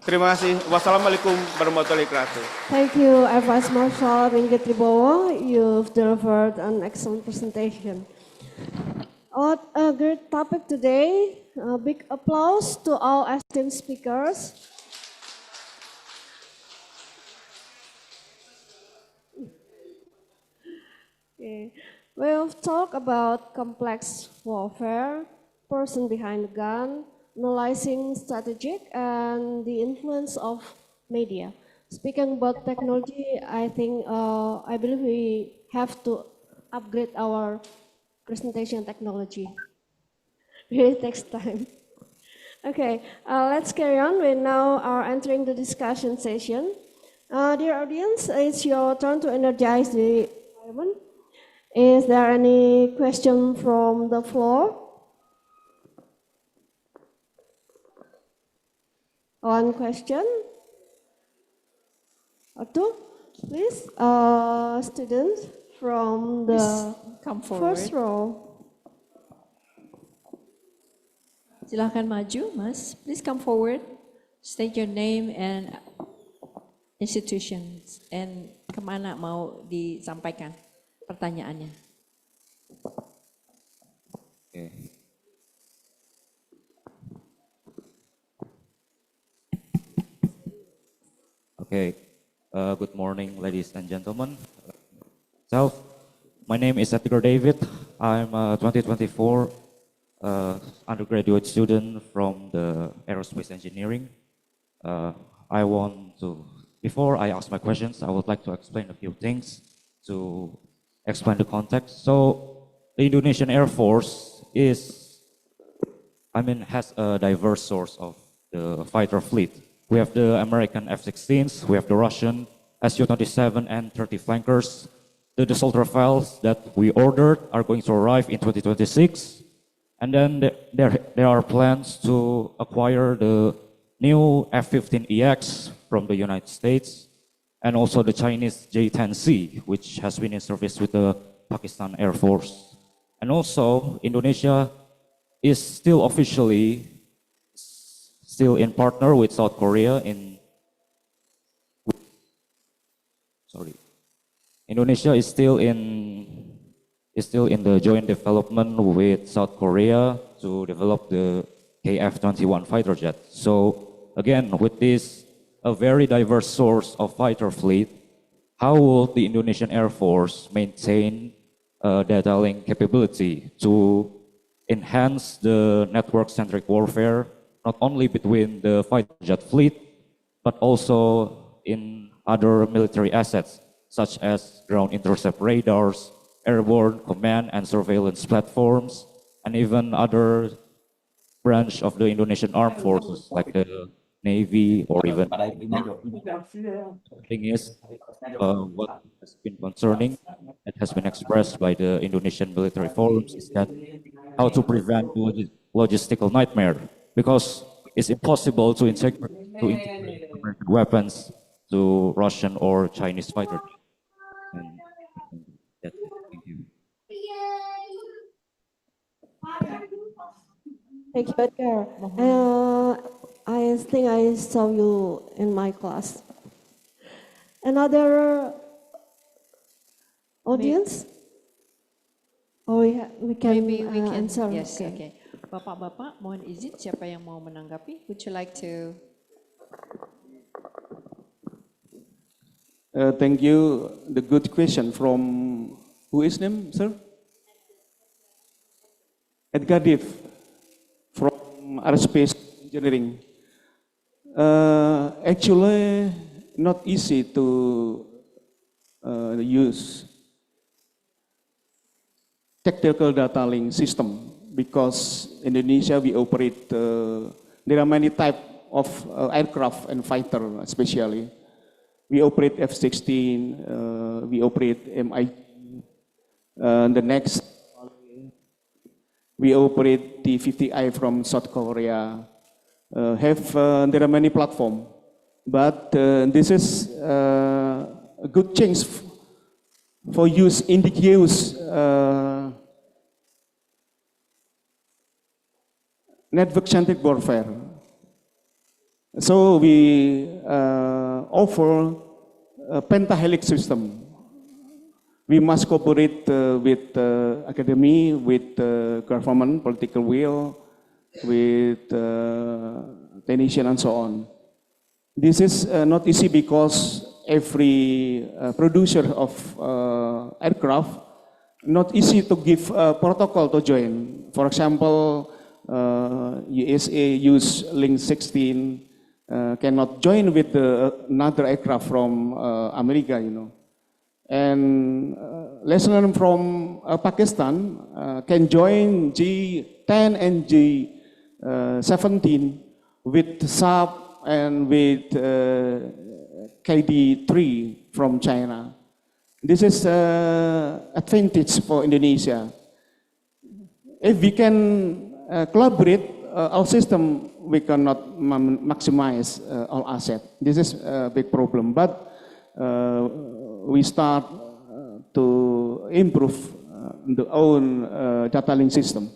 S11: Terima kasih. Wassalamualaikum warahmatullahi wabarakatuh.
S19: Thank you, Air Vice Marshal Ringgit Tribowo. You've delivered an excellent presentation. What a great topic today. A big applause to all esteemed speakers. Okay. We'll talk about complex warfare, person behind the gun, analyzing strategic, and the influence of media. Speaking about technology, I believe we have to upgrade our presentation technology. Really takes time. Okay, let's carry on. We now are entering the discussion session. Dear audience, it's your turn to energize the environment. Is there any question from the floor? One question or two, please. Students from the
S20: come forward.
S19: first row.
S20: Silahkan maju, Mas. Please come forward. State your name and institutions and kemana mau disampaikan pertanyaannya.
S12: Okay. Okay. Good morning, ladies and gentlemen. So, my name is Edgar David. I'm a 2024 undergraduate student from the aerospace engineering. I want to, before I ask my questions, I would like to explain a few things to explain the context. So, the Indonesian Air Force has a diverse source of the fighter fleet. We have the American F-16s, we have the Russian Su-27 and 30 flankers. The Dassault Rafales that we ordered are going to arrive in 2026. And then there are plans to acquire the new F-15EX from the United States and also the Chinese J-10C, which has been in service with the Pakistan Air Force. And also, Indonesia is still officially in partner with South Korea Indonesia is still in the joint development with South Korea to develop the KF-21 fighter jet. So again, with this a very diverse source of fighter fleet, how will the Indonesian Air Force maintain data link capability to enhance the network-centric warfare, not only between the fighter jet fleet, but also in other military assets, such as ground intercept radars, airborne command and surveillance platforms, and even other branch of the Indonesian armed forces, like the Navy or even thing is what has been concerning, that has been expressed by the Indonesian military forums, is that how to prevent logistical nightmare, because it's impossible to integrate American weapons to Russian or Chinese fighter jets. And that's it. Thank you.
S19: Thank you, Edgar. I think I saw you in my class. Another audience? Or we can,
S20: Maybe we can
S19: answer.
S20: Yes, okay. Bapak-bapak, mohon izin, siapa yang mau menanggapi? Would you like to?
S21: Thank you. The good question from who is name, sir? Edgar Div from Aerospace Engineering. Actually, not easy to use tactical data link system because Indonesia we operate. There are many type of aircraft and fighter, especially. We operate F-16, we operate MiG. The next, we operate T-50I from South Korea. There are many platforms, but this is a good chance for use indigenous network-centric warfare. So we offer a pentahelix system. We must cooperate with academy, with government, political will, with technician and so on. This is not easy because every producer of aircraft not easy to give a protocol to join. For example, USA use Link 16 cannot join with another aircraft from America, you know. And lesson learned from Pakistan can join G10 and G17 with SAP and with KD3 from China. This is advantage for Indonesia. If we can collaborate our system, we cannot maximize all assets. This is a big problem. But we start to improve the own data link system.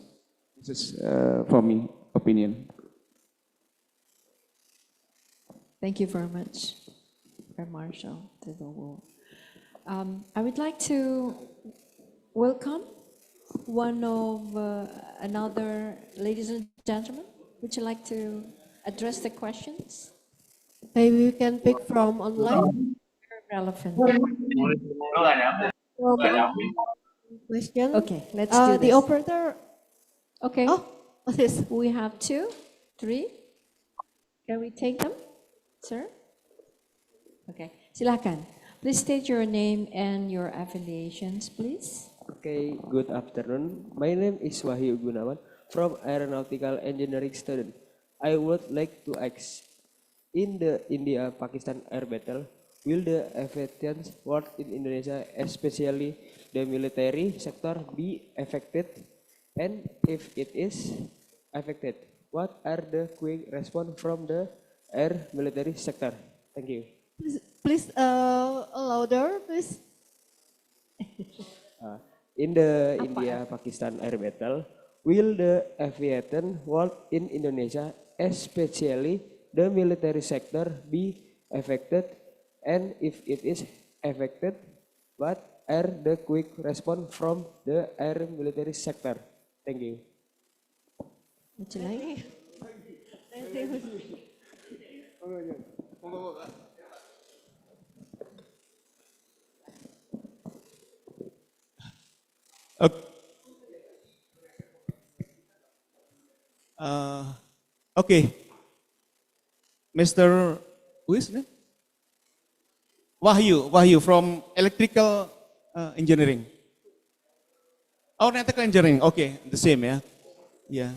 S21: This is for me opinion.
S20: Thank you very much, Air Marshal Tedowo. I would like to welcome one of another, ladies and gentlemen. Would you like to address the questions?
S19: Maybe we can pick from online.
S20: Very relevant.
S19: Question.
S20: Okay, let's do this.
S19: The operator.
S20: Okay.
S19: Oh, what is?
S20: We have 2, 3. Can we take them, sir? Okay, silakan. Please state your name and your affiliations, please.
S13: Okay, good afternoon. My name is Wahyu Gunawan from Aeronautical Engineering student. I would like to ask, in the India-Pakistan air battle, will the aviation work in Indonesia, especially the military sector, be affected? And if it is affected, what are the quick response from the air military sector? Thank you.
S19: Please, louder, please.
S13: In the India-Pakistan air battle, will the aviation work in Indonesia, especially the military sector, be affected? And if it is affected, what are the quick response from the air military sector? Thank you.
S20: Would you like?
S14: Okay, Mr. Who is name? Wahyu from electrical engineering. Oh, electrical engineering. Okay, the same, yeah. Yeah.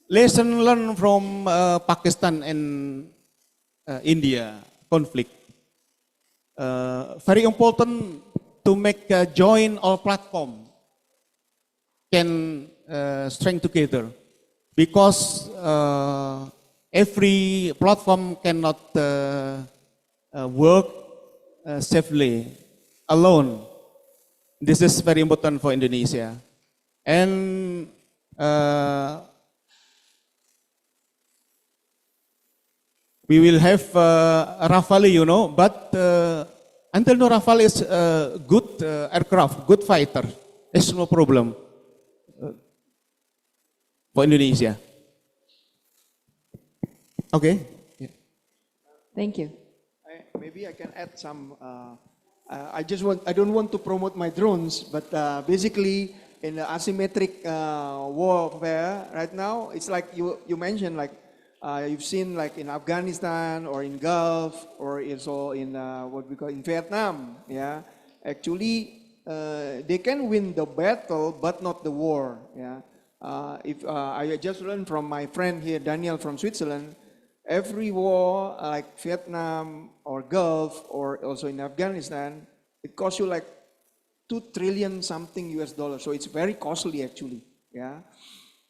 S14: Lesson learned from Pakistan and India conflict. Very important to make a joint all platform can strengthen together, because every platform cannot work safely alone. This is very important for Indonesia. And we will have Rafale, you know, but until now Rafale is a good aircraft, good fighter. It's no problem for Indonesia. Okay. Yeah.
S20: Thank you.
S21: Maybe I can add some. I don't want to promote my drones, but basically in the asymmetric warfare right now, it's like you mentioned, like you've seen like in Afghanistan or in Gulf or also in what we call in Vietnam. Yeah, actually they can win the battle, but not the war. Yeah. If I just learned from my friend here, Daniel from Switzerland, every war like Vietnam or Gulf or also in Afghanistan, it costs you like 2 trillion something US dollars. So it's very costly actually. Yeah.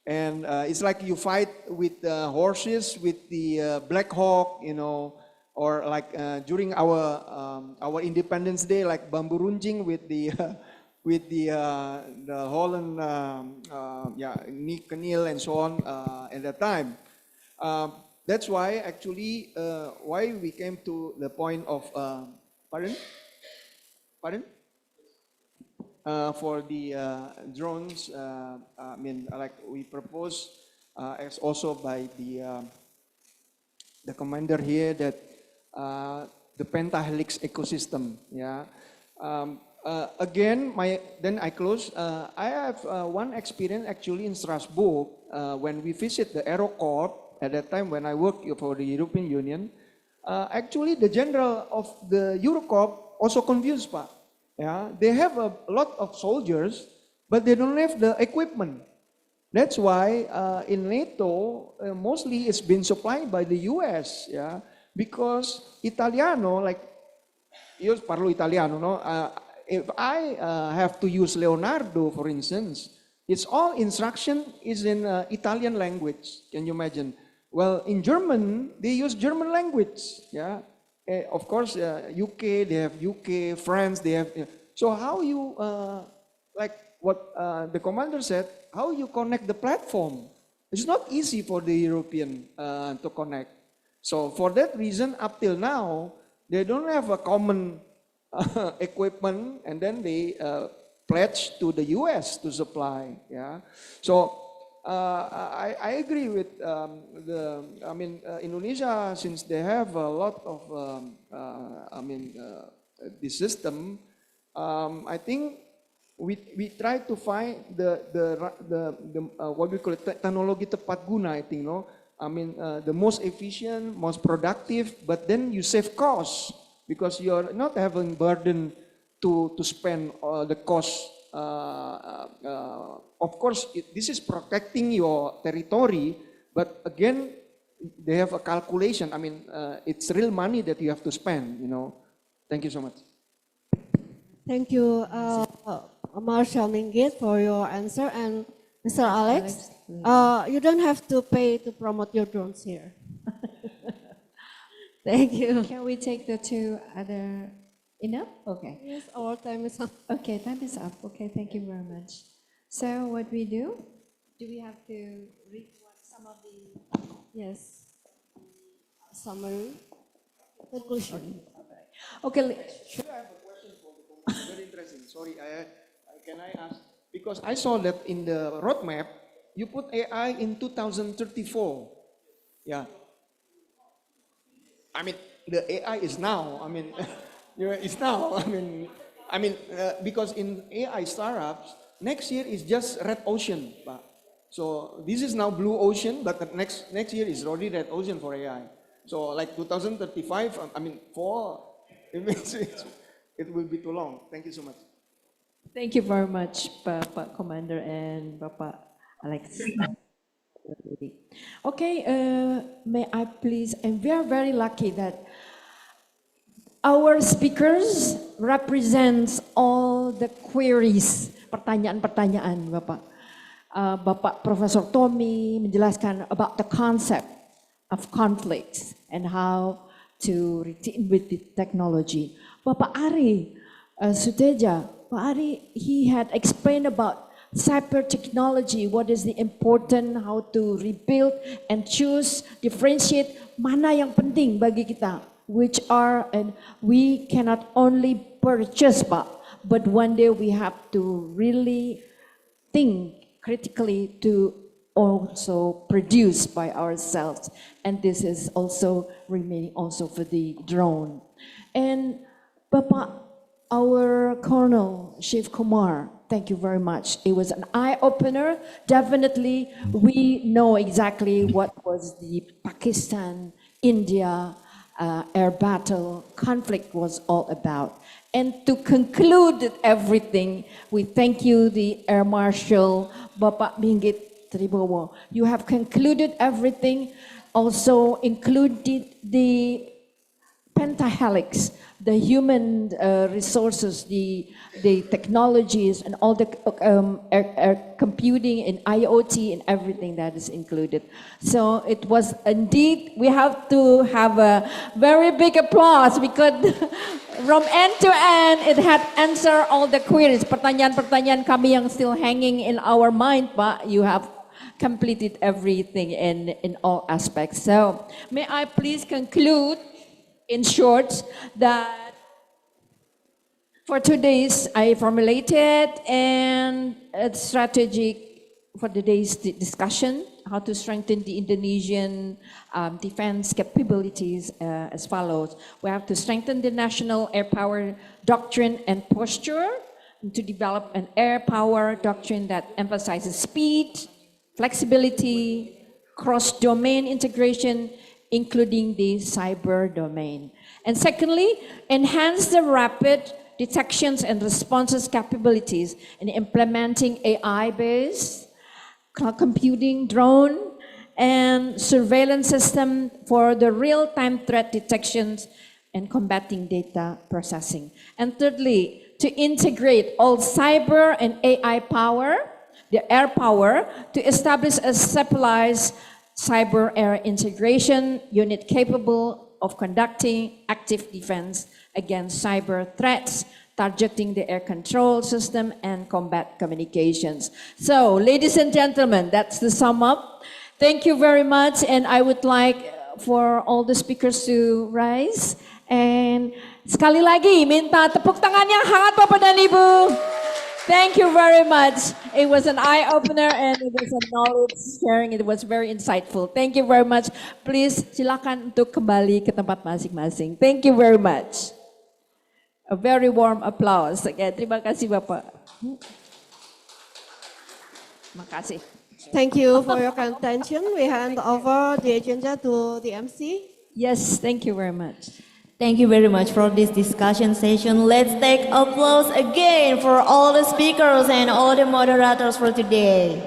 S21: And it's like you fight with horses, with the Black Hawk, you know, or like during our Independence Day, like bambu runcing with the Holland, Kenil and so on at that time. That's why actually why we came to the point of pardon for the drones. I mean, like we propose as also by the commander here that the pentahelix ecosystem. Yeah. Again, then I close. I have one experience actually in Strasbourg when we visit the AeroCorps. At that time when I worked for the European Union, actually the general of the Eurocorps also confused, Pak. Yeah, they have a lot of soldiers, but they don't have the equipment. That's why in NATO, mostly it's been supplied by the US, yeah, because Italiano, like, io parlo italiano, no? If I have to use Leonardo, for instance, it's all instruction is in Italian language. Can you imagine? Well, in German, they use German language. Yeah, of course, UK, they have UK, France, they have.
S3: So how you, like what the commander said, how you connect the platform? It's not easy for the European to connect. So for that reason, up till now, they don't have a common equipment, and then they pledge to the US to supply. Yeah. So I agree with Indonesia, since they have a lot of this system. I think we try to find the what we call it, teknologi tepat guna. I think, no. The most efficient, most productive, but then you save costs because you're not having burden to spend the cost. Of course, this is protecting your territory, but again, they have a calculation. It's real money that you have to spend. Thank you so much.
S19: Thank you, Marshal Minggit, for your answer. And Mr. Alex, you don't have to pay to promote your drones here. Thank you.
S20: Can we take the two other? Enough? Okay.
S19: Yes, our time is up.
S20: Okay, time is up. Okay, thank you very much. So what we do we have to read some of the...
S19: Yes. Summary. Conclusion.
S20: Okay.
S3: Sure, I have a question for the very interesting. Sorry, can I ask? Because I saw that in the roadmap, you put AI in 2034. Yeah. The AI is now. It's now. Because in AI startups, next year is just red ocean, Pak. So this is now blue ocean, but the next year is already red ocean for AI. So like 2035, it will be too long. Thank you so much.
S20: Thank you very much, Pak Commander and Bapak Alex. Okay, may I please, and we are very lucky that our speakers represents all the queries, pertanyaan-pertanyaan, Bapak. Bapak Profesor Tommy menjelaskan about the concept of conflicts and how to deal with the technology. Bapak Ari Suteja, Pak Ari, he had explained about cyber technology, what is the important, how to rebuild and choose, differentiate mana yang penting bagi kita, which are, and we cannot only purchase, Pak, but one day we have to really think critically to also produce by ourselves. And this is also remaining also for the drone. And Bapak, our Colonel Chief Kumar, thank you very much. It was an eye-opener. Definitely, we know exactly what was the Pakistan-India air battle conflict was all about. And to conclude everything, we thank you, the Air Marshal, Bapak Minggit Tribowo. You have concluded everything, also included the pentahelix, the human resources, the technologies, and all the computing and IoT and everything that is included. So it was indeed, we have to have a very big applause because from end to end, it had answered all the queries. Pertanyaan-pertanyaan kami yang still hanging in our mind, Pak, you have completed everything in all aspects. So may I please conclude in short that for today's, I formulated and a strategy for today's discussion, how to strengthen the Indonesian defense capabilities as follows. We have to strengthen the national air power doctrine and posture, and to develop an air power doctrine that emphasizes speed, flexibility, cross-domain integration, including the cyber domain. And secondly, enhance the rapid detections and responses capabilities in implementing AI-based cloud computing, drone, and surveillance system for the real-time threat detections and combating data processing. And thirdly, to integrate all cyber and AI power, the air power, to establish a stabilized cyber air integration unit capable of conducting active defense against cyber threats targeting the air control system, and combat communications. So, ladies and gentlemen, that's the sum up. Thank you very much, and I would like for all the speakers to rise. And sekali lagi minta tepuk tangan yang hangat Bapak dan Ibu. Thank you very much. It was an eye-opener and it was a knowledge sharing. It was very insightful. Thank you very much. Please silakan untuk kembali ke tempat masing-masing. Thank you very much. A very warm applause. Okay, terima kasih Bapak. Terima kasih.
S19: Thank you for your attention. We hand over the agenda to the MC.
S20: Yes, thank you very much.
S10: Thank you very much for this discussion session. Let's take applause again for all the speakers and all the moderators for today.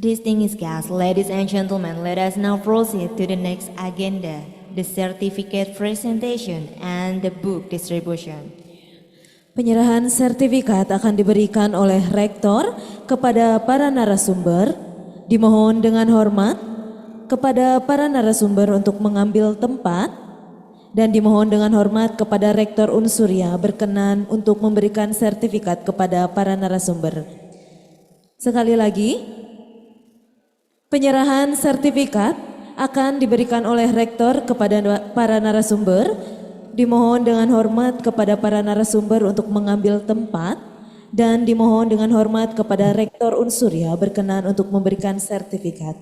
S10: Distinguished guests, ladies and gentlemen, let us now proceed to the next agenda, the certificate presentation and the book distribution. Penyerahan sertifikat akan diberikan oleh rektor kepada para narasumber. Dimohon dengan hormat kepada para narasumber untuk mengambil tempat dan dimohon dengan hormat kepada Rektor Unsurya berkenan untuk memberikan sertifikat kepada para narasumber. Sekali lagi, penyerahan sertifikat akan diberikan oleh rektor kepada para narasumber. Dimohon dengan hormat kepada para narasumber untuk mengambil tempat dan dimohon dengan hormat kepada Rektor Unsurya berkenan untuk memberikan sertifikat.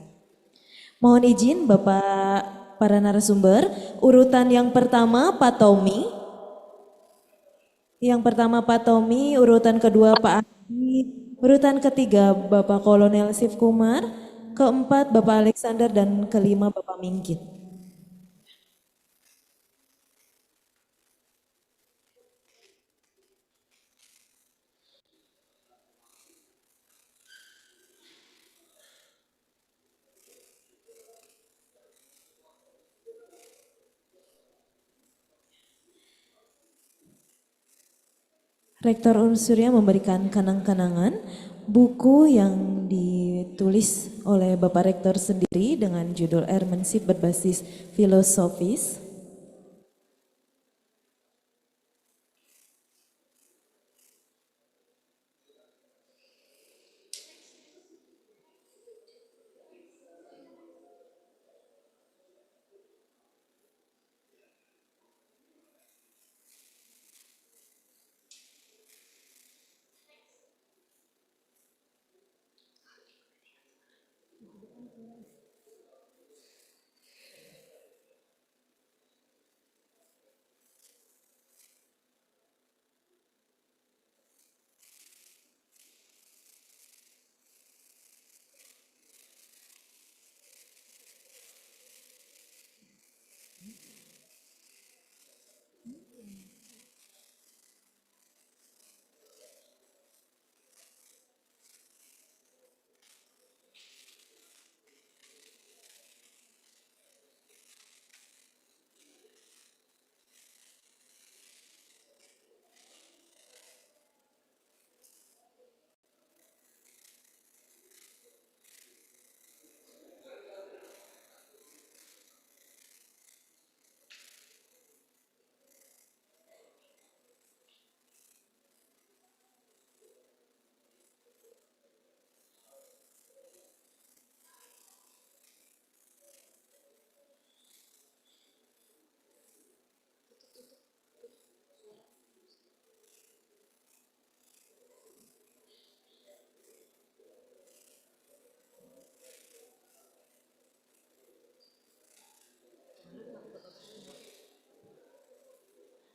S10: Mohon izin Bapak para narasumber, urutan yang pertama Pak Tommy. Yang pertama Pak Tommy, urutan kedua Pak Adi, urutan ketiga Bapak Kolonel Sif Kumar, keempat Bapak Alexander dan kelima Bapak Minggit. Rektor Unsurya memberikan kenang-kenangan buku yang ditulis oleh Bapak Rektor sendiri dengan judul Airmanship berbasis filosofis.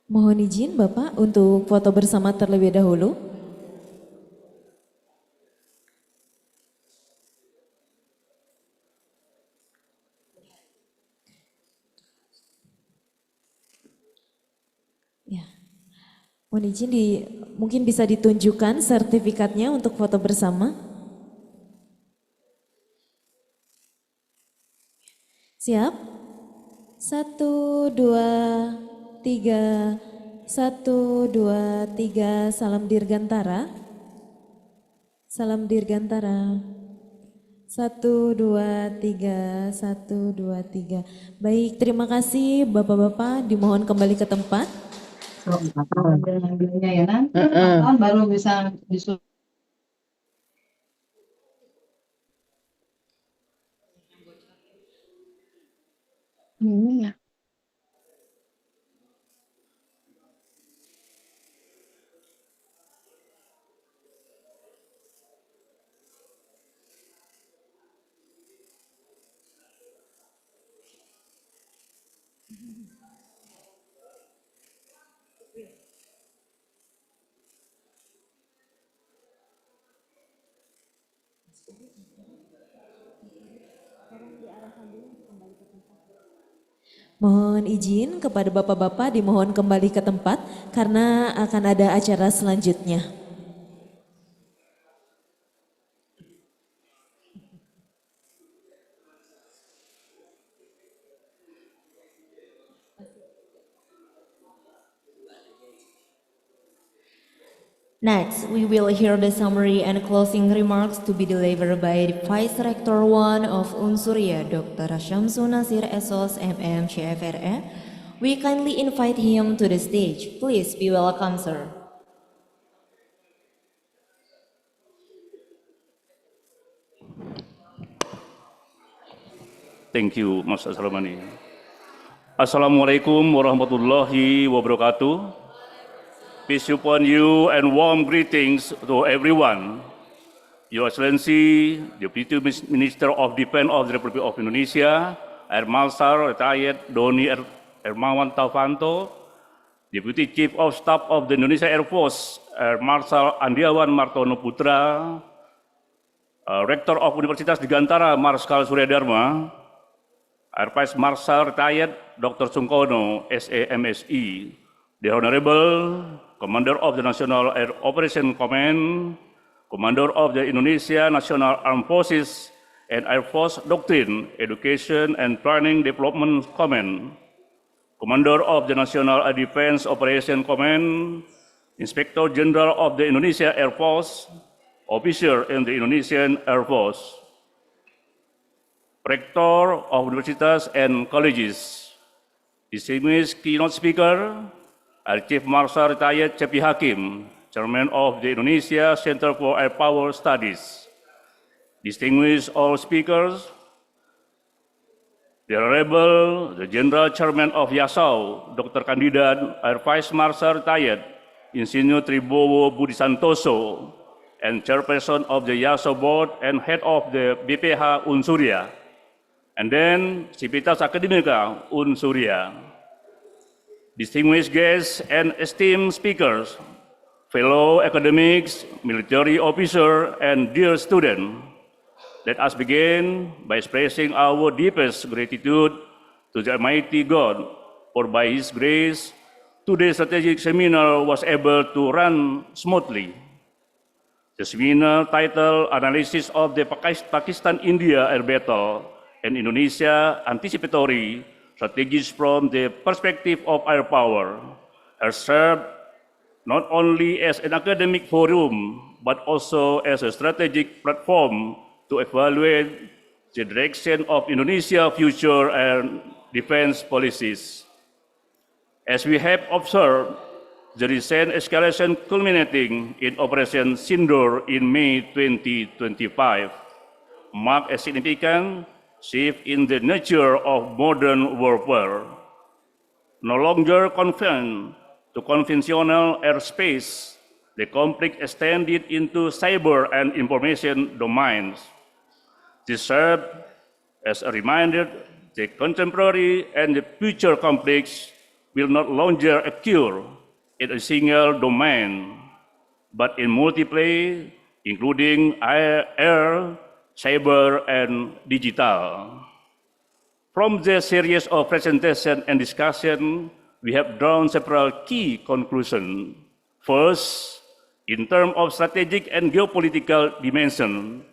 S10: Mohon izin Bapak untuk foto bersama terlebih dahulu. Ya. Mohon izin mungkin bisa ditunjukkan sertifikatnya untuk foto bersama. Siap? 1, 2, 3, 1, 2, 3, salam dirgantara. Salam dirgantara. 1, 2, 3, 1, 2, 3. Baik, terima kasih Bapak-Bapak, dimohon kembali ke tempat.
S5: Ya nanti tahun baru bisa disuruh. Ini ya.
S10: Mohon izin kepada Bapak-Bapak dimohon kembali ke tempat karena akan ada acara selanjutnya. Next, we will hear the summary and closing remarks to be delivered by the Vice Rector 1 of Unsuria, Dr. Syamsul Nasir SOS MM CFRE. We kindly invite him to the stage. Please be welcome, sir.
S15: Thank you, Mas Asramani. Assalamualaikum warahmatullahi wabarakatuh. Peace upon you and warm greetings to everyone. Your Excellency, Deputy Minister of Defense of the Republic of Indonesia, Air Marshal Retired Doni Hermawan Taufanto, Deputy Chief of Staff of the Indonesia Air Force, Air Marshal Andiawan Martono Putra, Rector of Universitas Digantara Marskal Surya Dharma, Air Vice Marshal Retired Dr. Sungkono, SAMSE, the Honorable Commander of the National Air Operation Command, Commander of the Indonesia National Armed Forces and Air Force Doctrine, Education and Training Development Command, Commander of the National Air Defense Operation Command, Inspector General of the Indonesia Air Force, Officer in the Indonesian Air Force, Rector of Universities and Colleges, distinguished keynote speaker, Air Chief Marshal Retired Cepi Hakim, Chairman of the Indonesia Center for Air Power Studies, distinguished all speakers, the Honorable, the General Chairman of YASAU, Dr. Kandidat Air Vice Marshal Retired Insinyur Tribowo Budi Santoso, and Chairperson of the YASAU Board and Head of the BPH Unsuria, and then Civitas Academica Unsuria. Distinguished guests and esteemed speakers, fellow academics, military officers, and dear students, let us begin by expressing our deepest gratitude to the Almighty God, for by His grace, today's strategic seminar was able to run smoothly. The seminar titled Analysis of the Pakistan-India Air Battle and Indonesia Anticipatory Strategies from the Perspective of Air Power has served not only as an academic forum, but also as a strategic platform to evaluate the direction of Indonesia's future and defense policies. As we have observed, the recent escalation culminating in Operation Sindoor in May 2025 marked a significant shift in the nature of modern warfare. No longer confined to conventional airspace, the conflict extended into cyber and information domains. This served as a reminder that contemporary and the future conflicts will not longer occur in a single domain, but in multiple, including air, cyber, and digital. From this series of presentation and discussion, we have drawn several key conclusions. First, in terms of strategic and geopolitical dimension,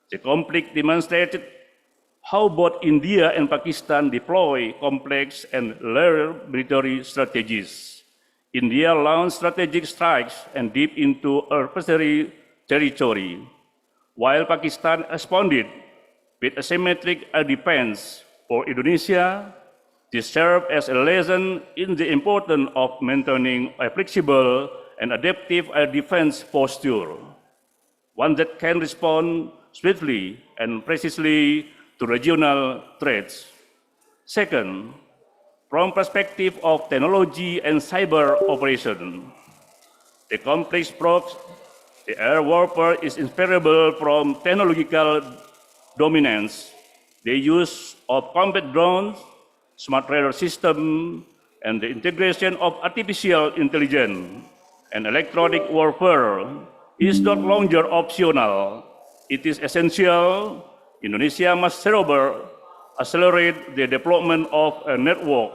S15: the conflict demonstrated how both India and Pakistan deploy complex and layered military strategies. India launched strategic strikes and deep into adversary territory, while Pakistan responded with asymmetric air defense for Indonesia. This serves as a lesson in the importance of maintaining a flexible and adaptive air defense posture, one that can respond swiftly and precisely to regional threats. Second, from perspective of technology and cyber operation, the complex approach, the air warfare is inseparable from technological dominance. The use of combat drones, smart radar system, and the integration of artificial intelligence and electronic warfare is no longer optional. It is essential. Indonesia must further accelerate the development of a network,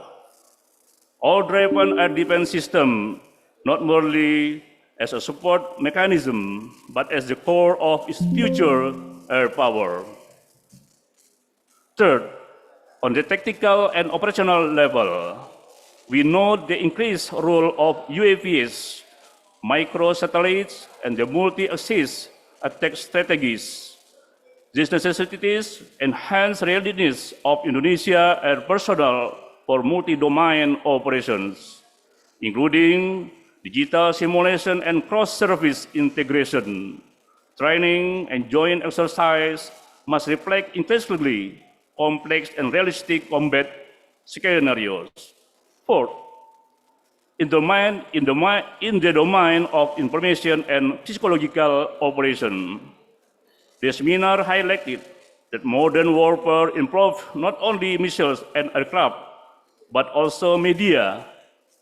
S15: all-driven air defense system, not merely as a support mechanism, but as the core of its future air power. Third, on the tactical and operational level, we note the increased role of UAVs, microsatellites, and the multi-axis attack strategies. These necessities enhance readiness of Indonesia air personnel for multi-domain operations, including digital simulation and cross-service integration. Training and joint exercise must reflect increasingly complex and realistic combat scenarios. Fourth, in the domain of information and psychological operation, the seminar highlighted that modern warfare involves not only missiles and aircraft, but also media,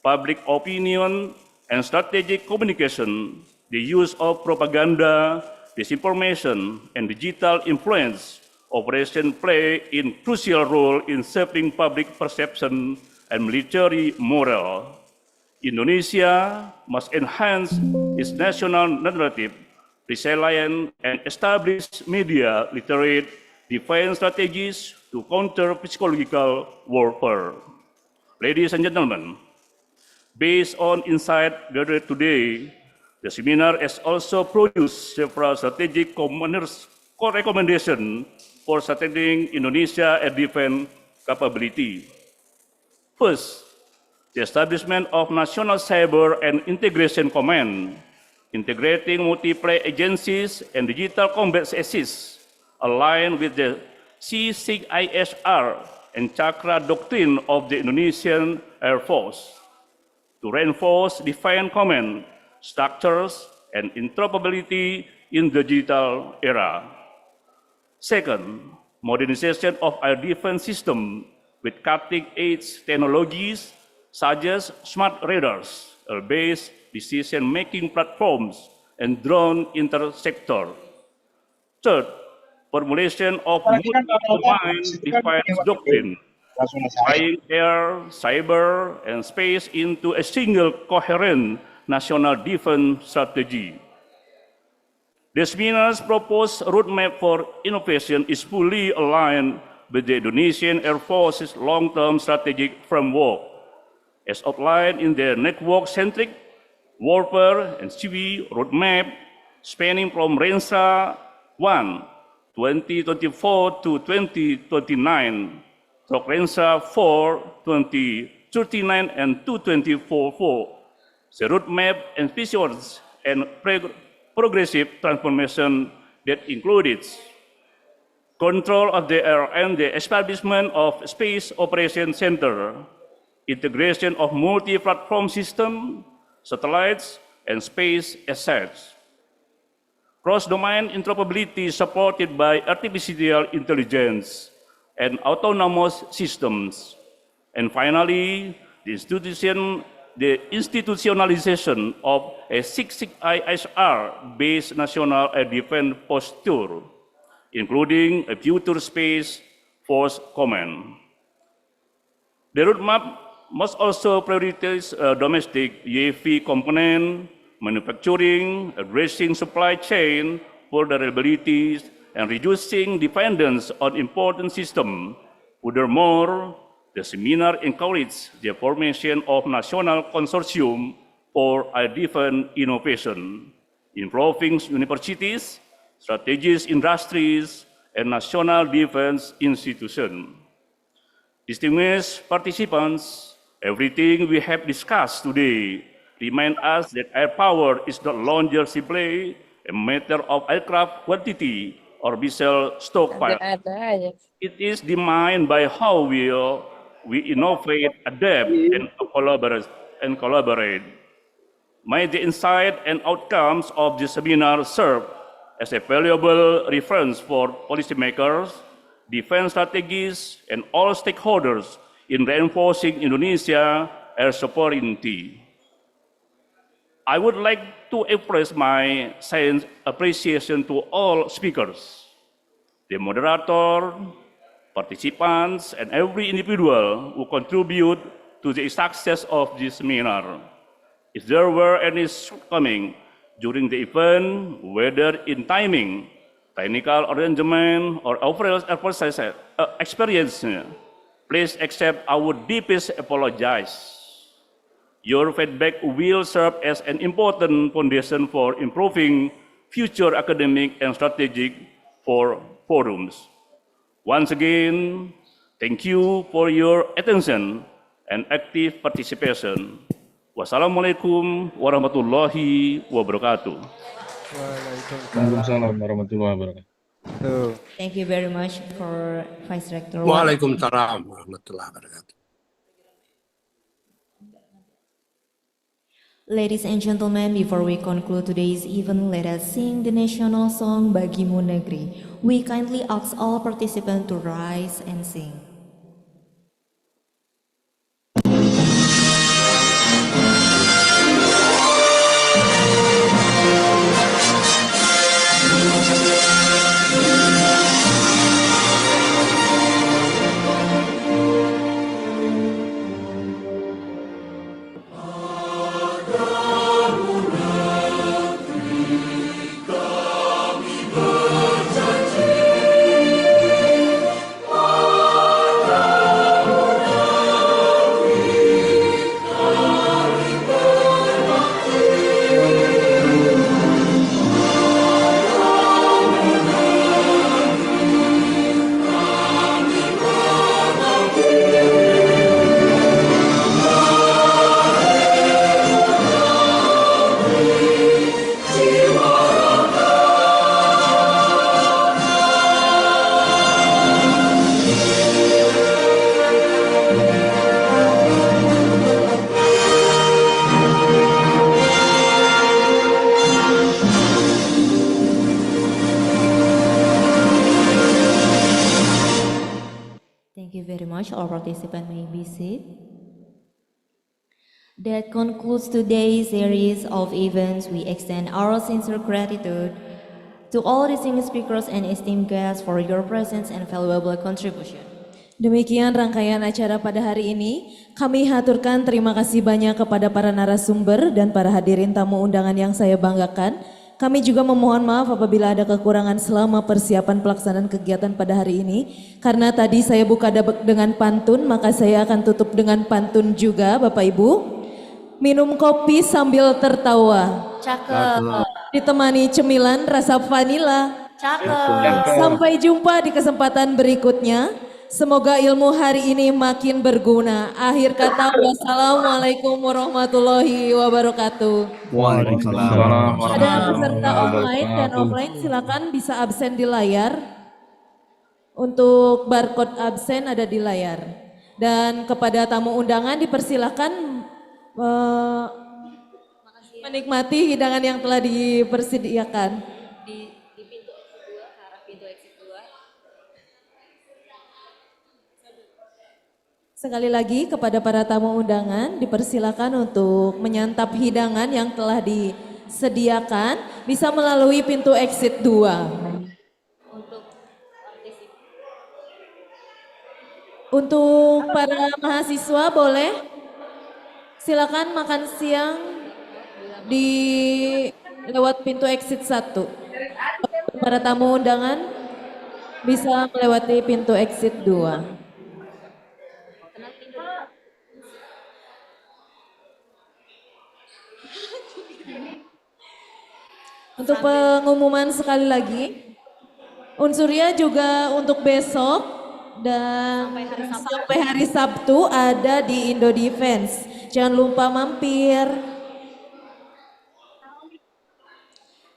S15: public opinion, and strategic communication. The use of propaganda, disinformation, and digital influence operations play a crucial role in shaping public perception and military morale. Indonesia must enhance its national narrative, resilient, and establish media literate defense strategies to counter psychological warfare. Ladies and gentlemen, based on insight gathered today, the seminar has also produced several strategic recommendations for strengthening Indonesia air defense capability. First, the establishment of National Cyber and Integration Command, integrating multiple agencies and digital combat assist, aligned with the C6ISR and Chakra doctrine of the Indonesian Air Force, to reinforce defense command structures and interoperability in the digital era. Second, modernization of our defense system with cutting-edge technologies such as smart radars, air-based decision-making platforms, and drone intersector. Third, formulation of multi-domain defense doctrine, tying air, cyber, and space into a single coherent national defense strategy. The seminar's proposed roadmap for innovation is fully aligned with the Indonesian Air Force's long-term strategic framework, as outlined in their network-centric warfare and CV roadmap spanning from RENSA 1, 2024 to 2029, to RENSA 4, 2039 and 2044. The roadmap envisions and progressive transformation that included control of the air and the establishment of Space Operations Center, integration of multi-platform system, satellites, and space assets, cross-domain interoperability supported by artificial intelligence and autonomous systems, and finally, the institutionalization of a C6ISR-based national air defense posture, including a future space force command. The roadmap must also prioritize domestic UAV component manufacturing, addressing supply chain vulnerabilities, and reducing dependence on important systems. Furthermore, the seminar encouraged the formation of national consortium for air defense innovation, involving universities, strategic industries, and national defense institution. Distinguished participants, everything we have discussed today reminds us that air power is no longer simply a matter of aircraft quantity or missile stockpile. It is defined by how we innovate, adapt, and collaborate. May the insight and outcomes of this seminar serve as a valuable reference for policymakers, defense strategies, and all stakeholders in reinforcing Indonesia air sovereignty. I would like to express my sincere appreciation to all speakers, the moderator, participants, and every individual who contribute to the success of this seminar. If there were any shortcomings during the event, whether in timing, technical arrangement, or overall experience, please accept our deepest apologies. Your feedback will serve as an important foundation for improving future academic and strategic forums. Once again, thank you for your attention and active participation. Wassalamualaikum warahmatullahi wabarakatuh.
S7: Waalaikumsalam warahmatullahi wabarakatuh.
S10: Thank you very much for Vice Rector.
S8: Waalaikumsalam warahmatullahi wabarakatuh.
S10: Ladies and gentlemen, before we conclude today's event, let us sing the national song Bagimu Negeri. We kindly ask all participants to rise and sing. Thank you very much. All participants may be seated. That concludes today's series of events. We extend our sincere gratitude to all distinguished speakers and esteemed guests for your presence and valuable contribution.
S20: Demikian rangkaian acara pada hari ini. Kami haturkan terima kasih banyak kepada para narasumber dan para hadirin tamu undangan yang saya banggakan. Kami juga memohon maaf apabila ada kekurangan selama persiapan pelaksanaan kegiatan pada hari ini. Karena tadi saya buka dengan pantun, maka saya akan tutup dengan pantun juga Bapak Ibu. Minum kopi sambil tertawa.
S10: Cakep.
S20: Ditemani cemilan rasa vanila.
S10: Cakep.
S20: Sampai jumpa di kesempatan berikutnya. Semoga ilmu hari ini makin berguna. Akhir kata, wassalamualaikum warahmatullahi wabarakatuh.
S7: Waalaikumsalam.
S20: Ada peserta online dan offline, silakan bisa absen di layar. Untuk barcode absen ada di layar. Dan kepada tamu undangan dipersilakan menikmati hidangan yang telah dipersediakan. Sekali lagi kepada para tamu undangan dipersilakan untuk menyantap hidangan yang telah disediakan bisa melalui pintu exit 2. Untuk para mahasiswa boleh silakan makan siang di lewat pintu exit 1. Para tamu undangan bisa melewati pintu exit 2. Untuk pengumuman sekali lagi,
S10: Unsurnya juga untuk besok dan sampai hari Sabtu ada di Indo Defense. Jangan lupa mampir.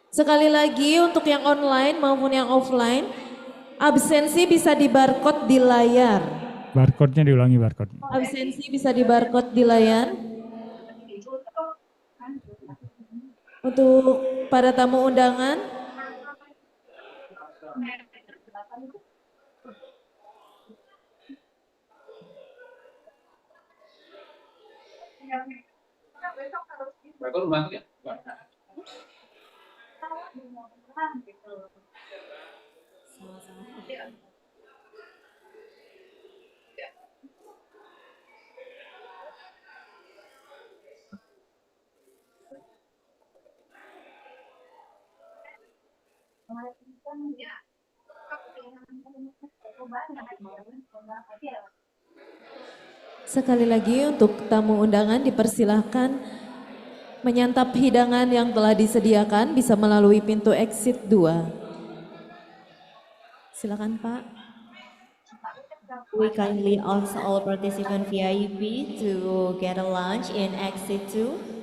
S10: Sekali lagi untuk yang online maupun yang offline, absensi bisa di barcode di layar.
S16: Barcode-nya diulangi barcode.
S10: Absensi bisa di barcode di layar. Untuk para tamu undangan, sekali lagi untuk tamu undangan dipersilahkan menyantap hidangan yang telah disediakan bisa melalui pintu exit 2. Silakan Pak. We kindly ask all participant VIP to get a lunch in exit 2.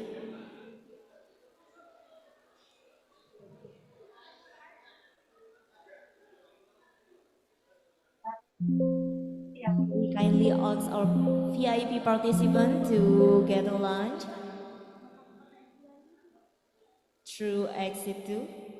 S10: We kindly ask our VIP participant to get a lunch through exit 2.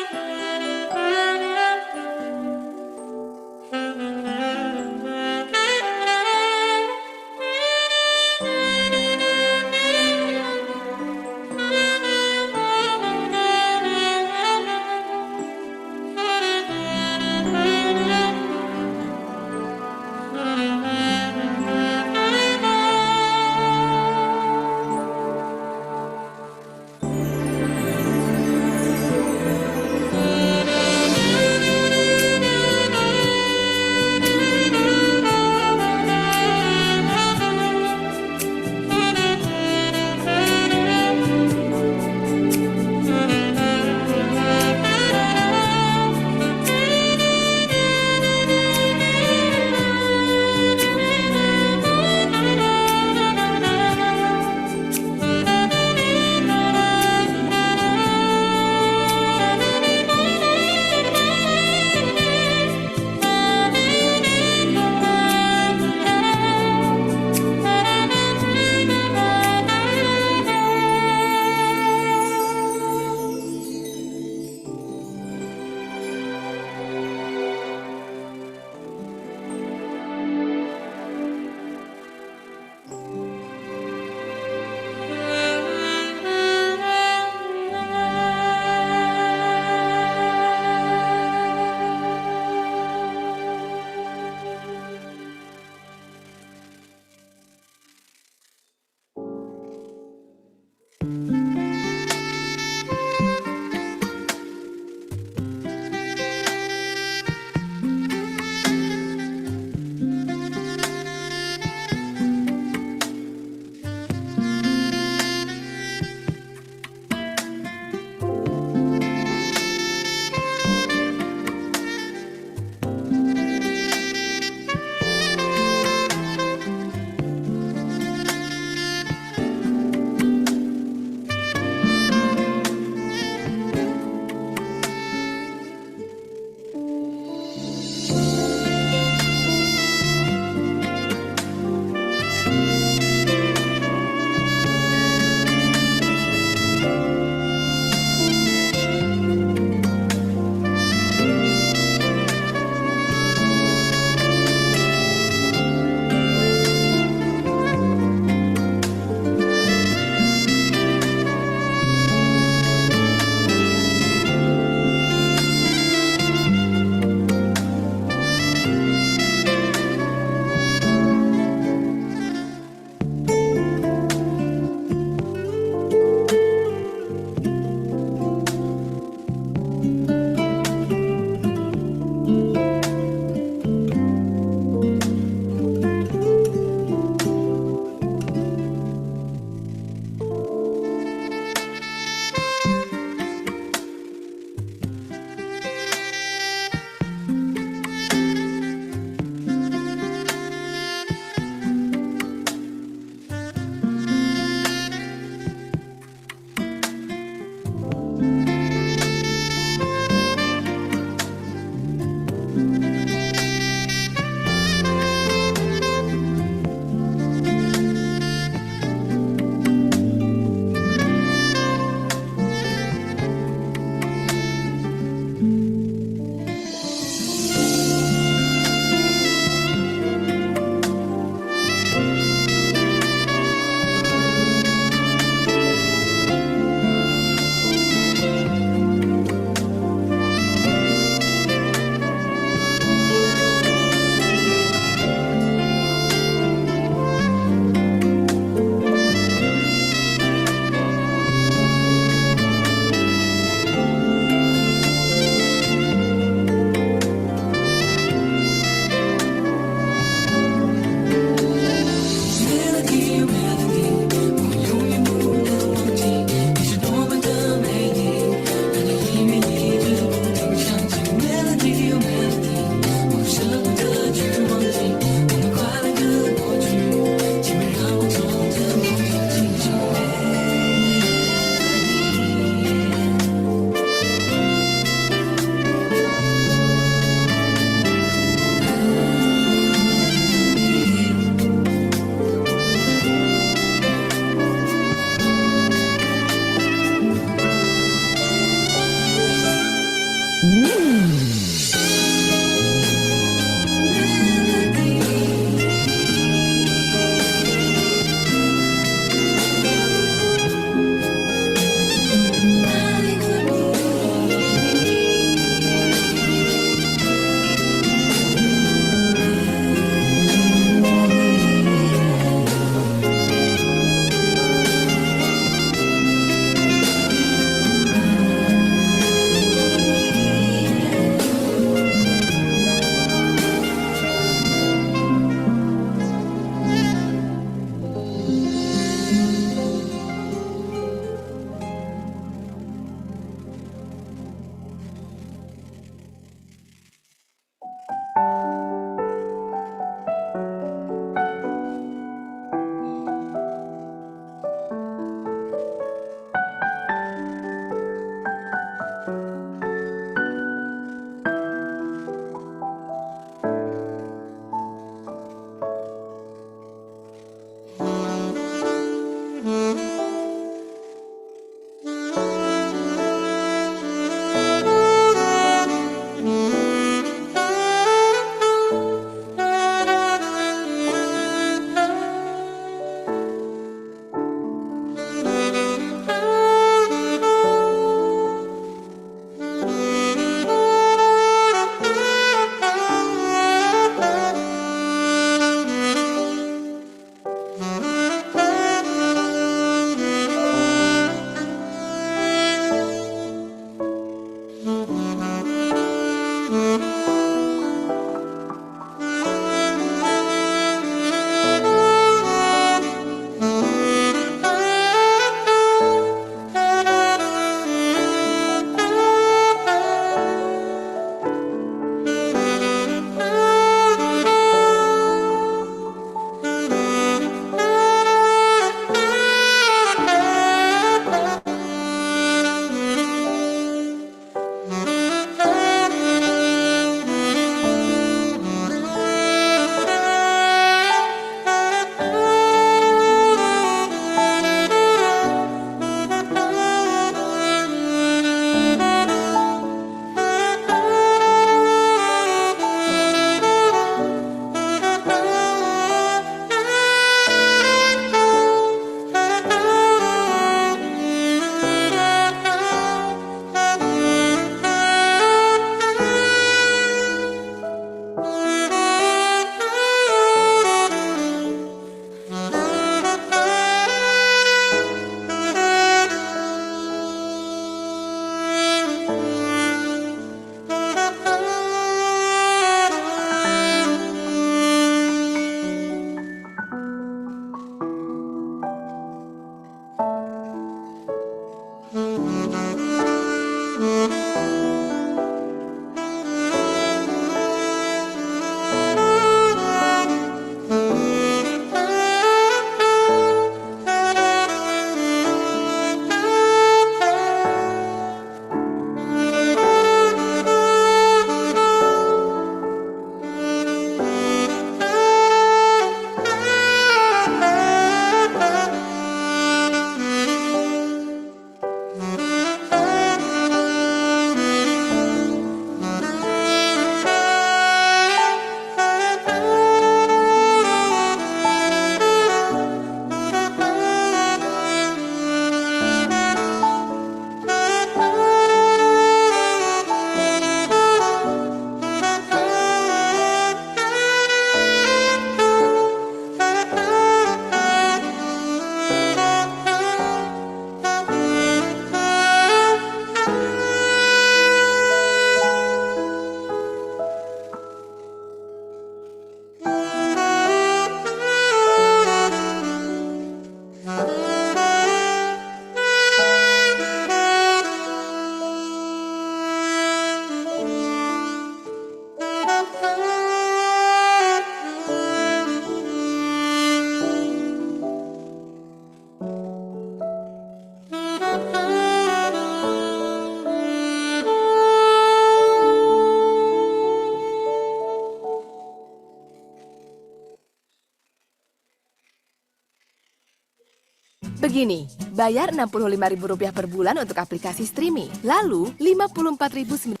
S17: Begini, bayar Rp65.000 per bulan untuk aplikasi streaming, lalu Rp54.000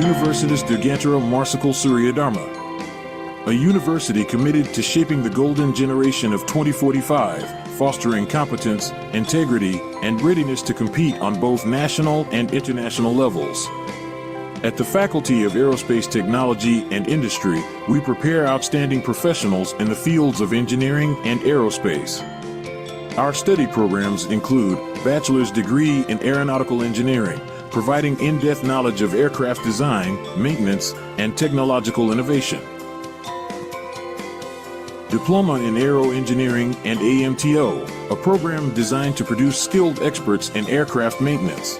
S18: Universitas Dirgantara Marsikal Surya Dharma, a university committed to shaping the golden generation of 2045, fostering competence, integrity, and readiness to compete on both national and international levels. At the Faculty of Aerospace Technology and Industry, we prepare outstanding professionals in the fields of engineering and aerospace. Our study programs include bachelor's degree in aeronautical engineering, providing in-depth knowledge of aircraft design, maintenance, and technological innovation. Diploma in Aero Engineering and AMTO, a program designed to produce skilled experts in aircraft maintenance.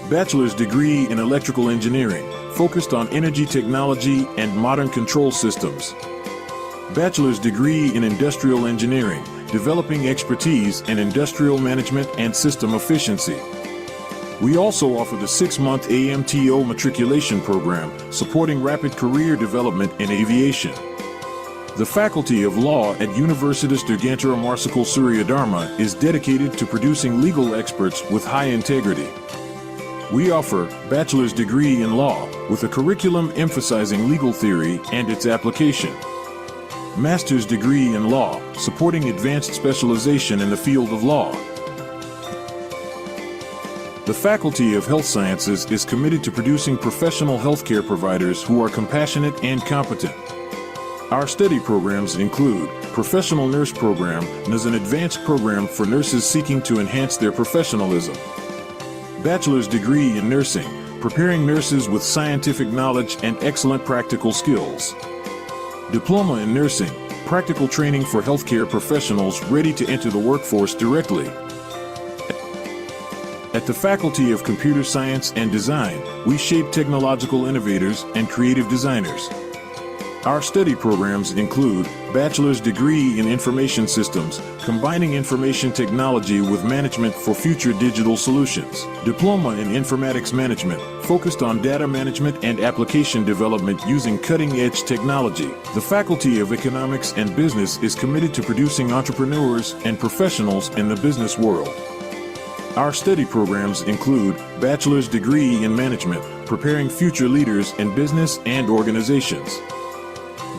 S18: Bachelor's degree in Electrical Engineering, focused on energy technology and modern control systems. Bachelor's degree in Industrial Engineering, developing expertise in industrial management and system efficiency. We also offer the 6-month AMTO matriculation program, supporting rapid career development in aviation. The Faculty of Law at Universitas Dirgantara Marsikal Surya Dharma is dedicated to producing legal experts with high integrity. We offer bachelor's degree in law with a curriculum emphasizing legal theory and its application. Master's degree in law, supporting advanced specialization in the field of law. The Faculty of Health Sciences is committed to producing professional healthcare providers who are compassionate and competent. Our study programs include Professional Nurse Program, as an advanced program for nurses seeking to enhance their professionalism. Bachelor's degree in nursing, preparing nurses with scientific knowledge and excellent practical skills. Diploma in nursing, practical training for healthcare professionals ready to enter the workforce directly. At the Faculty of Computer Science and Design, we shape technological innovators and creative designers. Our study programs include bachelor's degree in information systems, combining information technology with management for future digital solutions. Diploma in informatics management, focused on data management and application development using cutting-edge technology. The Faculty of Economics and Business is committed to producing entrepreneurs and professionals in the business world. Our study programs include bachelor's degree in management, preparing future leaders in business and organizations.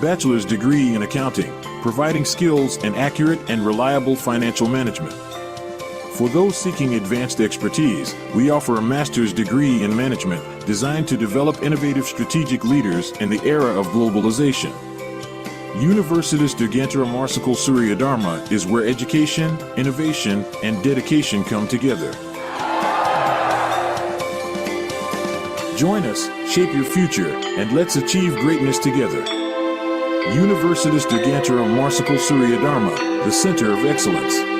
S18: Bachelor's degree in accounting, providing skills in accurate and reliable financial management. For those seeking advanced expertise, we offer a master's degree in management designed to develop innovative strategic leaders in the era of globalization. Universitas Dirgantara Marsikal Surya Dharma is where education, innovation, and dedication come together. Join us, shape your future, and let's achieve greatness together. Universitas Dirgantara Marsikal Surya Dharma, the Center of Excellence.